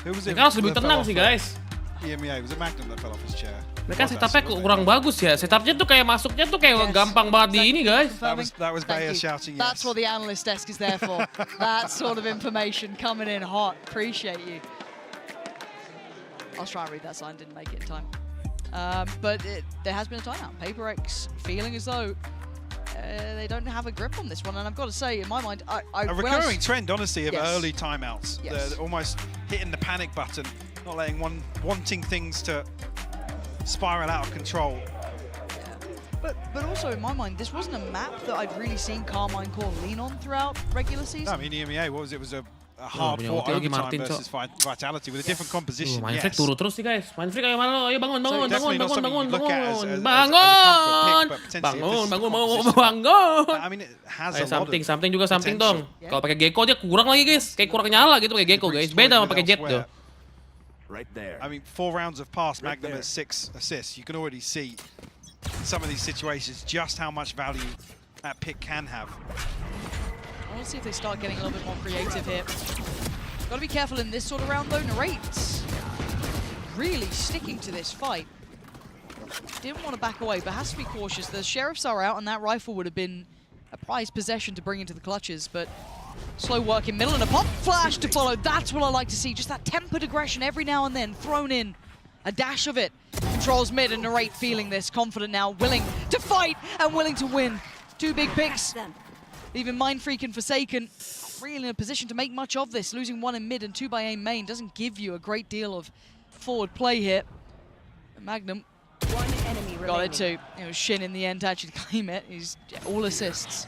Who was it? Kaos lebih tenang sih guys. EMEA, was it Magnum that fell off his chair? Mereka setupnya kurang bagus ya. Setupnya tuh kayak masuknya tuh kayak gampang banget di ini guys. That was Bayer shouting yes. That's what the analyst desk is there for. That sort of information coming in hot. Appreciate you. I was trying to read that sign, didn't make it in time. But there has been a timeout. Paperrex feeling as though they don't have a grip on this one, and I've got to say, in my mind, a recurring trend, honestly, of yes. early timeouts. Yes. They're almost hitting the panic button, not letting wanting things to spiral out of control. But also, in my mind, this wasn't a map that I'd really seen Carmine Core lean on throughout regular season. No, I mean, EMEA, what was it? It was a hard-fought overtime versus Vitality with a different composition. Mindfreak turun terus nih guys. Mindfreak ayo mana? Ayo bangun. I mean, it has a something juga something dong. Kalau pakai Gecko dia kurang lagi guys. Kayak kurang nyala gitu pakai Gecko guys. Beda sama pakai Jet tuh. Right there. I mean, 4 rounds have passed. Magnum at 6 assists. You can already see in some of these situations just how much value that pick can have. I want to see if they start getting a little bit more creative here. Got to be careful in this sort of round though. Narate's really sticking to this fight. Didn't want to back away, but has to be cautious. The sheriffs are out, and that rifle would have been a prized possession to bring into the clutches, but slow work in middle and a pop flash to follow. That's what I like to see. Just that tempered aggression every now and then thrown in. A dash of it. Controls mid, and Narate feeling this, confident now, willing to fight and willing to win. 2 big picks. Even Mindfreak and Forsaken really in a position to make much of this. Losing 1 in mid and 2 by A main doesn't give you a great deal of forward play here. Magnum got it too. It was Shin in the end to actually claim it. He's all assists.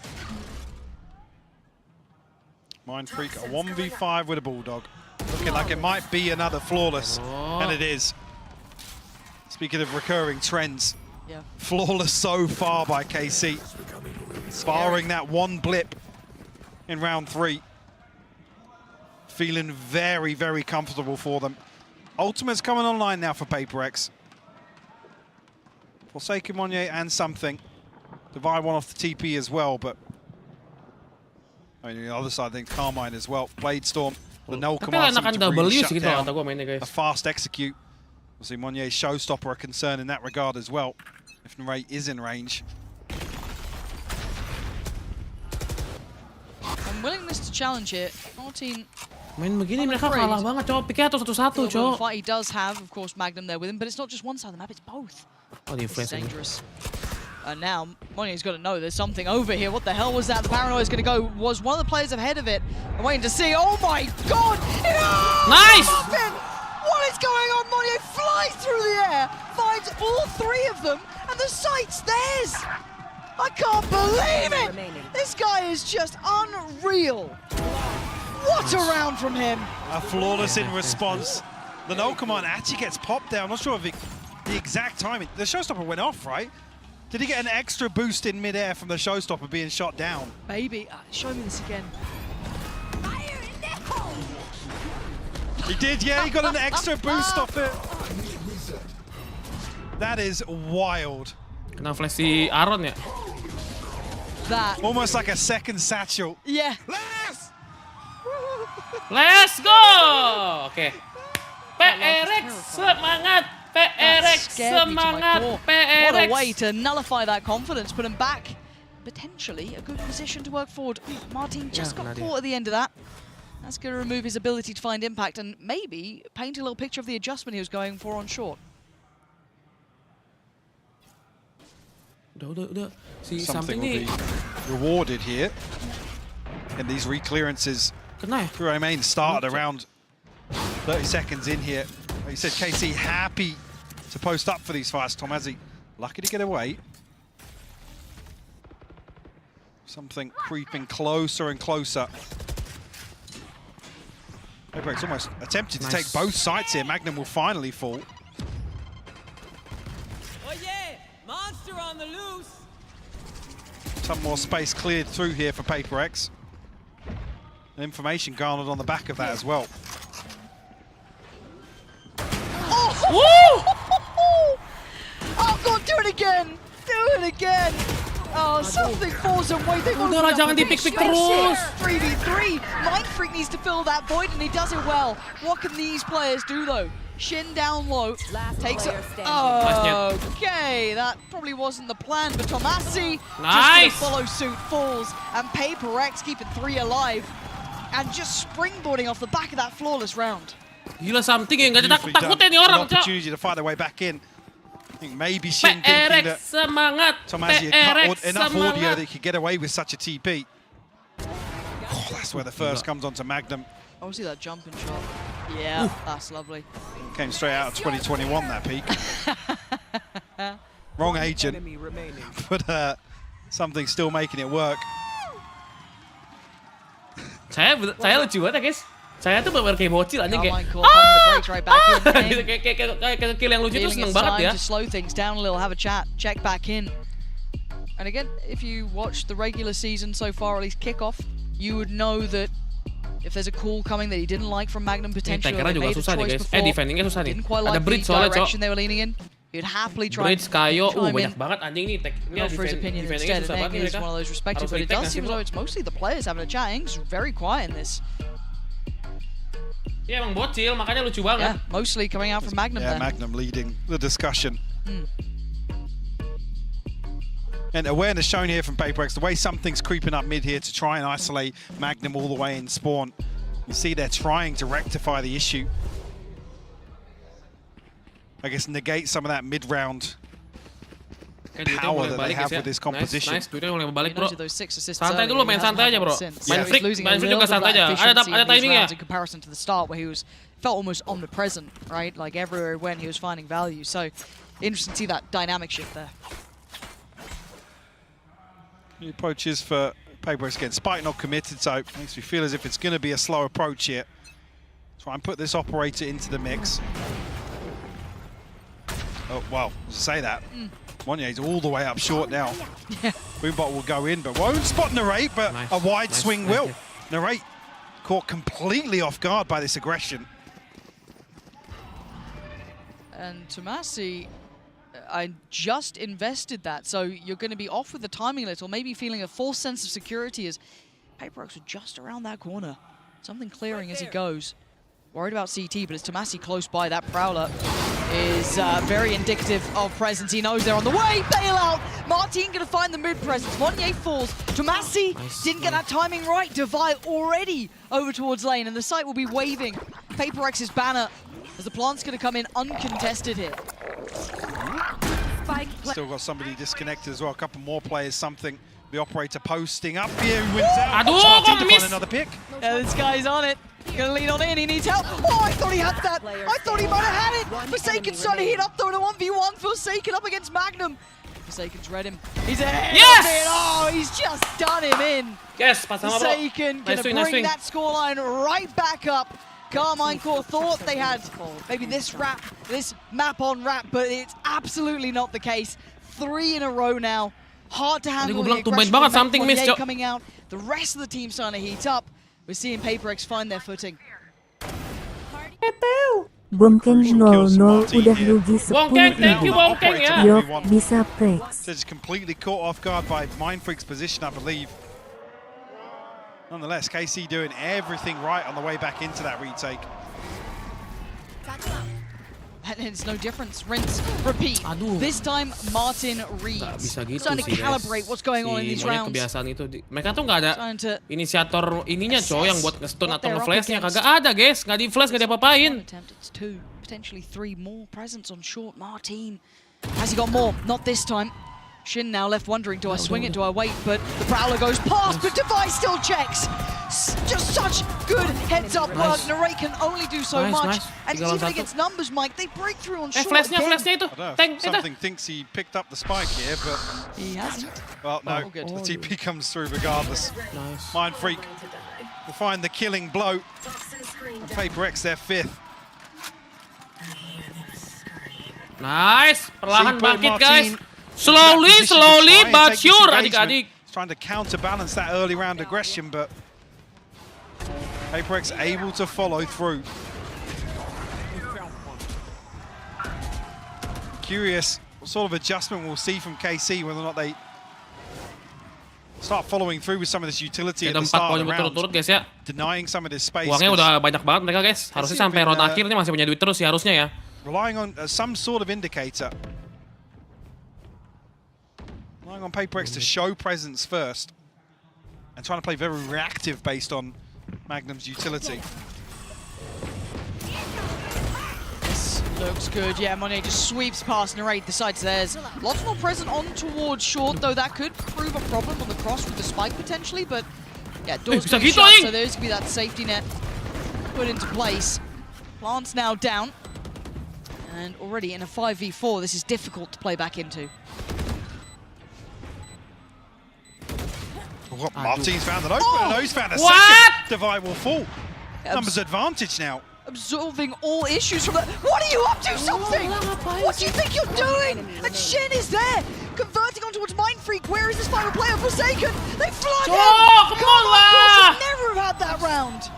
Mindfreak, a 1v5 with a Bulldog. Looking like it might be another flawless, and it is. Speaking of recurring trends, flawless so far by KC. Barring that one blip in round 3. Feeling very, very comfortable for them. Ultimate's coming online now for Paperrex. Forsaken Monye and something. Divide one off the TP as well, but I mean, on the other side, I think Carmine as well. Blade Storm, the null command seems to really shut down. A fast execute. Obviously, Monye's showstopper a concern in that regard as well. If Nray is in range. And willingness to challenge here. 14. Main begini mereka kalah banget, Cok. Pikirnya tuh satu-satu, Cok. Fight he does have, of course, Magnum there with him, but it's not just one side of the map, it's both. Oh, the it's dangerous. And now, Monye's got to know there's something over here. What the hell was that? The Paranoia's going to go, was one of the players ahead of it. I'm waiting to see. Oh my god! Nice! What is going on? Monye flies through the air, finds all 3 of them, and the site's theirs! I can't believe it! This guy is just unreal. What a round from him! A flawless in response. The null command actually gets popped there. I'm not sure of the exact timing. The showstopper went off, right? Did he get an extra boost in midair from the showstopper being shot down? Maybe. Show me this again. He did, yeah. He got an extra boost off it. That is wild. Kena flash si Aaron ya? That. Almost like a second satchel. Yeah. Let's go! Oke. PRX semangat! PRX semangat! PRX! What a way to nullify that confidence, put him back. Potentially a good position to work forward. Martin just got caught at the end of that. That's going to remove his ability to find impact and maybe paint a little picture of the adjustment he was going for on short. Something will be rewarded here. And these reclearances through A main started around 30 seconds in here. Like you said, KC happy to post up for these fights. Tomazi lucky to get away. Something creeping closer and closer. PRX almost attempted to take both sides here. Magnum will finally fall. Oh yeah, monster on the loose. Some more space cleared through here for PRX. And information garnered on the back of that as well. Oh! Oh god, do it again! Do it again! Oh, something falls away. They Udah lah, jangan dipik-pik terus. 3v3. Mindfreak needs to fill that void, and he does it well. What can these players do, though? Shin down low, takes it. Oh, okay, that probably wasn't the plan, but Tomasi just follow suit, falls, and PaperRX keeping 3 alive, and just springboarding off the back of that flawless round. Gila something yang nggak takut-takutnya nih orang, Cok. Opportunity to fight their way back in. I think maybe Shin thinking that Tomasi had cut enough audio that he could get away with such a TP. Oh, that's where the first comes onto Magnum. Oh, see that jumping shot. Yeah, that's lovely. Came straight out of 2021, that peak. Wrong agent, but something still making it work. Saya lucu banget ya, guys. Saya tuh bener kayak bocil anjing kayak kayak kill yang lucu tuh seneng banget ya. To slow things down a little, have a chat, check back in. And again, if you watch the regular season so far, at least kickoff, you would know that if there's a call coming that he didn't like from Magnum potentially, they made a choice before, defendingnya susah nih. Didn't quite like the direction they were leaning in. He'd happily try Bridge, Kayo, banyak banget anjing nih. For his opinion instead, and Egg is one of those respected, but it does seem as though it's mostly the players having a chat. Egg's very quiet in this. Yeah, emang bocil, makanya lucu banget. Yeah, mostly coming out from Magnum there. Magnum leading the discussion. And awareness shown here from PaperX, the way something's creeping up mid here to try and isolate Magnum all the way in spawn. You see they're trying to rectify the issue. I guess negate some of that mid-round power that they have with this composition. Nice, duitnya mulai balik bro. Those 6 assists Santai early, dulu, he main hasn't santai had aja bro. since. Main He's losing a freak little juga bit of santai that aja. efficiency Ada in these timingnya. rounds in comparison to the start where he felt almost omnipresent, right? Like everywhere he went, he was finding value. So interesting to see that dynamic shift there. The approach is for Paperrex again. Spike not committed, so makes me feel as if it's going to be a slow approach here. Try and put this operator into the mix. Oh, well, say that. Monier's all the way up short now. Boombot will go in, but won't spot Narrate, but a wide swing will. Narrate caught completely off guard by this aggression. And Tomasi, I just invested that, so you're going to be off with the timing a little, maybe feeling a false sense of security as Paperrex are just around that corner. Something clearing as he goes. Worried about CT, but it's Tomasi close by. That Prowler is very indicative of presence. He knows they're on the way. Bailout. Martin going to find the mid presence. Monier falls. Tomasi didn't get that timing right. DeVi already over towards lane, and the site will be waving Paperrex's banner as the plant's going to come in uncontested here. Still got somebody disconnected as well. A couple more players, something. The operator posting up here, who wins out. Martin to find another pick. Yeah, this guy's on it. Gonna lean on in, he needs help. Oh, I thought he had that. I thought he might have had it. Forsaken's trying to hit up though in a 1v1. Forsaken up against Magnum. Forsaken's read him. He's ahead. Yes! Oh, he's just done him in. Yes, Pasama bro. Forsaken gonna bring that scoreline right back up. Carmine Core thought they had maybe this map on wrap, but it's absolutely not the case. 3 in a row now. Hard to handle the aggression from Monier coming out. The rest of the team starting to heat up. We're seeing Paperrex find their footing. Bongkeng 00 udah rugi 10.000. Yo, bisa Prex. So just completely caught off guard by Mindfreak's position, I believe. Nonetheless, KC doing everything right on the way back into that retake. And it's no difference. Rinse, repeat. This time, Martin reads. Bisa gitu starting to calibrate what's going on in these rounds. Kebiasaan itu. Mereka tuh nggak ada inisiator ininya coy yang buat nge-stun atau nge-flashnya. Kagak ada guys. Nggak di-flash, nggak diapa-apain. It's 2, potentially 3 more presents on short. Martin. Has he got more? Not this time. Shin now left wondering, do I swing it, do I wait? But the Prowler goes past, but Device still checks. Just such good heads-up work. Narrate can only do so much. And even against numbers, Mike, they break through on short flashnya itu. Something thinks he picked up the spike here, but... He hasn't. Well, no, the TP comes through regardless. Mindfreak will find the killing blow. And Paperrex their 5th. Nice, perlahan bangkit guys. Slowly, but sure, adik-adik. Trying to counterbalance that early round aggression, but Paperrex able to follow through. Curious what sort of adjustment we'll see from KC, whether or not they start following through with some of this utility at the start of the round, guys ya. denying some of this space. Uangnya udah banyak banget mereka guys. Harusnya sampai round akhir ini masih punya duit terus ya harusnya ya. Relying on some sort of indicator. Relying on Paperrex to show presence first. And trying to play very reactive based on Magnum's utility. This looks good. Yeah, Monier just sweeps past Narrate, decides there's lots more present on towards short, though that could prove a problem on the cross with the spike potentially, but yeah, doors being shut, so there's going to be that safety net put into place. Plant's now down. And already in a 5v4, this is difficult to play back into. Well, Martin's found an opener, and he's found a second. Devi will fall. Numbers advantage now. Absolving all issues from that. What are you up to, something? What do you think you're doing? And Shin is there, converting on towards Mindfreak. Where is this final player? Forsaken. They flood him. Come on, should never have had that round.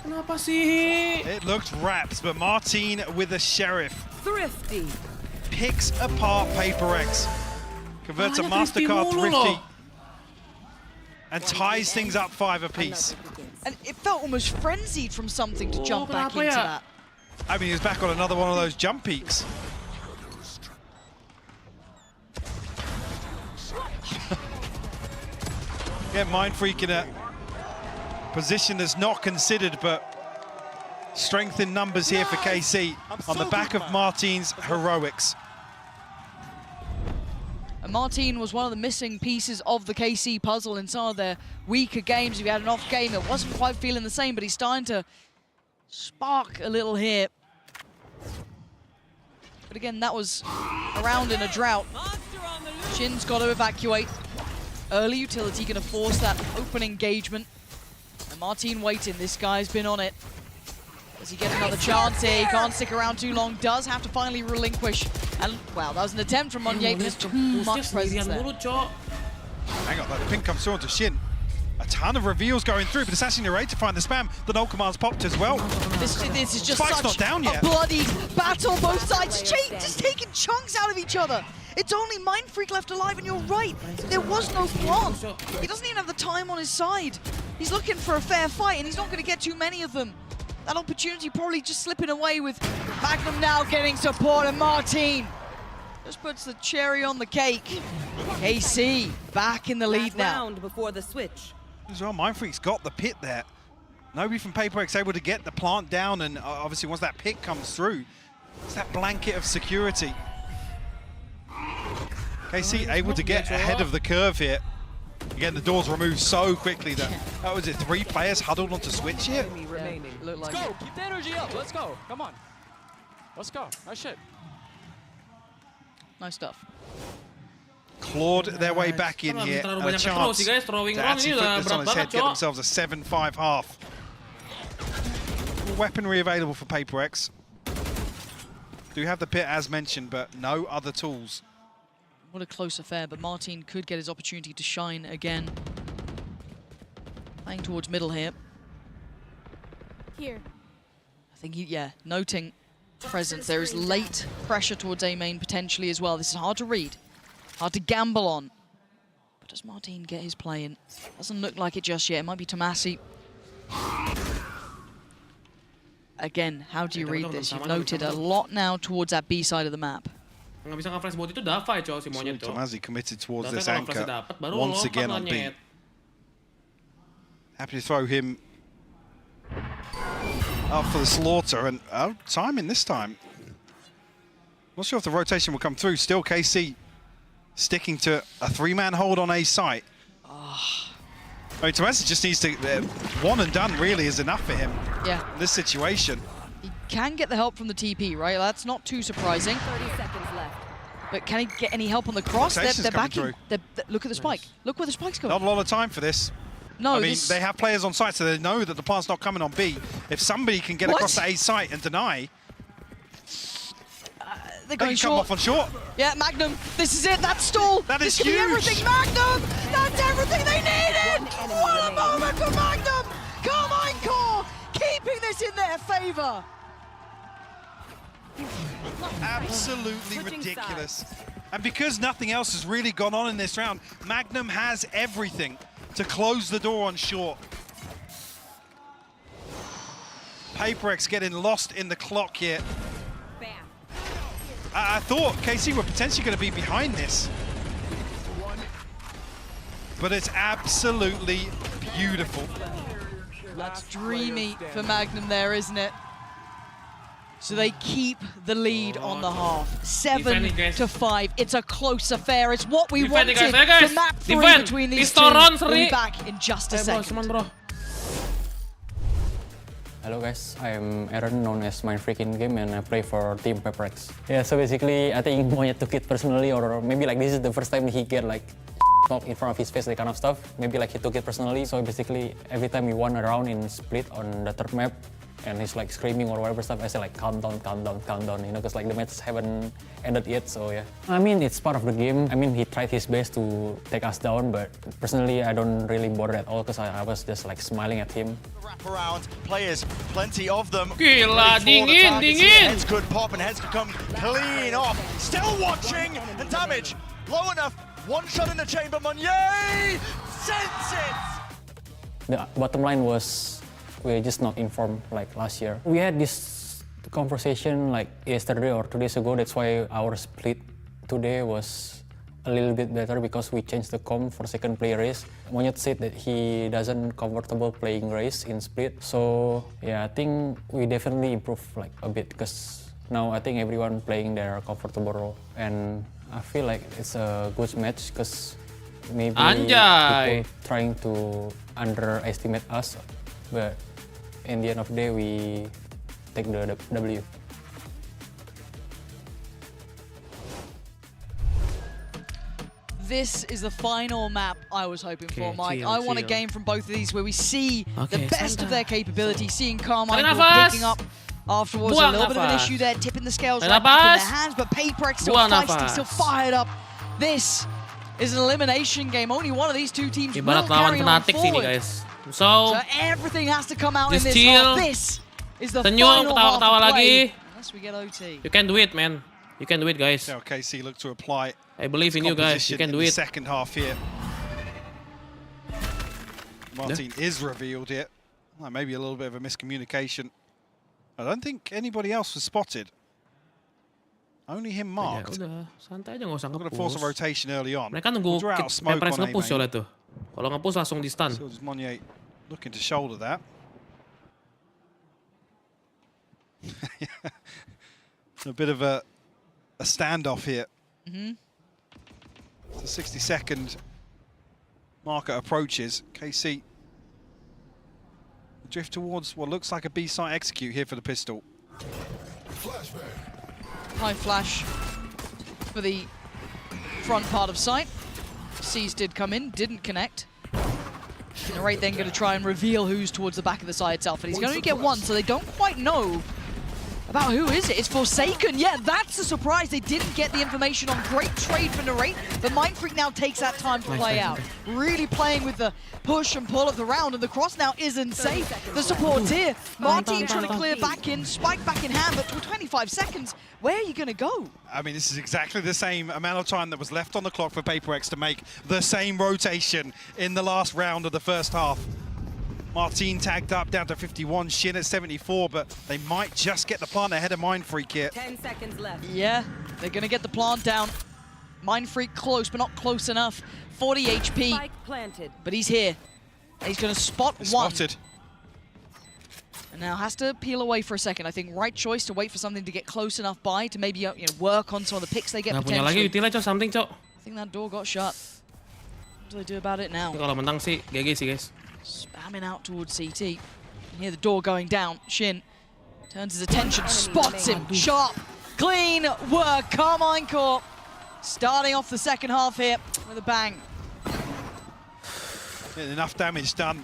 Kenapa sih? It looked wraps, but Martin with the Sheriff. Thrifty. Picks apart Paperrex. Converts a MasterCard Thrifty. And ties things up 5 apiece. And it felt almost frenzied from something to jump back into that. I mean, he was back on another one of those jump peaks. Yeah, Mindfreak in a position that's not considered, but strength in numbers here for KC on the back of Martin's heroics. And Martin was one of the missing pieces of the KC puzzle in some of their weaker games. If he had an off game, it wasn't quite feeling the same, but he's starting to spark a little here. But again, that was a round in a drought. Shin's got to evacuate. Early utility going to force that open engagement. And Martin waiting, this guy's been on it. Does he get another chance here? He can't stick around too long, does have to finally relinquish. And, wow, that was an attempt from Monye, but there's too much presence there. Hang on, the ping comes through onto Shin. A ton of reveals going through, but it's actually Narrate to find the spam. The null command's popped as well. This is just Spike's such not down yet. a bloody battle, both sides just taking chunks out of each other. It's only Mind Freak left alive, and you're right, there was no plant. He doesn't even have the time on his side. He's looking for a fair fight, and he's not going to get too many of them. That opportunity probably just slipping away with Magnum now getting support, and Martin just puts the cherry on the cake. KC back in the lead now. Round before the switch. As well, Mind Freak's got the pit there. Nobody from Paperrex able to get the plant down, and obviously once that pit comes through, it's that blanket of security. KC able to get ahead of the curve here. Again, the door's removed so quickly that, was it 3 players huddled onto switch here? Let's go, keep the energy up, let's go, come on. Let's go, nice shit. Nice stuff. Clawed their way back in here, and a chance to actually flip this on his head, get themselves a 7-5 half. Weaponry available for Paperrex. Do have the pit as mentioned, but no other tools. What a close affair, but Martin could get his opportunity to shine again. Playing towards middle here. Here. I think noting presence. There is late pressure towards A main potentially as well. This is hard to read, hard to gamble on. But does Martin get his play in? Doesn't look like it just yet. It might be Tomasi. Again, how do you read this? You've noted a lot now towards that B side of the map. Nggak bisa nge-flash bot itu Dava coy si monyet tuh. Tomasi committed towards this anchor once again on B. Happy to throw him up for the slaughter, and timing this time. Not sure if the rotation will come through. Still KC sticking to a 3-man hold on A site. I mean, Tomasi just needs to, one and done really is enough for him. Yeah. In this situation. He can get the help from the TP, right? That's not too surprising. 30 seconds left. But can he get any help on the cross? They're backing. Look at the spike. Look where the spike's going. Not a lot of time for this. No, I mean, they have players on site, so they know that the plant's not coming on B. If somebody can get across the A site and deny, they're going short. Come off on short. Yeah, Magnum, this is it, that stall. That is huge. This could be everything, Magnum! That's everything they needed! What a moment for Magnum! Come on, Core! Keeping this in their favor! Absolutely ridiculous. And because nothing else has really gone on in this round, Magnum has everything to close the door on short. Paperrex getting lost in the clock here. I thought KC were potentially going to be behind this. But it's absolutely beautiful. That's dreamy for Magnum there, isn't it? So they keep the lead on the half. 7-5. It's a close affair. It's what we wanted for map 3 between these two. We'll be back in just a second. Hello guys, I'm Aaron, known as Mind Freak in game, and I play for Team Paperrex. Yeah, so basically, I think Monyet took it personally, or maybe like this is the first time he get like talk in front of his face, that kind of stuff. Maybe like he took it personally. So basically, every time we won a round in split on the third map, and he's like screaming or whatever stuff, I say like calm down, you know, because like the matches haven't ended yet, so yeah. I mean, it's part of the game. I mean, he tried his best to take us down, but personally, I don't really bother at all, because I was just like smiling at him. Wrap around, players, plenty of them. Gila, dingin. Heads could pop and heads could come clean off. Still watching, and damage low enough. One shot in the chamber, Monye sends it! The bottom line was, we're just not informed like last year. We had this conversation like yesterday or 2 days ago. That's why our split today was a little bit better, because we changed the comp for second play race. Monyet said that he doesn't comfortable playing race in split. So yeah, I think we definitely improved like a bit, because now I think everyone playing their comfortable role. And I feel like it's a good match because maybe Anjay. people trying to underestimate us, but in the end of the day we take the W. This is the final map I was hoping for, Mike. I want a game from both of these where we see the best of their capability, seeing Carmichael picking up afterwards. A little bit of an issue there, tipping the scales right back in their hands, but Paperrex still feisty, still fired up. This is an elimination game. Only one of these two teams will carry on forward. So everything has to come out in this half. This is the final half of play. Unless we get OT. You can do it, man. You can do it, guys. Now KC look to apply. I believe in you guys. You can do it. Second half here. Martin is revealed here. Well, maybe a little bit of a miscommunication. I don't think anybody else was spotted. Only him marked. Udah, santai aja nggak usah I'm going to force a rotation early on. Mereka nunggu PRX nge-push oleh tuh. Kalau nge-push langsung di stun. Monier looking to shoulder that. A bit of a standoff here. The 60-second marker approaches. KC drift towards what looks like a B site execute here for the pistol. High flash for the front part of site. C's did come in, didn't connect. Narrate then going to try and reveal who's towards the back of the site itself, and he's going to get one, so they don't quite know about who is it. It's Forsaken. Yeah, that's a surprise. They didn't get the information on. Great trade for Narrate, but Mindfreak now takes that time to play out. Really playing with the push and pull of the round, and the cross now isn't safe. The support's here. Martin trying to clear back in, spike back in hand, but 25 seconds, where are you going to go? I mean, this is exactly the same amount of time that was left on the clock for Paperrex to make the same rotation in the last round of the first half. Martin tagged up down to 51, Shin at 74, but they might just get the plant ahead of Mindfreak here. 10 seconds left. Yeah, they're going to get the plant down. Mindfreak close, but not close enough. 40 HP, Spike planted. but he's here. He's going to spot one. Spotted. And now has to peel away for a second. I think right choice to wait for something to get close enough by to maybe work on some of the picks they get potentially. Punya lagi utility something, Cok. I think that door got shut. What do they do about it now? Kalau menang sih GG sih, guys. Spamming out towards CT. You hear the door going down. Shin turns his attention, spots him. Sharp, clean work. Carmichael starting off the second half here with a bang. Yeah, enough damage done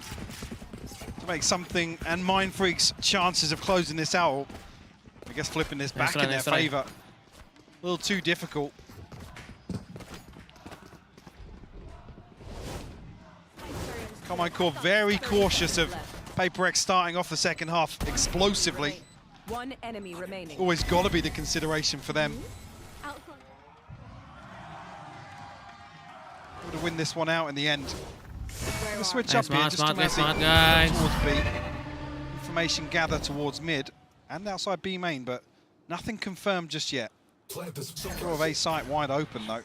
to make something, and Mindfreak's chances of closing this out, I guess flipping this back in their favor, a little too difficult. Carmichael very cautious of Paperrex starting off the second half explosively. One enemy remaining. Always got to be the consideration for them. To win this one out in the end. Gonna switch up here just to make towards B. Information gather towards mid and outside B main, but nothing confirmed just yet. Door of A site wide open though.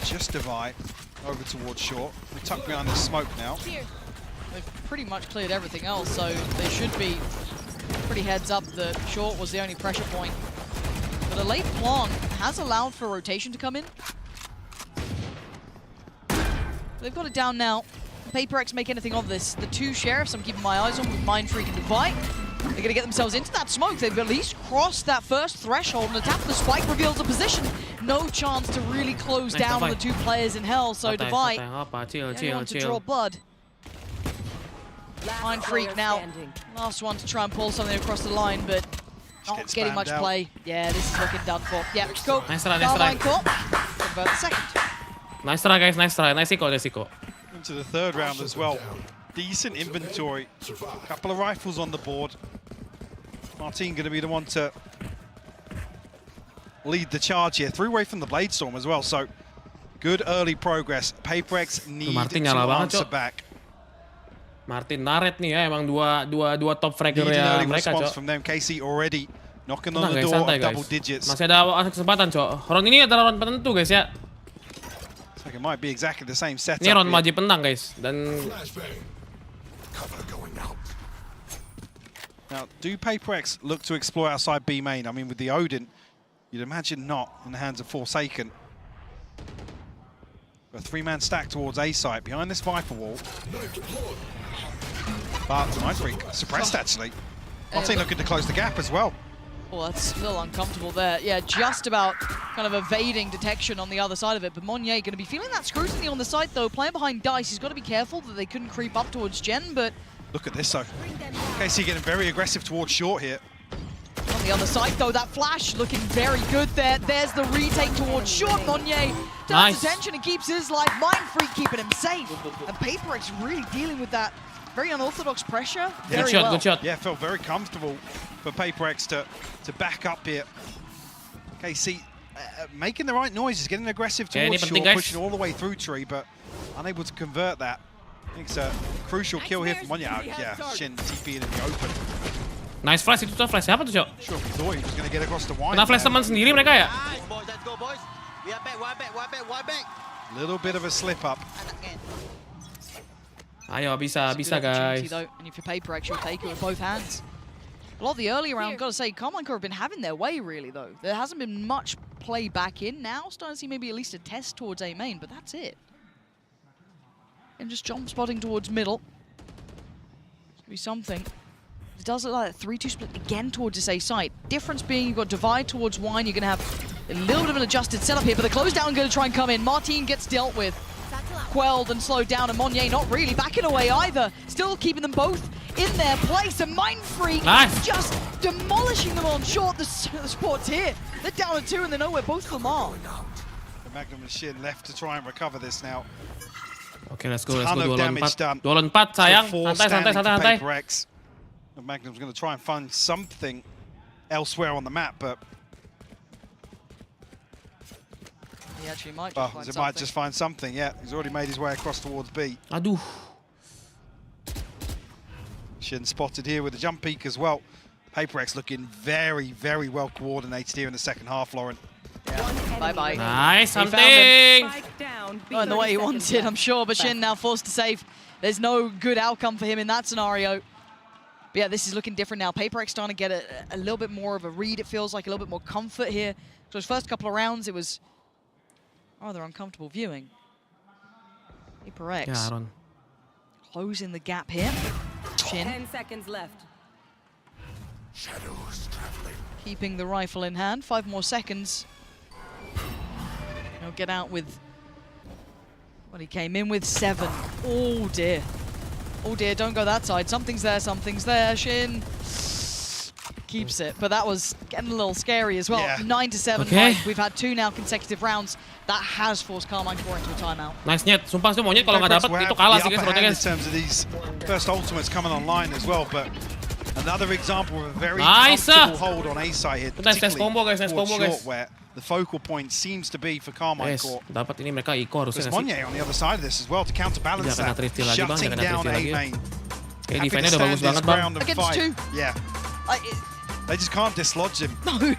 Just divide over towards short. We tuck behind the smoke now. They've pretty much cleared everything else, so they should be pretty heads up that short was the only pressure point. But a late plant has allowed for rotation to come in. They've got it down now. Paperrex make anything of this. The two sheriffs I'm keeping my eyes on with Mindfreak and Divide. They're going to get themselves into that smoke. They've at least crossed that first threshold, and the tap of the spike reveals the position. No chance to really close down on the two players in hell, so Divide want to draw blood. Mindfreak now, last one to try and pull something across the line, but not getting much play. Yeah, this is looking done for. Yeah, go. Nice try, nice try. Convert the second. Nice try, guys, nice try. Nice eco, nice eco. Into the third round as well. Decent inventory. Couple of rifles on the board. Martin going to be the one to lead the charge here. Threw away from the Blade Storm as well, so good early progress. Paperrex need to answer back. Martin Naret nih ya, emang dua top fragger ya mereka, Cok. From them. KC already knocking on the door of double digits. Masih ada kesempatan, Cok. Round ini adalah round penentu, guys ya. It's like it might be exactly the same setup. Ini round wajib menang, guys. Dan Now, do Paperrex look to explore outside B main? I mean, with the Odin, you'd imagine not in the hands of Forsaken. A three-man stack towards A site behind this Viper wall. But Mindfreak suppressed, actually. Martin looking to close the gap as well. Well, that's still uncomfortable there. Yeah, just about kind of evading detection on the other side of it. But Monye going to be feeling that scrutiny on the side, though. Playing behind Dice, he's got to be careful that they couldn't creep up towards Gen, but... Look at this, though. KC getting very aggressive towards short here. On the other side, though, that flash looking very good there. There's the retake towards short. Monye turns attention and keeps his life. Mindfreak keeping him safe. And Paperrex really dealing with that very unorthodox pressure. Good shot, good shot. Yeah, felt very comfortable for Paperrex to back up here. KC making the right noises, getting aggressive towards short, pushing all the way through tree, but unable to convert that. I think it's a crucial kill here from Monye. Yeah, Shin TP in the open. Nice flash, itu tuh flash siapa tuh, Cok? Sure, we thought he was going to get across the wine. Kena flash teman sendiri mereka ya? Let's go, boys. We are back, one back. Little bit of a slip up. Ayo, bisa guys. Though, and if you're Paperrex, you'll take it with both hands. A lot of the early round, got to say, CarMineCore have been having their way, really, though. There hasn't been much play back in now. Starting to see maybe at least a test towards A main, but that's it. And just jump spotting towards middle. It's going to be something. It does look like a 3-2 split again towards this A site. Difference being you've got divide towards wine. You're going to have a little bit of an adjusted setup here, but the close down going to try and come in. Martin gets dealt with. Quelled and slowed down, and Monye not really backing away either. Still keeping them both in their place, and Mindfreak just demolishing them on short. The sport's here. They're down at 2 and they know where both of them are. The Magnum and Shin left to try and recover this now. Okay, let's go. Ton of damage done. 2 lawan 4, sayang. Santai. Paperrex. The Magnum's going to try and find something elsewhere on the map, but he actually might just find something. Yeah, he's already made his way across towards B. Aduh. Shin spotted here with the jump peak as well. Paperrex looking very, very well coordinated here in the second half, Lauren. Yeah. Bye-bye. Nice, something. Not in the way he wanted, I'm sure, but Shin now forced to save. There's no good outcome for him in that scenario. But yeah, this is looking different now. Paperrex starting to get a little bit more of a read, it feels like, a little bit more comfort here. So his first couple of rounds, it was rather uncomfortable viewing. Paperrex closing the gap here. Shin 10 seconds left. Shadows traveling. Keeping the rifle in hand. 5 more seconds. He'll get out with what he came in with. 7. Oh dear. Oh dear, don't go that side. Something's there. Shin keeps it, but that was getting a little scary as well. Yeah. 9-7. Okay. Right? We've had 2 now consecutive rounds. That has forced CarMineCore into a timeout. Nice Nyet. Sumpah itu Monyet kalau nggak dapat itu kalah sih guys. In terms of these first ultimates coming online as well, but another example of a very comfortable hold on A side here, particularly towards short, where the focal point seems to be for CarMineCore. Dapat ini mereka Iko harusnya. There's Monye on the other side of this as well to counterbalance that, shutting down A main. Okay, defense-nya udah bagus banget, Bang. Against 2. Yeah. They just can't dislodge him. No.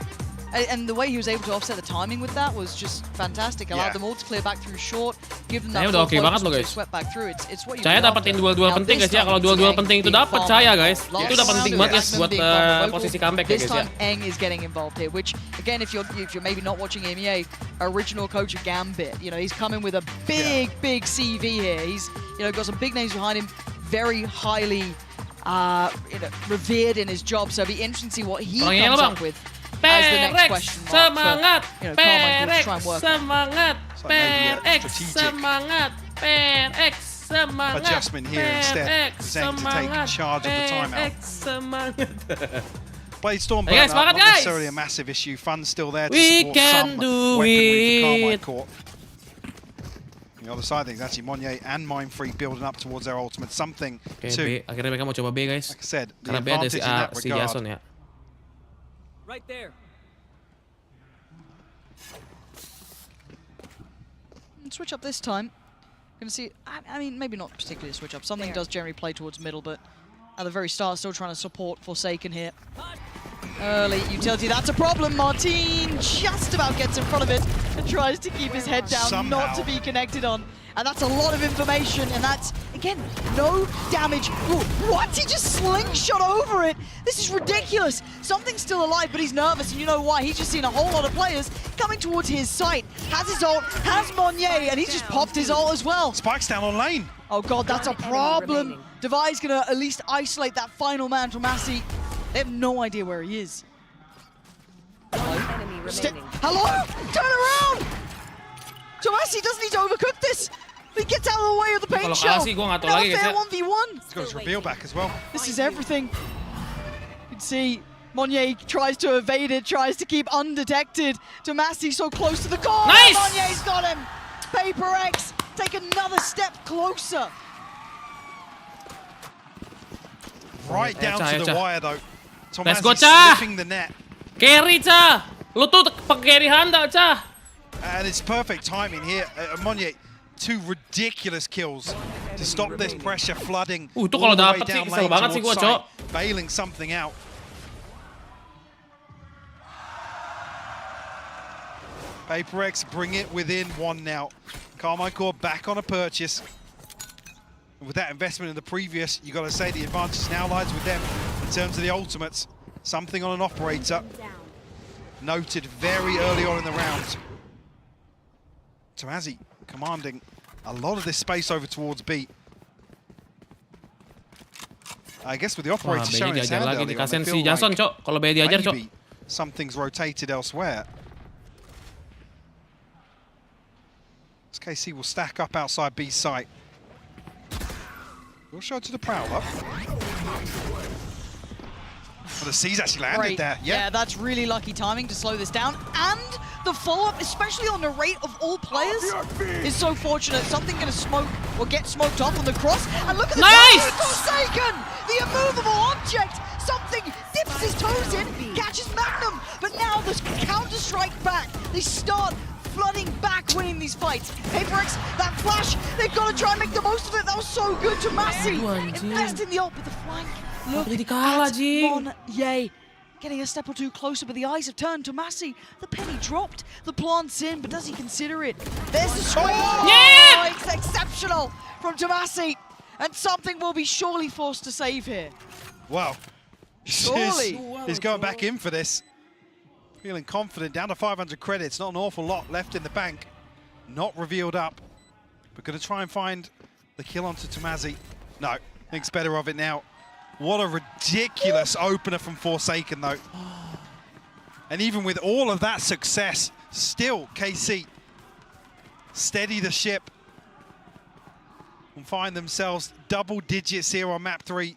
And the way he was able to offset the timing with that was just fantastic. Allowed them all to clear back through short, give them that udah oke banget loh guys. sweat back through. It's what you Djaja dapetin duel-duel penting guys ya. Kalau duel-duel penting itu dapat Djaja guys. Itu udah penting banget guys buat posisi comeback ya guys ya. This time Eng is getting involved here, which again, if you're maybe not watching MEA, original coach of Gambit, you know, he's coming with a big CV here. He's got some big names behind him, very highly revered in his job. So it'll be interesting to see what he comes up with. As the next question mark for CarMineCore to try and work. PRX semangat. Adjustment here instead. Zen to take charge of the timeout. Blade Storm burnout, not necessarily a massive issue. Fun's still there to support some weaponry for CarMineCore. The other side of things, actually, Monye and Mindfreak building up towards their ultimate. Something to, akhirnya mereka mau coba B guys. Like I said, the karena B ada advantage in that si regard. Jason ya. Right there. Switch up this time. Gonna see, I mean, maybe not particularly a switch up. Something does generally play towards middle, but at the very start, still trying to support Forsaken here. Early utility, that's a problem. Martin just about gets in front of it and tries to keep his head down, not to be connected on. And that's a lot of information, and that's again, no damage. Ooh, what? He just slingshot over it. This is ridiculous. Something's still alive, but he's nervous, and you know why? He's just seen a whole lot of players coming towards his site. Has his ult, has Monnier, and he's just popped his ult as well. Spike's down on lane. Oh god, that's a problem. Divai's gonna at least isolate that final man from Massey. They have no idea where he is. Hello? Turn around! Tomasi doesn't need to overcook this. He gets out of the way of the paint shell. Now a fair 1v1. He's got his reveal back as well. This is everything. You can see Monnier tries to evade it, tries to keep undetected. Tomasi so close to the corner. Nice! Monnier's got him. Paperrex take another step closer. Right down to the wire though. Let's go, Tomasi sniffing the net. Carry, Cha! Lu tuh pag-carry handa, Cha! And it's perfect timing here. Monnier, 2 ridiculous kills to stop this pressure flooding all Itu kalau the way dapat sih down kesel lane banget sih gua, towards Cok. side, bailing something out. PaperX bring it within 1 now. Carmichael back on a purchase. With that investment in the previous, you got to say the advantage now lies with them in terms of the ultimates. Something on an operator. Noted very early on in the round. Tomasi commanding a lot of this space over towards B. I guess with the operator showing his hand earlier, dikasihin si Jason, Cok. Kalau B diajar, Cok. maybe something's rotated elsewhere. This KC will stack up outside B's site. We'll show to the Prowler. Well, the C's actually landed there. Yeah, that's really lucky timing to slow this down. And the follow-up, especially on the rate of all players, is so fortunate. Something going to smoke or get smoked off on the cross. And look at the Nice! Forsaken! The immovable object! Something dips his toes in, catches Magnum. But now the counter-strike back. They start flooding back, winning these fights. PaperX, that flash, they've got to try and make the most of it. That was so good to Massey. Invest in the ult with the flank. Look at Monnier. Getting a step or two closer, but the eyes have turned to Massey. The penny dropped, the plant's in, but does he consider it? There's the swing. Yeah! It's exceptional from Tomasi. And something will be surely forced to save here. Wow. Surely. He's going back in for this. Feeling confident, down to 500 credits, not an awful lot left in the bank. Not revealed up, but going to try and find the kill onto Tomasi. No, thinks better of it now. What a ridiculous opener from Forsaken though. And even with all of that success, still KC steady the ship and find themselves double digits here on map 3.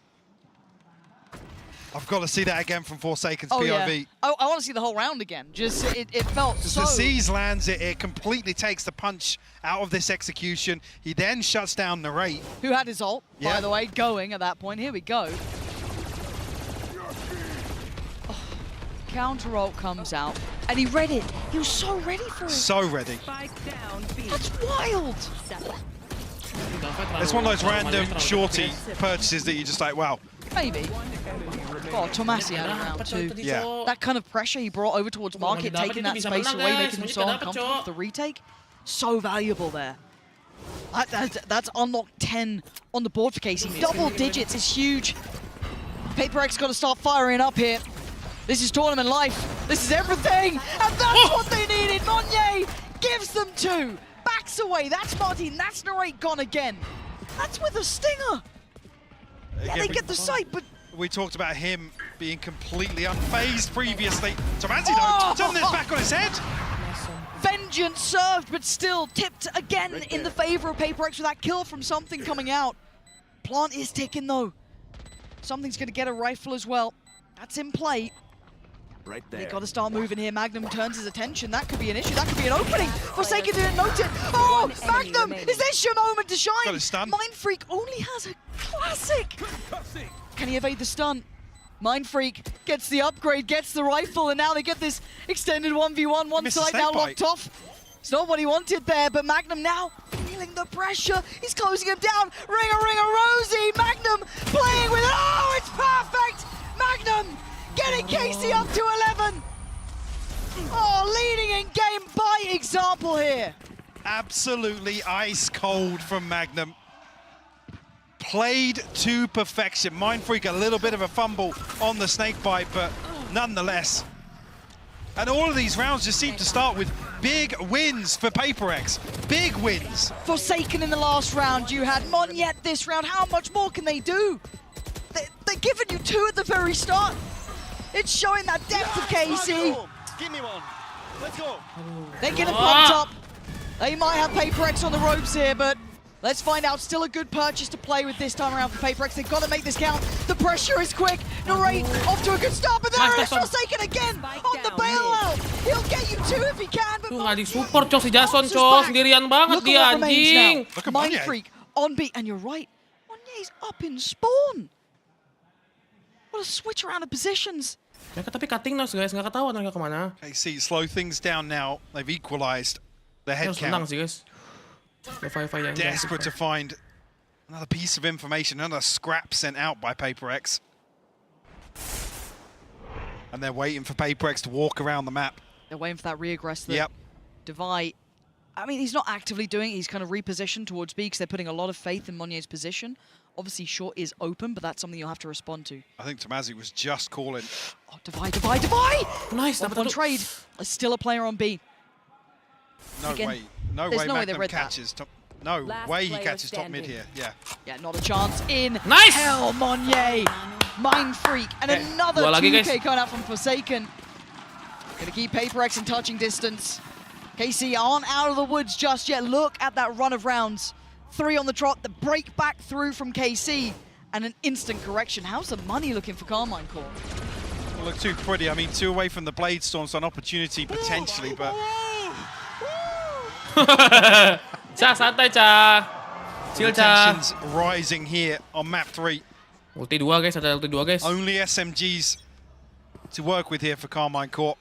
I've got to see that again from Forsaken's POV. Yeah. I want to see the whole round again. Just it felt so. The C's lands it. It completely takes the punch out of this execution. He then shuts down Narrate. Who had his ult, by the way, going at that point. Here we go. Oh, counter ult comes out, and he read it. He was so ready for it. So ready. That's wild. It's one of those random shorty purchases that you just like, wow. Maybe. Oh, Tomasi had it round 2. Yeah. That kind of pressure he brought over towards market, taking that space away, making him so uncomfortable with the retake. So valuable there. That's unlocked 10 on the board for KC. Double digits is huge. PaperX got to start firing up here. This is tournament life. This is everything. And that's what they needed. Monnier gives them 2. Backs away. That's Martin. That's Narrate gone again. That's with a stinger. Yeah, they get the sight, but... We talked about him being completely unfazed previously. Tomasi though, turning this back on his head. Vengeance served, but still tipped again in the favor of PaperX with that kill from Something coming out. Plant is ticking though. Something's going to get a rifle as well. That's in play. Right there. They got to start moving here. Magnum turns his attention. That could be an issue. That could be an opening. Forsaken didn't note it. Oh, Magnum! Is this your moment to shine? Got a stun. Mind Freak only has a classic. Can he evade the stun? Mind Freak gets the upgrade, gets the rifle, and now they get this extended 1v1. One side now locked off. It's not what he wanted there, but Magnum now feeling the pressure. He's closing him down. Ring-a-ring-a-rosy. Magnum playing with it. Oh, it's perfect. Magnum getting KC up to 11. Oh, leading in game by example here. Absolutely ice cold from Magnum. played to perfection. Mindfreak, a little bit of a fumble on the snake bite, but nonetheless. And all of these rounds just seem to start with big wins for Paperrex. Big wins. Forsaken in the last round. You had Monyet this round. How much more can they do? They're giving you 2 at the very start. It's showing that depth of KC. Give me one. Let's go. They're getting pumped up. They might have Paperrex on the ropes here, but let's find out. Still a good purchase to play with this time around for Paperrex. They've got to make this count. The pressure is quick. Narrate off to a good start, but there it is. Forsaken again on the bailout. He'll get you 2 if he can. But nggak di-support, Cok. Si Jason, Cok. Sendirian banget dia, anjing. Mindfreak on beat, and you're right. Monyet's up in spawn. What a switch around of positions. Mereka tapi cutting nose, guys. Nggak ketahuan mereka kemana. KC slow things down now. They've equalized the head count. Sih, guys. Desperate to find another piece of information, another scrap sent out by Paperrex. And they're waiting for Paperrex to walk around the map. They're waiting for that re-aggress that Divide. I mean, he's not actively doing it. He's kind of repositioned towards B because they're putting a lot of faith in Monyet's position. Obviously, short is open, but that's something you'll have to respond to. I think Tomazi was just calling. Oh, Divide! Nice. One trade. Still a player on B. No way. No way Magnum catches top. No way he catches top mid here. Yeah. Yeah, not a chance in. Nice! Hell, Monyet. Mindfreak. And another 2K coming out from Forsaken. Gonna keep Paperrex in touching distance. KC aren't out of the woods just yet. Look at that run of rounds. 3 on the trot, the break back through from KC, and an instant correction. How's the money looking for Carmine Core? Well, look too pretty. I mean, 2 away from the Blade Storm, so an opportunity potentially, but... Cha, santai, Cha. Chill, Cha. Tensions rising here on map 3. Ulti 2, guys. Ada ulti 2, guys. Only SMGs to work with here for Carmine Core.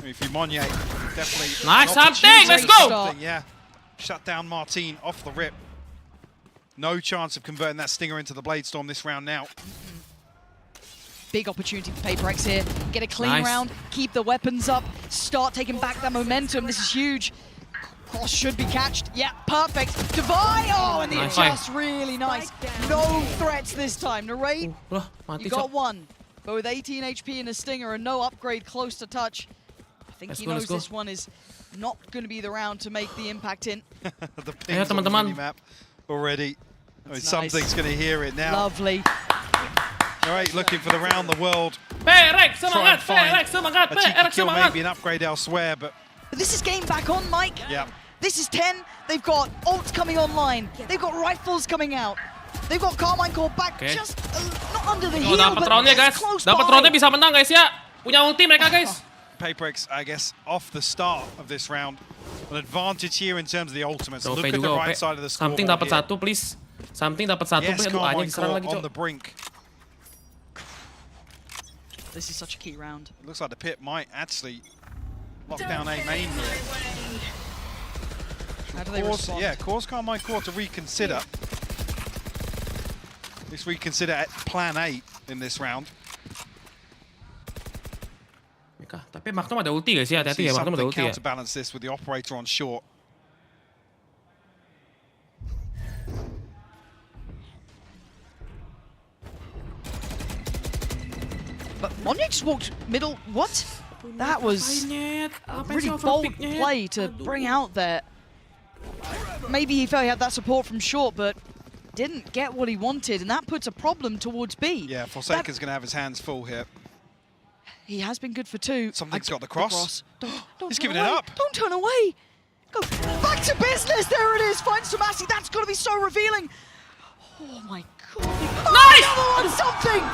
If you Monyet, definitely... Nice, something! Let's go! Yeah. Shut down Martin off the rip. No chance of converting that Stinger into the Blade Storm this round now. Big opportunity for Paperrex here. Get a clean round, keep the weapons up, start taking back that momentum. This is huge. Cross should be catched. Yeah, perfect. Divide! Oh, and the adjust really nice. No threats this time. Narrate, you got 1. But with 18 HP and a Stinger and no upgrade close to touch, I think he knows this one is not going to be the round to make the impact in. The pings on the map already. I mean, something's going to hear it now. Lovely. All right, looking for the round the world. PRX, semangat! PRX, semangat! A cheeky kill, maybe an upgrade elsewhere, but this is game back on, Mike. Yeah. This is 10. They've got ults coming online. They've got rifles coming out. They've got Carmine Core back just not under the heel, but close by. Dapat roundnya bisa menang, guys, ya. Punya ulti mereka, guys. Paperrex, I guess, off the start of this round. An advantage here in terms of the ultimates. Look at the right side of the scoreboard. Something dapat 1, please. Something dapat 1, yes, please. Aduh, Carmine diserang lagi, Core on Cok. the brink. This is such a key round. It looks like the pit might actually lock down A main here. How do they respond? Yeah, cause Carmine Core to reconsider. At least reconsider plan A in this round. Tapi Magnum ada ulti, guys, ya. Hati-hati ya, Magnum ada ulti, ya. Counterbalance this with the operator on short. But Monyet just walked middle. What? That was a really bold play to bring out there. Maybe he felt he had that support from short, but didn't get what he wanted, and that puts a problem towards B. Yeah, Forsaken's going to have his hands full here. He has been good for 2. Something's got the cross. Don't He's giving away. it up. Don't turn away. Go back to business. There it is. Finds Tomazi. That's got to be so revealing. Oh my god. Nice! Another one, something.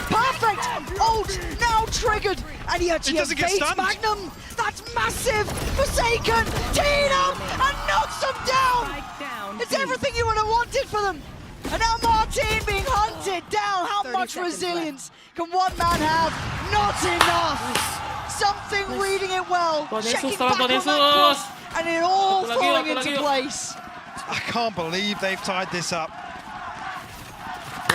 Perfect. Ult now triggered. And he actually evades Magnum. That's massive. Forsaken. Teed up and knocks them down. It's everything you would have wanted for them. And now Martin being hunted down. How much resilience can one man have? Not enough. Something reading it well. Checking back on that cross. And it all falling into place. I can't believe they've tied this up.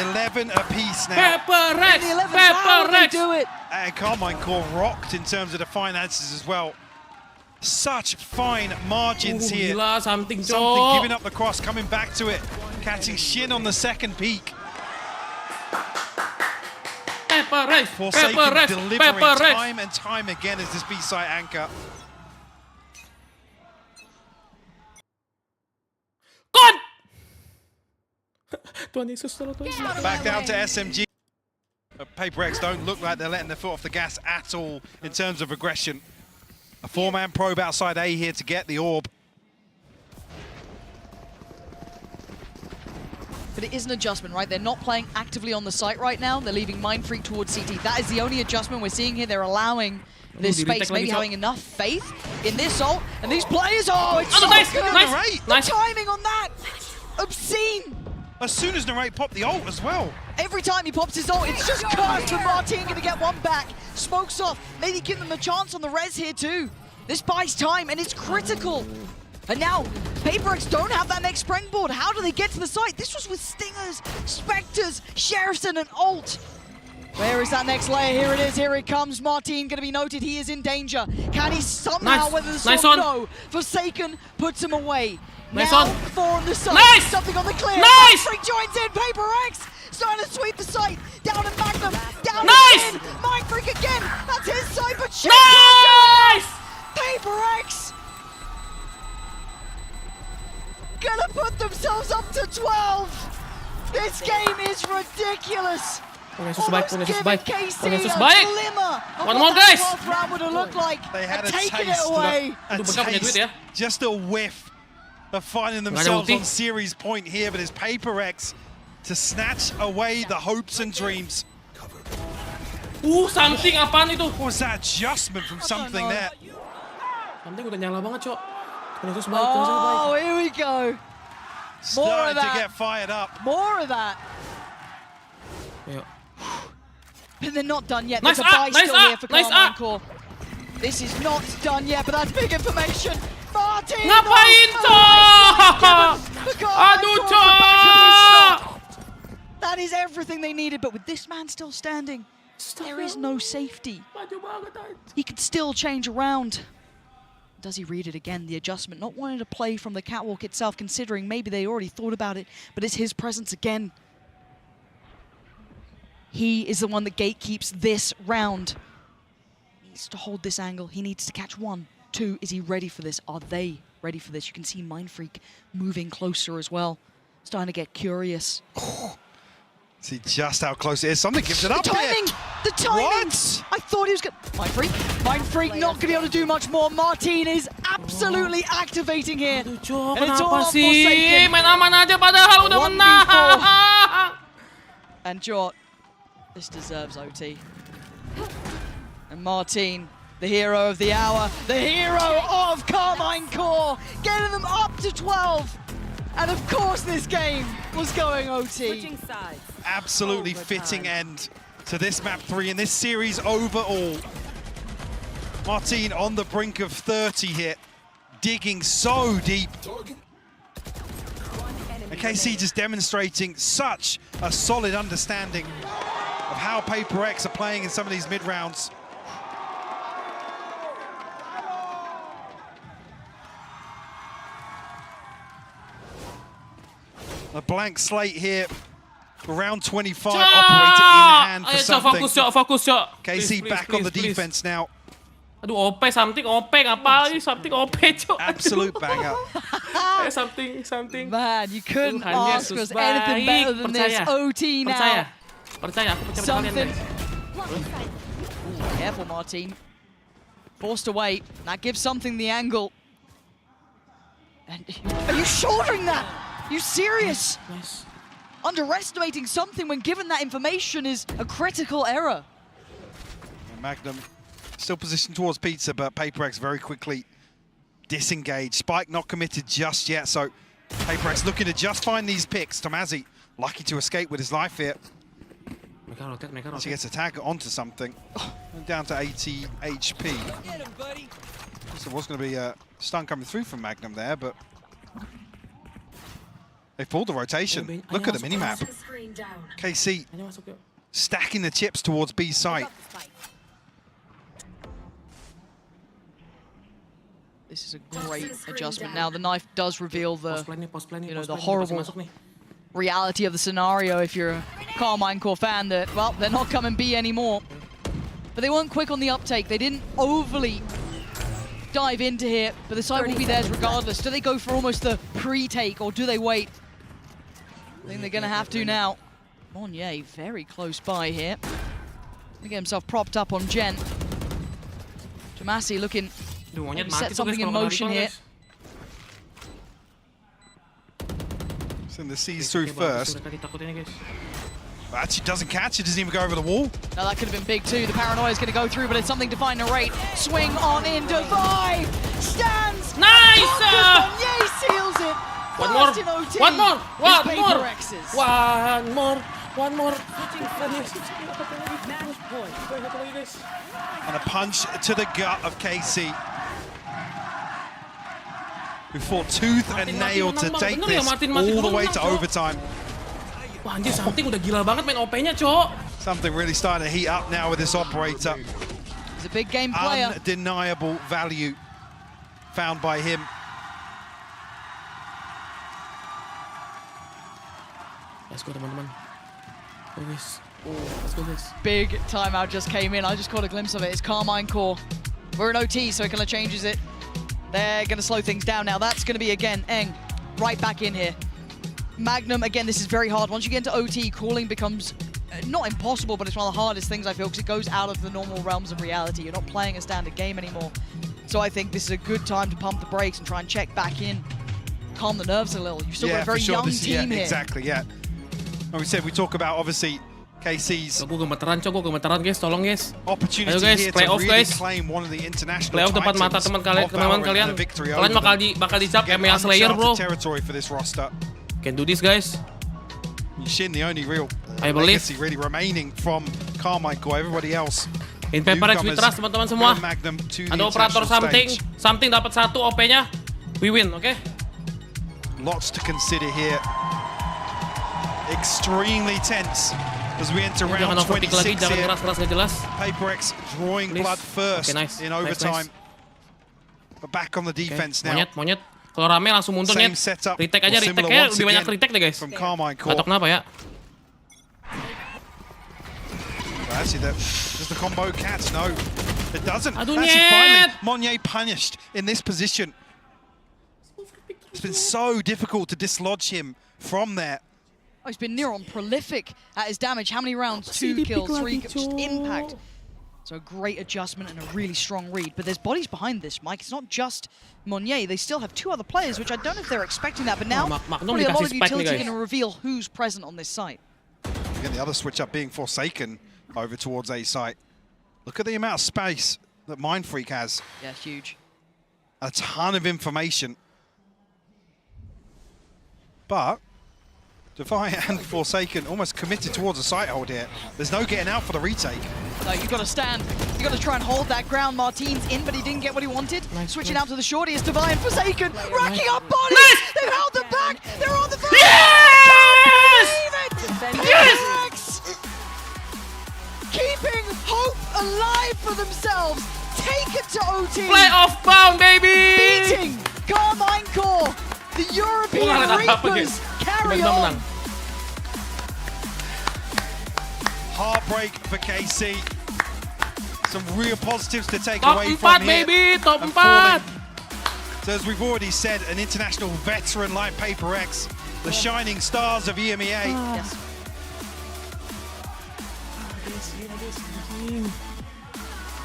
11 apiece now. PRX! Do it. And Carmine Core rocked in terms of the finances as well. Such fine margins here. Gila, something giving up the cross, coming back to it. Catching Shin on the second peak. PRX, Forsaken PRX, delivering PRX. time and time again as this B-side anchor. Kon! Tuhan Yesus, tolong Tuhan Yesus. Back down to SMG. PaperX don't look like they're letting their foot off the gas at all in terms of aggression. A 4-man probe outside A here to get the orb. But it is an adjustment, right? They're not playing actively on the site right now. They're leaving Mindfreak towards CT. That is the only adjustment we're seeing here. They're allowing this space, maybe having enough faith in this ult. And these players, oh, it's so nice, good. nice. The timing on that, obscene. As soon as Narrate popped the ult as well. Every time he pops his ult, it's just cursed, and Martin gonna get one back. Smokes off, maybe give them a chance on the res here too. This buys time, and it's critical. And now, PaperX don't have that next springboard. How do they get to the site? This was with Stingers, Spectres, Sheriffs, and an ult. Where is that next layer? Here it is, here it comes. Martin gonna be noted, he is in danger. Can he somehow weather the storm? No. Forsaken puts him away. Nice now, on. 4 on the side. Nice! Something on the clear. Nice! Mindfreak joins in. PaperX starting to sweep the site. Down in Magnum. Down nice! again. Mindfreak again. That's his side, but shit. Nice! PaperX gonna put themselves up to 12. This game is ridiculous. Almost giving KC a glimmer of One what more, that guys. 12th round would have looked like. They had and a taken taste, it away. just a whiff of finding themselves on series point here, but it's PaperX to snatch away the hopes and dreams. Something apaan itu? What was that adjustment from something there? Something udah nyala banget, Cok. Oh, here we go. More of Starting to that. get fired up. More of that. Ayo. But they're not done yet. Nice There's a buy nice still here for nice Carmine Core. This is not done yet, but that's big information. Martin! Ngapain, Cok? Aduh, Cok! That is everything they needed, but with this man still standing, there is no safety. He could still change around. Does he read it again? The adjustment, not wanting to play from the catwalk itself, considering maybe they already thought about it, but it's his presence again. He is the one that gatekeeps this round. He needs to hold this angle. He needs to catch 1, 2. Is he ready for this? Are they ready for this? You can see Mindfreak moving closer as well. Starting to get curious. See just how close it is. Something gives it up. The timing! The timing! What? I thought he was going to... Mindfreak not going to be able to do much more. Martin is absolutely activating here. And it's all on Forsaken. Main aman aja padahal udah menang. And Jot, this deserves OT. And Martin, the hero of the hour, the hero of Carmine Core, getting them up to 12. And of course this game was going OT. Absolutely fitting end to this map 3 in this series overall. Martin on the brink of 30 here, digging so deep. And KC just demonstrating such a solid understanding of how PaperX are playing in some of these mid-rounds. A blank slate here. Round 25 operator in hand for something. Fokus, Cok. KC back on the defense now. Aduh, OP, something OP, ngapa lagi? Something OP, Cok. Absolute banger. Something. Man, you couldn't ask us anything better than this OT now. Percaya, aku percaya Something. kalian. Careful, Martin. Forced away. That gives something the angle. And are you shouldering that? Are you serious? Nice. Underestimating something when given that information is a critical error. Magnum still positioned towards Pizza, but PaperX very quickly disengaged. Spike not committed just yet, so PaperX looking to just find these picks. Tomazzi lucky to escape with his life here. She gets a tag onto something. Down to 80 HP. So there was going to be a stun coming through from Magnum there, but they pulled the rotation. Look at the minimap. KC stacking the chips towards B site. This is a great adjustment. Now the knife does reveal the, the horrible reality of the scenario if you're a Carmine Core fan that, well, they're not coming B anymore. But they weren't quick on the uptake. They didn't overly dive into here, but the site will be theirs regardless. Do they go for almost the pre-take or do they wait? I think they're going to have to now. Monier very close by here. Gonna get himself propped up on Jen. Donasi looking to set something in motion here. Send the C's through first. But actually doesn't catch it, doesn't even go over the wall. Now that could have been big too. The paranoia is going to go through, but it's something to find narrate. Swing on in, Divide! Stands! Nice! Monier seals it! One more! First in OT. One more! One It's more! PRX's. One more! One more! And a punch to the gut of KC, who fought tooth and nail to take this all the way to overtime. Wah anjir, something udah gila banget main OP-nya, Cok. Something really starting to heat up now with this operator. He's a big game player. Undeniable value found by him. Let's go, teman-teman. Oh, guys. Oh, let's go, guys. Big timeout just came in. I just caught a glimpse of it. It's Carmine Core. We're in OT, so it kind of changes it. They're going to slow things down now. That's going to be, again, Eng right back in here. Magnum, again, this is very hard. Once you get into OT, calling becomes not impossible, but it's one of the hardest things, I feel, because it goes out of the normal realms of reality. You're not playing a standard game anymore. So I think this is a good time to pump the brakes and try and check back in. Calm the nerves a little. You've still got a very young team here. Exactly, yeah. Like we said, we talk about, obviously, KC's guys, tolong guys. Opportunity ayo guys, here play to off really guys. claim one of the international Play off depan mata teman-teman kalian. Kalian bakal dicap MA Slayer, bro. Territory for this roster. Can do this, guys. Shin, the only real I believe legacy really remaining from Carmine Core. Everybody else. In PaperX we trust, teman-teman semua. Ada operator something dapat satu OP-nya. We win, okay? Lots to consider here. Extremely tense as we enter round 26 here. PaperX drawing blood first in overtime. But back on the defense now. Monyet. Kalau rame langsung mundur nih. Retake aja, retake-nya lebih banyak retake deh guys. Gak tau kenapa ya. Actually, does the combo catch? No, it doesn't. Aduh, actually, finally, Monier punished in this position. It's been so difficult to dislodge him from there. Oh, he's been near on prolific at his damage. How many rounds? 2 kills, 3 kills, just impact. So a great adjustment and a really strong read. But there's bodies behind this, Mike. It's not just Monier. They still have 2 other players, which I don't know if they're expecting that. But now, probably a lot of utility going to reveal who's present on this site. Again, the other switch up being Forsaken over towards A site. Look at the amount of space that Mind Freak has. Yeah, huge. A ton of information. But Defy and Forsaken almost committed towards a site hold here. There's no getting out for the retake. No, you've got to stand. You've got to try and hold that ground. Martin's in, but he didn't get what he wanted. Switching out to the shorty is Defy and Forsaken. Racking up bodies! They've held them back! They're on the front! Yes! Yes! Keeping hope alive for themselves. Take it to OT. Playoff bound, baby! Beating Carmine Core. The European Reapers carry on. Heartbreak for KC. Some real positives to take Top away 4, from here. baby! Top 4! So as we've already said, an international veteran like PaperX, the shining stars of EMEA. Yes.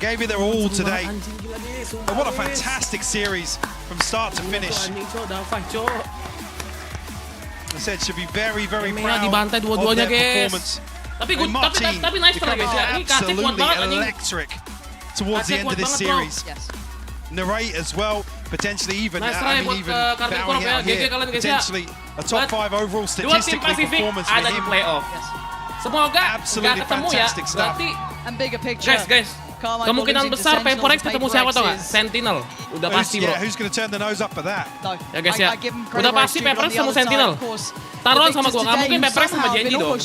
Gave it their all today. And what a fantastic series from start to finish. I said, should be very, very proud dibantai of dua-duanya, their guys. performance. Tapi nice play, guys. Ya. Ini Kasih kuat banget anjing. Electric towards the end of this series. Yes. Narrate as well, potentially even, Nice try buat bowing out here, potentially a top 5 overall statistically performance for ada di him. playoff. Semoga nggak ketemu ya. Berarti and bigger picture. Guys. Kemungkinan besar Paperrex ketemu siapa tau gak? Sentinel. Udah pasti bro. Who's going to turn the nose up for that? Ya guys ya. Udah pasti Paperrex ketemu Sentinel. Taruhan sama gua, gak mungkin Paperrex sama Djaja dong.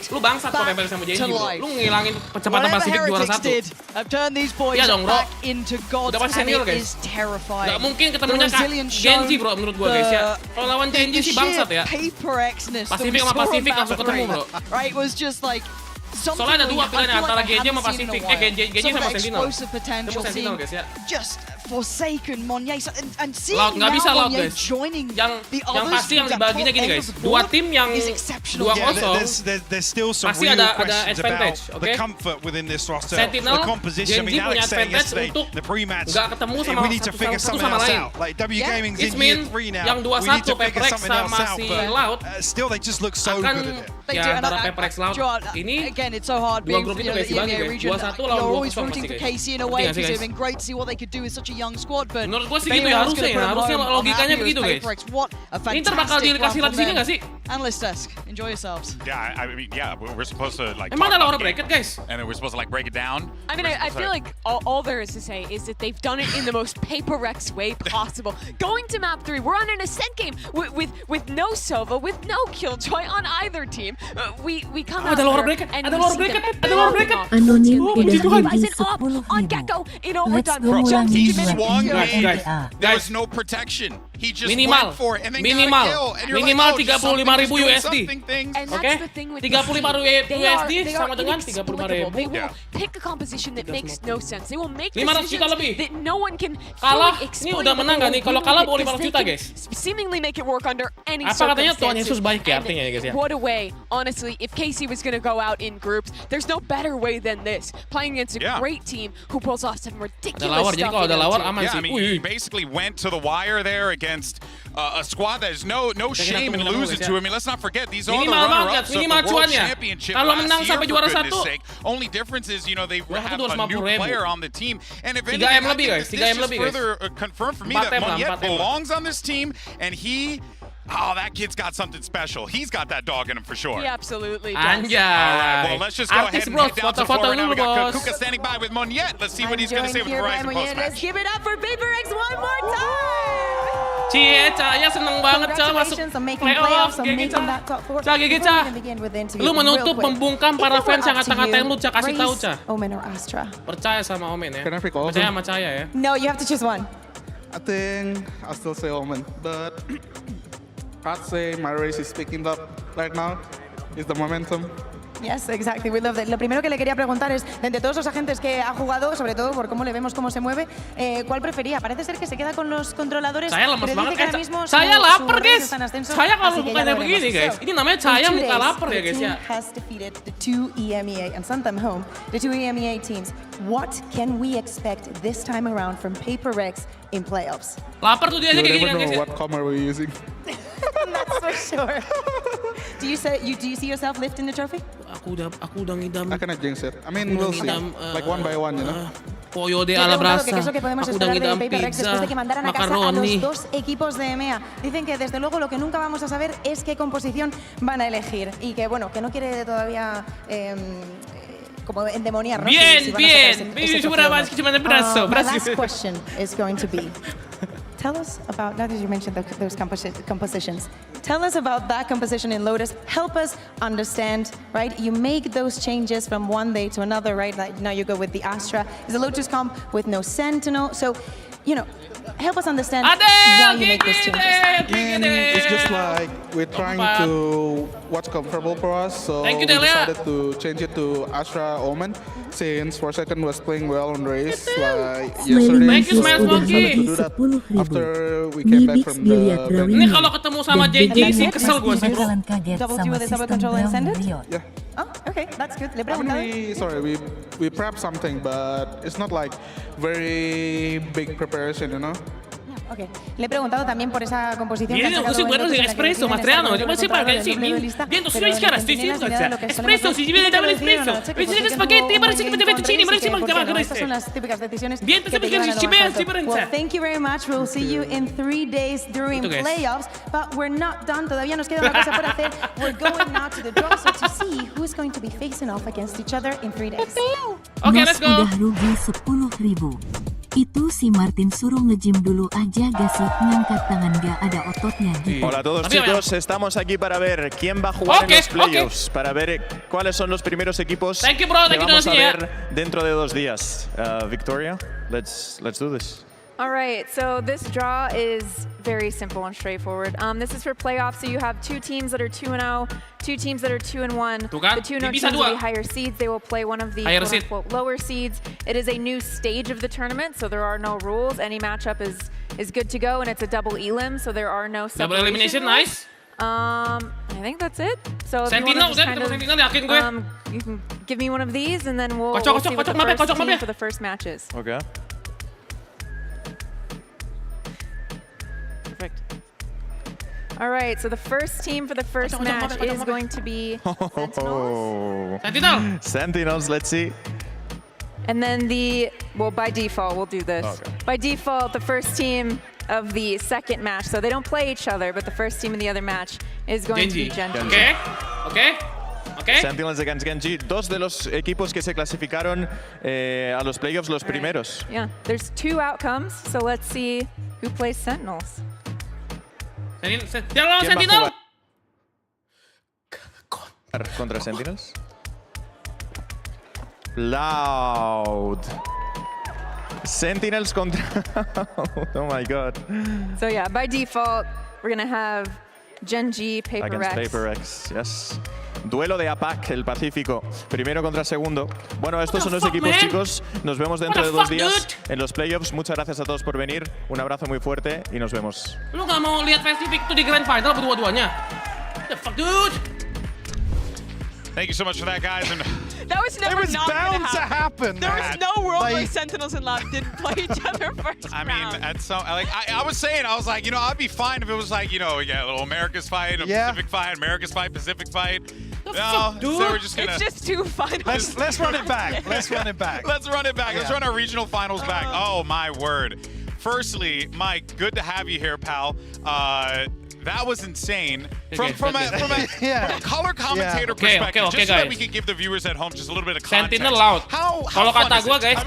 Lu bangsat kalau Paperrex sama Djaja bro. Lu ngilangin kecepatan Pasifik juara 1. Iya dong bro. Udah pasti Sentinel guys. Gak mungkin ketemunya Genji bro menurut gua guys ya. Kalau lawan Genji sih bangsat ya. Pasifik sama Pasifik langsung ketemu bro. Soalnya ada dua pilihan antara Djaja sama Pasifik. Djaja sama Sentinel. Ketemu Sentinel guys ya. Forsaken Monye and seeing Laut nggak bisa Laut Monye guys. joining Yang pasti yang dibaginya gini guys. Dua tim yang 2-0. There's still some pasti real ada questions advantage, about the comfort within this roster, Sentinel, the composition. I mean, Genji punya Alex saying advantage yesterday, untuk the pre-match, nggak ketemu sama we need to figure something else out. Like W Gaming's in year 3 now. Yang We need to figure 2-1 something else sama out. si But Laut still, they just look so good at it. Ya antara Paperrex Laut ini again, it's so hard dua being grup from itu guys the dibagi EMEA guys. region. 2-1 You're lawan always 2-0 rooting pasti for guys. KC in a way because they've been great to see what they could do with such a young squad. But menurut gua sih gitu ya harusnya logikanya begitu guys. What a Inter bakal dikasih lat di sini nggak sih? Analyst desk, enjoy yourselves. Yeah, I mean, yeah, we're supposed to like. Emang ada lawan bracket guys? And then we're supposed to like break it down. I mean, I feel like all there is to say is that they've done it in the most Paperrex way possible. Going to map 3, we're on an ascent game with no Sova, with no Killjoy on either team. We come out ada lawan there bracket, and ada we lawan see bracket, them ada lawan bracket. Anonim udah Bison jadi up on 10.000. Gecko in Let's overtime. go Jumps mulangin into He swung mid. in. There was no protection. He just Minimal, went for it and then minimal, got a kill. And you're minimal like, oh, 35.000 doing USD. something things. And that's Okay? the thing with 35.000 they USD are sama dengan 35.000. They will Yeah. pick a composition that makes no sense. They will make 500 decisions juta lebih. that no one can Kalah, fully ini explain. udah but menang they nggak nih? will Kalau win kalah with bawa it 500 because juta, they guys. can seemingly make it work under any Apa katanya Tuhan circumstances. Yesus baik ya artinya ya guys ya? What a way, honestly, if KC was going to go out in groups, there's no better way than this. Playing against a great team who pulls off some ridiculous Ada lawar, jadi stuff. kalau ada lawar aman Yeah, sih. I mean, he basically went to the wire there against a squad that is no shame in losing to. I mean, let's not forget these are the Minimal runner-ups of minimal the World cuannya. Championship Kalau last menang year, sampai for juara goodness 1. sake. Only difference is, you know, they Juara have 1 a new 250.000. player on the team. And if 3M anything, I lebih, think guys. that 3M this just lebih, guys. further confirmed for me 4M that lah, Moniet 4M lah. belongs on this team, and he... Oh, that kid's got something special. He's got that dog in him for sure. He absolutely does. Anjay. All right, well, let's just go Artis ahead and bros, head down to the foto-foto floor right now. We dulu got bos. Kuka standing by with Moniet. Let's see what he's going to say with Here by Verizon Moniet. Let's post-match. give it up for Paperrex one more time. Cie, Cahaya seneng banget Cah masuk Congratulations on making playoff. playoffs, on Gigi making Cah. that top 4. Cah, Gigi Before Cah. we even begin with the interview, Lu real menutup quick, membungkam if para it were fans yang up to ngata-ngatain you, lu, Cah. Kasih tahu, Race, Cah. Omen or Astra? Percaya sama Omen ya. Can I pick all of Percaya them? sama Cahaya ya. No, you have to choose one. I think I'll still say Omen, but I'd say my race is picking up right now. Is the momentum. Yes, exactly. We love that. Lo primero que le quería preguntar es, de entre todos los agentes que ha jugado, sobre todo por cómo le vemos cómo se mueve, ¿cuál prefería? Parece ser que se queda con los controladores. Saya lemes pero dice banget que ahora guys. mismo Saya su lapar race guys. está en ascenso, Saya kalau así que ya bukannya lo veremos. begini guys. So, Ini namanya in saya 2 muka days, lapar ya the guys team ya. has defeated the 2 EMEA and sent them home. The 2 EMEA teams. What can we expect this time around from Paperrex in playoffs? Lapar tuh dia aja You kayak gini never kan guys know ya. what comma we're using. I'm not so sure. Do you see yourself lifting the trophy? Aku udah ngidam. I cannot jinx it. I mean, we'll see. Like one by one, you know. Pollo de Yo he a la preguntado brasa. qué es lo que podemos Aku udah esperar de ngidam Paperrex pizza, después de que mandaran a casa a macaroni. los 2 equipos de EMEA. Dicen que desde luego lo que nunca vamos a saber es qué composición van a elegir y que bueno, que no quiere todavía como endemoniar, ¿no? Bien, Si van a sacar ese bien. trofeo, Segura ¿no? más que cuma de brazo. My last question is going to be, tell us about, now that you mentioned those compositions, tell us about that composition in Lotus. Help us understand, right? You make those changes from one day to another, right? Like now you go with the Astra. It's a Lotus comp with no Sentinel. So, you know, help us understand why you make those changes. And it's just like we're trying to what's comfortable for us, so Thank you, we Delia. decided to change it to Astra Omen, since for second was playing well on race like yesterday. Thank you, Smiles So we Monkey. decided to do that after we came back from the Ini kalau ketemu sama JJ sih kesel gue sih bro. Double T with the subway controller incentive? Yeah. Oh, okay, that's good. Le I mean, preguntado. we prepped something, but it's not like very big preparation, you know. Ok, le he preguntado también por esa composición. Vieni così guarda di espresso, Matriano, ma si parla sì, viendo su schiera stessa, espresso, si vede da espresso. Vedi spaghetti, ma si poteva fettuccini, ma si mangiava questo. Estas son las típicas decisiones. Viento se perché ci pensi per Well, thank you very much. We'll see you in 3 days during playoffs, but we're not done. Todavía nos queda una cosa por hacer. We're going now to the draw so to see who's going to be facing off against each other in 3 days. Okay, let's go. Udah rugi 10.000. Itu si Martin suruh nge-gym dulu aja gak sih, ngangkat tangan gak ada ototnya gitu. Hola a todos chicos, estamos aquí para ver quién va a jugar en los playoffs, para ver cuáles son los primeros equipos que vamos a ver dentro de 2 días. Victoria, let's do this. All right, so this draw is very simple and straightforward. This is for playoffs, so you have 2 teams that are 2-0, 2 teams that are 2-1. The 2-0 teams will be higher seeds. They will play one of the quote-unquote lower seeds. It is a new stage of the tournament, so there are no rules. Any matchup is good to go, and it's a double elim, so there are no double elimination. Nice. I think that's it. So if you want to just kind of, you can give me one of these, and then we'll see what the first team for the first match is. Okay. Perfect. All right, so the first team for the first match is going to be Sentinels. Sentinels, let's see. And then by default, we'll do this. Okay. By default, the first team of the second match, so they don't play each other, but the first team in the other match is going to be Genji. Okay. Sentinels against Genji, 2 de los equipos que se clasificaron a los playoffs los primeros. Yeah, there's 2 outcomes, so let's see who plays Sentinels. Sentinel. Contra Sentinels. Loud. Sentinels contra. Oh my god. So yeah, by default, we're gonna have Genji, Paperrex. Against Paperrex, yes. Duelo de APAC, el Pacífico. Primero contra segundo. Bueno, estos son los equipos, chicos. Nos vemos dentro de 2 días en los playoffs. Muchas gracias a todos por venir. Un abrazo muy fuerte y nos vemos. Lu nggak mau lihat Pacific tuh di Grand Final berdua-duanya? The fuck, dude? Thank you so much for that, guys. And that was never bound to happen. There was no world where Sentinels and Lab didn't play each other first I mean, that's so, like, I was saying, I was like, you know, I'd be fine if it was like, you know, a little America's fight, a Pacific fight, America's fight, Pacific fight. No, so we're just gonna. It's just 2 finals. Let's run it back. Let's run it back. Let's run it back. Let's run our regional finals back. Oh my word. Firstly, Mike, good to have you here, pal. That was insane. From a color commentator perspective, just so that we can give the viewers at home just a little bit of context. Sentinel Loud. Kalau kata gue guys,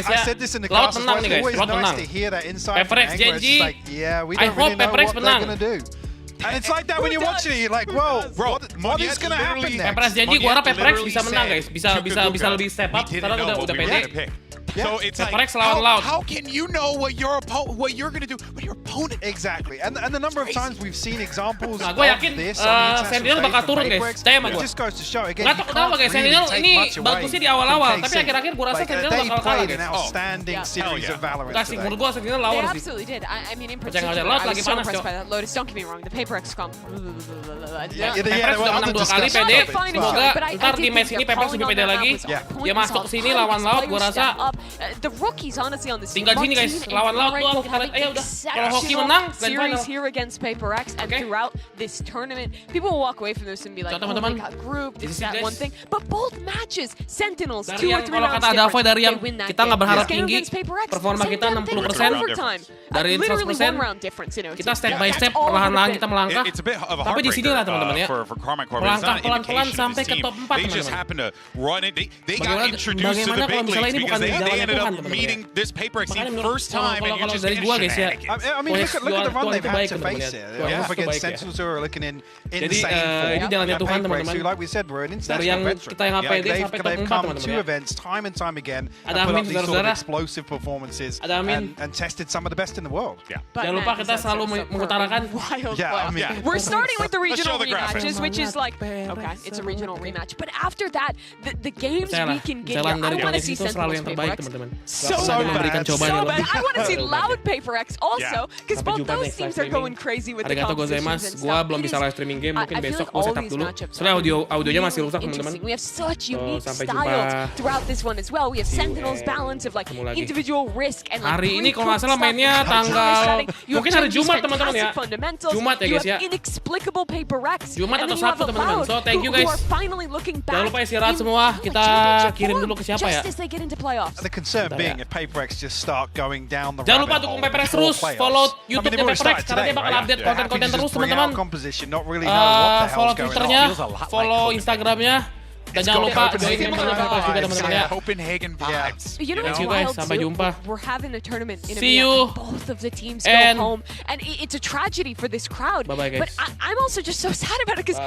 I said this in the class as well. It's always nice to hear that inside from PRX, Genji. Like, yeah, we I don't hope really know PRX what they're gonna do. And it's like that when you're watching it, you're like, whoa, what is gonna happen next? PRX Genji, gue harap PRX bisa menang guys, bisa lebih step up. Sekarang udah pede. So it's like, how can you know what you're gonna do when your opponent? Exactly, and the number of times we've seen examples of this. Sentinel bakal turun guys. It just goes to show again. Nggak tahu kenapa guys, Sentinel ini bagusnya di awal-awal, tapi akhir-akhir gue rasa Sentinel bakal kalah guys. An outstanding series of Valorant. Kasih menurut gue Sentinel lawan sih. They absolutely did. I mean, in particular, I was so impressed by that Lotus. Don't get me wrong, the PaperX scrum. PaperX udah menang 2 kali pede. Semoga ntar di match ini PaperX lebih pede lagi. Dia masuk ke sini lawan Laut, gue rasa. Honestly on this tinggal sini guys, lawan Laut doang kita lihat. Ayo udah. Kalau hoki menang, series here against PaperX and throughout this tournament, people will walk away from this and be like, oh, they got grouped, it's that one thing. But both matches, Sentinels, 2 or 3 rounds different, dari yang kita nggak berharap tinggi, performa kita 60%, dari 100%, kita step by step, perlahan-lahan kita melangkah. Tapi di sini lah teman-teman ya, melangkah pelan-pelan sampai ke top 4 teman-teman. Bagaimana kalau misalnya ini bukan jalannya Tuhan teman-teman. This PaperX team first time and you're just dari gua guys ya. I mean, look at the run they've had to face here. Up against Sentinels who are looking in insane form. Ini jalannya Tuhan teman-teman. Like we said, we're an Dari international yang kita yang APD sampai top 4 they've come teman-teman to ya. events time and time again and Ada put Amin up these sort of saudara-saudara. explosive performances and tested some of the best in the world. Jangan lupa kita selalu mengutarakan. We're starting with the regional rematches, which is like, okay, it's a regional rematch. But after that, the games we can get here, I want to see Sentinels PaperX. teman-teman. So memberikan cobaan yang lebih. I want to see Loud PaperX also, because both those teams are going crazy with the competitions and Gua stuff. belum bisa live streaming game, mungkin besok gua all setup these dulu. matchups Soalnya audionya masih rusak teman-teman. We have such unique sampai styles jumpa. throughout this one as well. We have Sentinel's balance of like individual risk and like hari ini kalau nggak salah mainnya tanggal mungkin hari Jumat teman-teman ya. Jumat ya guys ya. Inexplicable PaperX. Jumat atau Sabtu teman-teman. So thank you guys. Jangan lupa istirahat semua. Kita kirim dulu ke siapa ya? The concern being if PaperX just start going down the Jangan lupa dukung PaperX terus, follow YouTube-nya PaperX karena dia bakal update konten-konten terus teman-teman. Follow Twitternya, follow Instagramnya. Dan jangan lupa join membernya PaperX juga teman-teman ya. Copenhagen vibes. Thank you guys, sampai jumpa. We're having a tournament in See you. Both of the teams go home, and it's a tragedy for this crowd. Bye-bye guys. But I'm also just so sad about it because